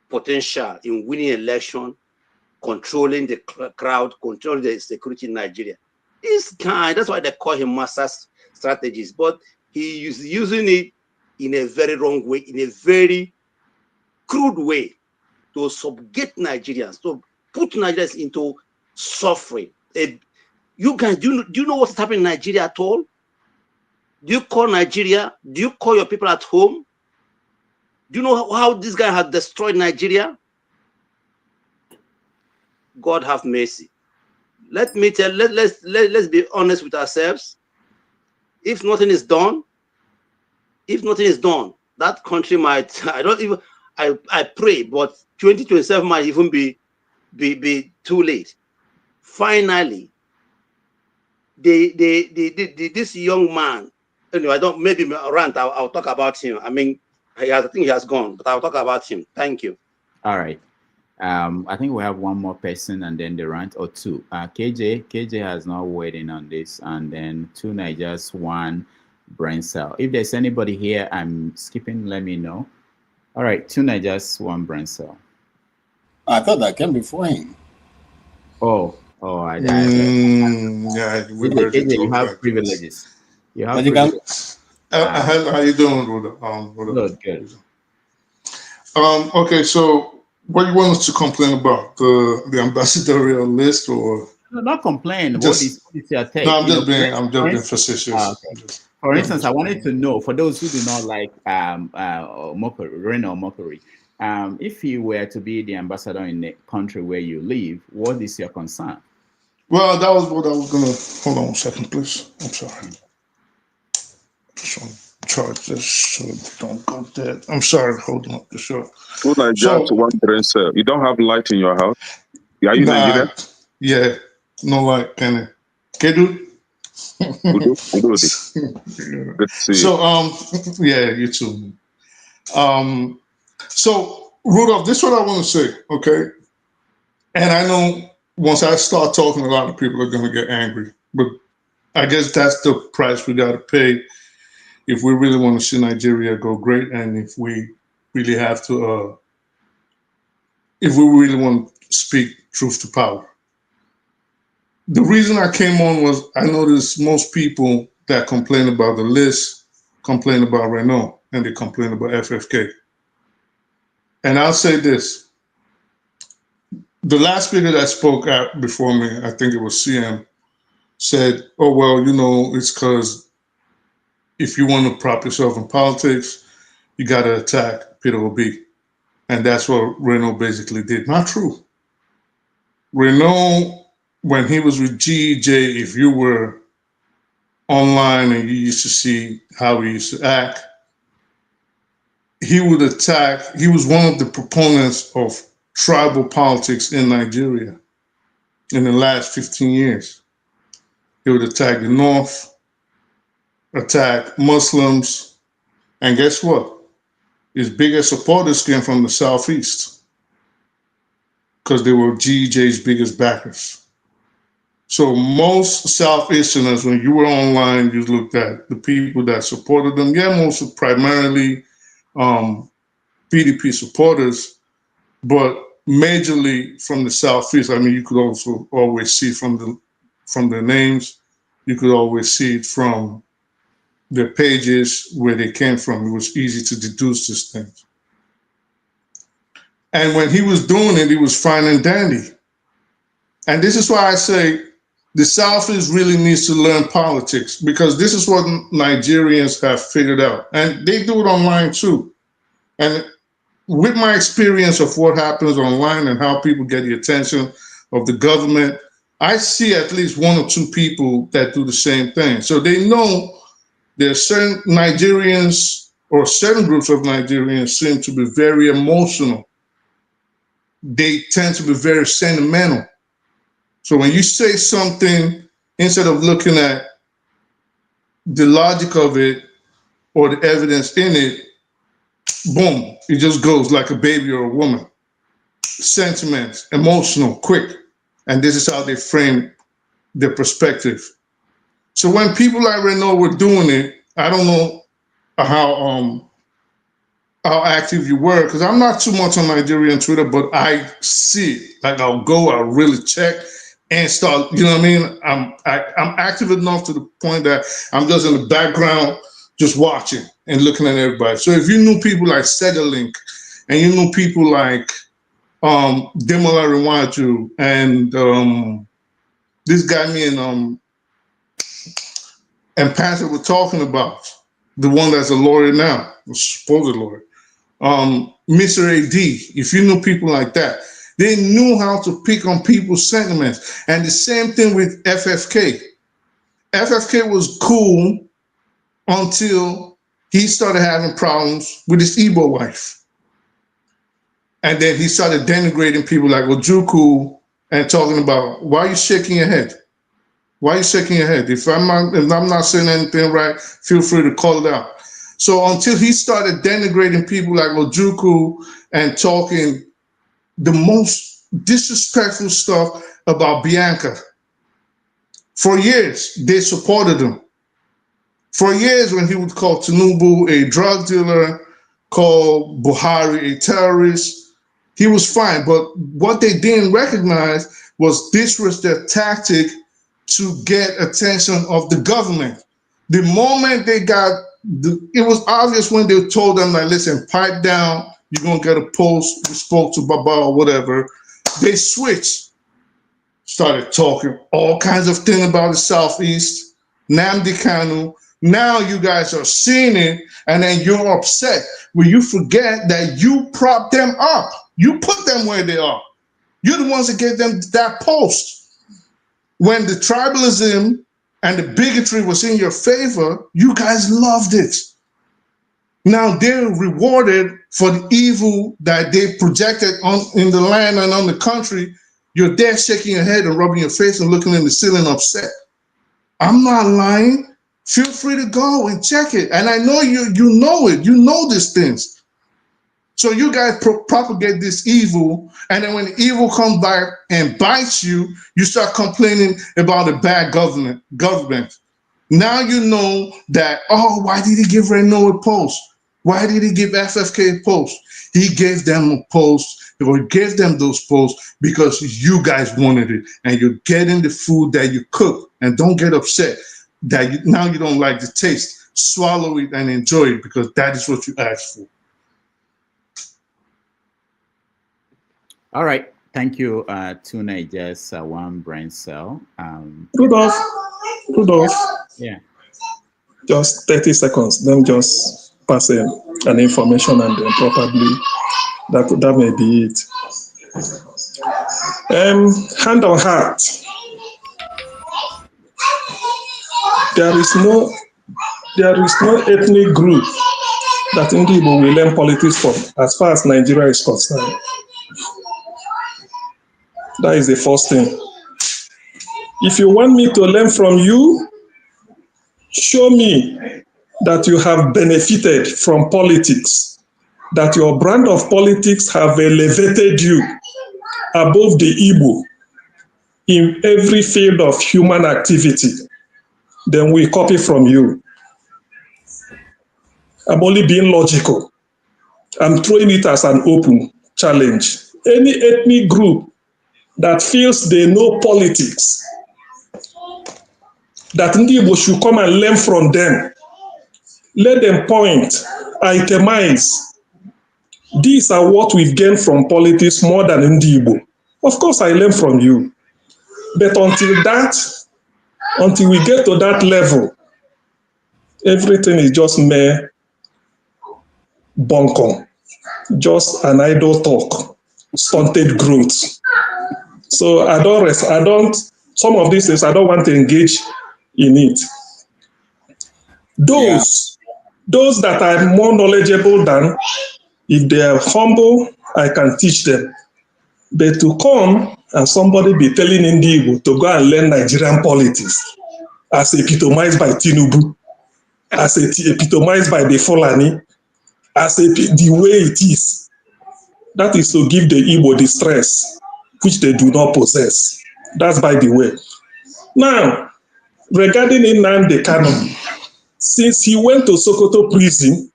potential in winning election, controlling the crowd, controlling the security in Nigeria. This guy, that's why they call him master strategist, but he is using it in a very wrong way, in a very crude way, to subjugate Nigerians, to put Nigerians into suffering. You guys, do you know what's happening in Nigeria at all? Do you call Nigeria? Do you call your people at home? Do you know how this guy has destroyed Nigeria? God have mercy. Let's be honest with ourselves. If nothing is done, that country might, I pray, but 2027 might even be too late. Finally, this young man, anyway, maybe rant, I'll talk about him. I mean, I think he has gone, but I'll talk about him. Thank you. All right. I think we have one more person and then the rant, or two. KJ has not weighed in on this, and then two Nigerians, one brain cell. If there's anybody here I'm skipping, let me know. All right, two Nigerians, one brain cell. I thought that came before him. Yeah, we heard KJ, you have privileges. You have privileges. How you doing, Ruda? Good. Okay, so what do you want us to complain about? The ambassadorial list, or no, not complain. What is your take? No, I'm just being facetious. Okay. For instance, I wanted to know, for those who do not like mockery, mockery, if you were to be the ambassador in the country where you live, what is your concern? Well, that was what I was gonna. Hold on a second, please. I'm sorry. Just want to charge this so don't go dead. I'm sorry, holding up the show. Two Nigerians, one brain cell. You don't have light in your house? Are you Nigerian? Yeah, no light, Kenny. Kedu? Good to see you. So, yeah, you too. So, Rudolph, this is what I want to say, okay? And I know once I start talking, a lot of people are going to get angry. But I guess that's the price we got to pay if we really want to see Nigeria go great, and if we really have to, if we really want to speak truth to power. The reason I came on was I noticed most people that complain about the list complain about Renault, and they complain about FFK. And I'll say this. The last speaker that spoke out before me, I think it was CM, said, oh, well, you know, it's because if you want to prop yourself in politics, you got to attack Peter Obi. And that's what Renault basically did. Not true. Renault, when he was with GEJ, if you were online and you used to see how he used to act, he would attack. He was one of the proponents of tribal politics in Nigeria in the last 15 years. He would attack the North, attack Muslims, and guess what? His biggest supporters came from the Southeast because they were GEJ's biggest backers. So most Southeasterners, when you were online, you looked at the people that supported them. Yeah, most of primarily PDP supporters, but majorly from the Southeast. I mean, you could also always see from the names, you could always see it from their pages where they came from. It was easy to deduce these things. And when he was doing it, he was fine and dandy. And this is why I say the Southeast really needs to learn politics, because this is what Nigerians have figured out. And they do it online too. And with my experience of what happens online and how people get the attention of the government, I see at least one or two people that do the same thing. So they know there are certain Nigerians, or certain groups of Nigerians seem to be very emotional. They tend to be very sentimental. So when you say something, instead of looking at the logic of it or the evidence in it, boom, it just goes like a baby or a woman. Sentiments, emotional, quick. And this is how they frame their perspective. So when people like Renault were doing it, I don't know how active you were, because I'm not too much on Nigerian Twitter, but I see it. Like I'll really check and start, you know what I mean? I'm active enough to the point that I'm just in the background, just watching and looking at everybody. So if you knew people like Segalink, and you knew people like Demola Rewaju, and this guy and Panther were talking about, the one that's a lawyer now, a supposed lawyer, Mr. AD, if you knew people like that, they knew how to pick on people's sentiments. And the same thing with FFK. FFK was cool until he started having problems with his Igbo wife. And then he started denigrating people like Ojukwu and talking about, why are you shaking your head? Why are you shaking your head? If I'm not saying anything right, feel free to call it out. So until he started denigrating people like Ojukwu and talking the most disrespectful stuff about Bianca, for years, they supported him. For years, when he would call Tinubu a drug dealer, call Buhari a terrorist, he was fine. But what they didn't recognize was this was their tactic to get attention of the government. The moment they got, it was obvious when they told them, like, listen, pipe down, you're going to get a post, we spoke to Baba or whatever. They switched, started talking all kinds of things about the Southeast, Nnamdi Kanu. Now you guys are seeing it, and then you're upset when you forget that you propped them up. You put them where they are. You're the ones that gave them that post. When the tribalism and the bigotry was in your favor, you guys loved it. Now they're rewarded for the evil that they projected in the land and on the country. You're there shaking your head and rubbing your face and looking in the ceiling upset. I'm not lying. Feel free to go and check it. And I know you know it. You know these things. So you guys propagate this evil, and then when the evil comes back and bites you, you start complaining about a bad government. Now you know that, oh, why did he give Renault a post? Why did he give FFK a post? He gave them a post, or gave them those posts because you guys wanted it, and you're getting the food that you cook. And don't get upset that now you don't like the taste. Swallow it and enjoy it, because that is what you asked for. All right. Thank you, Tuna. Just one brain cell. Rudolph. Yeah. Just 30 seconds. Then just pass in an information, and then probably that may be it. Hand on heart. There is no ethnic group that Igbo will learn politics from, as far as Nigeria is concerned. That is the first thing. If you want me to learn from you, show me that you have benefited from politics, that your brand of politics have elevated you above the Igbo in every field of human activity. Then we copy from you. I'm only being logical. I'm throwing it as an open challenge. Any ethnic group that feels they know politics, that Igbo should come and learn from them, let them point, itemize. These are what we've gained from politics more than Igbo. Of course, I learn from you. But until we get to that level, everything is just mere bunkum, just an idle talk, stunted growth. So some of these things, I don't want to engage in it. Those that are more knowledgeable than, if they are humble, I can teach them. But to come and somebody be telling Igbo to go and learn Nigerian politics, as epitomized by Tinubu, as epitomized by the Fulani, as the way it is, that is to give the Igbo the stress which they do not possess. That's by the way. Now, regarding Nnamdi Kanu, since he went to Sokoto prison,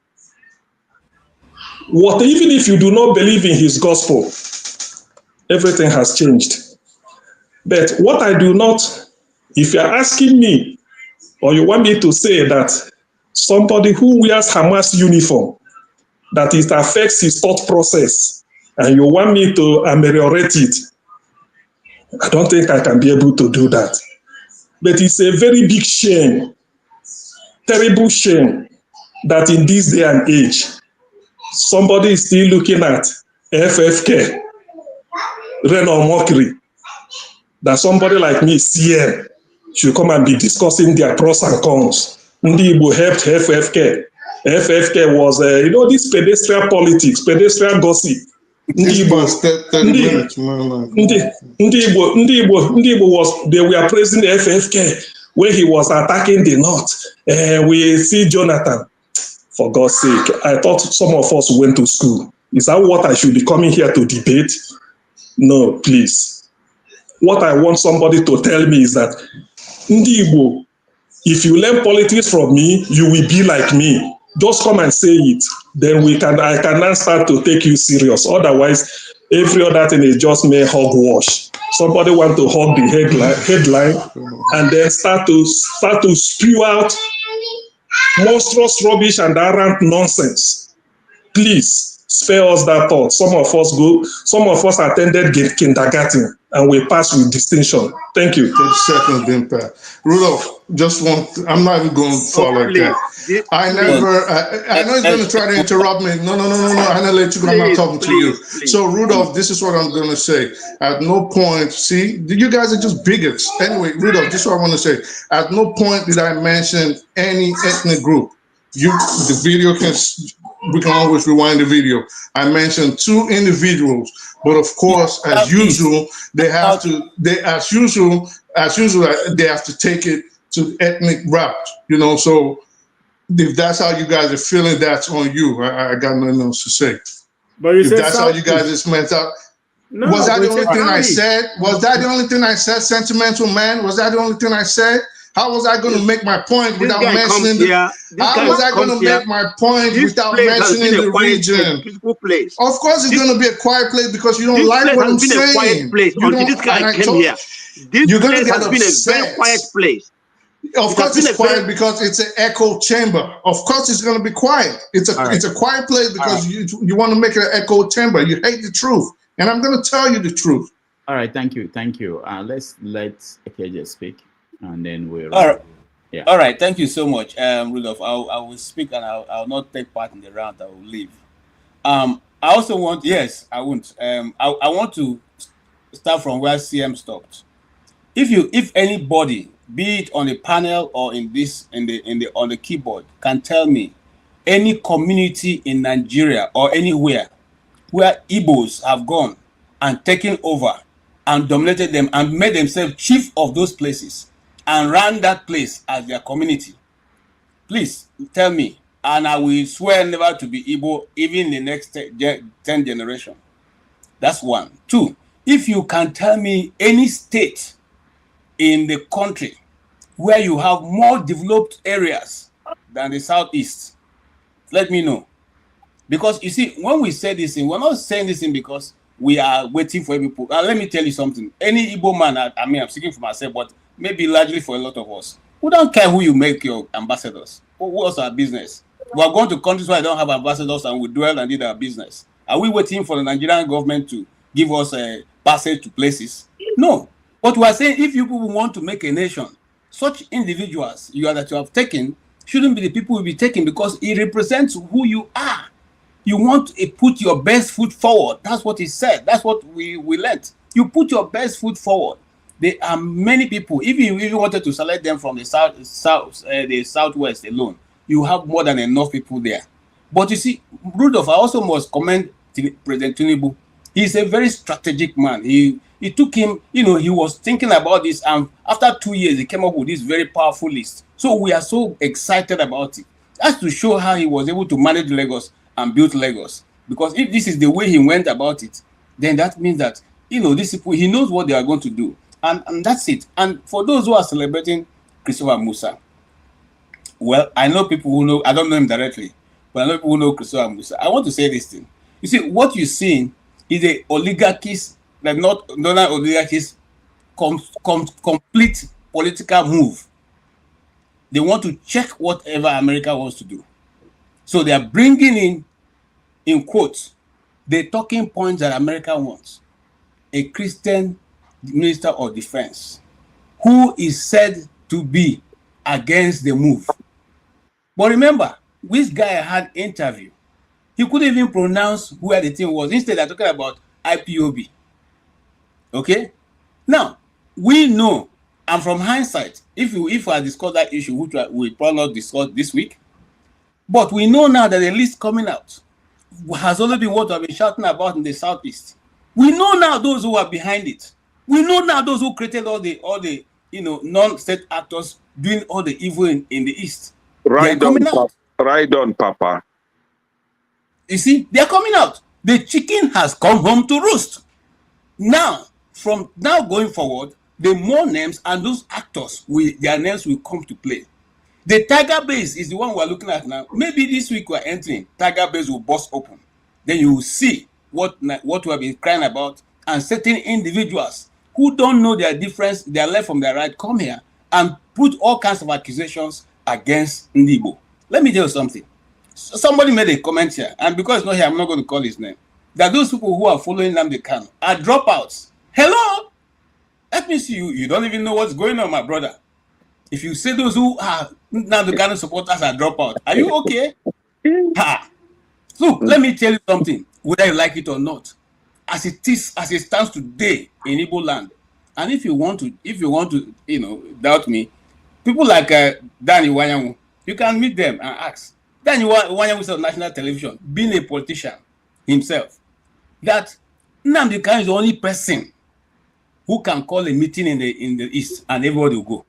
even if you do not believe in his gospel, everything has changed. But what I do not, if you're asking me, or you want me to say that somebody who wears Hamas uniform, that it affects his thought process, and you want me to ameliorate it, I don't think I can be able to do that. But it's a very big shame terrible shame that in this day and age, somebody is still looking at FFK, rain or mockery, that somebody like me, CM, should come and be discussing their pros and cons. Ndi Igbo helped FFK. FFK was, this pedestrian politics, pedestrian gossip. Ndi Igbo was, they were praising FFK when he was attacking the North. We see Jonathan. For God's sake, I thought some of us went to school. Is that what I should be coming here to debate? No, please. What I want somebody to tell me is that, Ndi Igbo, if you learn politics from me, you will be like me. Just come and say it. Then I can now start to take you serious. Otherwise, every other thing is just mere hogwash. Somebody want to hog the headline and then start to spew out monstrous rubbish and arrant nonsense. Please spare us that thought. Some of us attended kindergarten and we passed with distinction. Thank you. 30 seconds, Impact. Rudolph, I'm not even going far like that. I know he's going to try to interrupt me. No. I'm going to let you go. I'm not talking to you. So, Rudolph, this is what I'm going to say. At no point, see, you guys are just bigots. Anyway, Rudolph, this is what I want to say. At no point did I mention any ethnic group. The video we can always rewind the video. I mentioned 2 individuals, but of course, as usual, they have to take it to ethnic route, so if that's how you guys are feeling, that's on you. I got nothing else to say. But if that's how you guys just meant out. No, was that the only thing I said? Was that the only thing I said, sentimental man? Was that the only thing I said? How was I going to make my point without mentioning how was I going to make my point without mentioning the region? Of course it's going to be a quiet place because you don't like what I'm saying. This guy came here. This place has been a very quiet place. Of course it's quiet because it's an echo chamber. Of course it's going to be quiet. It's a quiet place because you want to make it an echo chamber. You hate the truth. And I'm going to tell you the truth. All right, thank you. Let's let AKJ speak. And then we'll. All right. Yeah. All right. Thank you so much, Rudolph. I will speak and I'll not take part in the round. I will leave. I also want. Yes, I won't. I want to start from where CM stopped. If anybody, be it on the panel or on the keyboard, can tell me any community in Nigeria or anywhere where Igbos have gone and taken over and dominated them and made themselves chief of those places and ran that place as their community, please tell me, and I will swear never to be Igbo even in the next 10 generation. That's 1. 2, if you can tell me any state in the country where you have more developed areas than the Southeast, let me know. Because you see, when we say this thing, we're not saying this thing because we are waiting for people. Let me tell you something. Any Igbo man, I'm speaking for myself, but maybe largely for a lot of us, we don't care who you make your ambassadors. What's our business? We are going to countries where I don't have ambassadors and we dwell and did our business. Are we waiting for the Nigerian government to give us a passage to places? No. But we are saying if you people want to make a nation, such individuals that you have taken shouldn't be the people will be taken because it represents who you are. You want to put your best foot forward. That's what he said. That's what we learned. You put your best foot forward. There are many people. If you wanted to select them from the southwest alone, you have more than enough people there. But you see, Rudolph, I also must commend President Tinubu. He's a very strategic man. It took him, he was thinking about this, and after 2 years, he came up with this very powerful list. So we are so excited about it. That's to show how he was able to manage Lagos and build Lagos. Because if this is the way he went about it, then that means that, these people, he knows what they are going to do. And that's it. And for those who are celebrating Christopher Musa, well, I know people who know, I don't know him directly, but I know people who know Christopher Musa. I want to say this thing. You see, what you're seeing is a oligarchies, like not oligarchies, complete political move. They want to check whatever America wants to do. So they are bringing in quotes, the talking points that America wants. A Christian Minister of Defense who is said to be against the move. But remember, this guy had interview. He couldn't even pronounce where the thing was. Instead, they're talking about IPOB. Okay? Now, we know, and from hindsight, if I discuss that issue, which we probably not discuss this week, but we know now that the list coming out has only been what I've been shouting about in the Southeast. We know now those who are behind it. We know now those who created all the non-state actors doing all the evil in the East. They are coming out. Right on, Papa. You see, they are coming out. The chicken has come home to roost. Now, from now going forward, the more names and those actors, their names will come to play. The Tiger Base is the one we're looking at now. Maybe this week we're entering, Tiger Base will burst open. Then you will see what we have been crying about, and certain individuals who don't know their difference, their left from their right, come here and put all kinds of accusations against Ndibo. Let me tell you something. Somebody made a comment here, and because it's not here, I'm not going to call his name. That those people who are following Nnamdi Kanu are dropouts. Hello? Let me see you. You don't even know what's going on, my brother. If you say those who are Nnamdi Kanu supporters are dropouts, are you okay? Ha! Look, let me tell you something, whether you like it or not. As it stands today in Igbo land, and if you want to, doubt me, people like Danny Wanyanwu, you can meet them and ask. Danny Wanyanwu is on national television, being a politician himself, that Nnamdi Kanu is the only person who can call a meeting in the East and everybody will go.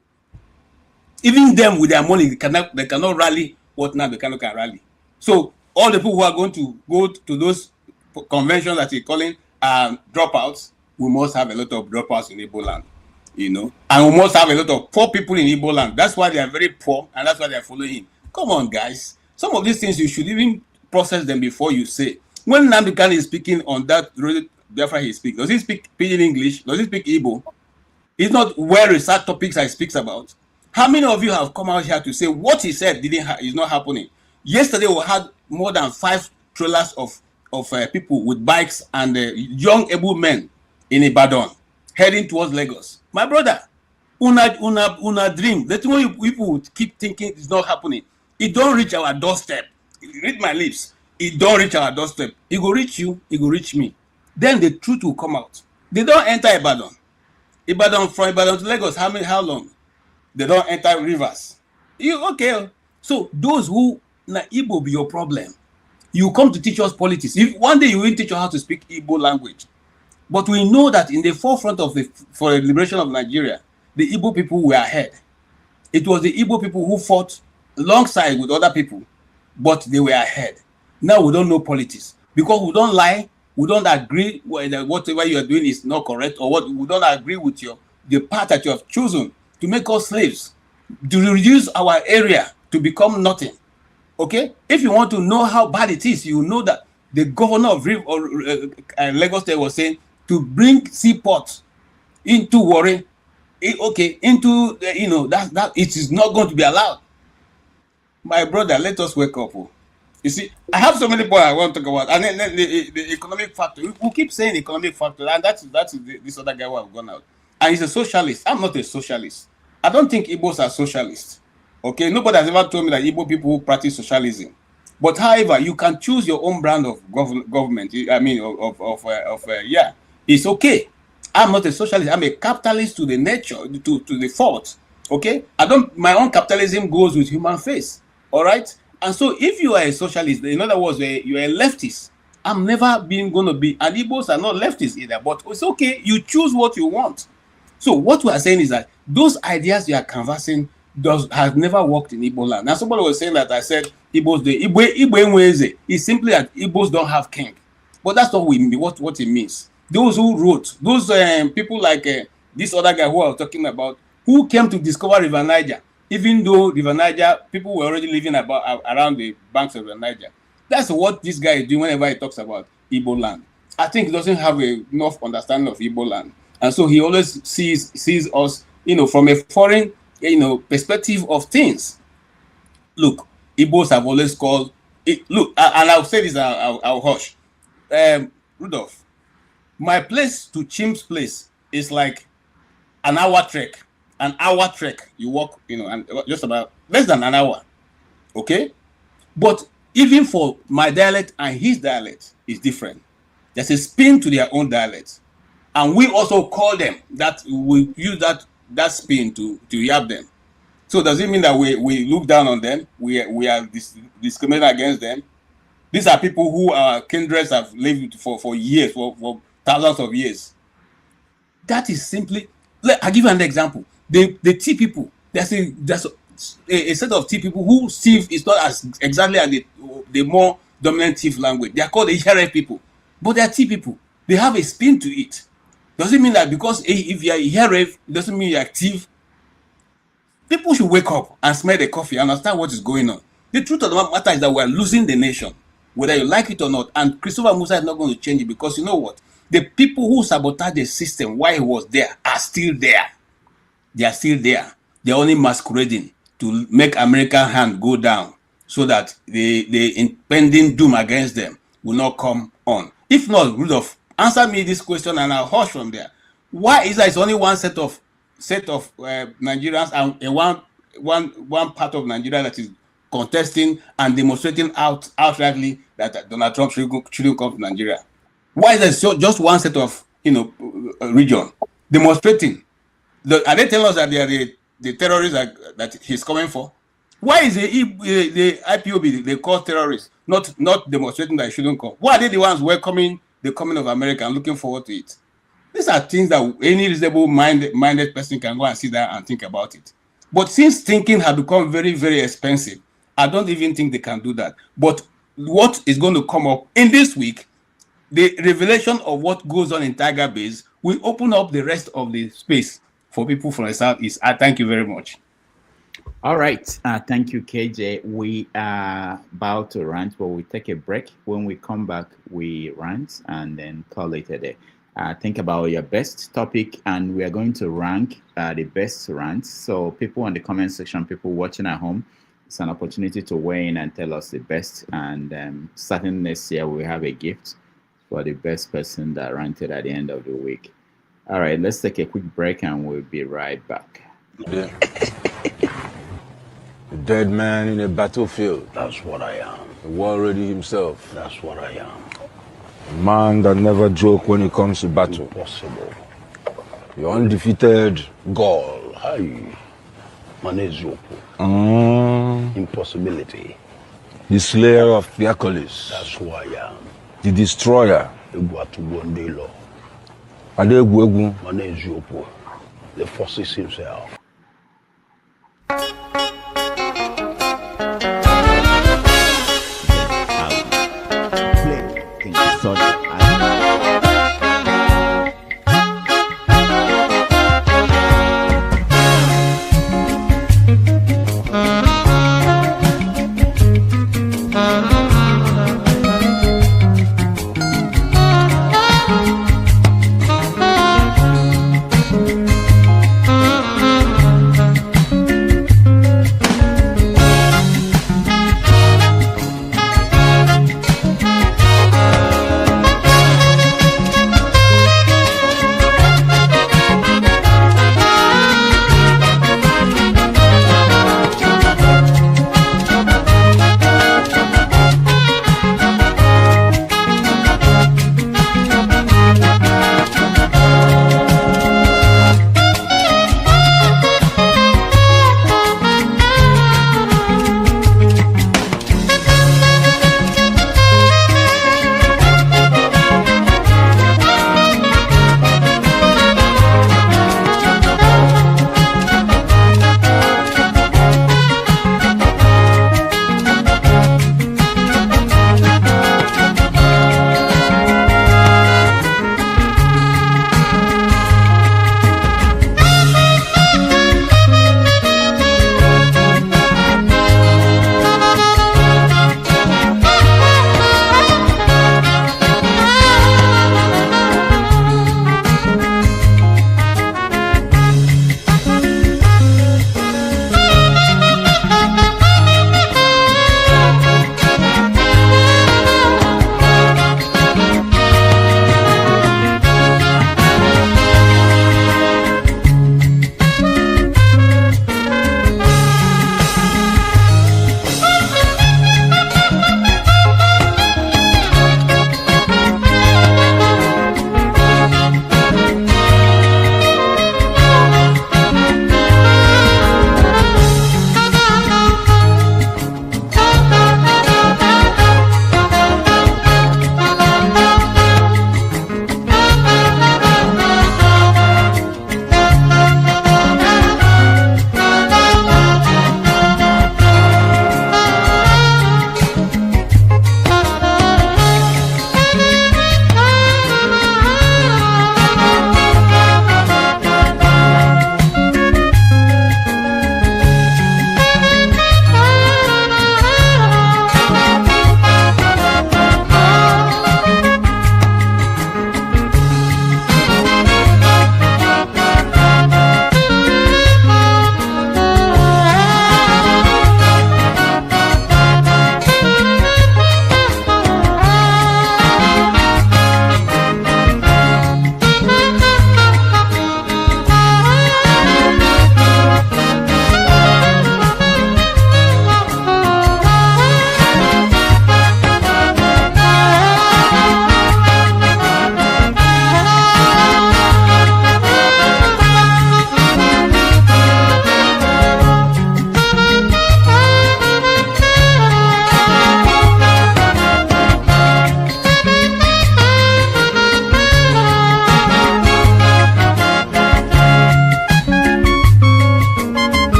Even them with their money, they cannot rally what Nnamdi Kanu can rally. So all the people who are going to go to those conventions that he's calling dropouts, we must have a lot of dropouts in Igbo land, and we must have a lot of poor people in Igbo land. That's why they are very poor, and that's why they are following him. Come on, guys. Some of these things you should even process them before you say. When Nnamdi Kanu is speaking on that road, therefore he speaks. Does he speak Pidgin English? Does he speak Igbo? It's not well-researched topics he speaks about. How many of you have come out here to say what he said is not happening? Yesterday we had more than 5 trailers of people with bikes and young able men in Ibadan heading towards Lagos. My brother, una dream. That's why people would keep thinking it's not happening. It don't reach our doorstep. Read my lips. It don't reach our doorstep. It will reach you. It will reach me. Then the truth will come out. They don't enter Ibadan. From Ibadan to Lagos, how long? They don't enter rivers. Okay. So those who Igbo be your problem. You come to teach us politics. If one day you will teach us how to speak Igbo language. But we know that in the forefront for the liberation of Nigeria, the Igbo people were ahead. It was the Igbo people who fought alongside with other people, but they were ahead. Now we don't know politics because we don't lie. We don't agree whether whatever you are doing is not correct, or we don't agree with the path that you have chosen to make us slaves, to reduce our area to become nothing. Okay? If you want to know how bad it is, you know that the governor of Lagos State was saying to bring seaports into Warri, into that it is not going to be allowed. My brother, let us wake up. You see, I have so many points I want to talk about, and then the economic factor. We keep saying economic factor, and that's this other guy who have gone out, and he's a socialist. I'm not a socialist. I don't think Igbos are socialists. Okay, nobody has ever told me that Igbo people who practice socialism. But however, you can choose your own brand of government. I mean, it's okay. I'm not a socialist. I'm a capitalist to the nature, to the fault. Okay, my own capitalism goes with human face. All right. And so, if you are a socialist, in other words, you are a leftist, I'm never going to be, and Igbos are not leftists either, but it's okay, you choose what you want. So, what we are saying is that those ideas you are canvassing has never worked in Igbo land. Now, somebody was saying that I said Igbos, Igbo is simply that Igbos don't have king. But that's not what it means. Those who wrote, those people like this other guy who I was talking about, who came to discover River Niger, even though River Niger, people were already living around the banks of River Niger. That's what this guy is doing whenever he talks about Igbo land. I think he doesn't have enough understanding of Igbo land. And so he always sees us, from a foreign, perspective of things. Look, Igbos have always called it. Look, and I'll say this, I'll hush. Rudolph, my place to Chim's place is like an hour trek. You walk, and just about less than an hour. Okay? But even for my dialect and his dialect is different. There's a spin to their own dialect. And we also call them that, we use that spin to yab them. So does it mean that we look down on them? We are discriminating against them? These are people who our kindreds have lived for years, for thousands of years. That is simply, I'll give you an example. The T people, there's a set of T people who Steve is not as exactly as the more dominant Tiv language. They are called the Heref people, but they are T people. They have a spin to it. Doesn't mean that because if you are Heref, it doesn't mean you are Tiv. People should wake up and smell the coffee and understand what is going on. The truth of the matter is that we are losing the nation, whether you like it or not. And Christopher Musa is not going to change it, because you know what? The people who sabotaged the system while he was there are still there. They are still there. They're only masquerading to make American hand go down so that the impending doom against them will not come on. If not, Rudolph, answer me this question and I'll hush from there. Why is there only one set of Nigerians and one part of Nigeria that is contesting and demonstrating outrightly that Donald Trump shouldn't come to Nigeria? Why is there just one set of region demonstrating? Are they telling us that they are the terrorists that he's coming for? Why is the IPOB they call terrorists not demonstrating that he shouldn't come? Why are they the ones welcoming the coming of America and looking forward to it? These are things that any reasonable minded person can go and sit there and think about it. But since thinking has become very, very expensive, I don't even think they can do that. But what is going to come up in this week, the revelation of what goes on in Tiger Base, will open up the rest of the space for people from the Southeast. I thank you very much. All right. Thank you, KJ. We are about to rant, but we take a break. When we come back, we rant and then call it a day. Think about your best topic, and we are going to rank the best rants. So people in the comment section, people watching at home, it's an opportunity to weigh in and tell us the best. And starting next year, we have a gift for the best person that ranted at the end of the week. All right, let's take a quick break and we'll be right back. Yeah. A dead man in a battlefield. That's what I am. A war ready himself. That's what I am. A man that never joke when it comes to battle. Impossible. The undefeated Gaul. Hi. Manezopo. Impossibility. The slayer of Theocolis. That's who I am. The destroyer. Egwatugondelo. Adegwegu. Manezopo. The forces himself.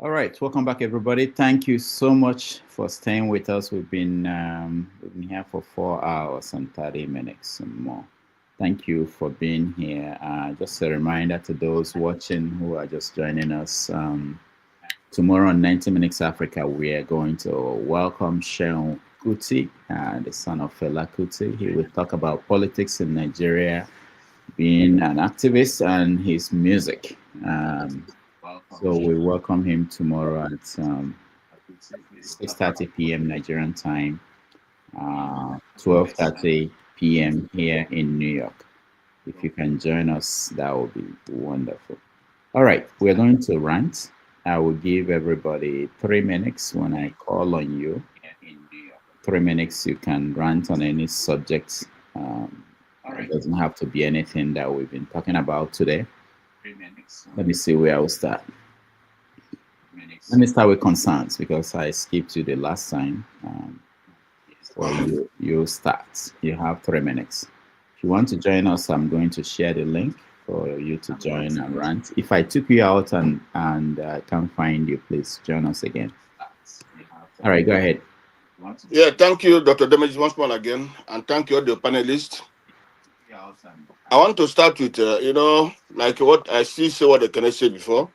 All right, welcome back, everybody. Thank you so much for staying with us. We've been here for 4 hours and 30 minutes and more. Thank you for being here. Just a reminder to those watching who are just joining us. Tomorrow on 90 Minutes Africa, we are going to welcome Seun Kuti, the son of Fela Kuti. He will talk about politics in Nigeria, being an activist, and his music. So we welcome him tomorrow at 6:30 p.m. Nigerian time, 12:30 p.m. here in New York. If you can join us, that would be wonderful. All right, we're going to rant. I will give everybody 3 minutes when I call on you. 3 minutes, you can rant on any subject. It doesn't have to be anything that we've been talking about today. Let me see where I will start. Let me start with concerns because I skipped you the last time. You start. You have 3 minutes. If you want to join us, I'm going to share the link for you to join and rant. If I took you out and I can't find you, please join us again. All right, go ahead. Yeah, thank you, Dr. Demeji, once more again, and thank you, all the panelists. I want to start with, like what I see, say what I can say before.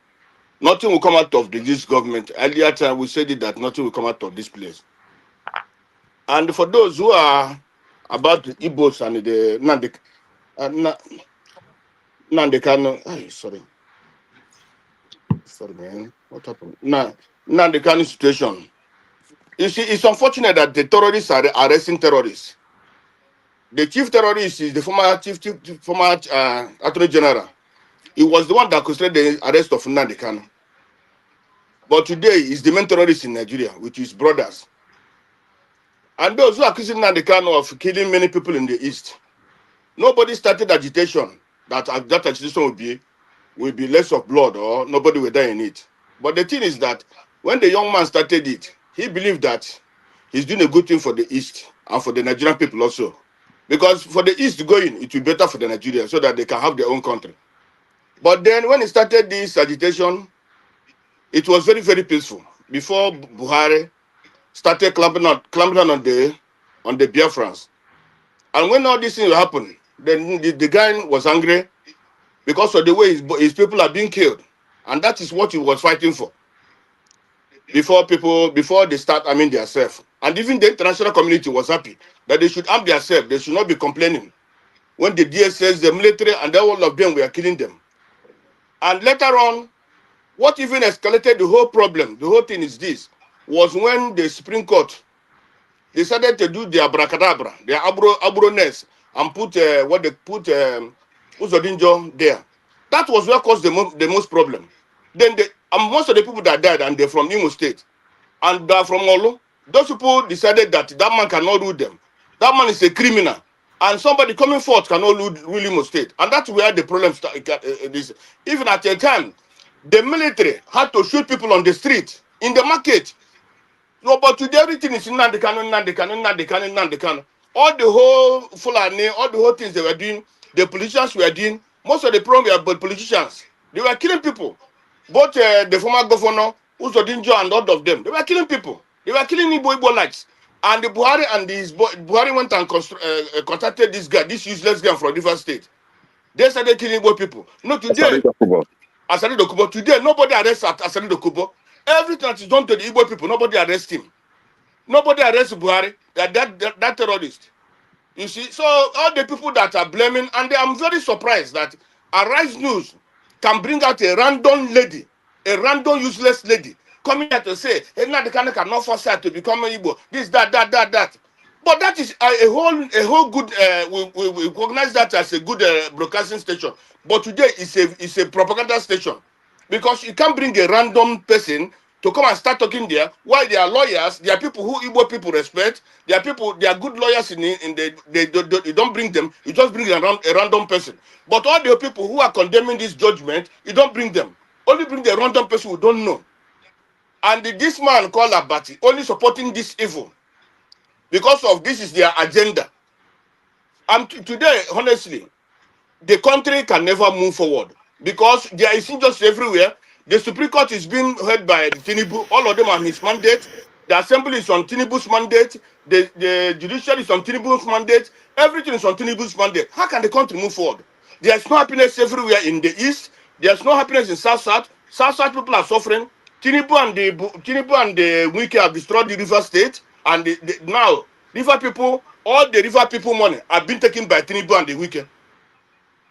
Nothing will come out of this government. Earlier time, we said it that nothing will come out of this place. And for those who are about the Igbos and the Nandekano, sorry, man, what happened? Nandekano situation. You see, it's unfortunate that the terrorists are arresting terrorists. The chief terrorist is the former Attorney General. He was the one that considered the arrest of Nnamdi Kanu. But today, he's the main terrorist in Nigeria with his brothers. And those who are accusing Nnamdi Kanu of killing many people in the East, nobody started agitation that agitation will be less of blood or nobody will die in it. But the thing is that when the young man started it, he believed that he's doing a good thing for the East and for the Nigerian people also. Because for the East going, it will be better for the Nigerians so that they can have their own country. But then when he started this agitation, it was very, very peaceful. Before Buhari started clamping on the Biafrans. And when all these things happened, then the guy was angry because of the way his people are being killed. And that is what he was fighting for. Before they start arming themselves. And even the international community was happy that they should arm themselves. They should not be complaining. When the DSS, the military, and all of them were killing them. And later on, what even escalated the whole problem, the whole thing is this, was when the Supreme Court decided to do their abracadabra, their abroness, and put Uzodinjo there. That was what caused the most problem. Then most of the people that died, and they're from Imo State, and they're from Olu, those people decided that that man cannot rule them. That man is a criminal. And somebody coming forth cannot rule Imo State. And that's where the problem started. Even at a time, the military had to shoot people on the street, in the market. No, but today everything is Nnamdi Kanu. All the whole Fulani, all the whole things they were doing, the politicians were doing, most of the problem were about politicians. They were killing people. Both the former governor, Uzodinjo, and all of them, they were killing people. They were killing Igbo lights. And the Buhari went and contacted this guy, this useless guy from River State. They started killing Igbo people. No, today, Asari Dokubo, today, nobody arrests Asari Dokubo. Everything that is done to the Igbo people, nobody arrests him. Nobody arrests Buhari, that terrorist. You see, so all the people that are blaming, and I'm very surprised that Arise News can bring out a random lady, a random useless lady, coming here to say, hey, now the cannot force her to become an Igbo, this, that. But that is a whole good, we recognize that as a good broadcasting station. But today it's a propaganda station. Because you can't bring a random person to come and start talking there. While they are lawyers, they are people who Igbo people respect. They are good lawyers you don't bring them, you just bring a random person. But all the people who are condemning this judgment, you don't bring them. Only bring the random person who don't know. And this man called Abati, only supporting this evil. Because of this is their agenda. And today, honestly, the country can never move forward. Because there is injustice everywhere. The Supreme Court is being heard by Tinubu. All of them are his mandate. The Assembly is on Tinubu's mandate. The Judiciary is on Tinubu's mandate. Everything is on Tinubu's mandate. How can the country move forward? There's no happiness everywhere in the East. There's no happiness in South. South people are suffering. Tinubu and the Wike have destroyed the River State, and now River people, all the River people money have been taken by Tinubu and the Wike.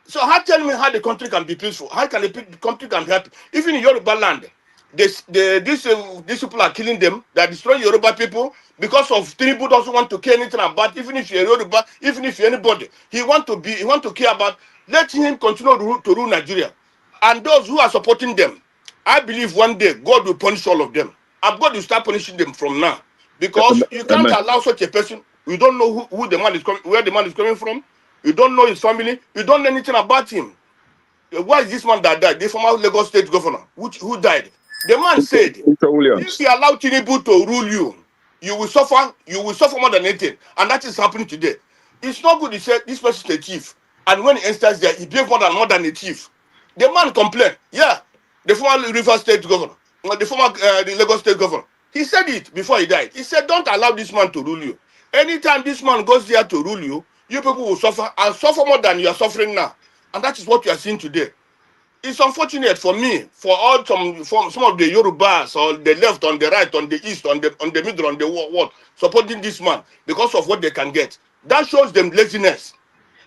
So tell me how the country can be peaceful? How can the country can be happy? Even in Yoruba land, these people are killing them. They are destroying Yoruba people because of Tinubu doesn't want to care anything about. Even if you're Yoruba, even if you're anybody, he want to care about. Let him continue to rule Nigeria, and those who are supporting them, I believe one day God will punish all of them, and God will start punishing them from now, because you can't allow such a person. You don't know who the man is coming, where the man is coming from. You don't know his family. You don't know anything about him. Why is this man that died? The former Lagos State governor, who died. The man said, if you allow Tinubu to rule you, you will suffer. You will suffer more than anything, and that is happening today. It's not good. He said this person is a thief, and when he enters there, he behaves more than a thief. The man complained. Yeah, the former River State governor, the former the Lagos State governor. He said it before he died. He said, "Don't allow this man to rule you. Anytime this man goes there to rule you, you people will suffer and suffer more than you are suffering now." And that is what you are seeing today. It's unfortunate for me, for some of the Yorubas, or the left, on the right, on the east, on the middle, on the what, supporting this man because of what they can get. That shows them laziness.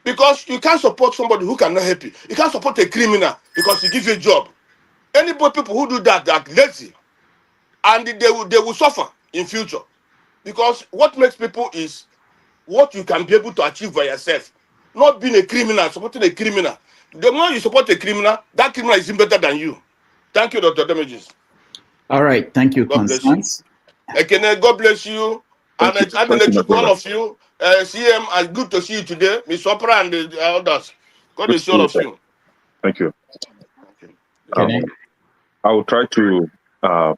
Because you can't support somebody who cannot help you. You can't support a criminal because he gives you a job. Anybody, people who do that, they are lazy. And they will suffer in future. Because what makes people is what you can be able to achieve by yourself. Not being a criminal, supporting a criminal. The more you support a criminal, that criminal is even better than you. Thank you, Dr. Damages. All right. Thank you, God bless Constance. you. God bless you. And I will let you go, all of you. CM, it's good to see you today. Miss Opera and the others. God bless all of you. Thank you. I will try to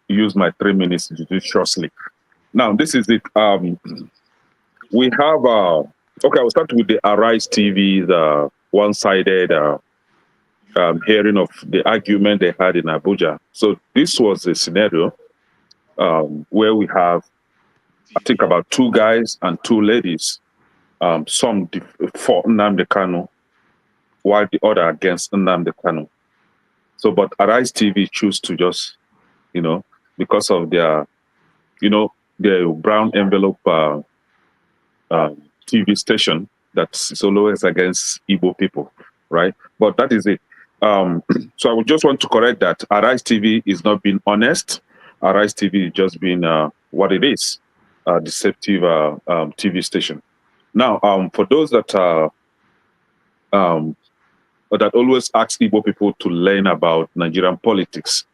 use my 3 minutes judiciously. Now, this is it. We have, okay, I will start with the Arise TV, the one-sided hearing of the argument they had in Abuja. So this was a scenario where we have, I think, about 2 guys and 2 ladies, some for Nnamdi Kanu, while the other against Nnamdi Kanu. So, but Arise TV choose to just, because of their, their brown envelope TV station that's always against Igbo people, right? But that is it. So I would just want to correct that. Arise TV is not being honest. Arise TV is just being what it is, a deceptive TV station. Now, for those that that always ask Igbo people to learn about Nigerian politics,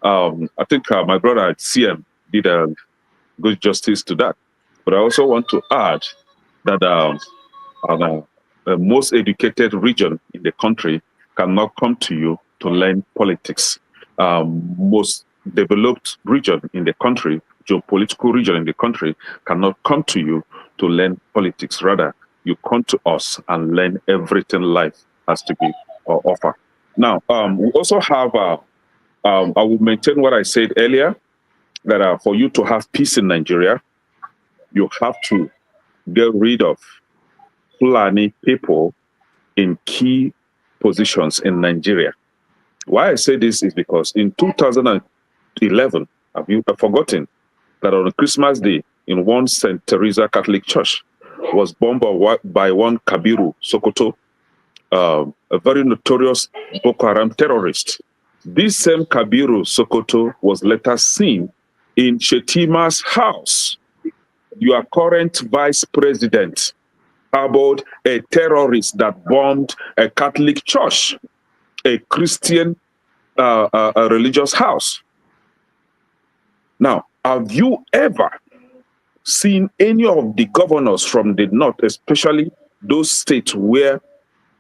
I think my brother at CM did a good justice to that. But I also want to add that the most educated region in the country cannot come to you to learn politics. Most developed region in the country, geopolitical region in the country, cannot come to you to learn politics. Rather, you come to us and learn everything life has to be offer. Now, we also have, I will maintain what I said earlier, that for you to have peace in Nigeria, you have to get rid of Fulani people in key positions in Nigeria. Why I say this is because in 2011, have you forgotten that on Christmas Day in one St. Teresa Catholic Church was bombed by one Kabiru Sokoto, a very notorious Boko Haram terrorist. This same Kabiru Sokoto was later seen in Shetima's house. Your current vice president about a terrorist that bombed a Catholic church, a Christian a religious house. Now, have you ever seen any of the governors from the north, especially those states where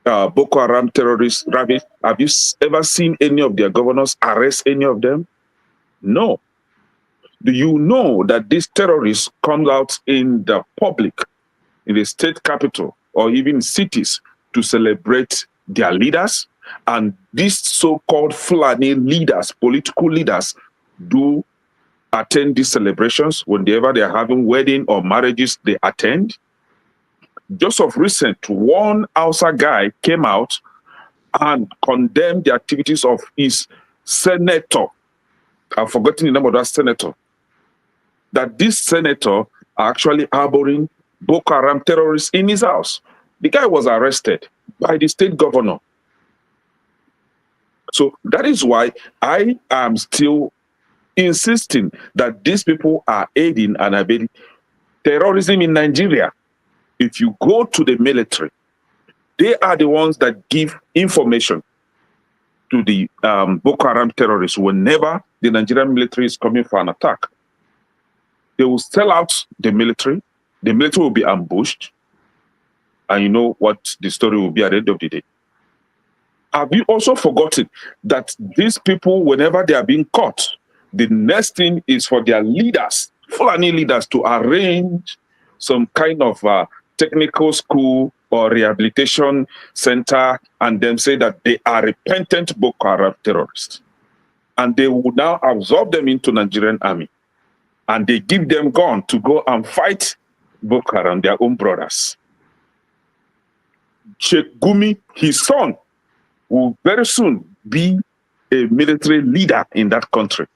Boko Haram terrorists ravage? Have you ever seen any of their governors arrest any of them? No. Do you know that these terrorists come out in the public, in the state capital, or even cities to celebrate their leaders? And these so-called Fulani leaders, political leaders, do attend these celebrations. Whenever they are having wedding or marriages, they attend. Just of recent, one Hausa guy came out and condemned the activities of his senator. I've forgotten the name of that senator. That this senator are actually harboring Boko Haram terrorists in his house. The guy was arrested by the state governor. So that is why I am still insisting that these people are aiding and abetting terrorism in Nigeria. If you go to the military, they are the ones that give information to the Boko Haram terrorists whenever the Nigerian military is coming for an attack. They will sell out the military will be ambushed, and you know what the story will be at the end of the day. Have you also forgotten that these people, whenever they are being caught, the next thing is for their leaders, Fulani leaders, to arrange some kind of technical school or rehabilitation center and then say that they are repentant Boko Haram terrorists. And they will now absorb them into Nigerian army. And they give them gun to go and fight Boko Haram, their own brothers. Sheikh Gumi, his son, will very soon be a military leader in that country.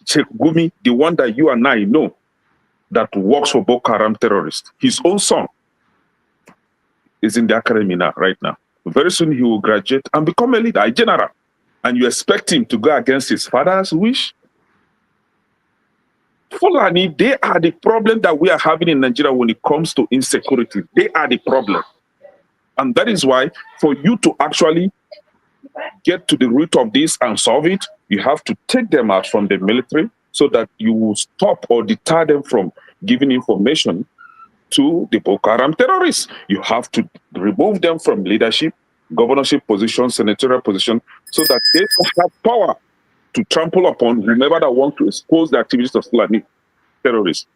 Sheikh Gumi, the one that you and I know, that works for Boko Haram terrorists, his own son is in the academy now, right now. Very soon he will graduate and become a leader, a general. And you expect him to go against his father's wish? Fulani, they are the problem that we are having in Nigeria when it comes to insecurity. They are the problem. And that is why, for you to actually get to the root of this and solve it, you have to take them out from the military so that you will stop or deter them from giving information to the Boko Haram terrorists. You have to remove them from leadership, governorship position, senatorial position, so that they have power to trample upon whomever that want to expose the activities of Fulani terrorists.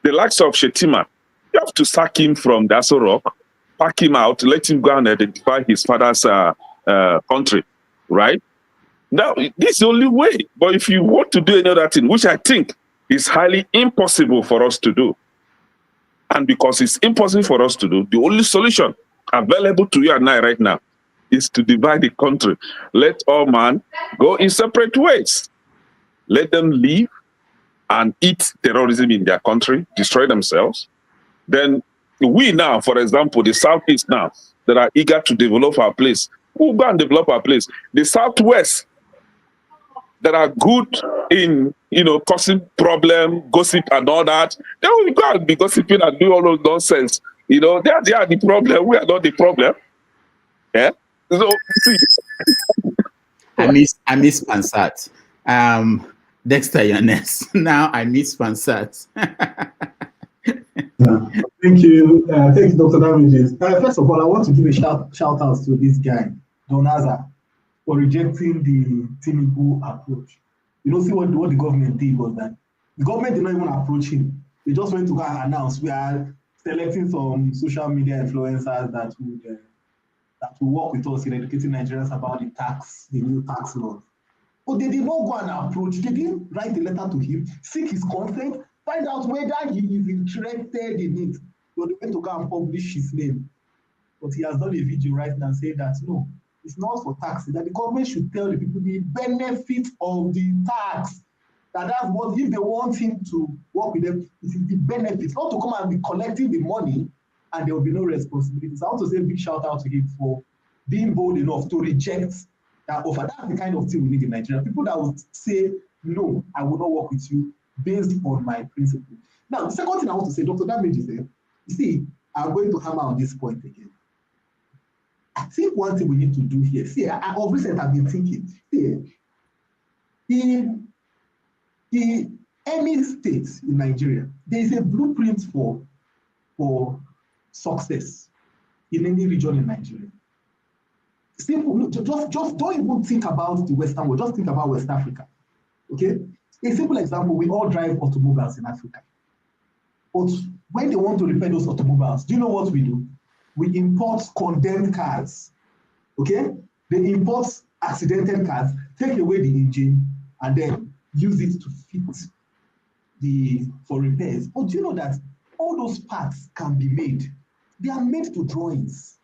The likes of Shetima, you have to sack him from the Aso Rock, pack him out, let him go and identify his father's country, right? Now, this is the only way. But if you want to do any other thing, which I think is highly impossible for us to do, and because it's impossible for us to do, the only solution available to you and I right now is to divide the country. Let all man go in separate ways. Let them live and eat terrorism in their country, destroy themselves. Then we now, for example, the Southeast now, that are eager to develop our place, we'll go and develop our place. The Southwest, that are good in, causing problem, gossip and all that, they will go and be gossiping and do all those nonsense. They are the problem. We are not the problem. Yeah. So see. I miss Pansat. Dexter, you're next. Now I miss Pansat. Thank you, Dr. Damages. First of all, I want to give a shout out to this guy, Donaza, for rejecting the Tinubu approach. See what the government did was that the government did not even approach him. They just went to go and announce we are selecting some social media influencers that will work with us in educating Nigerians about the new tax laws. But they did not go and approach. They didn't write a letter to him, seek his consent, find out whether he is interested in it. So they went to go and publish his name. But he has done a video right now saying that no, it's not for taxes, that the government should tell the people the benefit of the tax. That's what, if they want him to work with them, it is the benefits, not to come and be collecting the money and there will be no responsibilities. I want to say a big shout out to him for being bold enough to reject that offer. That's the kind of thing we need in Nigeria. People that would say, no, I will not work with you based on my principle. Now, the second thing I want to say, Dr. Damage said, you see, I'm going to hammer on this point again. I think one thing we need to do here, see, of recent I've been thinking, in any state in Nigeria, there is a blueprint for success in any region in Nigeria. Simple, just don't even think about the Western world, just think about West Africa, okay? A simple example, we all drive automobiles in Africa. But when they want to repair those automobiles, do you know what we do? We import condemned cars, okay? They import accidental cars, take away the engine, and then use it to fit for repairs. But do you know that all those parts can be made? They are made to drawings.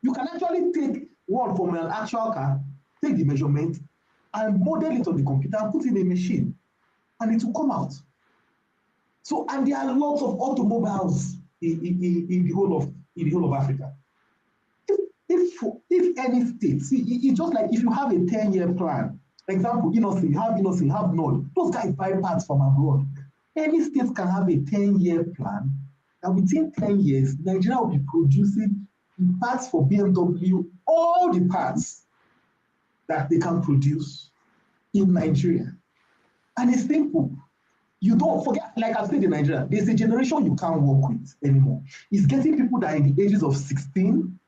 You can actually take one from an actual car, take the measurement, and model it on the computer and put it in a machine, and it will come out. So, and there are lots of automobiles in the whole of Africa. If any state, see, it's just like if you have a 10-year plan. For example, you have Nord. Those guys buy parts from abroad. Any state can have a 10-year plan, and within 10 years, Nigeria will be producing parts for BMW, all the parts that they can produce in Nigeria. And it's simple. You don't forget, like I've said in Nigeria, there's a generation you can't work with anymore. It's getting people that are in the ages of 16,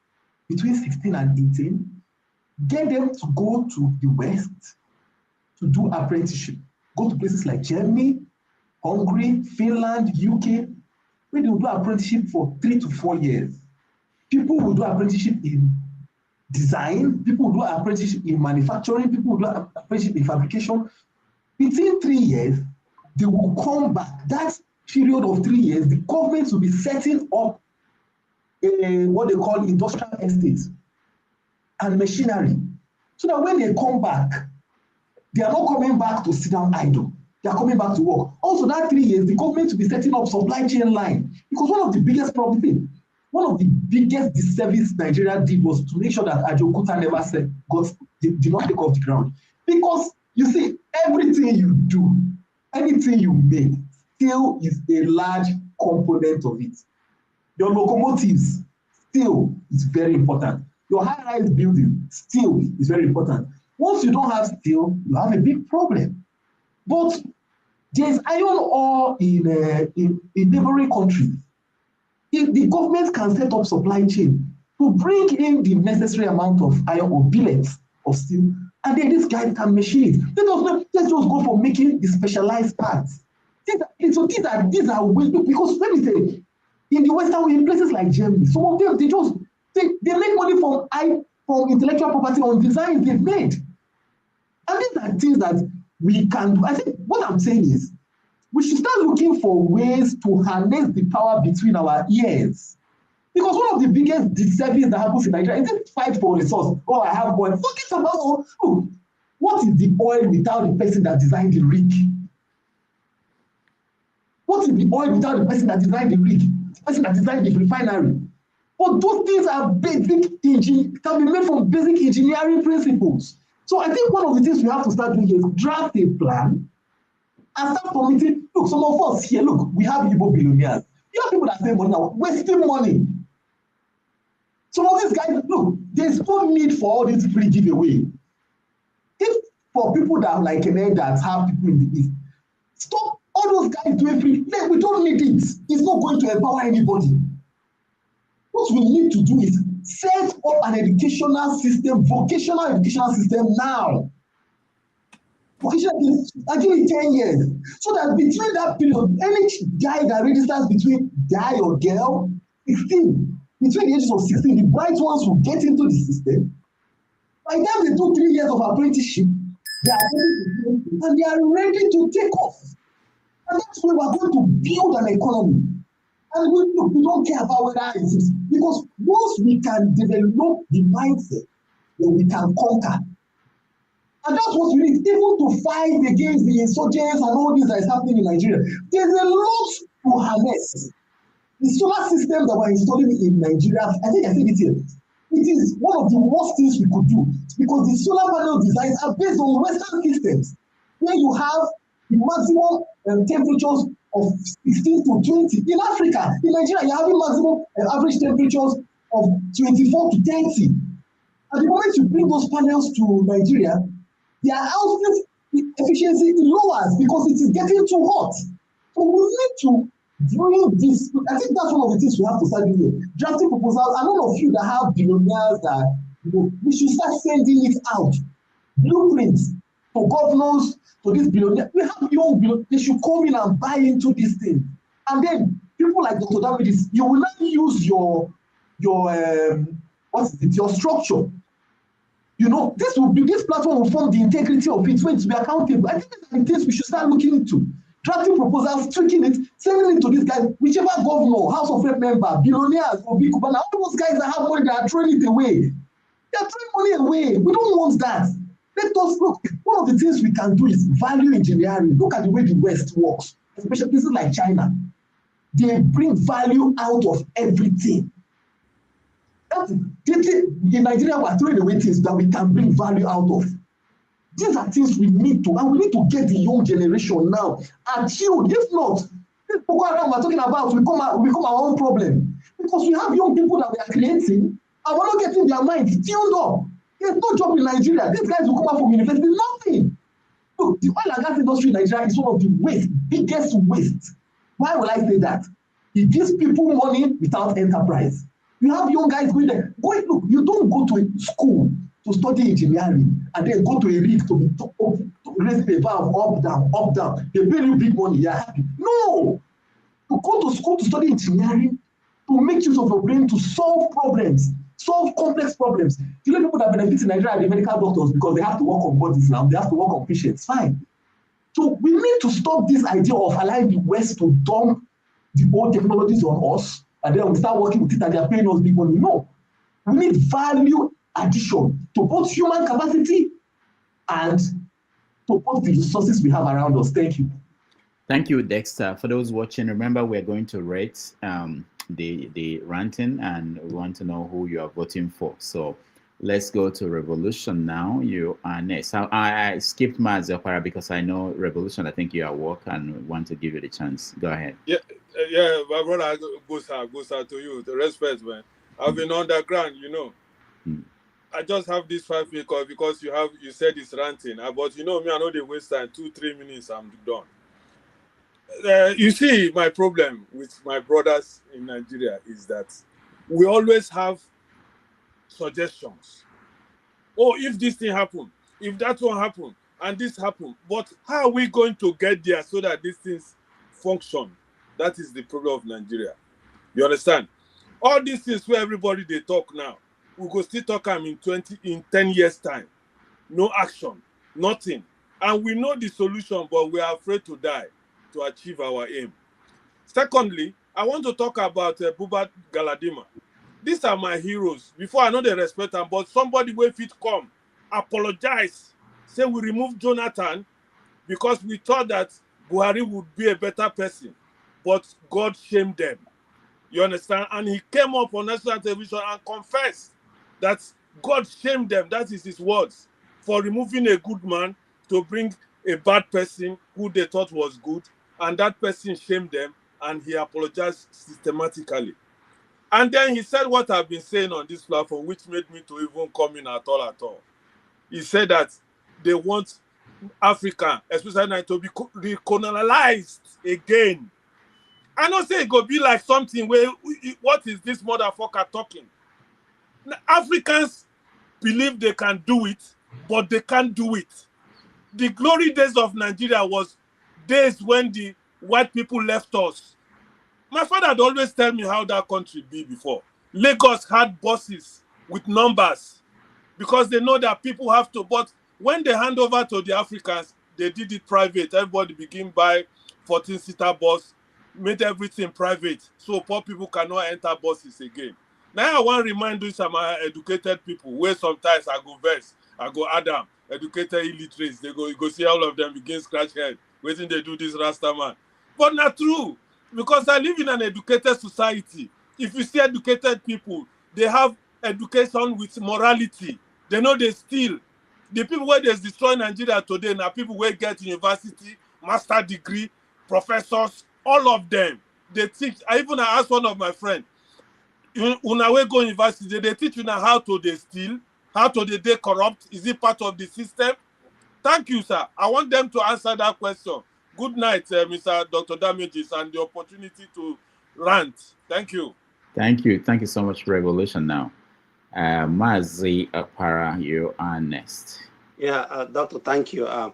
between 16 and 18, get them to go to the West to do apprenticeship. Go to places like Germany, Hungary, Finland, UK, where they will do apprenticeship for 3 to 4 years. People will do apprenticeship in design, people will do apprenticeship in manufacturing, people will do apprenticeship in fabrication. Within 3 years, they will come back. That period of 3 years, the government will be setting up what they call industrial estates and machinery. So that when they come back, they are not coming back to sit down idle. They are coming back to work. Also, that 3 years, the government will be setting up supply chain line. Because one of the biggest problems, one of the biggest disservice Nigeria did was to make sure that Ajokuta never did not take off the ground. Because you see, everything you do, anything you make, steel is a large component of it. Your locomotives, steel is very important. Your high-rise building, steel is very important. Once you don't have steel, you have a big problem. But there's iron ore in neighboring countries. If the government can set up supply chain to bring in the necessary amount of iron or billets of steel, and then these guys can machine it. Let's just go for making the specialized parts. These are ways, because let me say, in the Western world, in places like Germany, some of them they make money from intellectual property on designs they've made. And these are things that we can do. I think what I'm saying is we should start looking for ways to harness the power between our ears. Because one of the biggest disservice that happens in Nigeria is this fight for resource. Oh, I have oil. Forget about what is the oil without the person that designed the rig? What is the oil without the person that designed the rig? The person that designed the refinery? But those things are basic can be made from basic engineering principles. So I think one of the things we have to start doing is draft a plan and start committing. Look, some of us here, look, we have Igbo billionaires. You have people that spend money now, wasting money. Some of these guys, look, there's no need for all this free giveaway. If for people that are like that have people in the East, stop all those guys doing free. We don't need it. It's not going to empower anybody. What we need to do is set up an educational system, vocational educational system now. Vocational, I give it 10 years. So that between that period, any guy that registers between guy or girl, 16, between the ages of 16, the bright ones will get into the system. By the time they do 3 years of apprenticeship, they are ready to and they are ready to take off. And that's where we're going to build an economy. And we don't care about whether it is, because once we can develop the mindset, then we can conquer. And that's what we need, even to fight against the insurgents and all this that is happening in Nigeria. There's a lot to harness. The solar system that we're installing in Nigeria, I think I said it here, it is one of the worst things we could do, because the solar panel designs are based on Western systems, where you have the maximum temperatures of 16 to 20. In Africa, in Nigeria, you're having maximum average temperatures of 24 to 30. At the moment you bring those panels to Nigeria, their output efficiency lowers because it is getting too hot. So we need to bring this. I think that's one of the things we have to start doing. Drafting proposals, and all of you that have billionaires that, we should start sending it out. Blueprints for governors, to this billionaire. We have young billionaires, they should come in and buy into this thing. And then people like Dr. Davidis, you will not use your structure. You know, this platform will form the integrity of it, when to be accountable. I think these are the things we should start looking into. Drafting proposals, tweaking it, sending it to these guys, whichever governor, House of Rep member, billionaires, or big Kubana, all those guys that have money, they are throwing it away. They are throwing money away. We don't want that. Let us look. One of the things we can do is value engineering. Look at the way the West works, especially places like China. They bring value out of everything. In Nigeria, we are throwing away things that we can bring value out of. These are things we need to, and we need to get the young generation now attuned. If not, this Boko Haram we're talking about will become our own problem. Because we have young people that we are creating, and we're not getting their minds tuned up. There's no job in Nigeria. These guys will come out from university, nothing. Look, the oil and gas industry in Nigeria is one of the biggest waste. Why will I say that? It gives people money without enterprise. You have young guys going there. Look, you don't go to a school to study engineering and then go to a rig to raise a valve up, down. They pay you big money, you're happy. No! You go to school to study engineering to make use of your brain to solve problems, solve complex problems. The only people that benefit in Nigeria are the medical doctors because they have to work on bodies now, they have to work on patients. Fine. So we need to stop this idea of allowing the West to dump the old technologies on us, and then we start working with it and they are paying us big money. No. We need value addition to both human capacity and to both the resources we have around us. Thank you. Thank you, Dexter. For those watching, remember we're going to rate the ranting, and we want to know who you are voting for. So let's go to Revolution now. You are next. I skipped Mazepara because I know Revolution, I think you are at work and want to give you the chance. Go ahead. Yeah, my brother goes out to you. The respect, man. I've been underground, you know. I just have this 5 minutes because you said it's ranting. But you know me, I know they waste time. 2-3 minutes, I'm done. You see, my problem with my brothers in Nigeria is that we always have suggestions. Oh, if this thing happened, if that one happened, and this happened, but how are we going to get there so that these things function? That is the problem of Nigeria. You understand? All these things where everybody they talk now, we go still talk them in 10 years time. No action, nothing. And we know the solution, but we are afraid to die to achieve our aim. Secondly, I want to talk about Buba Galadima. These are my heroes. Before I know they respect them, but somebody will fit come, apologize, say we remove Jonathan because we thought that Buhari would be a better person, but God shamed them. You understand? And he came up on national television and confessed that God shamed them. That is his words, for removing a good man to bring a bad person who they thought was good, and that person shamed them, and he apologized systematically. And then he said what I've been saying on this platform, which made me to even come in at all. He said that they want Africa, especially now, to be recolonized again. I don't say it go be like something where, what is this motherfucker talking? Africans believe they can do it, but they can't do it. The glory days of Nigeria was days when the white people left us. My father had always tell me how that country be before. Lagos had buses with numbers because they know that people have to, but when they hand over to the Africans, they did it private. Everybody begin buy 14-seater bus, made everything private, so poor people cannot enter buses again. Now I want to remind you some educated people where sometimes I go vex, I go Adam, educated illiterates, they go, you go see all of them begin scratch head, waiting they do this Rasta man. But not true, because I live in an educated society. If you see educated people, they have education with morality. They know they steal. The people where they destroy Nigeria today now people where get university, master degree, professors, all of them. They teach. I asked one of my friends, una we go university, they teach you now how to they steal, how to they corrupt. Is it part of the system? Thank you, sir. I want them to answer that question. Good night, Mr. Dr. Damages, and the opportunity to rant. Thank you. Thank you. Thank you so much, Revolution. Now, Mazi Akpara, you are next. Yeah, Doctor, thank you. I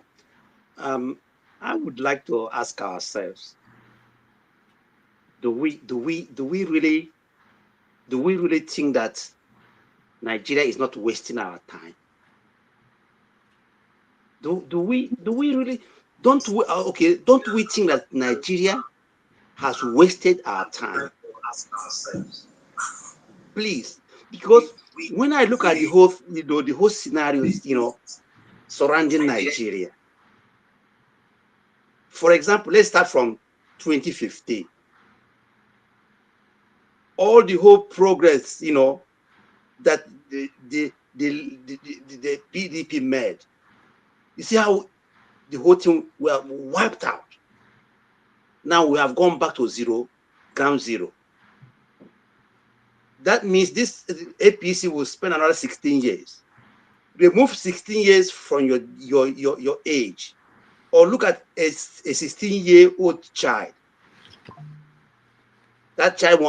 would like to ask ourselves: do we really think that Nigeria is not wasting our time? Do we really don't we think that Nigeria has wasted our time? Please, because when I look at the whole scenarios, surrounding Nigeria. For example, let's start from 2015. All the whole progress, that the PDP made. You see how the whole thing were wiped out. Now we have gone back to ground zero. That means this APC will spend another 16 years. Remove 16 years from your age, or look at a 16-year-old child. That child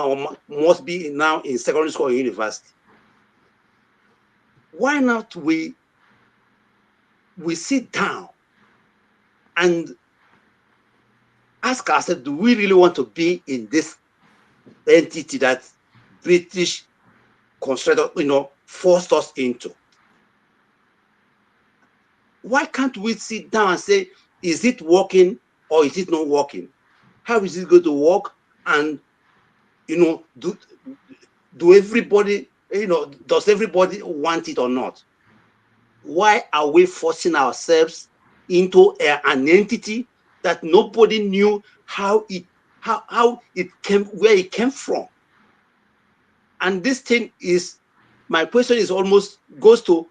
must be now in secondary school or university. Why not we sit down and ask ourselves, do we really want to be in this entity that British constructed, forced us into? Why can't we sit down and say, is it working or is it not working? How is it going to work? And do everybody, does everybody want it or not? Why are we forcing ourselves into an entity that nobody knew how it came, where it came from? And this thing is, my question is almost goes to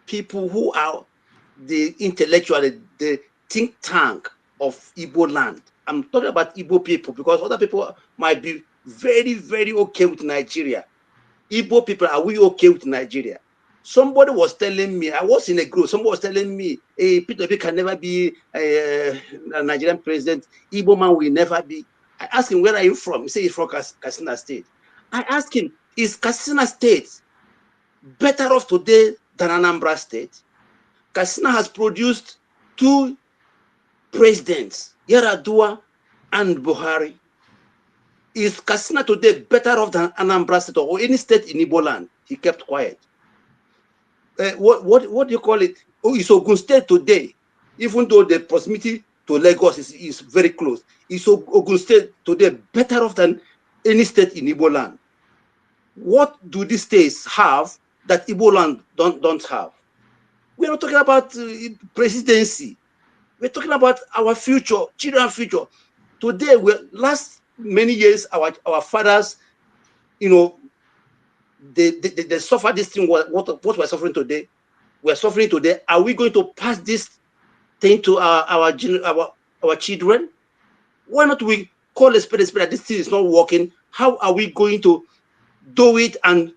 people who are the intellectual, the think tank of Igbo land. I'm talking about Igbo people because other people might be very, very okay with Nigeria. Igbo people, are we okay with Nigeria? Somebody was telling me, I was in a group, somebody was telling me, hey, Peter Obi can never be a Nigerian president. Igbo man will never be. I asked him, where are you from? He said he's from Katsina State. I asked him, is Katsina State better off today than Anambra State? Katsina has produced 2 presidents, Yaradua and Buhari. Is Katsina today better off than Anambra State or any state in Igbo land? He kept quiet. What do you call it? Oh, it's Ogun State today, even though the proximity to Lagos is very close. Is Ogun State today better off than any state in Igbo land? What do these states have that Igbo land don't have? We're not talking about presidency. We're talking about our future, children's future. Today, last many years, our fathers, they suffer this thing. What we're suffering today, we're suffering today. Are we going to pass this thing to our children? Why not we call a spade that this thing is not working? How are we going to do it and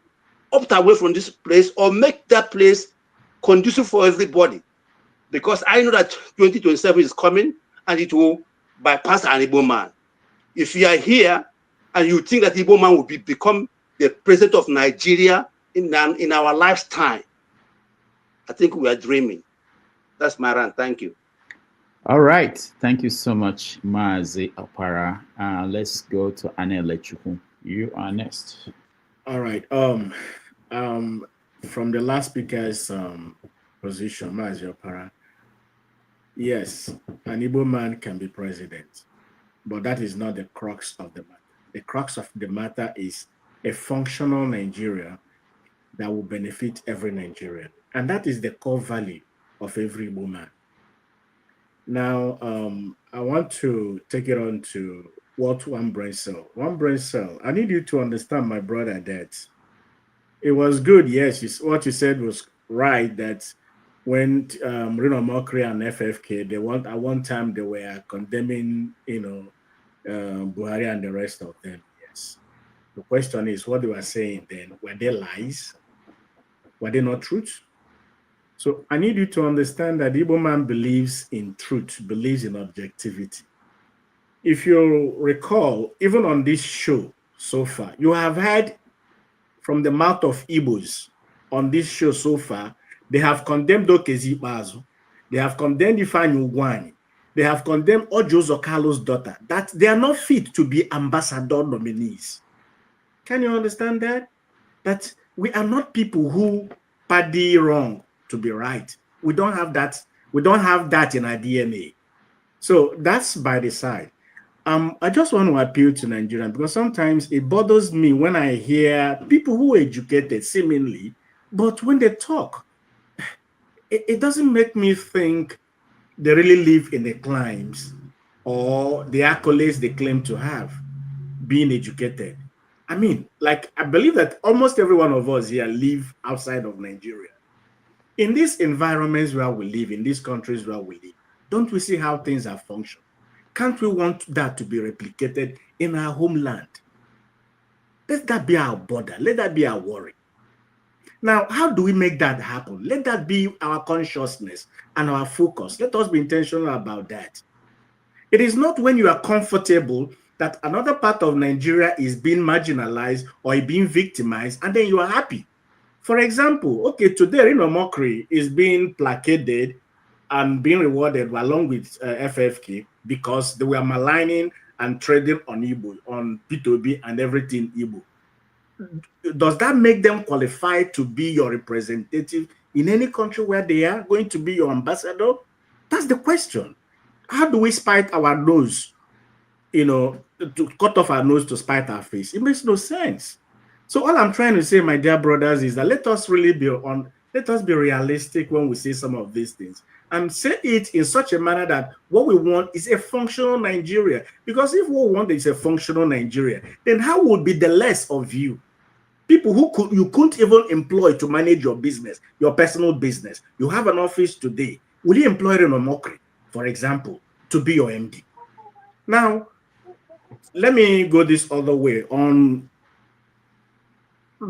opt away from this place or make that place conducive for everybody? Because I know that 2027 is coming and it will bypass an Igbo man. If you are here and you think that Igbo man will become the president of Nigeria in our lifetime, I think we are dreaming. That's my rant. Thank you. All right. Thank you so much, Mazi Opara. Let's go to Anne Lechuku. You are next. All right. From the last speaker's position, Mazi Opara, yes, an Igbo man can be president, but that is not the crux of the matter. The crux of the matter is a functional Nigeria that will benefit every Nigerian. And that is the core value of every Igbo man. Now, I want to take it on to what one brain cell. One brain cell, I need you to understand, my brother, that it was good. Yes, what you said was right, that when Reno Mokri and FFK, at one time they were condemning, Buhari and the rest of them. Yes. The question is, what they were saying then, were they lies? Were they not truth? So I need you to understand that the Igbo man believes in truth, believes in objectivity. If you recall, even on this show so far, you have heard from the mouth of Igbos on this show so far, they have condemned Okezi Bazu, they have condemned Ifeanyi Ugwuanyi, they have condemned Ojo Zokalo's daughter, that they are not fit to be ambassador nominees. Can you understand that? We are not people who party wrong to be right. We don't have that We don't have that in our DNA. So that's by the side. I just want to appeal to Nigerians because sometimes it bothers me when I hear people who are educated seemingly, but when they talk, it doesn't make me think they really live in the climes or the accolades they claim to have, being educated. I mean, like, I believe that almost every one of us here live outside of Nigeria. In these environments where we live, in these countries where we live, don't we see how things are functioning? Can't we want that to be replicated in our homeland? Let that be our border. Let that be our worry. Now, how do we make that happen? Let that be our consciousness and our focus. Let us be intentional about that. It is not when you are comfortable that another part of Nigeria is being marginalized or being victimized, and then you are happy. For example, okay, today Rino Mokri is being placated and being rewarded along with FFK because they were maligning and trading on Igbo, on P2B and everything Igbo. Does that make them qualified to be your representative in any country where they are going to be your ambassador? That's the question. How do we spite our nose, to cut off our nose to spite our face? It makes no sense. So all I'm trying to say, my dear brothers, is that let us be realistic when we say some of these things and say it in such a manner that what we want is a functional Nigeria. Because if what we want is a functional Nigeria, then how would be the less of you? People who you couldn't even employ to manage your business, your personal business. You have an office today. Will you employ Reno Mokri, for example, to be your MD? Now, let me go this other way. On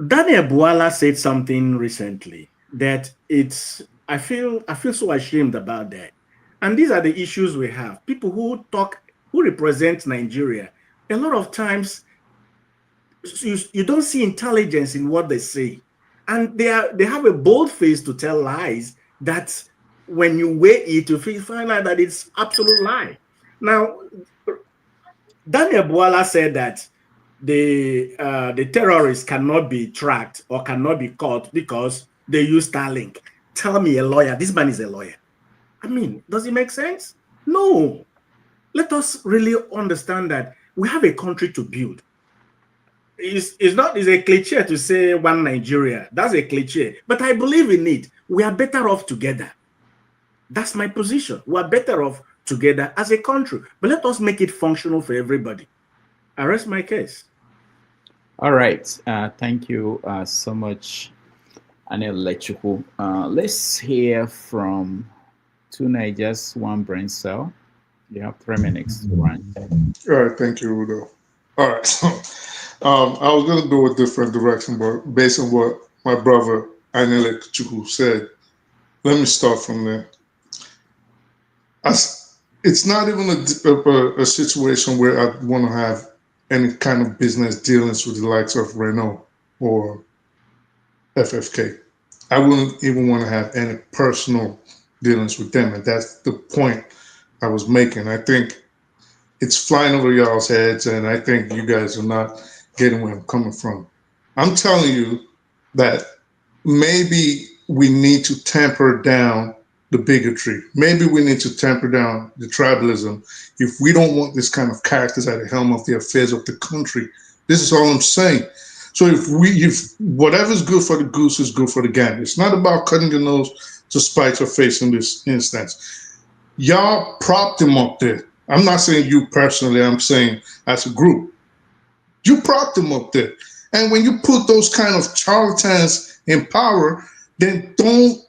Daniel Buala said something recently that I feel so ashamed about that. And these are the issues we have. People who represent Nigeria, a lot of times you don't see intelligence in what they say. And they have a bold face to tell lies that when you weigh it, you find out that it's absolute lie. Now, Daniel Buala said that the terrorists cannot be tracked or cannot be caught because they use Starlink. Tell me a lawyer. This man is a lawyer. I mean, does it make sense? No. Let us really understand that we have a country to build. It's a cliche to say one Nigeria. That's a cliche. But I believe in it. We are better off together. That's my position. We are better off together as a country. But let us make it functional for everybody. I rest my case. All right. Thank you so much, Anil Lechuku. Let's hear from two Nigers, one brain cell. You have 3 minutes to run. All right. Thank you, Udo. All right. So, I was going to go a different direction, but based on what my brother Anil Lechuku said, let me start from there. It's not even a situation where I want to have any kind of business dealings with the likes of Renault or FFK. I wouldn't even want to have any personal dealings with them. And that's the point I was making. I think it's flying over y'all's heads, and I think you guys are not getting where I'm coming from. I'm telling you that maybe we need to temper down the bigotry. Maybe we need to temper down the tribalism if we don't want this kind of characters at the helm of the affairs of the country. This is all I'm saying. So if whatever's good for the goose is good for the gander. It's not about cutting your nose to spite your face in this instance. Y'all propped him up there. I'm not saying you personally, I'm saying as a group. You propped him up there. And when you put those kind of charlatans in power, then don't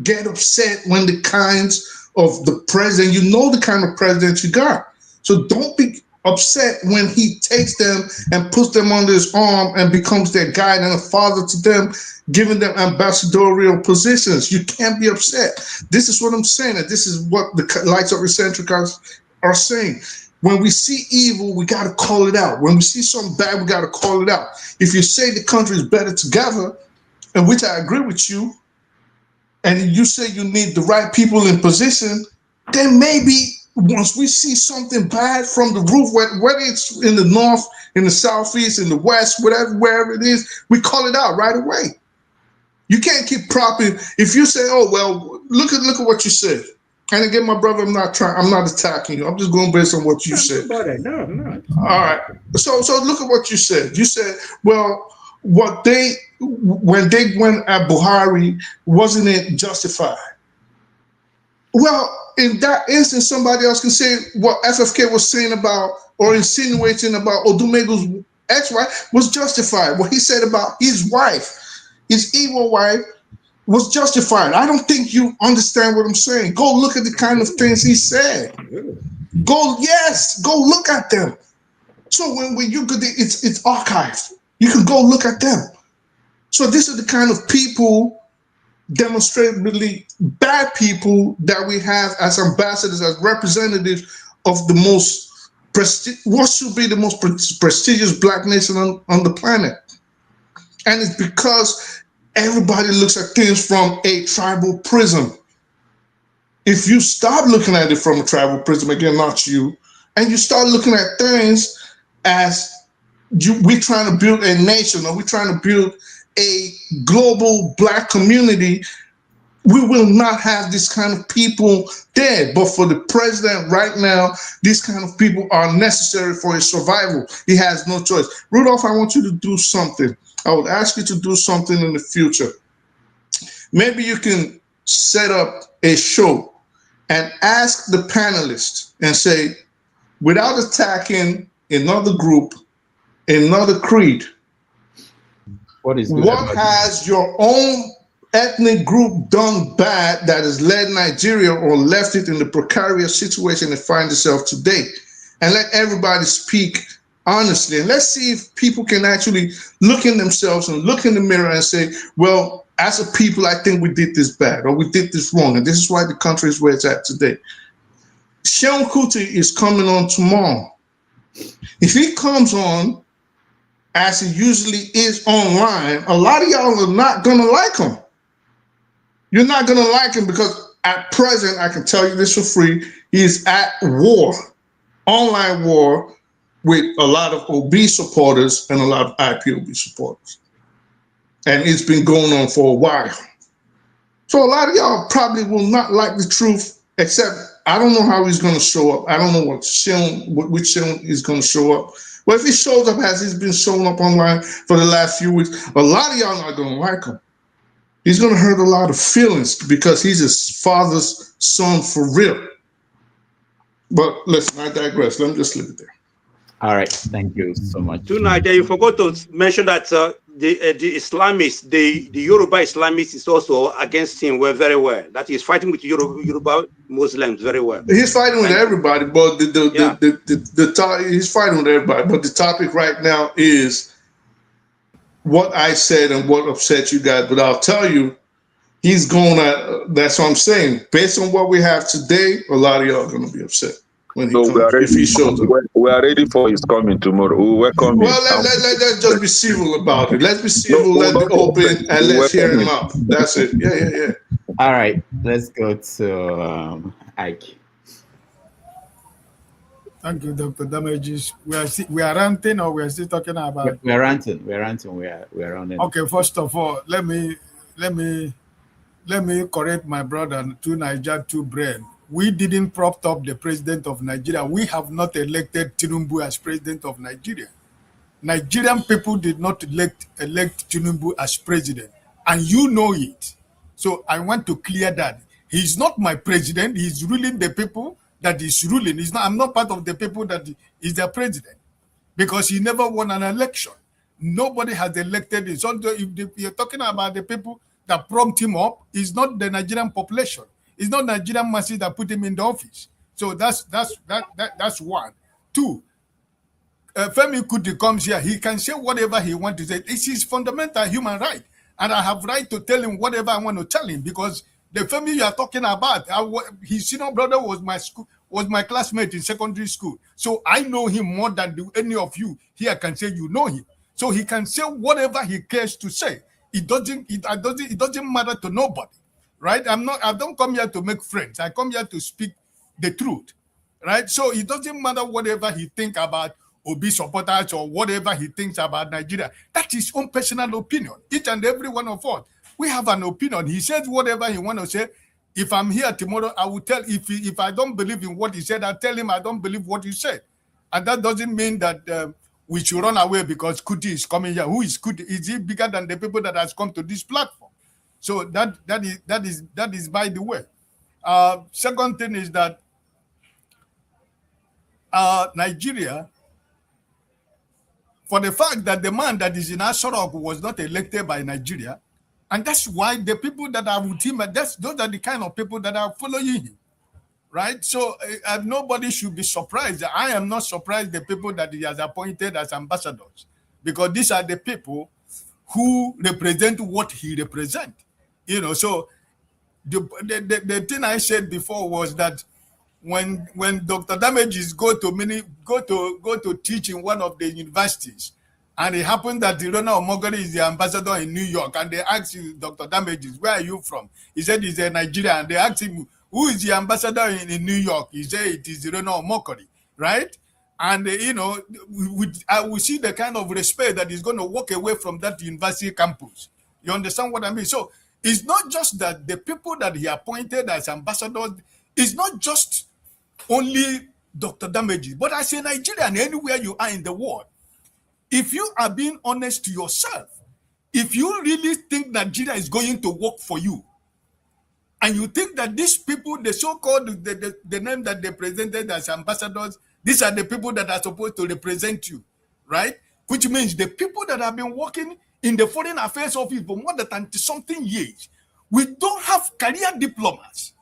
get upset when the kinds of the president, you know the kind of president you got. So don't be upset when he takes them and puts them under his arm and becomes their guide and a father to them, giving them ambassadorial positions. You can't be upset. This is what I'm saying, and this is what the likes of eccentric are saying. When we see evil, we got to call it out. When we see something bad, we got to call it out. If you say the country is better together, and which I agree with you, and you say you need the right people in position, then maybe once we see something bad from the roof, whether it's in the north, in the southeast, in the west, wherever it is, we call it out right away. You can't keep propping. If you say, "Oh well, look at what you said," And again, my brother, I'm not attacking you. I'm just going based on what you said. No, I'm not. All right. So look at what you said. You said, well, when they went at Buhari, wasn't it justified? Well, in that instance, somebody else can say what FFK was saying about or insinuating about Odumegu's ex-wife was justified. What he said about his wife, his evil wife, was justified. I don't think you understand what I'm saying. Go look at the kind of things he said. Go look at them. So when you could, it's archived. You can go look at them. So these are the kind of people, demonstrably bad people, that we have as ambassadors, as representatives of the most what should be the most prestigious black nation on the planet. And it's because everybody looks at things from a tribal prism. If you stop looking at it from a tribal prism, again, not you, and you start looking at things as we're trying to build a nation, or we're trying to build a global black community, we will not have this kind of people there. But for the president right now, these kind of people are necessary for his survival. He has no choice. Rudolph, I want you to do something. I would ask you to do something in the future. Maybe you can set up a show and ask the panelists and say, without attacking another group, another creed, what has your own ethnic group done bad that has led Nigeria or left it in the precarious situation it finds itself today? And let everybody speak honestly. And let's see if people can actually look in themselves and look in the mirror and say, well, as a people, I think we did this bad or we did this wrong. And this is why the country is where it's at today. Seun Kuti is coming on tomorrow. If he comes on, as he usually is online, a lot of y'all are not going to like him. You're not going to like him because at present, I can tell you this for free, he is at war, online war, with a lot of OB supporters and a lot of IPOB supporters. And it's been going on for a while. So a lot of y'all probably will not like the truth, except I don't know how he's going to show up. I don't know which Seun is going to show up. But if he shows up as he's been showing up online for the last few weeks, a lot of y'all are not going to like him. He's going to hurt a lot of feelings because he's his father's son for real. But listen, I digress. Let me just leave it there. All right. Thank you so much. Tonight, you forgot to mention that the Islamists, the Yoruba Islamists is also against him very well. That he's fighting with Yoruba Muslims very well. He's fighting with everybody, but he's fighting with everybody. But the topic right now is what I said and what upset you guys. But I'll tell you, he's going at, that's what I'm saying. Based on what we have today, a lot of y'all are going to be upset. When he comes, if he shows up. We are ready for his coming tomorrow. We welcome him. Well, let's just be civil about it. Let's be civil, let's be open, and let's hear him out. That's it. Yeah. All right, let's go to Ike. Thank you, Dr. Damages. We are ranting, or we are still talking about? We're ranting. We're running. Okay, first of all, let me correct my brother, two Niger, two brain. We didn't prop up the president of Nigeria. We have not elected Tinubu as president of Nigeria. Nigerian people did not elect Tinubu as president, and you know it. So I want to clear that. He's not my president. He's ruling the people that he's ruling. I'm not part of the people that is their president, because he never won an election. Nobody has elected him. So if you're talking about the people that prompt him up, it's not the Nigerian population. It's not Nigerian masses that put him in the office. So that's one. Two, Femi Kuti comes here. He can say whatever he wants to say. It's his fundamental human right. And I have right to tell him whatever I want to tell him, because the Femi you are talking about, his senior brother was my classmate in secondary school. So I know him more than any of you here can say you know him. So he can say whatever he cares to say. It doesn't matter to nobody. Right? I don't come here to make friends. I come here to speak the truth. Right? So it doesn't matter whatever he thinks about Obi supporters or whatever he thinks about Nigeria. That's his own personal opinion. Each and every one of us, we have an opinion. He says whatever he wants to say. If I'm here tomorrow, I will tell, if I don't believe in what he said, I'll tell him I don't believe what he said. And that doesn't mean that we should run away because Kuti is coming here. Who is Kuti? Is he bigger than the people that has come to this platform? So that is by the way. Second thing is that Nigeria, for the fact that the man that is in Asorok was not elected by Nigeria, and that's why the people that are with him, those are the kind of people that are following him, right? So nobody should be surprised. I am not surprised the people that he has appointed as ambassadors, because these are the people who represent what he represents. You know, so the thing I said before was that when Dr. Damages go to teach in one of the universities, and it happened that Irona Omogori is the ambassador in New York, and they asked him, Dr. Damages, where are you from? He said he's a Nigerian. And they asked him, who is the ambassador in New York? He said it is Irona Omogori, right? And you know, I will see the kind of respect that is going to walk away from that university campus. You understand what I mean? So it's not just that the people that he appointed as ambassadors, it's not just only Dr. Damages, but as a Nigerian, anywhere you are in the world, if you are being honest to yourself, if you really think Nigeria is going to work for you, and you think that these people, the so-called, the name that they presented as ambassadors, these are the people that are supposed to represent you, right? Which means the people that have been working in the Foreign Affairs Office for more than 20-something years, we don't have career diplomats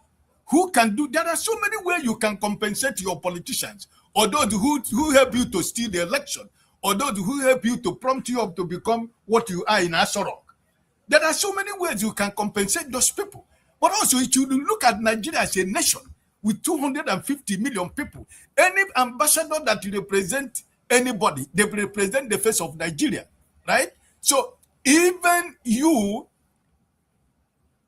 who can do. There are so many ways you can compensate your politicians, or those who help you to steal the election, or those who help you to prompt you up to become what you are in Asorok. There are so many ways you can compensate those people. But also, if you look at Nigeria as a nation with 250 million people, any ambassador that represents anybody, they represent the face of Nigeria, right? So even you,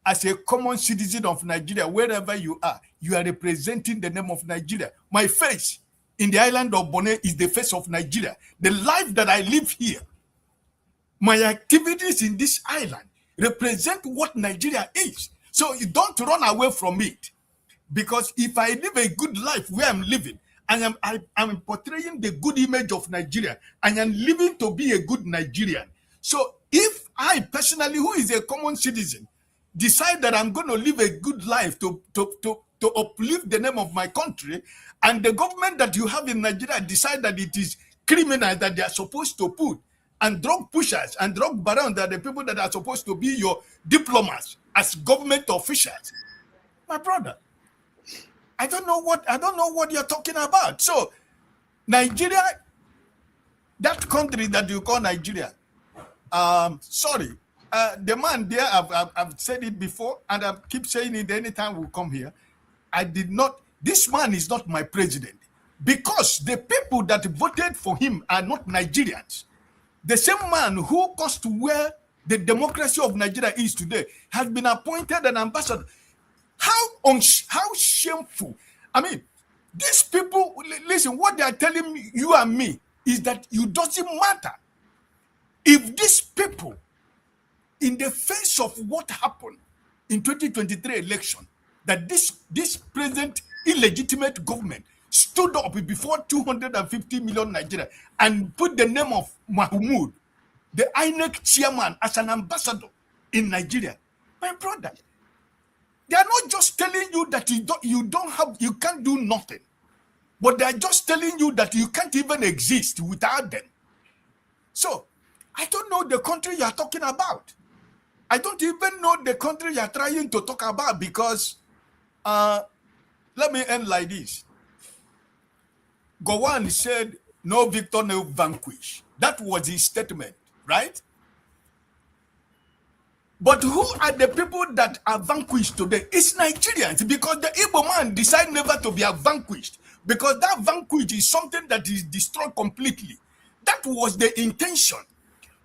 as a common citizen of Nigeria, wherever you are representing the name of Nigeria. My face in the island of Bonet is the face of Nigeria. The life that I live here, my activities in this island represent what Nigeria is. So you don't run away from it. Because if I live a good life where I'm living, I'm portraying the good image of Nigeria, and I'm living to be a good Nigerian. So if I personally, who is a common citizen, decide that I'm going to live a good life to uplift the name of my country, and the government that you have in Nigeria decide that it is criminal that they are supposed to put, and drug pushers and drug barons that are the people that are supposed to be your diplomats as government officials, my brother, I don't know what you're talking about. So Nigeria, that country that you call Nigeria, sorry, the man there, I've said it before, and I keep saying it anytime we come here. This man is not my president, because the people that voted for him are not Nigerians. The same man who caused where the democracy of Nigeria is today has been appointed an ambassador. How shameful. I mean, these people, listen, what they are telling you and me is that it doesn't matter. If these people, in the face of what happened in 2023 election, that this present illegitimate government stood up before 250 million Nigeria and put the name of Mahmoud, the INEC chairman, as an ambassador in Nigeria, my brother, they are not just telling you that you can't do nothing, but they are just telling you that you can't even exist without them. So I don't know the country you are talking about. I don't even know the country you are trying to talk about, because let me end like this. Gowon said, no victor, no vanquish. That was his statement, right? But who are the people that are vanquished today? It's Nigerians, because the Igbo man decided never to be vanquished, because that vanquish is something that is destroyed completely. That was the intention.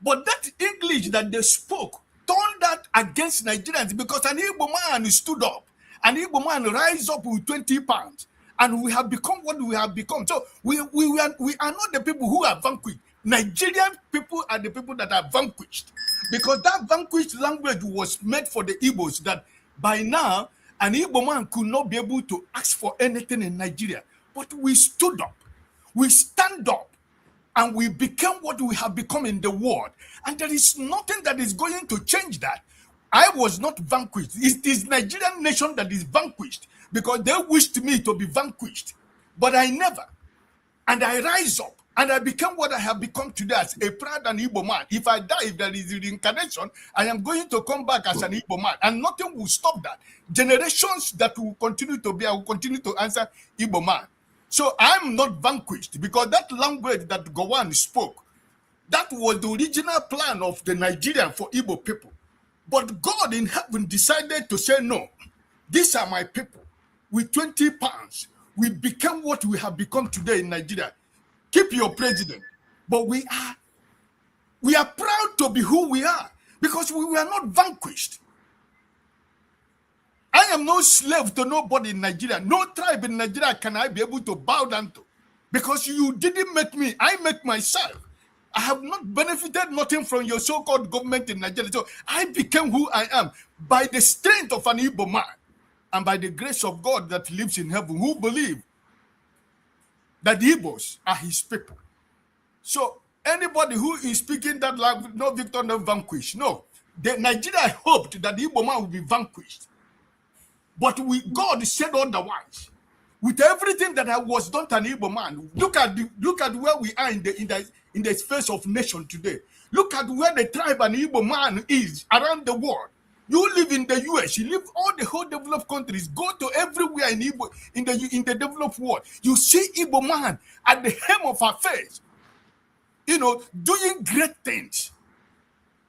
But that English that they spoke turned that against Nigerians, because an Igbo man stood up, an Igbo man rise up with 20 pounds, and we have become what we have become. So we are not the people who are vanquished. Nigerian people are the people that are vanquished, because that vanquished language was made for the Igbos, that by now An Igbo man could not be able to ask for anything in Nigeria. But we stood up. We stand up. And we became what we have become in the world. And there is nothing that is going to change that. I was not vanquished. It is Nigerian nation that is vanquished because they wished me to be vanquished. But I never. And I rise up and I become what I have become today as a proud and Igbo man. If I die, if there is reincarnation, I am going to come back as an Igbo man. And nothing will stop that. Generations that will continue to be, I will continue to answer Igbo man. So I'm not vanquished because that language that Gowon spoke, that was the original plan of the Nigerian for Igbo people. But God in heaven decided to say, no, these are my people. With 20 pounds, we become what we have become today in Nigeria. Keep your president. But we are proud to be who we are because we were not vanquished. I am no slave to nobody in Nigeria. No tribe in Nigeria can I be able to bow down to. Because you didn't make me, I make myself. I have not benefited nothing from your so-called government in Nigeria. So I became who I am by the strength of an Igbo man and by the grace of God that lives in heaven, who believe that the Igbos are his people. So anybody who is speaking that language, no victor, no vanquished. No. Nigeria hoped that the Igbo man would be vanquished. But God said otherwise. With everything that was done to an Igbo man, look at where we are in the space of nation today. Look at where the tribe and Igbo man is around the world. You live in the US, you live all the whole developed countries, go to everywhere in the developed world. You see Igbo man at the hem of our face, doing great things.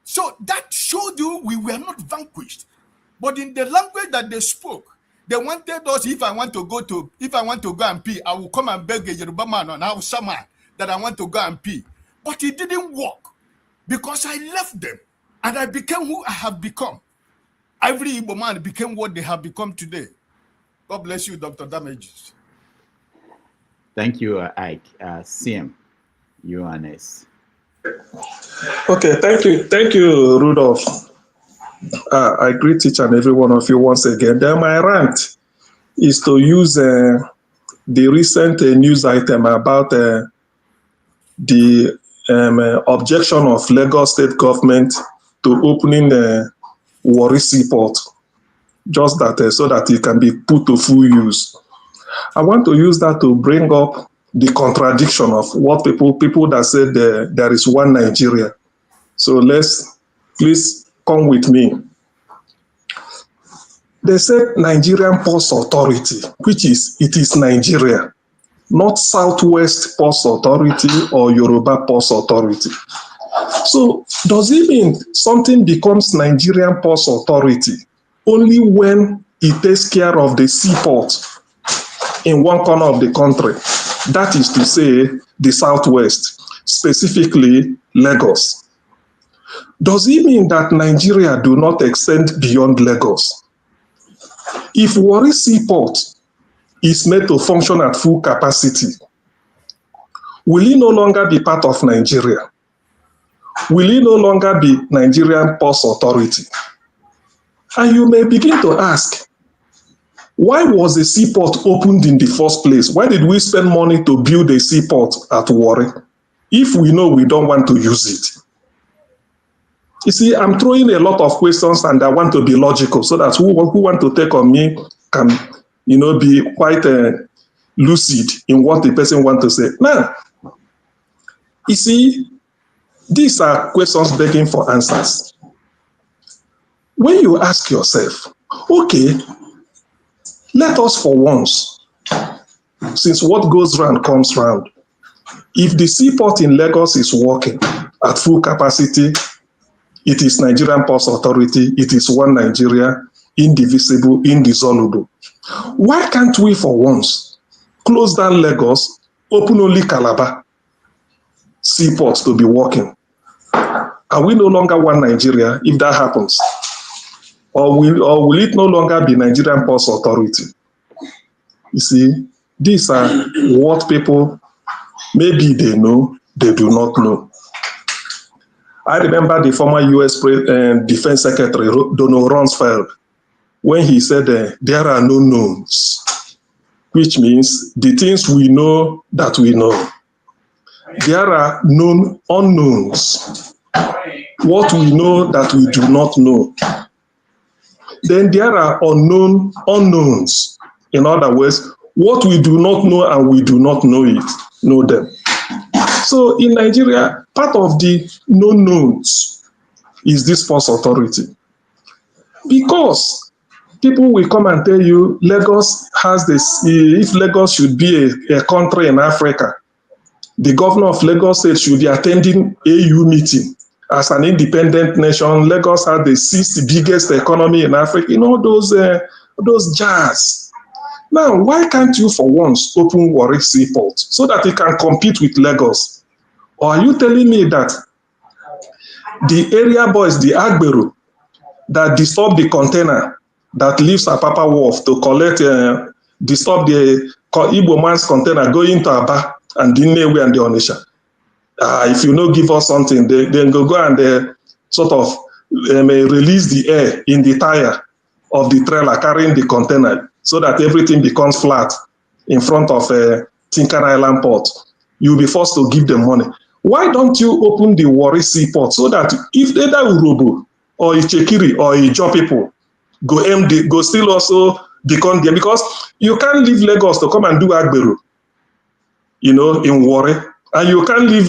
So that showed you we were not vanquished. But in the language that they spoke, they wanted us, if I want to go and pee, I will come and beg a Yoruba man or an Hausa man that I want to go and pee. But it didn't work because I left them and I became who I have become. Every Igbo man became what they have become today. God bless you, Dr. Damages. Thank you, Ike. CM, UNS. Okay, thank you, Rudolph. I greet each and every one of you once again. Then my rant is to use the recent news item about the objection of Lagos State government to opening Warri Seaport, just that so that it can be put to full use. I want to use that to bring up the contradiction of what people that said there is one Nigeria. So please come with me. They said Nigerian Ports Authority, which it is Nigeria, not Southwest Ports Authority or Yoruba Ports Authority. So does it mean something becomes Nigerian Ports Authority only when it takes care of the seaport in one corner of the country? That is to say the Southwest, specifically Lagos. Does it mean that Nigeria do not extend beyond Lagos? If Warri Seaport is made to function at full capacity, will it no longer be part of Nigeria? Will it no longer be Nigerian Ports Authority? And you may begin to ask, why was the seaport opened in the first place? Why did we spend money to build a seaport at Warri if we know we don't want to use it? You see, I'm throwing a lot of questions and I want to be logical so that who want to take on me can, be quite lucid in what the person wants to say. Now, you see, these are questions begging for answers. When you ask yourself, okay, let us for once, since what goes round comes round, if the seaport in Lagos is working at full capacity, it is Nigerian Ports Authority, it is one Nigeria, indivisible, indissoluble. Why can't we for once close down Lagos, open only Calabar seaports to be working? Are we no longer one Nigeria if that happens? Or will it no longer be Nigerian Ports Authority? You see, these are what people, maybe they know, they do not know. I remember the former US Defense Secretary, Donald Rumsfeld, when he said there are no knowns, which means the things we know that we know. There are known unknowns, what we know that we do not know. Then there are unknown unknowns. In other words, what we do not know and we do not know them. So in Nigeria, part of the known knowns is this false authority. Because people will come and tell you Lagos has this, if Lagos should be a country in Africa, the governor of Lagos State should be attending AU meeting. As an independent nation, Lagos has the 6th biggest economy in Africa. You know, those jazz. Now, why can't you for once open Warri Seaport so that it can compete with Lagos? Or are you telling me that the area boys, the Agbero, that disturb the container that leaves Apapa Wharf to collect, disturb the Igbo man's container going to Aba and Dinnewe and the Onitsha? If you no give us something, they go and sort of release the air in the tire of the trailer carrying the container so that everything becomes flat in front of Tinkan Island port. You'll be forced to give them money. Why don't you open the Warri Seaport so that if either Urobo or Ichekiri or Ijo people go still also become there? Because you can't leave Lagos to come and do Agbero, in Warri. And you can't leave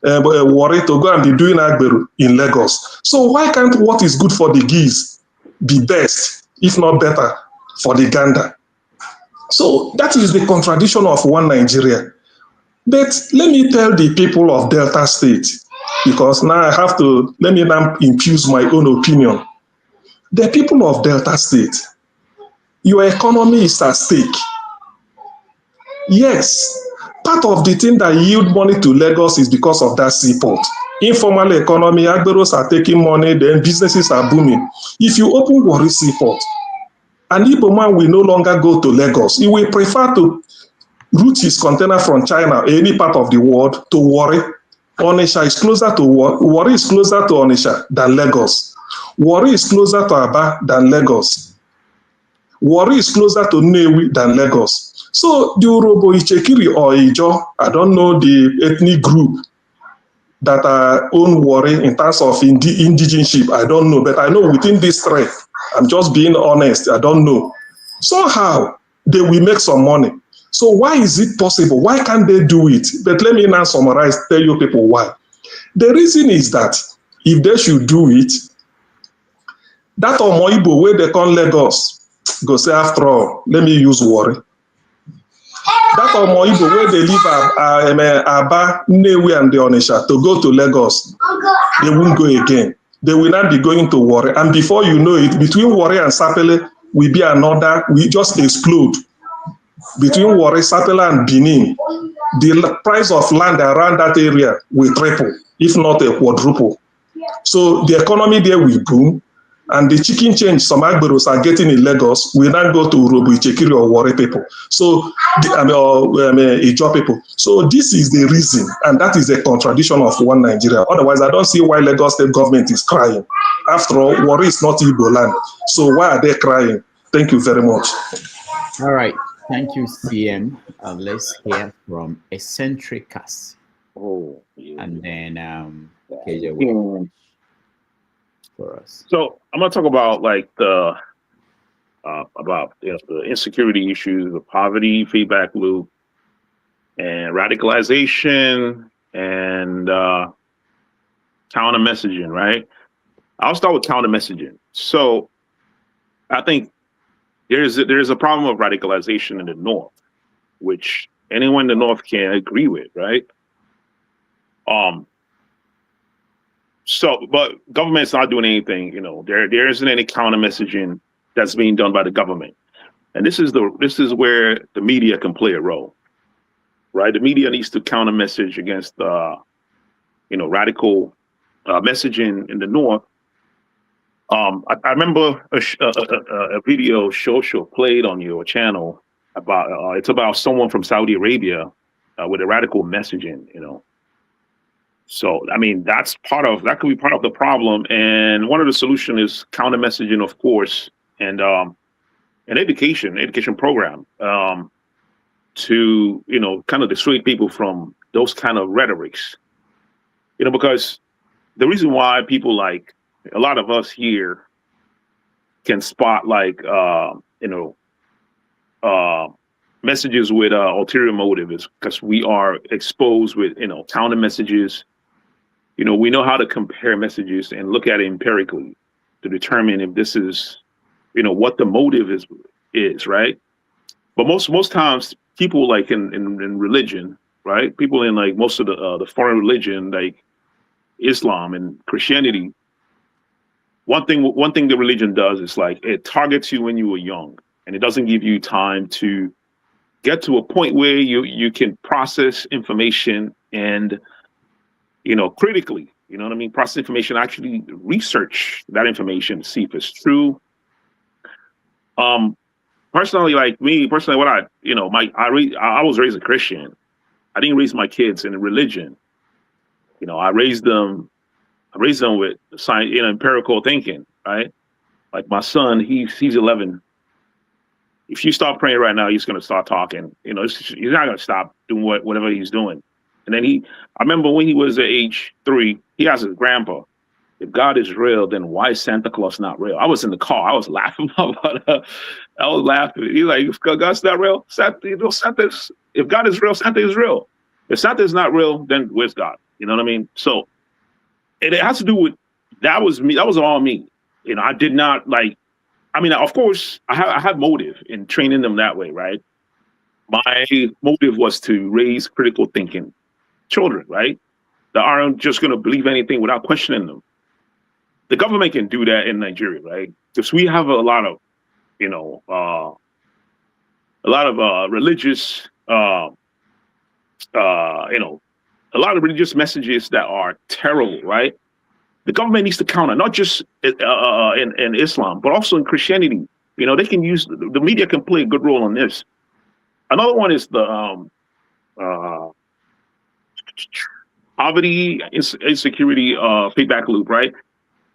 Warri to go and be doing Agbero in Lagos. So why can't what is good for the geese be best, if not better, for the gander? So that is the contradiction of one Nigeria. But let me tell the people of Delta State, because now I have to, let me now infuse my own opinion. The people of Delta State, your economy is at stake. Yes, part of the thing that yield money to Lagos is because of that seaport. Informal economy, Agberos are taking money, then businesses are booming. If you open Warri Seaport, an Igbo man will no longer go to Lagos. He will prefer to route his container from China or any part of the world to Warri. Onitsha is closer to Warri is closer to Onitsha than Lagos. Warri is closer to Aba than Lagos. Warri is closer to Nnewi than Lagos. So the Urobo, Ichekiri or Ijo, I don't know the ethnic group that own Warri in terms of indigenship, I don't know. But I know within this thread, I'm just being honest, I don't know. Somehow, they will make some money. So why is it possible? Why can't they do it? But let me now summarize, tell you people why. The reason is that if they should do it, that Omoibo where they come Lagos, go say after all, let me use Warri. That Omoibo where they live Aba, Nnewi and the Onitsha to go to Lagos, they won't go again. They will not be going to Warri. And before you know it, between Warri and Sapele will be another, we just explode. Between Warri, Sapele and Benin, the price of land around that area will triple, if not a quadruple. So the economy there will boom, and the chicken change some Agberos are getting in Lagos will not go to Urobo, Ichekiri or Warri people. So, Ijo people. So this is the reason, and that is a contradiction of one Nigeria. Otherwise, I don't see why Lagos state government is crying. After all, Warri is not Igbo land. So why are they crying? Thank you very much. All right. Thank you, CM. Let's hear from Eccentricus. Oh, yeah. And then KJ will for us. So I'm gonna talk about like the insecurity issues, the poverty feedback loop, and radicalization and counter messaging. Right. I'll start with counter messaging. So I think there's a problem of radicalization in the North, which anyone in the North can agree with, right? So, but government's not doing anything. There isn't any counter messaging that's being done by the government, and this is where the media can play a role, right? The media needs to counter message against radical messaging in the North. I remember a video show played on your channel about it's about someone from Saudi Arabia with a radical messaging, So I mean that could be part of the problem, and one of the solutions is counter messaging, of course, and an education program to, you know, kind of dissuade people from those kind of rhetorics. You know, because the reason why people like a lot of us here can spot like messages with ulterior motive is because we are exposed with, you know, counter messages. You know, we know how to compare messages and look at it empirically to determine if this is, you know, what the motive is, right? But most times people like in religion, right? People in like most of the foreign religion, like Islam and Christianity, one thing the religion does is like it targets you when you were young, and it doesn't give you time to get to a point where you can process information and, you know, critically, you know what I mean, process information, actually research that information, see if it's true. Personally, like me personally, what I, you know, I was raised a Christian. I didn't raise my kids in a religion. You know, I raised them with science, you know, empirical thinking, right? Like my son, he's 11. If you start praying right now, he's going to start talking. You know, he's not going to stop doing whatever he's doing. And then I remember when he was at age 3, he asked his grandpa, if God is real, then why is Santa Claus not real? I was in the car. I was laughing about it. I was laughing. He's like, if God's not real, if God is real, Santa is real. If Santa is not real, then where's God? You know what I mean? So it has to do with, that was me. That was all me. You know, I did not like, I mean, of course, I had motive in training them that way, right? My motive was to raise critical thinking children, right? That aren't just going to believe anything without questioning them. The government can do that in Nigeria, right? Because we have a lot of, you know, religious, you know, a lot of religious messages that are terrible, right? The government needs to counter, not just in Islam, but also in Christianity. You know, they can use, the media can play a good role on this. Another one is the poverty, insecurity, feedback loop, right?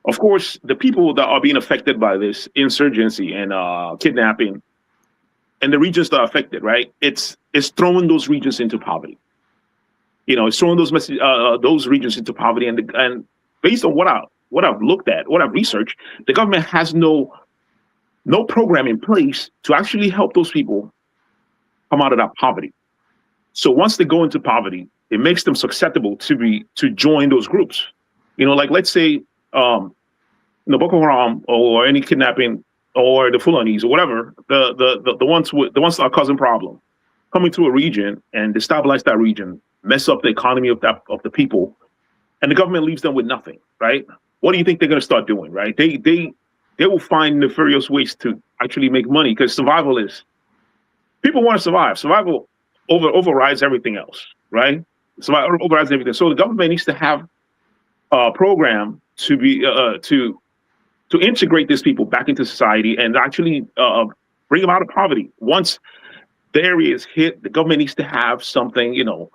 Of course, the people that are being affected by this insurgency and kidnapping and the regions that are affected, right? It's throwing those regions into poverty. You know, it's throwing those regions into poverty, and based on what I've looked at, what I've researched, the government has no program in place to actually help those people come out of that poverty. So once they go into poverty, it makes them susceptible to join those groups. You know, like let's say the Boko Haram or any kidnapping or the Fulanis or whatever, the ones that are causing problem, coming to a region and destabilize that region, mess up the economy of the people, and the government leaves them with nothing, right? What do you think they're going to start doing, right? They will find nefarious ways to actually make money, because survival is, people want to survive. Survival overrides everything else, right? Survival overrides everything. So the government needs to have a program to be to integrate these people back into society and actually bring them out of poverty. Once the area is hit, the government needs to have something, you know,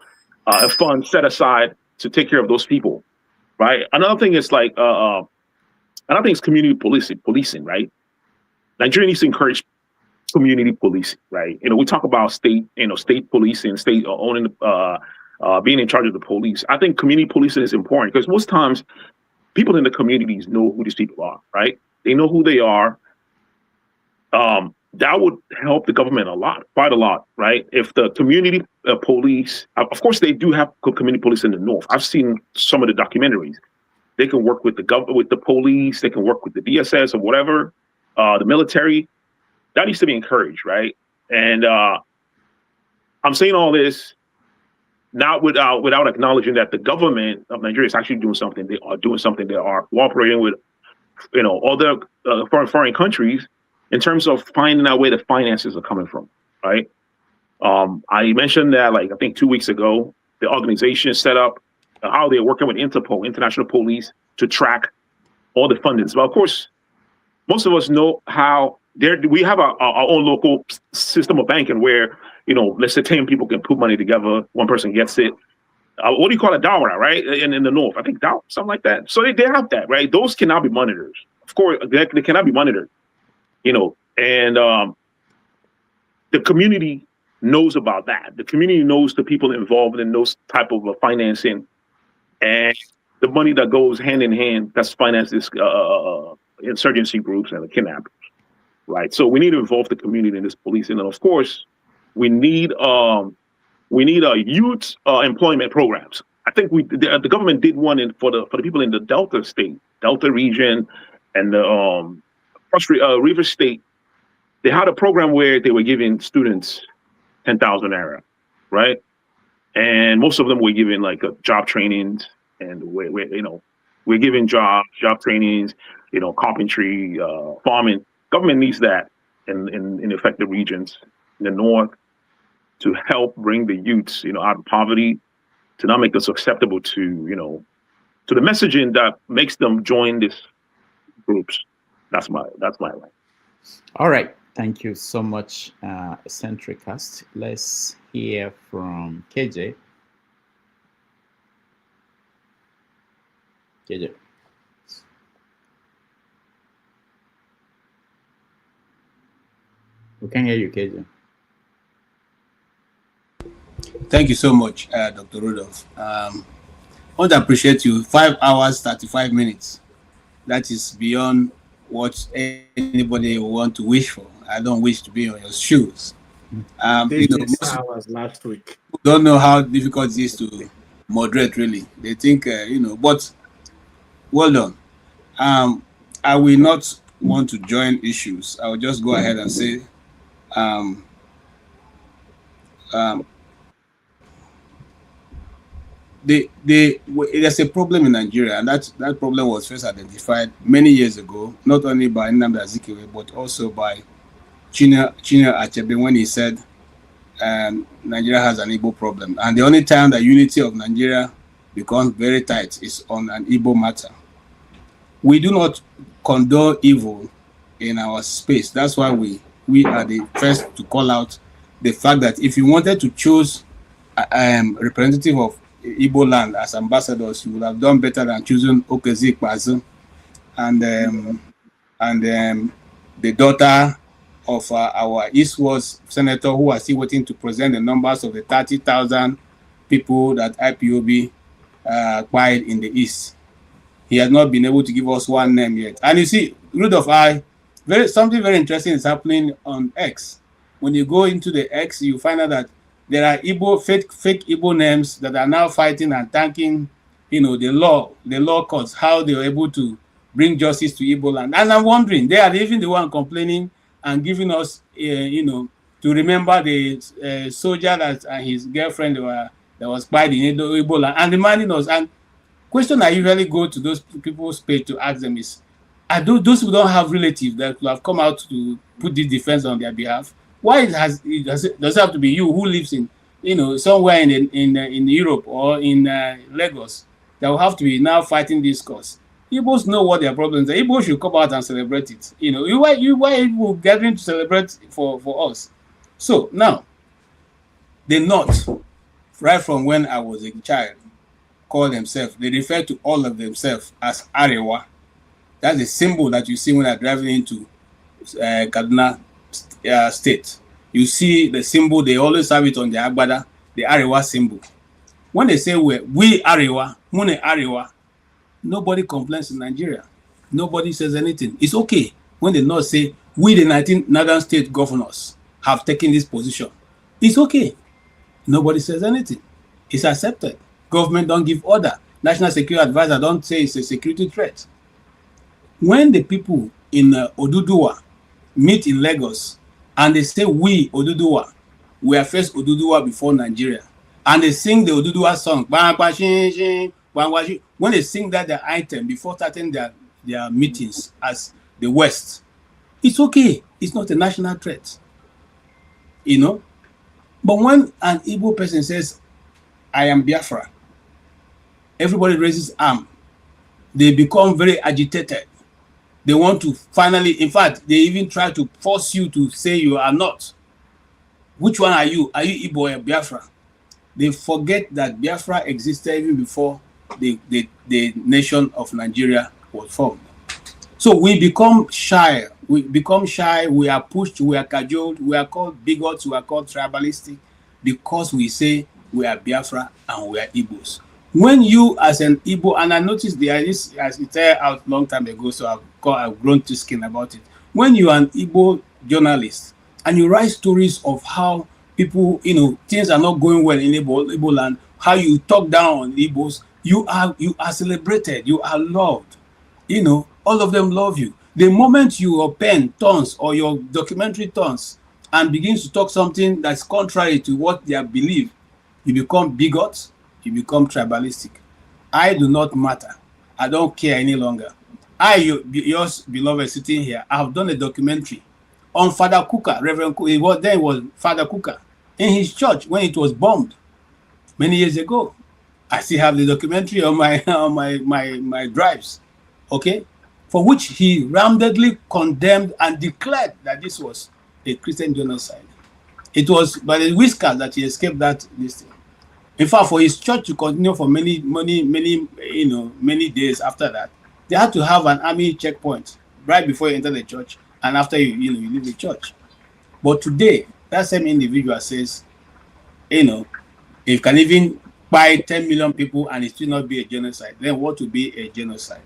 a fund set aside to take care of those people, right? Another thing is like, another thing is community policing, right? Nigeria needs to encourage community policing, right? You know, we talk about state policing, state owning, being in charge of the police. I think community policing is important because most times people in the communities know who these people are, right? They know who they are. That would help the government quite a lot, right? If the community police, of course, they do have community police in the north. I've seen some of the documentaries. They can work with with the police. They can work with the DSS or whatever, the military. That needs to be encouraged, right? And I'm saying all this not without acknowledging that the government of Nigeria is actually doing something. They are doing something. They are cooperating with, you know, other foreign countries in terms of finding out where the finances are coming from, right? I mentioned that, like, I think 2 weeks ago, the organization set up how they're working with Interpol, International Police, to track all the fundings. But of course, most of us know how we have our own local system of banking where, you know, let's say 10 people can put money together, one person gets it. What do you call it? Dawara, right? In the north, I think something like that. So they have that, right? Those cannot be monitored. Of course, they cannot be monitored. And the community knows about that. The community knows the people involved in those type of financing, and the money that goes hand in hand that's financed this insurgency groups and the kidnappers, right? So we need to involve the community in this policing, and of course, we need youth employment programs. I think the government did one for the people in the Delta region, and the River State. They had a program where they were giving students 10,000 naira, right? And most of them were given like job trainings, and we're giving job trainings, carpentry, farming. Government needs that in affected regions in the north to help bring the youths, out of poverty, to not make them susceptible to, to the messaging that makes them join these groups. That's my line. All right. Thank you so much, Centricast. Let's hear from KJ. KJ. We can hear you, KJ. Thank you so much, Dr. Rudolph. I want to appreciate you. 5 hours, 35 minutes. That is beyond what anybody will want to wish for. I don't wish to be on your shoes. Most hours last week. Don't know how difficult it is to moderate, really. They think, but well done. I will not want to join issues. I will just go ahead and say, there's a problem in Nigeria, and that problem was first identified many years ago, not only by Nnamdi Azikiwe, but also by Chinua Achebe when he said Nigeria has an Igbo problem. And the only time the unity of Nigeria becomes very tight is on an Igbo matter. We do not condone evil in our space. That's why we are the first to call out the fact that if you wanted to choose a representative of Igbo land as ambassadors, you would have done better than choosing Okezi Ikpeazu and the daughter of our Eastward senator, who are still waiting to present the numbers of the 30,000 people that IPOB acquired in the East. He has not been able to give us one name yet. And you see, Rudolph, something very interesting is happening on X. When you go into the X, you find out that there are fake Igbo names that are now fighting and thanking, the law courts, how they were able to bring justice to Igbo land. And I'm wondering, they are even the one complaining and giving us, to remember the soldier and his girlfriend that was spied in Igbo land, and reminding us. And question I usually go to those people's page to ask them is, are those who don't have relatives that will have come out to put this defense on their behalf? Why does it have to be you who lives in, somewhere in Europe or in Lagos that will have to be now fighting this cause? Igbos know what their problems are. Igbos should come out and celebrate it. Why people gathering to celebrate for us? So now, the North, right from when I was a child, call themselves, they refer to all of themselves as Arewa. That's the symbol that you see when they're driving into Kaduna State. You see the symbol, they always have it on the Agbada, the Arewa symbol. When they say we Arewa, Mune Arewa, nobody complains in Nigeria. Nobody says anything. It's okay when they not say we, the 19 northern state governors, have taken this position. It's okay. Nobody says anything. It's accepted. Government don't give order. National security advisor don't say it's a security threat. When the people in Oduduwa meet in Lagos and they say we Oduduwa, we are first Oduduwa before Nigeria, and they sing the Oduduwa song, when they sing that item before starting their meetings as the West, it's okay. It's not a national threat, But when an Igbo person says, I am Biafra, everybody raises arm. They become very agitated. They want to finally, in fact, they even try to force you to say you are not. Which one are you? Are you Igbo or Biafra? They forget that Biafra existed even before the nation of Nigeria was formed. So we become shy we become shy, we are pushed, we are cajoled, we are called bigots, we are called tribalistic because we say we are Biafra and we are Igbos. When you as an Igbo, and I noticed there is, as it turned out long time ago, so I've grown to skin about it. When you are an Igbo journalist and you write stories of how people, things are not going well in Igbo land, how you talk down on Igbos, you are celebrated, you are loved. All of them love you. The moment your pen turns or your documentary turns and begins to talk something that's contrary to what they believe, you become bigots, you become tribalistic. I do not matter. I don't care any longer. Yours beloved sitting here, I have done a documentary on Father Kuka, Reverend Kuka. Then it was Father Kuka in his church when it was bombed many years ago. I still have the documentary on my drives, okay, for which he roundedly condemned and declared that this was a Christian genocide. It was by the whiskers that he escaped that listing. In fact, for his church to continue for many days after that, they had to have an army checkpoint right before you enter the church and after you leave the church. But today, that same individual says, if you can even buy 10 million people and it still not be a genocide, then what would be a genocide?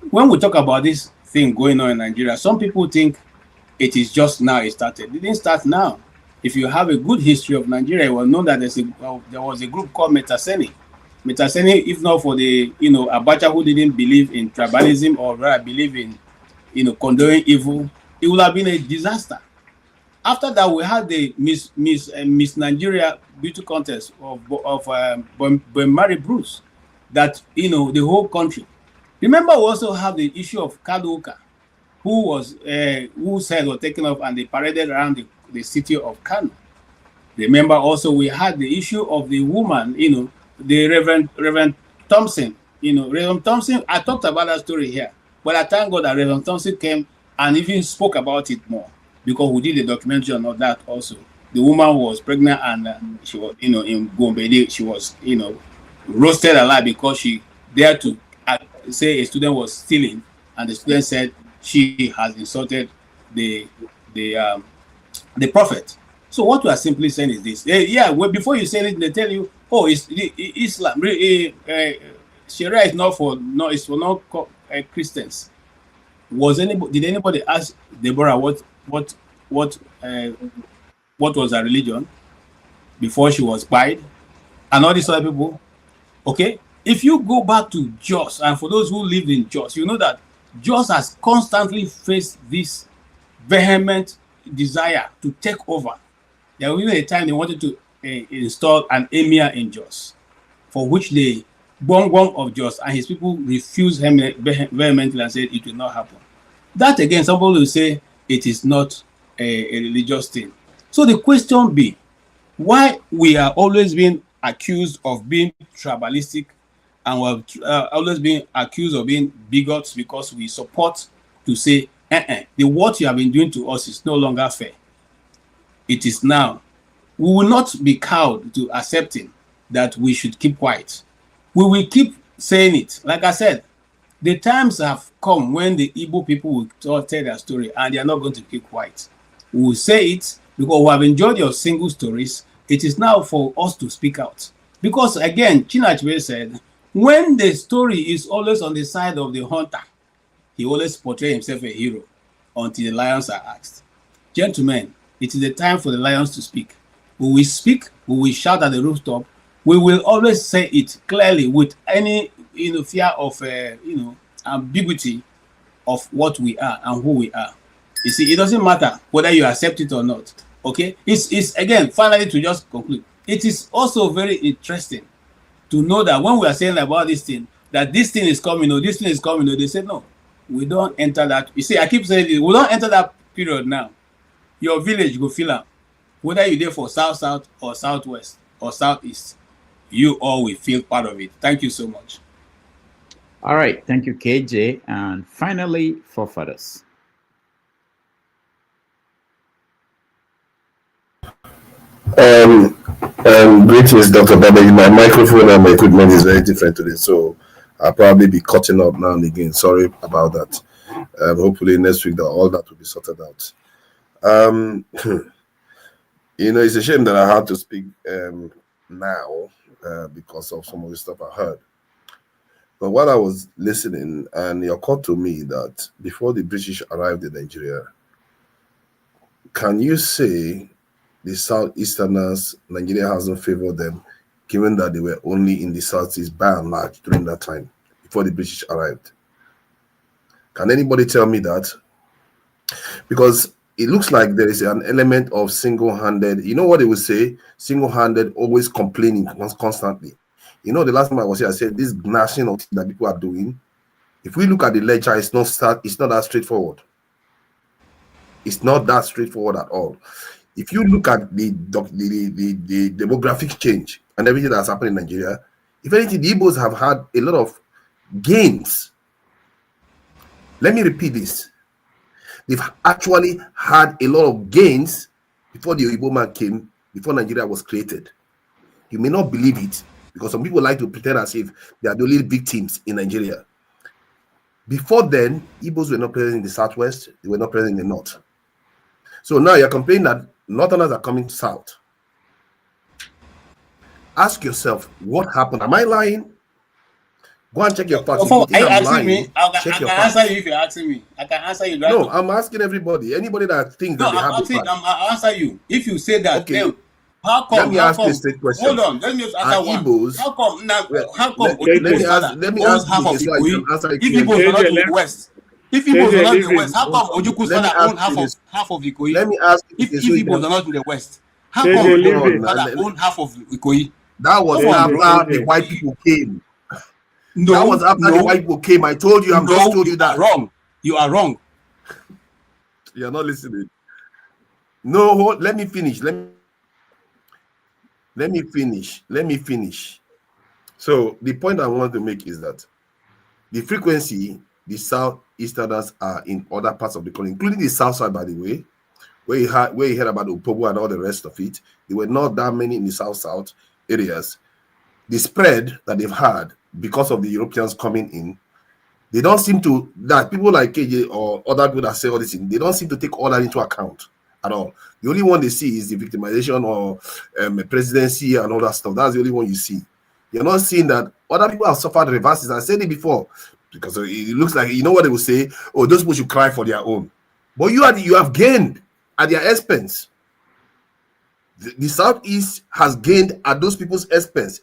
When we talk about this thing going on in Nigeria, some people think it is just now it started. It didn't start now. If you have a good history of Nigeria, you will know that there was a group called Metaseni. Metaseni, if not for the Abacha, who didn't believe in tribalism or rather believe in condoning evil, it would have been a disaster. After that, we had the Miss Nigeria beauty contest of Mary Bruce, that the whole country. Remember, we also have the issue of Kaduka, who said was taken off and they paraded around the city of Kano. Remember, also we had the issue of the woman, the Reverend Thompson. Reverend Thompson. I talked about that story here, but I thank God that Reverend Thompson came and even spoke about it more, because we did a documentary on that also. The woman was pregnant and she was, in Gombe, she was, roasted alive because she dared to say a student was stealing, and the student said she has insulted the prophet. So what we are simply saying is this: before you say it, they tell you, oh, it's Islam. Sharia is not for Christians. Did anybody ask Deborah what was her religion before she was spied? And all these other people, okay? If you go back to Jos, and for those who lived in Jos, you know that Jos has constantly faced this vehement desire to take over. There was even a time they wanted to install an emir in Jos, for which the Bongbong of Jos and his people refused vehemently and said it will not happen. That again, somebody will say it is not a religious thing. So the question be, why we are always being accused of being tribalistic, and we're always being accused of being bigots because we support to say, what you have been doing to us is no longer fair. It is now. We will not be cowed to accepting that we should keep quiet. We will keep saying it. Like I said, the times have come when the Igbo people will tell their story and they are not going to keep quiet. We will say it because we have enjoyed your single stories. It is now for us to speak out. Because again, Chinachwe said, when the story is always on the side of the hunter, he always portrays himself a hero until the lions are asked. Gentlemen, it is the time for the lions to speak. We will speak, we will shout at the rooftop. We will always say it clearly with any fear of ambiguity of what we are and who we are. You see, it doesn't matter whether you accept it or not. Okay, it's again, finally, to just conclude, it is also very interesting to know that when we are saying about this thing, that this thing is coming, or this thing is coming, or they say no, we don't enter that. You see, I keep saying this, we don't enter that period now. Your village go feel am, whether you're there for south or southwest or southeast, you all will feel part of it. Thank you so much. All right, thank you, KJ. And finally, forefathers. Greetings, Dr. Babaji. My microphone and my equipment is very different today, so I'll probably be cutting up now and again. Sorry about that. Hopefully next week that all that will be sorted out. It's a shame that I had to speak now because of some of the stuff I heard. But while I was listening, and it occurred to me that before the British arrived in Nigeria, can you say the Southeasterners, Nigeria hasn't favored them, given that they were only in the Southeast by and large during that time, before the British arrived? Can anybody tell me that? Because it looks like there is an element of single-handed, you know what they would say? Single-handed, always complaining constantly. The last time I was here, I said this gnashing of teeth that people are doing. If we look at the ledger, it's not that straightforward. It's not that straightforward at all. If you look at the demographic change and everything that's happening in Nigeria, if anything, the Igbos have had a lot of gains. Let me repeat this. They've actually had a lot of gains before the Igbo man came, before Nigeria was created. You may not believe it, because some people like to pretend as if they are the only victims in Nigeria. Before then, Igbos were not present in the Southwest, they were not present in the North. So now you're complaining that Northerners are coming south. Ask yourself, what happened? Am I lying? Go and check your facts. Are you asking me? I can answer you if you're asking me. I can answer you. Right? No, I'm asking everybody. Anybody that thinks that they have the facts. I'll answer you. If you say that, okay. Then, how come? Let me ask you a straight question. Hold on. Let me just answer one. Igbos, how come? Now, how come? Let me ask half you of so I can answer if Igbos are not in the West, if Igbos are not in the West, how come Ojuku's father own half of Ikoyi? Let me ask you if Igbos are not in the West, how come Ojuku's father own half of Ikoyi? That was after the white people came. No, that was after the white people came. I told you. Just told you that. Wrong. You are wrong. You're not listening. No, let me finish. Let me finish. So the point I want to make is that the frequency, the Southeasterners are in other parts of the country, including the South side, by the way, where you heard about Opobo and all the rest of it. There were not that many in the South areas. The spread that they've had because of the Europeans coming in, they don't seem to, that people like KJ or other people that say all this thing, they don't seem to take all that into account at all. The only one they see is the victimization or presidency and all that stuff. That's the only one you see. You're not seeing that other people have suffered reverses. I said it before, because it looks like, you know what they will say? Oh, those people should cry for their own. But you have gained at their expense. The Southeast has gained at those people's expense.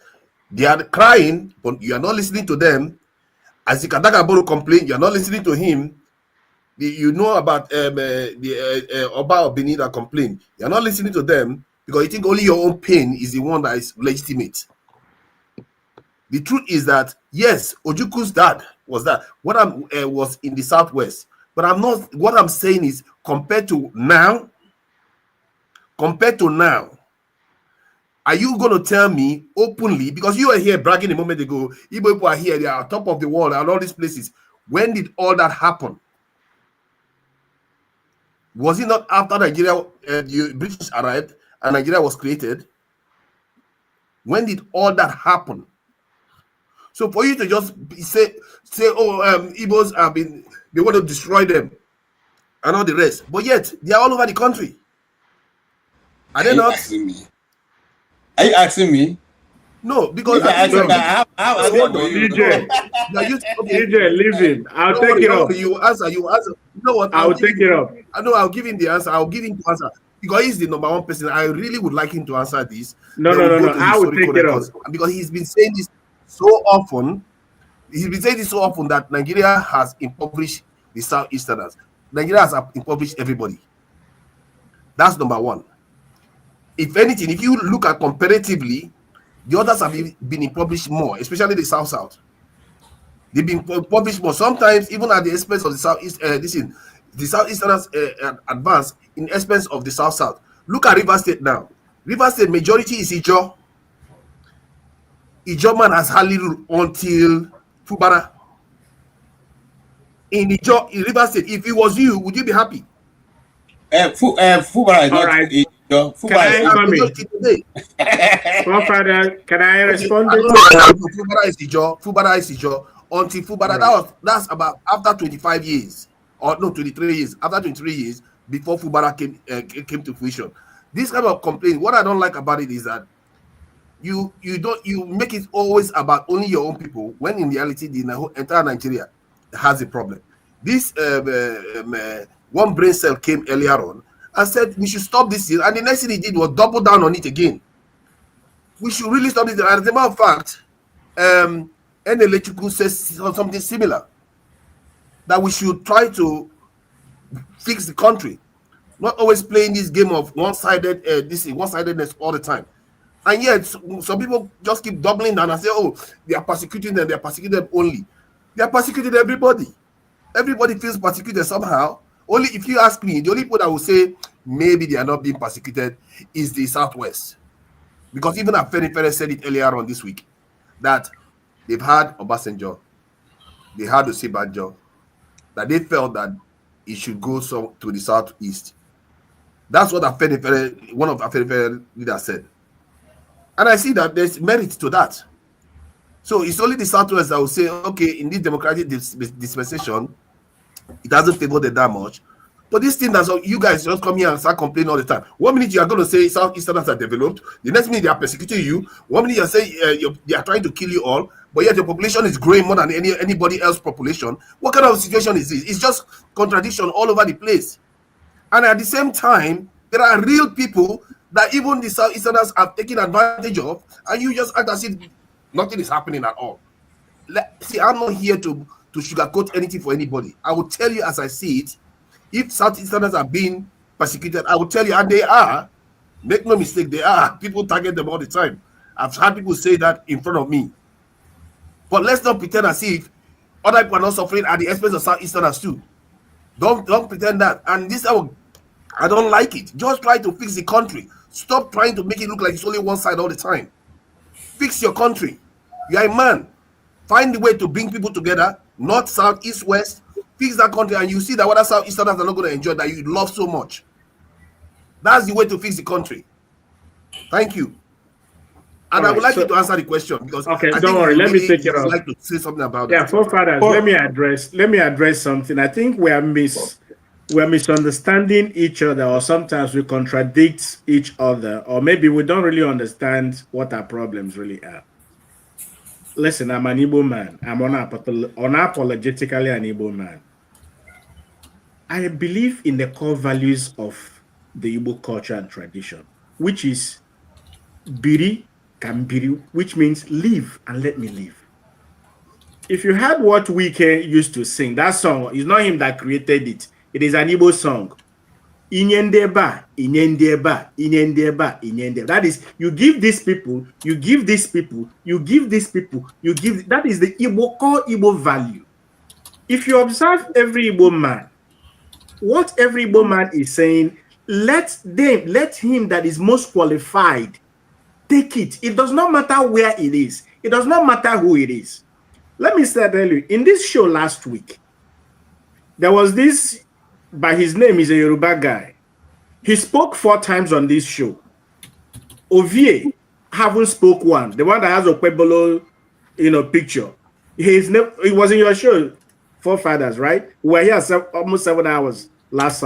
They are crying, but you are not listening to them. As the Kadagaboro complained, you are not listening to him. You know about the Oba of Benin that complained. You are not listening to them because you think only your own pain is the one that is legitimate. The truth is that yes, Ojuku's dad was that. What was in the Southwest, but I'm not. What I'm saying is compared to now. Are you going to tell me openly, because you were here bragging a moment ago, Igbo people are here, they are on top of the world and all these places. When did all that happen? Was it not after Nigeria, the British arrived and Nigeria was created? When did all that happen? So for you to just say, oh, Igbos have been, they want to destroy them and all the rest, but yet they are all over the country. Are they not? Are you asking me? No, because DJ, leave it. I'll take it up. You answer. You know what? I'll take it up. I know. I'll give him the answer. I'll give him the answer because he's the number one person. I really would like him to answer this. No. I will take it up because he's been saying this so often. He's been saying this so often that Nigeria has impoverished the Southeasterners. Nigeria has impoverished everybody. That's number one. If anything, if you look at comparatively, the others have been impoverished more, especially the South. They've been impoverished more. Sometimes even at the expense of the Southeast. The Southeasterners advance in expense of the South. Look at River State now. River State majority is Ijo. Ijo man has hardly ruled until Fubara. In River State, if it was you, would you be happy? Fubara is not right. Can I respond? Fubara is Ijo. Until Fubara, that's about after 25 years. or no, 23 years, after 23 years, before Fubara came to fruition. This kind of complaint, what I don't like about it is that you make it always about only your own people, when in reality the entire Nigeria has a problem. This one brain cell came earlier on and said we should stop this thing, and the next thing he did was double down on it again. We should really stop this. As a matter of fact, Electrical says something similar, that we should try to fix the country, not always playing this game of one-sidedness all the time. And yet, some people just keep doubling down and say, "Oh, they are persecuting them. They are persecuting them only." They are persecuting everybody. Everybody feels persecuted somehow. Only if you ask me, the only people that will say maybe they are not being persecuted is the Southwest, because even Afenifere said it earlier on this week that they've had Obasanjo, they had Osibanjo, that they felt that it should go to the Southeast. That's what one of Afenifere leaders said. And I see that there's merit to that. So it's only the Southwest that will say, okay, in this democratic dispensation, it doesn't favor them that much. But this thing that's you guys just come here and start complaining all the time. 1 minute you are going to say Southeasterners are developed, the next minute they are persecuting you. 1 minute you are saying they are trying to kill you all, but yet your population is growing more than anybody else's population. What kind of situation is this? It's just contradiction all over the place. And at the same time, there are real people that even the Southeasterners are taking advantage of, and you just act as if nothing is happening at all. See, I'm not here to sugarcoat anything for anybody. I will tell you as I see it. If Southeasterners are being persecuted, I will tell you, and they are. Make no mistake, they are. People target them all the time. I've had people say that in front of me. But let's not pretend as if other people are not suffering at the expense of Southeasterners too. Don't pretend that. And this, I don't like it. Just try to fix the country. Stop trying to make it look like it's only one side all the time. Fix your country. You are a man. Find a way to bring people together, north, south, east, west. Fix that country, and you see that other Southeasterners are not going to enjoy that you love so much. That's the way to fix the country. Thank you. And I would like you to answer the question, because okay, don't worry. Let me take it up. Like to say something about it. Forefathers, Oh. let me address something. I think we're misunderstanding each other, or sometimes we contradict each other, or maybe we don't really understand what our problems really are. Listen, I'm an Igbo man. I'm unapologetically an Igbo man. I believe in the core values of the Igbo culture and tradition, which is Biri Kambiri, which means live and let me live. If you heard what Wike used to sing, that song, it's not him that created it. It is an Igbo song. Inyendeba, inyendeba, inyendeba, inyendeba. That is, you give these people, you give these people, you give these people, you give. That is the Igbo core Igbo value. If you observe every Igbo man, what every Igbo man is saying, let him that is most qualified take it. It does not matter where it is. It does not matter who it is. Let me say tell you, in this show last week, there was this, by his name, is a Yoruba guy. He spoke 4 times on this show. Ovie haven't spoke one. The one that has a Pueblo, picture. He was in your show, Forefathers, right? We were here almost 7 hours last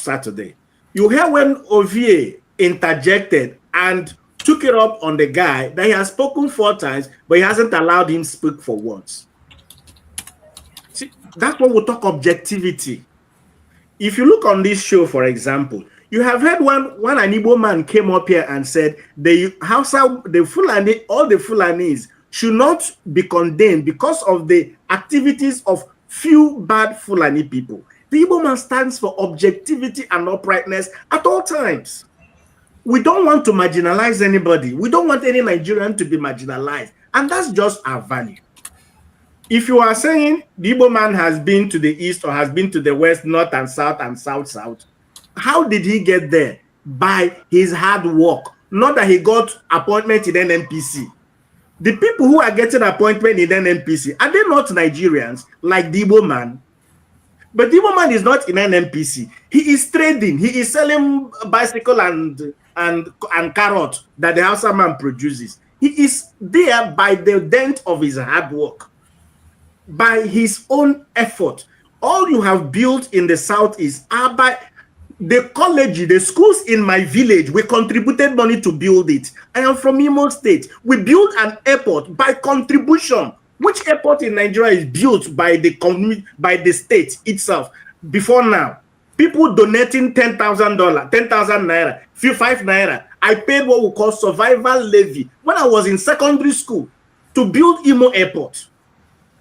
Saturday. You hear when Ovie interjected and took it up on the guy that he has spoken 4 times, but he hasn't allowed him speak for once. See, that's what we talk objectivity. If you look on this show, for example, you have heard when an Igbo man came up here and said all the Fulanis should not be condemned because of the activities of few bad Fulani people. The Igbo man stands for objectivity and uprightness at all times. We don't want to marginalize anybody. We don't want any Nigerian to be marginalized. And that's just our value. If you are saying the Igbo man has been to the east or has been to the west, north and south, how did he get there? By his hard work. Not that he got appointment in NNPC. The people who are getting appointment in NNPC, are they not Nigerians like the Igbo man? But the Igbo man is not in NNPC. He is trading. He is selling bicycle and carrot that the Hausa man produces. He is there by the dent of his hard work, by his own effort. All you have built in the southeast are by the college, the schools in my village. We contributed money to build it. I am from Imo State. We built an airport by contribution. Which airport in Nigeria is built by the community, by the state itself? Before now, people donating $10,000, 10,000 naira, 5 naira. I paid what we call survival levy when I was in secondary school to build Imo Airport.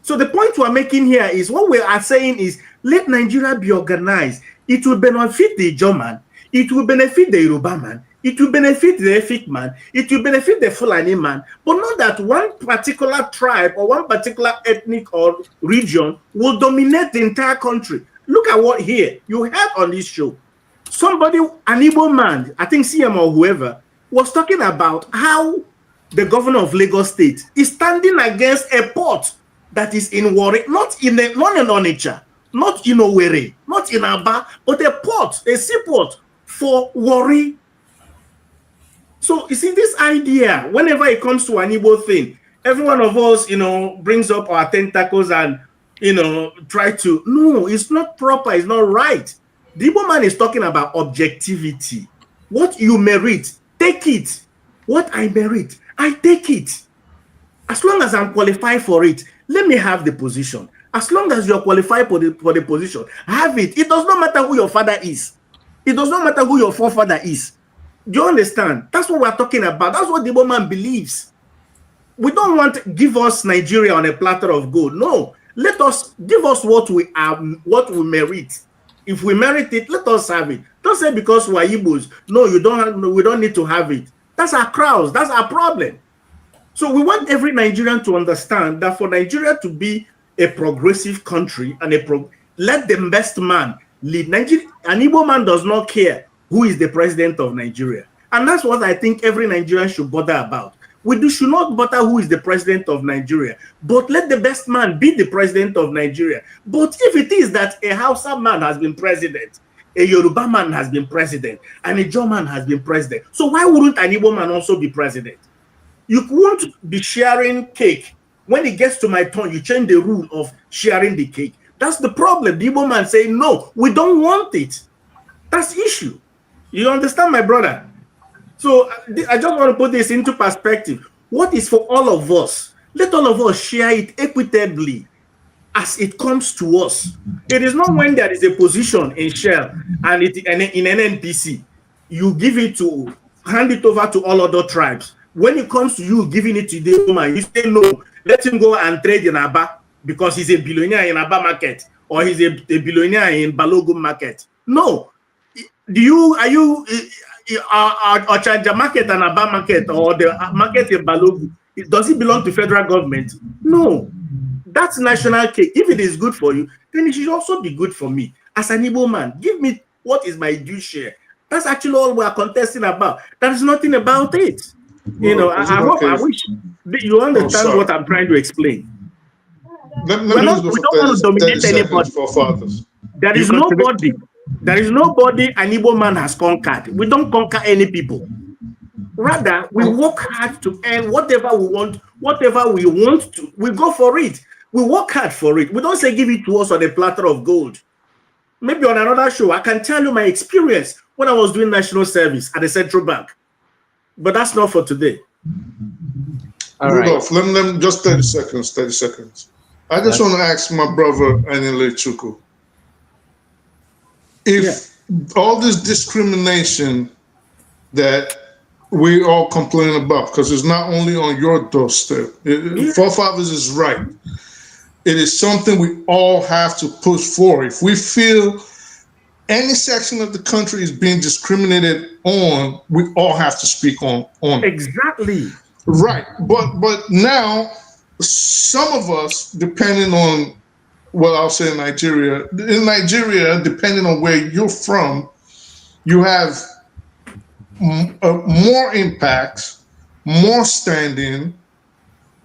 So the point we're making here is, what we are saying is, let Nigeria be organized. It will benefit the German, it will benefit the Yoruba man, it will benefit the Efik man, it will benefit the Fulani man, but not that one particular tribe or one particular ethnic or region will dominate the entire country. Look at what here you heard on this show. Somebody, an Igbo man, I think CM or whoever, was talking about how the governor of Lagos State is standing against a port that is in Warri, not in Onitsha, not in Owerri, not in Aba, but a port, a seaport for Warri. So you see this idea, whenever it comes to an Igbo thing, every one of us, brings up our tentacles and, try to, no, it's not proper, it's not right. The Igbo man is talking about objectivity. What you merit, take it. What I merit, I take it. As long as I'm qualified for it, let me have the position. As long as you're qualified for the position, have it. It does not matter who your father is. It does not matter who your forefather is. Do you understand? That's what we're talking about. That's what the Igbo man believes. We don't want give us Nigeria on a platter of gold. No, let us give us what we merit. If we merit it, let us have it. Don't say because we are Igbos. No, we don't need to have it. That's our crowds. That's our problem. So we want every Nigerian to understand that for Nigeria to be a progressive country and let the best man lead. Nigeria, an Igbo man does not care who is the president of Nigeria. And that's what I think every Nigerian should bother about. We should not bother who is the president of Nigeria, but let the best man be the president of Nigeria. But if it is that a Hausa man has been president, a Yoruba man has been president, and a German has been president, so why wouldn't an Igbo man also be president? You won't be sharing cake. When it gets to my turn, you change the rule of sharing the cake. That's the problem. The Igbo man saying, no, we don't want it. That's the issue. You understand, my brother? So I just want to put this into perspective. What is for all of us? Let all of us share it equitably as it comes to us. It is not when there is a position in Shell and in NNPC, you hand it over to all other tribes. When it comes to you giving it to the woman, you say no, let him go and trade in Aba because he's a billionaire in Aba market or he's a billionaire in Balogun market. No. Are you Ochanja market and Aba market or the market in Balogun? Does it belong to federal government? No. That's national cake. If it is good for you, then it should also be good for me. As an Igbo man, give me what is my due share. That's actually all we are contesting about. There is nothing about it. I wish you understand what I'm trying to explain. We don't want to dominate anybody. There is nobody an Igbo man has conquered. We don't conquer any people. Rather, we work hard to earn whatever we want to. We go for it. We work hard for it. We don't say give it to us on a platter of gold. Maybe on another show, I can tell you my experience when I was doing national service at the central bank. But that's not for today. Rudolph, let me just 30 seconds. I just want to ask my brother, Anile Chuku, if all this discrimination that we all complain about, because it's not only on your doorstep, forefathers is right. It is something we all have to push for. If we feel any section of the country is being discriminated on, we all have to speak on it. Exactly. Right. But now, some of us, depending on what I'll say in Nigeria, depending on where you're from, you have more impacts, more standing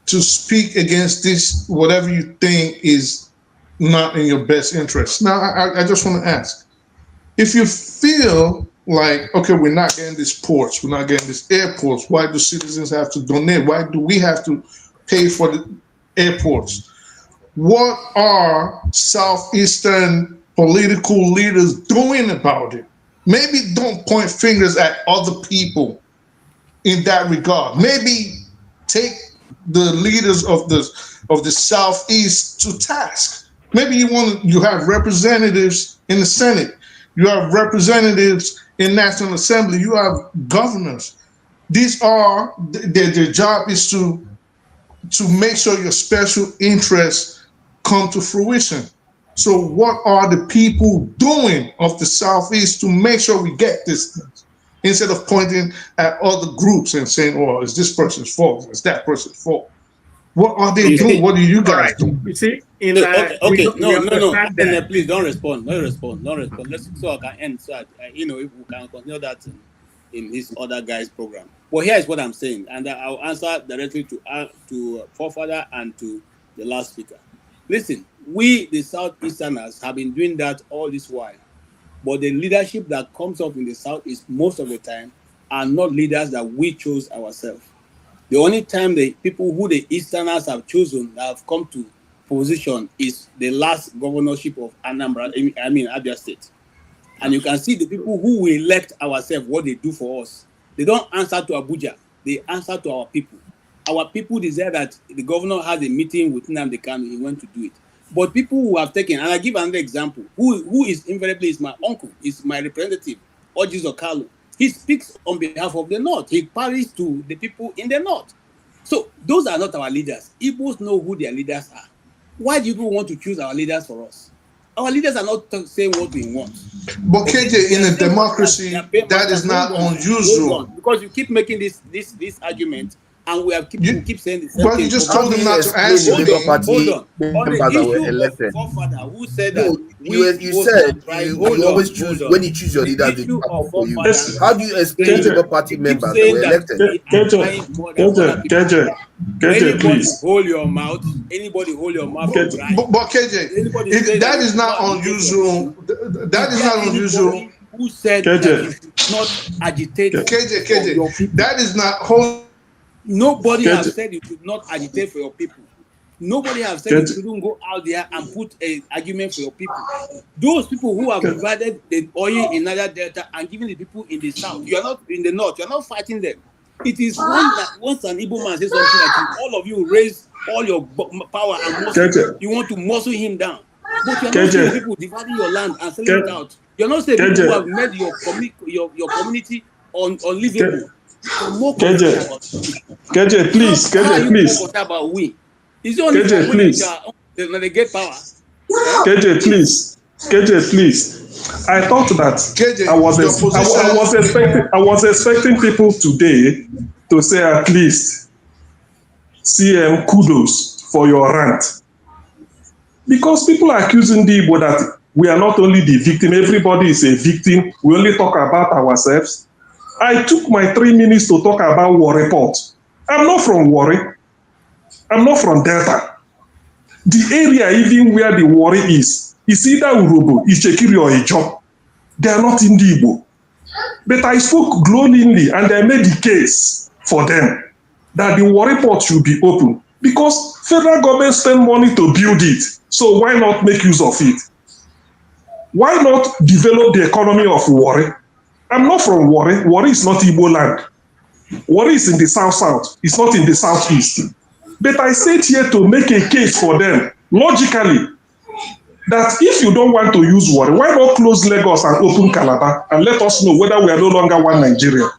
to speak against this, whatever you think is not in your best interest. Now, I just want to ask, if you feel like, okay, we're not getting these ports, we're not getting these airports, why do citizens have to donate? Why do we have to pay for the airports? What are Southeastern political leaders doing about it? Maybe don't point fingers at other people in that regard. Maybe take the leaders of the Southeast to task. Maybe you have representatives in the Senate, you have representatives in National Assembly, you have governors. These are their job is to make sure your special interests come to fruition. So what are the people doing of the Southeast to make sure we get this thing? Instead of pointing at other groups and saying, oh, it's this person's fault, it's that person's fault. What are they doing? What are you guys doing? You see, in okay, no, that. please don't respond. Don't respond. So I can end. So if we can continue that in this other guy's program. But here is what I'm saying, and I'll answer directly to Forefather and to the last speaker. Listen, we the Southeasterners have been doing that all this while, but the leadership that comes up in the Southeast most of the time are not leaders that we chose ourselves. The only time the people who the Easterners have chosen that have come to position is the last governorship of Anambra, Abia State. And you can see the people who we elect ourselves, what they do for us. They don't answer to Abuja, they answer to our people. Our people desire that the governor has a meeting with Nnamdi Kanu, he went to do it. But people who have taken, and I give another example, who is invariably is my uncle, is my representative, Orjis Okalu. He speaks on behalf of the North. He parries to the people in the North. So those are not our leaders. Igbos know who their leaders are. Why do people want to choose our leaders for us? Our leaders are not saying what we want. But KJ, in a democracy, that is not unusual. Because you keep making this argument, and we have keep saying the same but thing. You just told them not to answer. Hold on. On the issue of Forefather, who said that you said you always choose when you choose your leaders. How do you explain Labour Party members that were elected? KJ, please. Hold your mouth. Anybody hold your mouth. But KJ, that is not unusual. That is not unusual. Who said that you should not agitate? KJ, that is not. Nobody has said you should not agitate for your people. Nobody has said you shouldn't go out there and put an argument for your people. Those people who have divided the oil in Niger Delta and given the people in the south, you are not in the north, you are not fighting them. It is once an Igbo man says something like all of you raise all your power and muscle, you want to muscle him down. But you are not saying people dividing your land and selling it out. You are not saying people who have made your community unlivable. KJ, please. About we. It's only KJ, please. When they get power. KJ, please. I thought that KJ, I was expecting people today to say at least CM kudos for your rant. Because people are accusing the Igbo that we are not only the victim, everybody is a victim. We only talk about ourselves. I took my 3 minutes to talk about war report. I'm not from Warri. I'm not from Delta. The area even where the Warri is either Urobo, Ichekiri or Ijo. They are not in the Igbo. But I spoke glowingly and I made the case for them that the war report should be open because federal government spend money to build it. So why not make use of it? Why not develop the economy of Warri? I'm not from Warri. Warri is not Igbo land. Warri is in the south. It's not in the southeast. But I said here to make a case for them, logically, that if you don't want to use Warri, why not close Lagos and open Calabar and let us know whether we are no longer one Nigeria?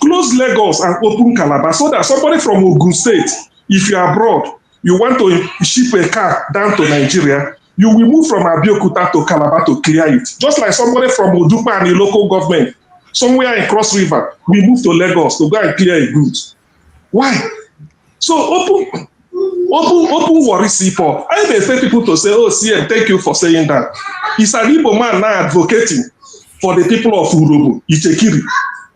Close Lagos and open Calabar so that somebody from Ogun State, if you are abroad, you want to ship a car down to Nigeria, you will move from Abeokuta to Calabar to clear it. Just like somebody from Odupa and the local government, somewhere in Cross River, we move to Lagos to go and clear a goods. Why? So open Warri seaport. I may expect people to say, oh, CM, thank you for saying that. It's an Igbo man now advocating for the people of Urobo, Ichekiri,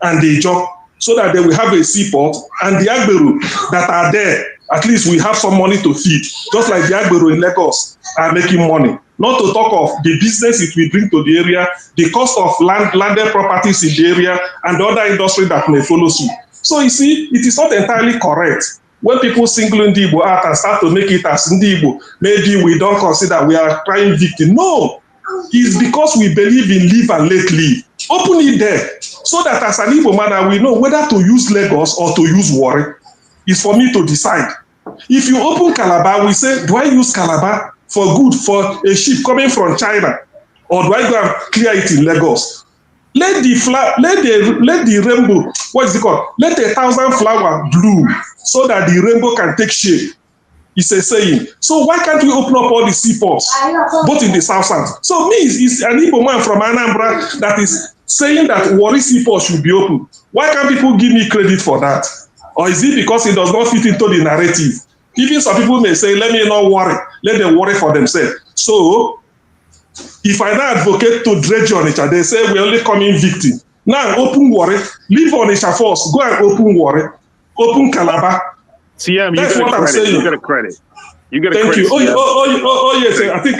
and the Ijo, so that they will have a seaport, and the Agberu that are there, at least we have some money to feed, just like the Agberu in Lagos are making money. Not to talk of the business it will bring to the area, the cost of landed properties in the area, and the other industry that may follow suit. So you see, it is not entirely correct when people single Ndi Igbo out and start to make it as Ndi Igbo, maybe we don't consider we are crying victim. No, it's because we believe in live and let live. Open it there so that as an Igbo man, I will know whether to use Lagos or to use Warri. It's for me to decide. If you open Calabar, we say, do I use Calabar for good for a ship coming from China, or do I go and clear it in Lagos? Let the rainbow, what is it called? Let 1,000 flowers bloom so that the rainbow can take shape. It's a saying. So why can't we open up all the seaports, both in the south? So me, it's an Igbo man from Anambra that is saying that Warri seaport should be open. Why can't people give me credit for that? Or is it because it does not fit into the narrative? Even some people may say, let me not worry. Let them worry for themselves. So if I now advocate to dredge Onitsha, they say we're only coming victim. Now open Warri, leave Onitsha first, go and open Warri, open Calabar. CM, That's what I'm saying. You get a credit. You get a Thank credit. you. Oh yes, I think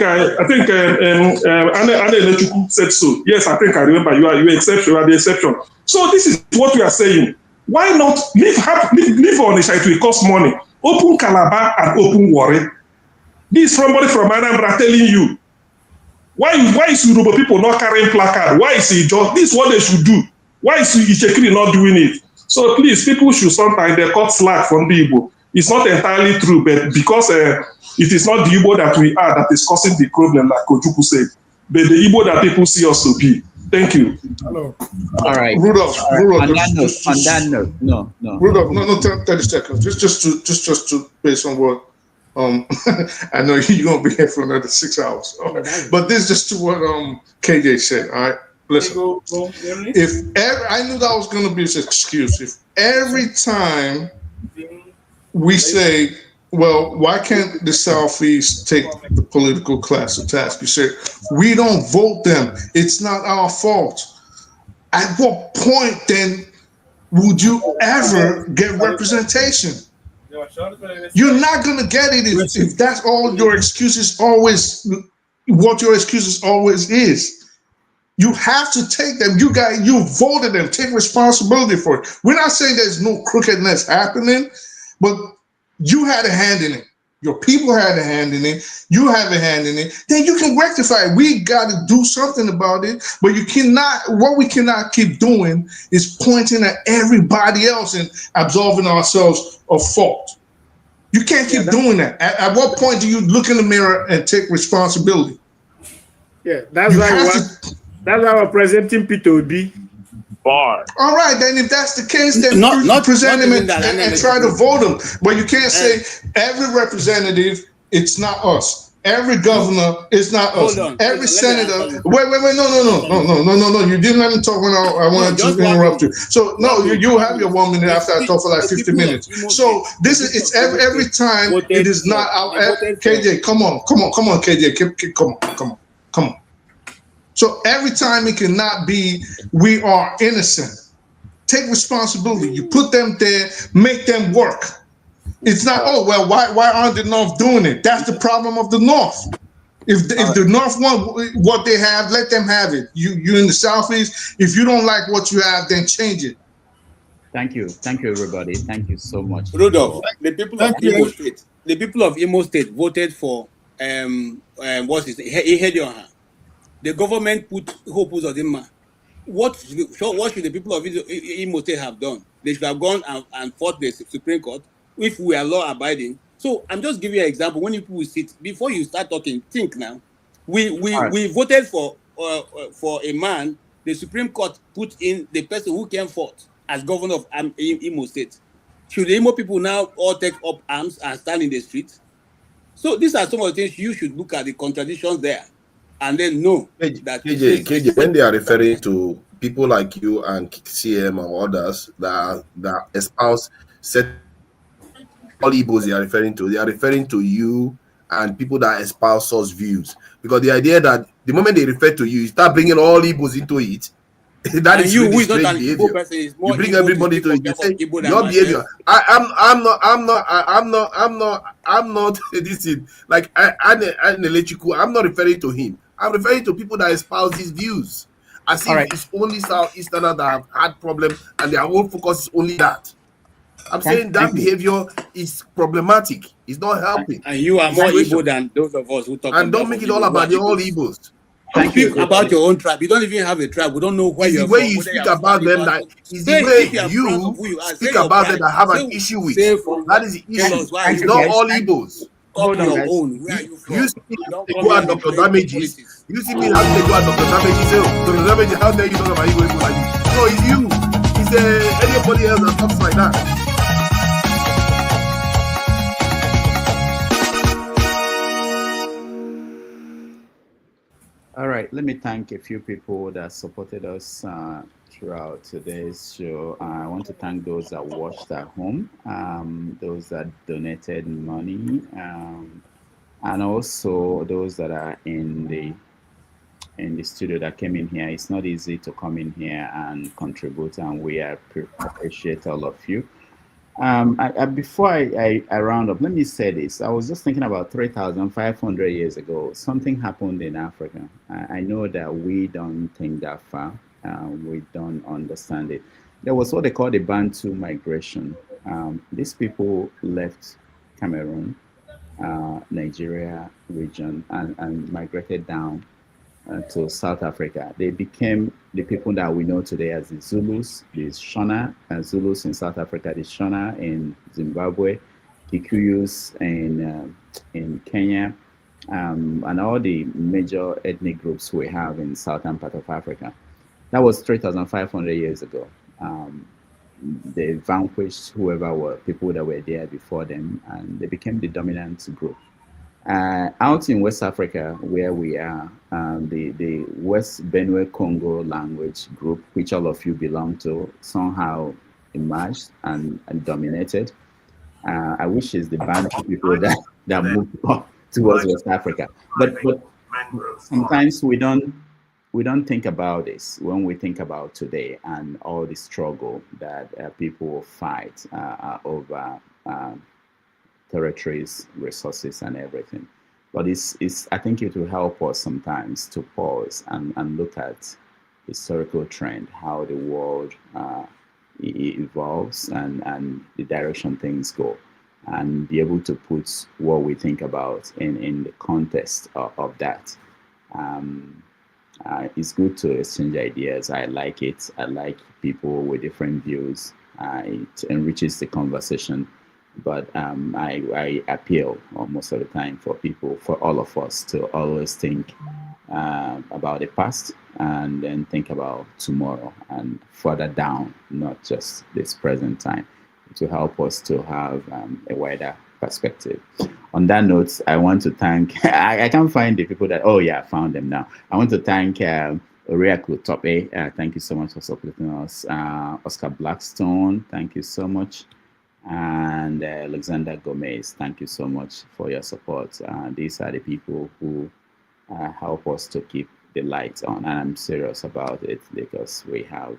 Anne Elechuku said so. Yes, I think I remember. You are the exception. So this is what we are saying. Why not leave Onitsha? It will cost money. Open Calabar and open Warri. This is somebody from Anambra telling you. Why is Yoruba people not carrying placard? Why is it just this is what they should do? Why is Ichekiri not doing it? So please, people should sometimes they cut slack from the Igbo. It's not entirely true, but because it is not the Igbo that we are that is causing the problem, like Kojuku said, but the Igbo that people see us to be. Thank you. Hello. All right. Rudolph, on that note, no. Rudolph, no, 30 seconds. Just to based on what I know you're gonna be here for another 6 hours. All right. But this is just to what KJ said. All right. Listen. I knew that was gonna be his excuse. If every time we say, well, why can't the Southeast take the political class to task? You say, we don't vote them. It's not our fault. At what point then would you ever get representation? You're not going to get it if that's all your excuses always, what your excuses always is. You have to take them. You voted them. Take responsibility for it. We're not saying there's no crookedness happening, but you had a hand in it. Your people had a hand in it. You have a hand in it. Then you can rectify it. We got to do something about it. But you cannot. What we cannot keep doing is pointing at everybody else and absolving ourselves of fault. You can't keep doing that. At what point do you look in the mirror and take responsibility? Yeah, that's why we're presenting P2B. Bar. All right, then if that's the case, then not present him and try to vote him. But you can't say every representative, it's not us. Every governor, it's not us. Every senator. Wait, no. You didn't let me talk when I wanted to interrupt you. So no, you have your 1 minute after I talk for like 50 minutes. So this is it's every time it is not our KJ. Come on, KJ. Come on. So every time it cannot be, we are innocent. Take responsibility. You put them there, make them work. It's not, why aren't the North doing it? That's the problem of the North. If the North want what they have, let them have it. You in the Southeast, if you don't like what you have, then change it. Thank you, everybody. Thank you so much. Rudolph, the people of Imo State voted for what's his name? The government put hope on them. What should the people of Imo State have done? They should have gone and fought the Supreme Court if we are law abiding. So I'm just giving you an example. When people sit before you start talking, think now. We voted for a man. The Supreme Court put in the person who came forth as governor of Imo State. Should the Imo people now all take up arms and stand in the street? So these are some of the things you should look at, the contradictions there. And then know that KJ, when they are referring to people like you and CM or others that espouse all Igbos they are referring to you and people that espouse such views. Because the idea that the moment they refer to you start bringing all Igbos into it, that is really strange behavior. You bring everybody to it. You say your behavior. I'm not this is like I'm not referring to him. I'm referring to people that espouse these views. As if it's only Southeasterners that have had problems and their whole focus is only that. I'm saying that behavior is problematic. It's not helping. And you are more Igbo than those of us who talk. And don't make it all about the all Igbos. Speak about your own tribe. You don't even have a tribe. We don't know where you're from. It's the way you speak about them that is the way you speak about them that have an issue with. That is the issue. It's not all Igbos. Hold on, your own. Where are you from? You see they go at Dr. Damages. You see me how they go at Dr. Damages. Say, Dr. Damages, how dare you talk about Igbo like this? No, it's you. It's anybody else that talks like that. All right, let me thank a few people that supported us throughout today's show. I want to thank those that watched at home, those that donated money, and also those that are in the studio that came in here. It's not easy to come in here and contribute, and we appreciate all of you. Before I round up, let me say this. I was just thinking about 3,500 years ago, something happened in Africa. I know that we don't think that far. We don't understand it. There was what they call the Bantu migration. These people left Cameroon, Nigeria region, and migrated down to South Africa. They became the people that we know today as the Zulus, the Shona, Zulus in South Africa, the Shona in Zimbabwe, Kikuyus in Kenya, and all the major ethnic groups we have in southern part of Africa. That was 3,500 years ago. They vanquished whoever were people that were there before them, and they became the dominant group. Out in West Africa, where we are, the West Benue Congo language group, which all of you belong to, somehow emerged and dominated. I wish it's the Bantu people that moved up towards West Africa. But sometimes we don't think about this when we think about today and all the struggle that people fight over territories, resources, and everything. But I think it will help us sometimes to pause and look at historical trend, how the world evolves and the direction things go, and be able to put what we think about in the context of that. It's good to exchange ideas. I like it. I like people with different views. It enriches the conversation. But I appeal most of the time for people, for all of us, to always think about the past and then think about tomorrow and further down, not just this present time, to help us to have a wider perspective. On that note, I want to thank, I can't find the people that, oh yeah, I found them now. I want to thank Oriaklu Tope. Thank you so much for supporting us. Oscar Blackstone, thank you so much. And Alexander Gomez, thank you so much for your support. These are the people who help us to keep the lights on, and I'm serious about it because we have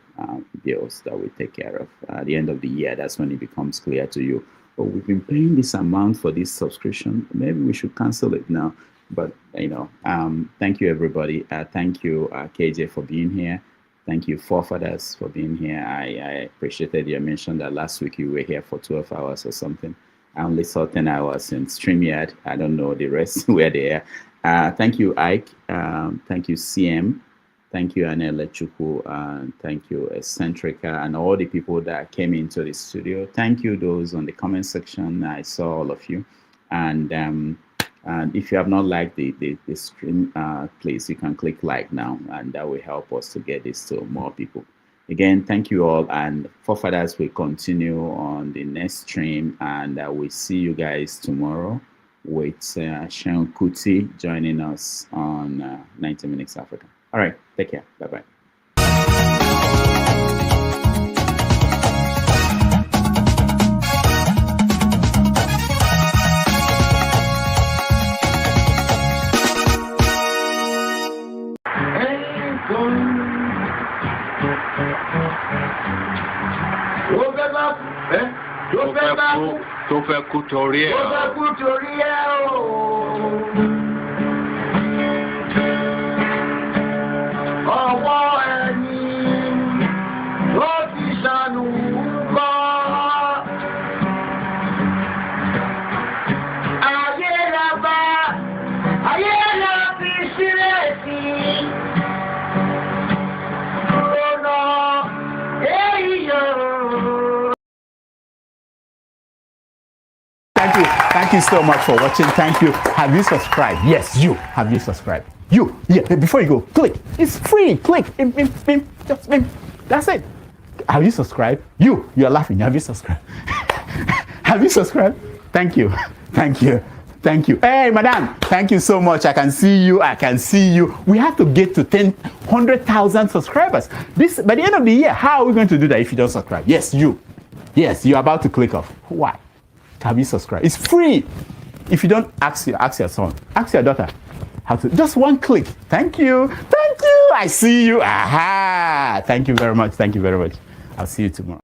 bills that we take care of. At the end of the year, that's when it becomes clear to you, oh, we've been paying this amount for this subscription, maybe we should cancel it now. But thank you everybody. Thank you KJ for being here. Thank you, forefathers, for being here. I appreciated your mention that last week you were here for 12 hours or something. I only saw 10 hours in StreamYard. I don't know the rest were there. Thank you, Ike. Thank you, CM. Thank you, Anele Chukwu. Thank you, Eccentrica, and all the people that came into the studio. Thank you, those on the comment section. I saw all of you. And if you have not liked the stream, please, you can click like now, and that will help us to get this to more people. Again, thank you all, and forefathers will continue on the next stream, and we'll see you guys tomorrow with Sean Kuti joining us on 90 Minutes Africa. All right, take care. Bye-bye. Tó fẹ́ kú torí ẹ̀. Ọwọ́ ẹni ló ti ṣàánú kọ́. Thank you. Thank you so much for watching. Thank you. Have you subscribed? Yes, you. Have you subscribed? You. Yeah, before you go, click. It's free. Click. Just that's it. Have you subscribed? You're laughing. Have you subscribed? Have you subscribed? Thank you. Thank you. Thank you. Hey, madam, thank you so much. I can see you. I can see you. We have to get to 100,000 subscribers. This by the end of the year. How are we going to do that if you don't subscribe? Yes, you. Yes, you're about to click off. Why? Have you subscribed? It's free. If you don't, ask your son. Ask your daughter. How to? Just one click. Thank you. Thank you. I see you. Aha. Thank you very much. Thank you very much. I'll see you tomorrow.